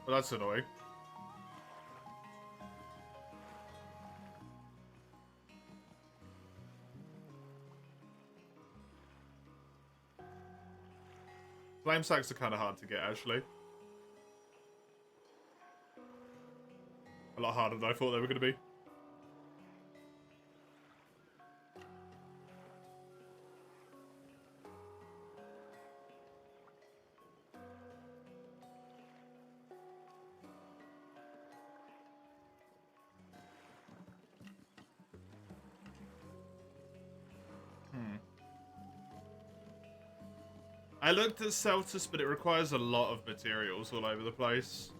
Well, that's annoying. Flame sacks are kind of hard to get, actually. A lot harder than I thought they were going to be. I looked at Celtus, but it requires a lot of materials all over the place.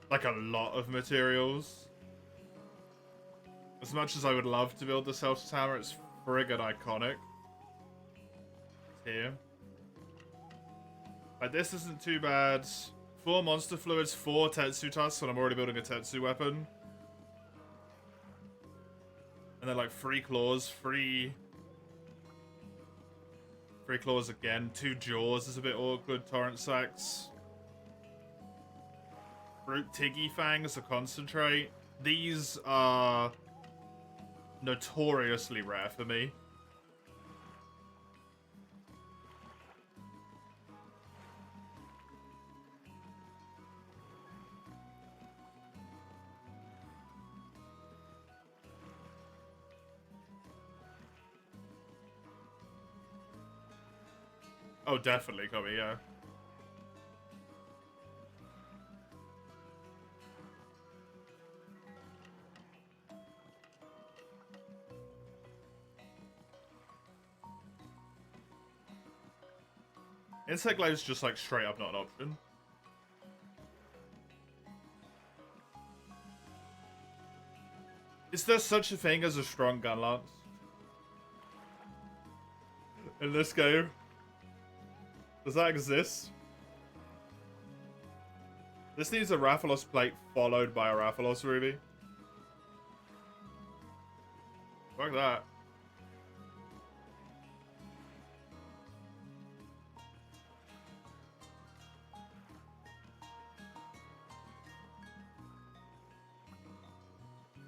Like, a lot of materials. As much as I would love to build the Celtus hammer, it's friggin' iconic. It's here. Like, this isn't too bad. 4 monster fluids, 4 Tetsu tusks when I'm already building a Tetsu weapon. And then, like, 3 claws, 3 claws again. 2 jaws is a bit awkward. Torrent sacks. Brute Tiggy Fangs, a concentrate. These are notoriously rare for me. Oh, definitely, Kobe, yeah. Insect Glade's just like straight up not an option. Is there such a thing as a strong gun lance? In this game? Does that exist? This needs a Rathalos plate followed by a Rathalos ruby. Fuck that.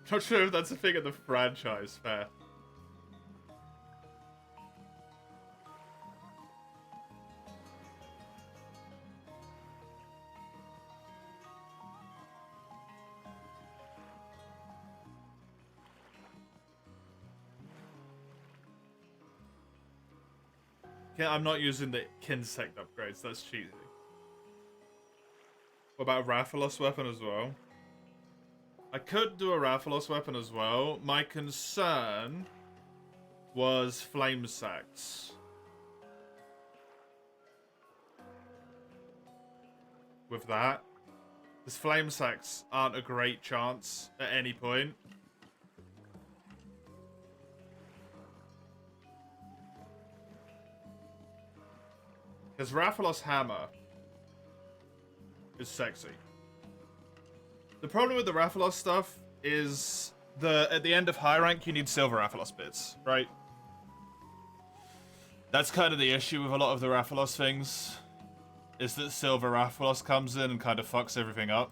Not sure if that's a thing in the franchise, fair. Yeah, I'm not using the Kinsect upgrades, that's cheating. What about a Rathalos weapon as well? I could do a Rathalos weapon as well. My concern was Flame Sacks. With that. Because Flame Sacks aren't a great chance at any point. Because Rathalos Hammer is sexy. The problem with the Rathalos stuff is at the end of high rank you need silver Rathalos bits, right? That's kind of the issue with a lot of the Rathalos things, is that silver Rathalos comes in and kind of fucks everything up.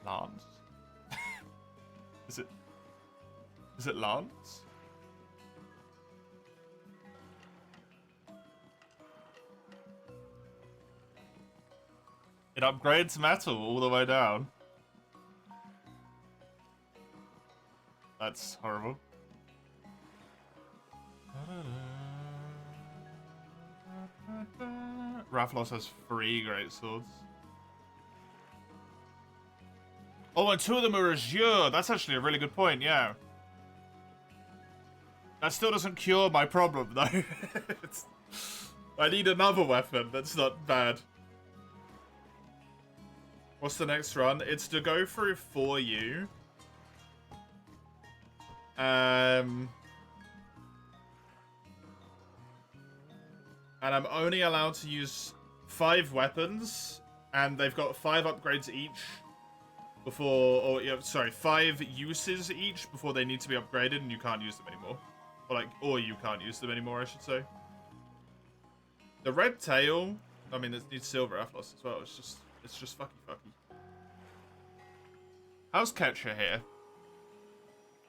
Lance? Is it Lance? It upgrades metal all the way down. That's horrible. Rathalos has 3 great swords. Oh, and 2 of them are Azure. That's actually a really good point, yeah. That still doesn't cure my problem, though. I need another weapon. That's not bad. What's the next run? It's to go through 4U. And I'm only allowed to use 5 weapons, and they've got 5 upgrades each before, or yeah, sorry, 5 uses each before they need to be upgraded, and you can't use them anymore. Or you can't use them anymore, I should say. The red tail, I mean, it needs silver Rathalos as well. It's just fucky. How's Ketcher here?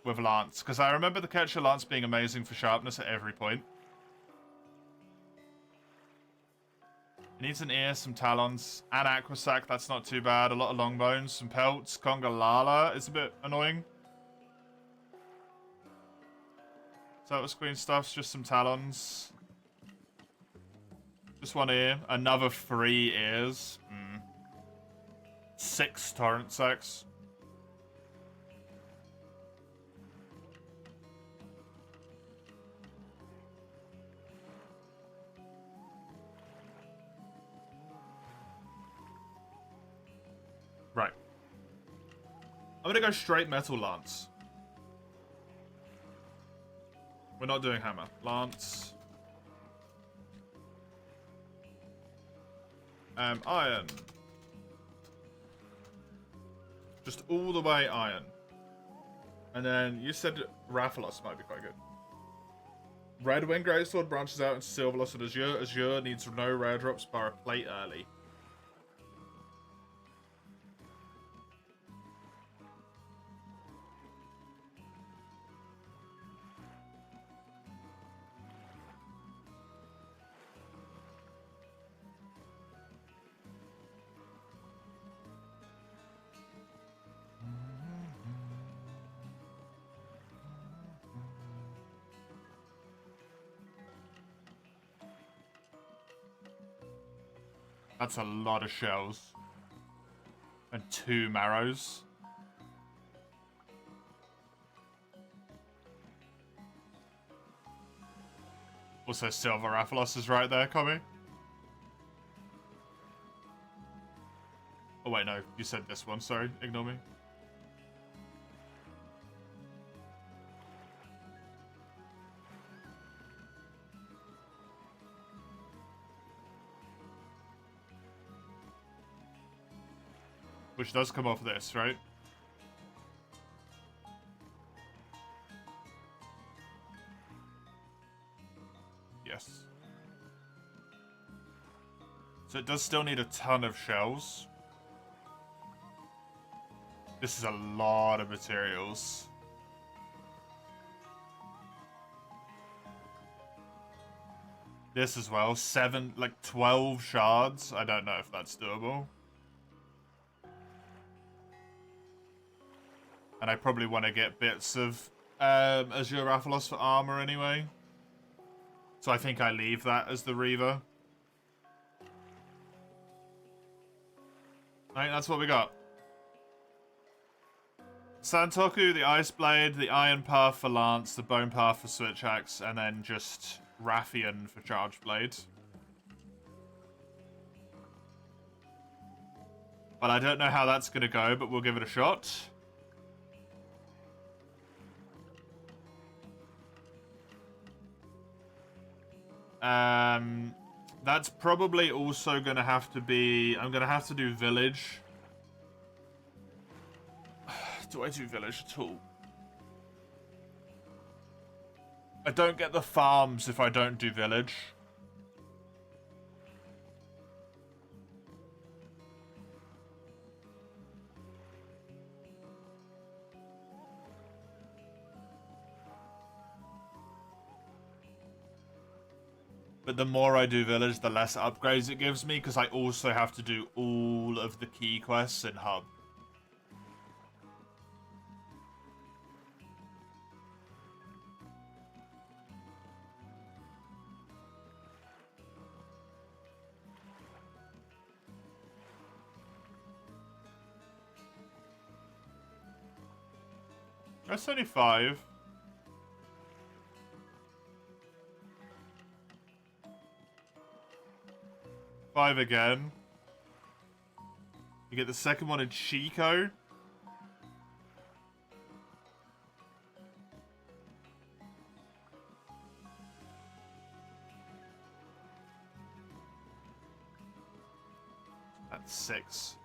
With Lance, because I remember the Ketcher Lance being amazing for sharpness at every point. It needs an ear, some talons, and Aquasac, that's not too bad. A lot of long bones, some pelts. Congalala is a bit annoying. Silver Screen stuff's just some talons. Just 1 ear. Another 3 ears. 6 torrent sacks. Right. I'm gonna go straight Metal Lance. We're not doing Hammer. Lance. Iron. Just all the way Iron. And then you said Rathalos might be quite good. Red Wing Greatsword branches out into Silverloss and Azure. Azure needs no rare drops bar a plate early. That's a lot of shells. And 2 marrows. Also, Silver Rathalos is right there, Commy. Oh wait, no, you said this one, sorry, ignore me. Which does come off this, right? Yes. So it does still need a ton of shells. This is a lot of materials. This as well, 12 shards. I don't know if that's doable. And I probably want to get bits of Azure Rathalos for armor anyway. So I think I leave that as the Reaver. I think that's what we got. Santoku, the Ice Blade, the Iron Path for Lance, the Bone Path for Switch Axe, and then just Rathian for Charge Blade. Well, I don't know how that's going to go, but we'll give it a shot. That's probably also going to have to be... I'm going to have to do Village. Do I do Village at all? I don't get the farms if I don't do Village. But the more I do Village, the less upgrades it gives me, because I also have to do all of the key quests in Hub. That's only 5. Five again. You get the second one in Chico. That's 6.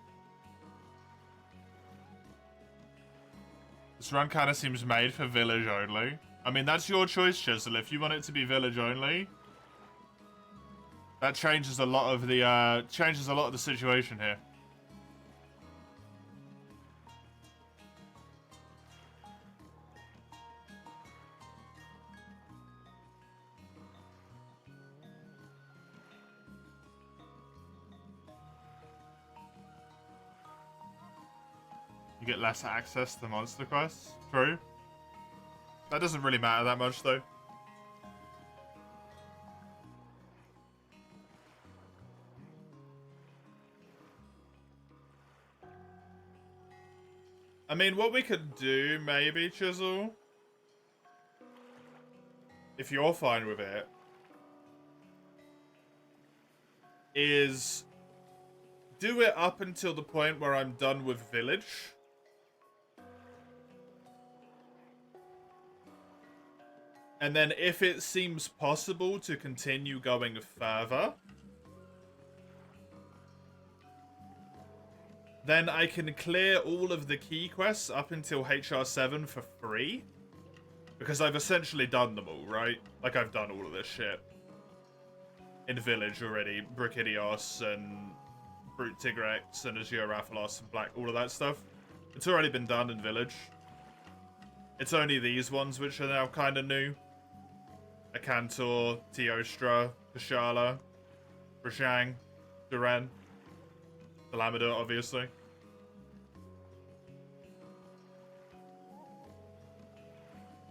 This run kind of seems made for Village only. I mean, that's your choice, Chisel. If you want it to be Village only, that changes a lot of the situation here. You get less access to monster quests. True. That doesn't really matter that much, though. I mean, what we could do, maybe, Chisel, if you're fine with it, is do it up until the point where I'm done with Village. And then if it seems possible to continue going further, then I can clear all of the key quests up until HR7 for free. Because I've essentially done them all, right? Like, I've done all of this shit. In Village already. Brachydios and Brute Tigrex and Azure Rathalos and Black, all of that stuff. It's already been done in Village. It's only these ones which are now kind of new. Akantor, Teostra, Kashala, Brashang, Duran, Salamada, obviously.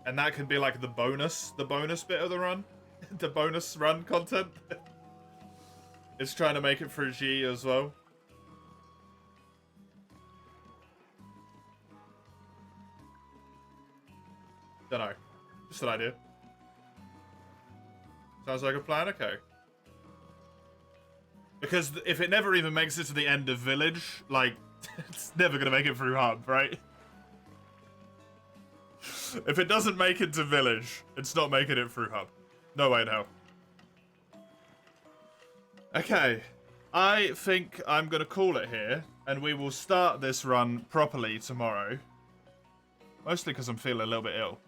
And that could be like the bonus bit of the run. The bonus run content. is trying to make it through G as well. Don't know. Just an idea. Sounds like a plan, okay. Because if it never even makes it to the end of Village, like, it's never gonna make it through Hub, right? If it doesn't make it to Village, it's not making it through Hub. No way in hell. Okay. I think I'm gonna call it here, and we will start this run properly tomorrow. Mostly because I'm feeling a little bit ill.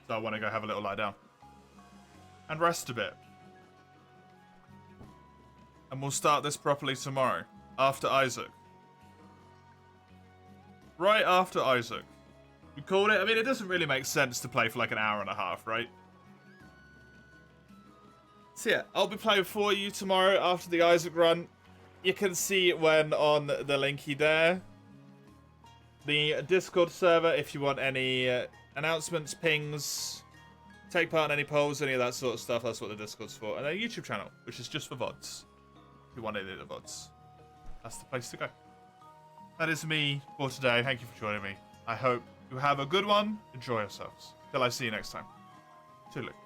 So I want to go have a little lie down. And rest a bit. And we'll start this properly tomorrow. After Isaac. Right after Isaac. We called it. I mean, it doesn't really make sense to play for like an hour and a half, right? So yeah, I'll be playing for you tomorrow after the Isaac run. You can see it when on the linky there. The Discord server, if you want any announcements, pings, take part in any polls, any of that sort of stuff, that's what the Discord's for. And a YouTube channel, which is just for VODs. If you want any of the VODs, that's the place to go. That is me for today. Thank you for joining me. I hope you have a good one. Enjoy yourselves. Till I see you next time. Toodaloo.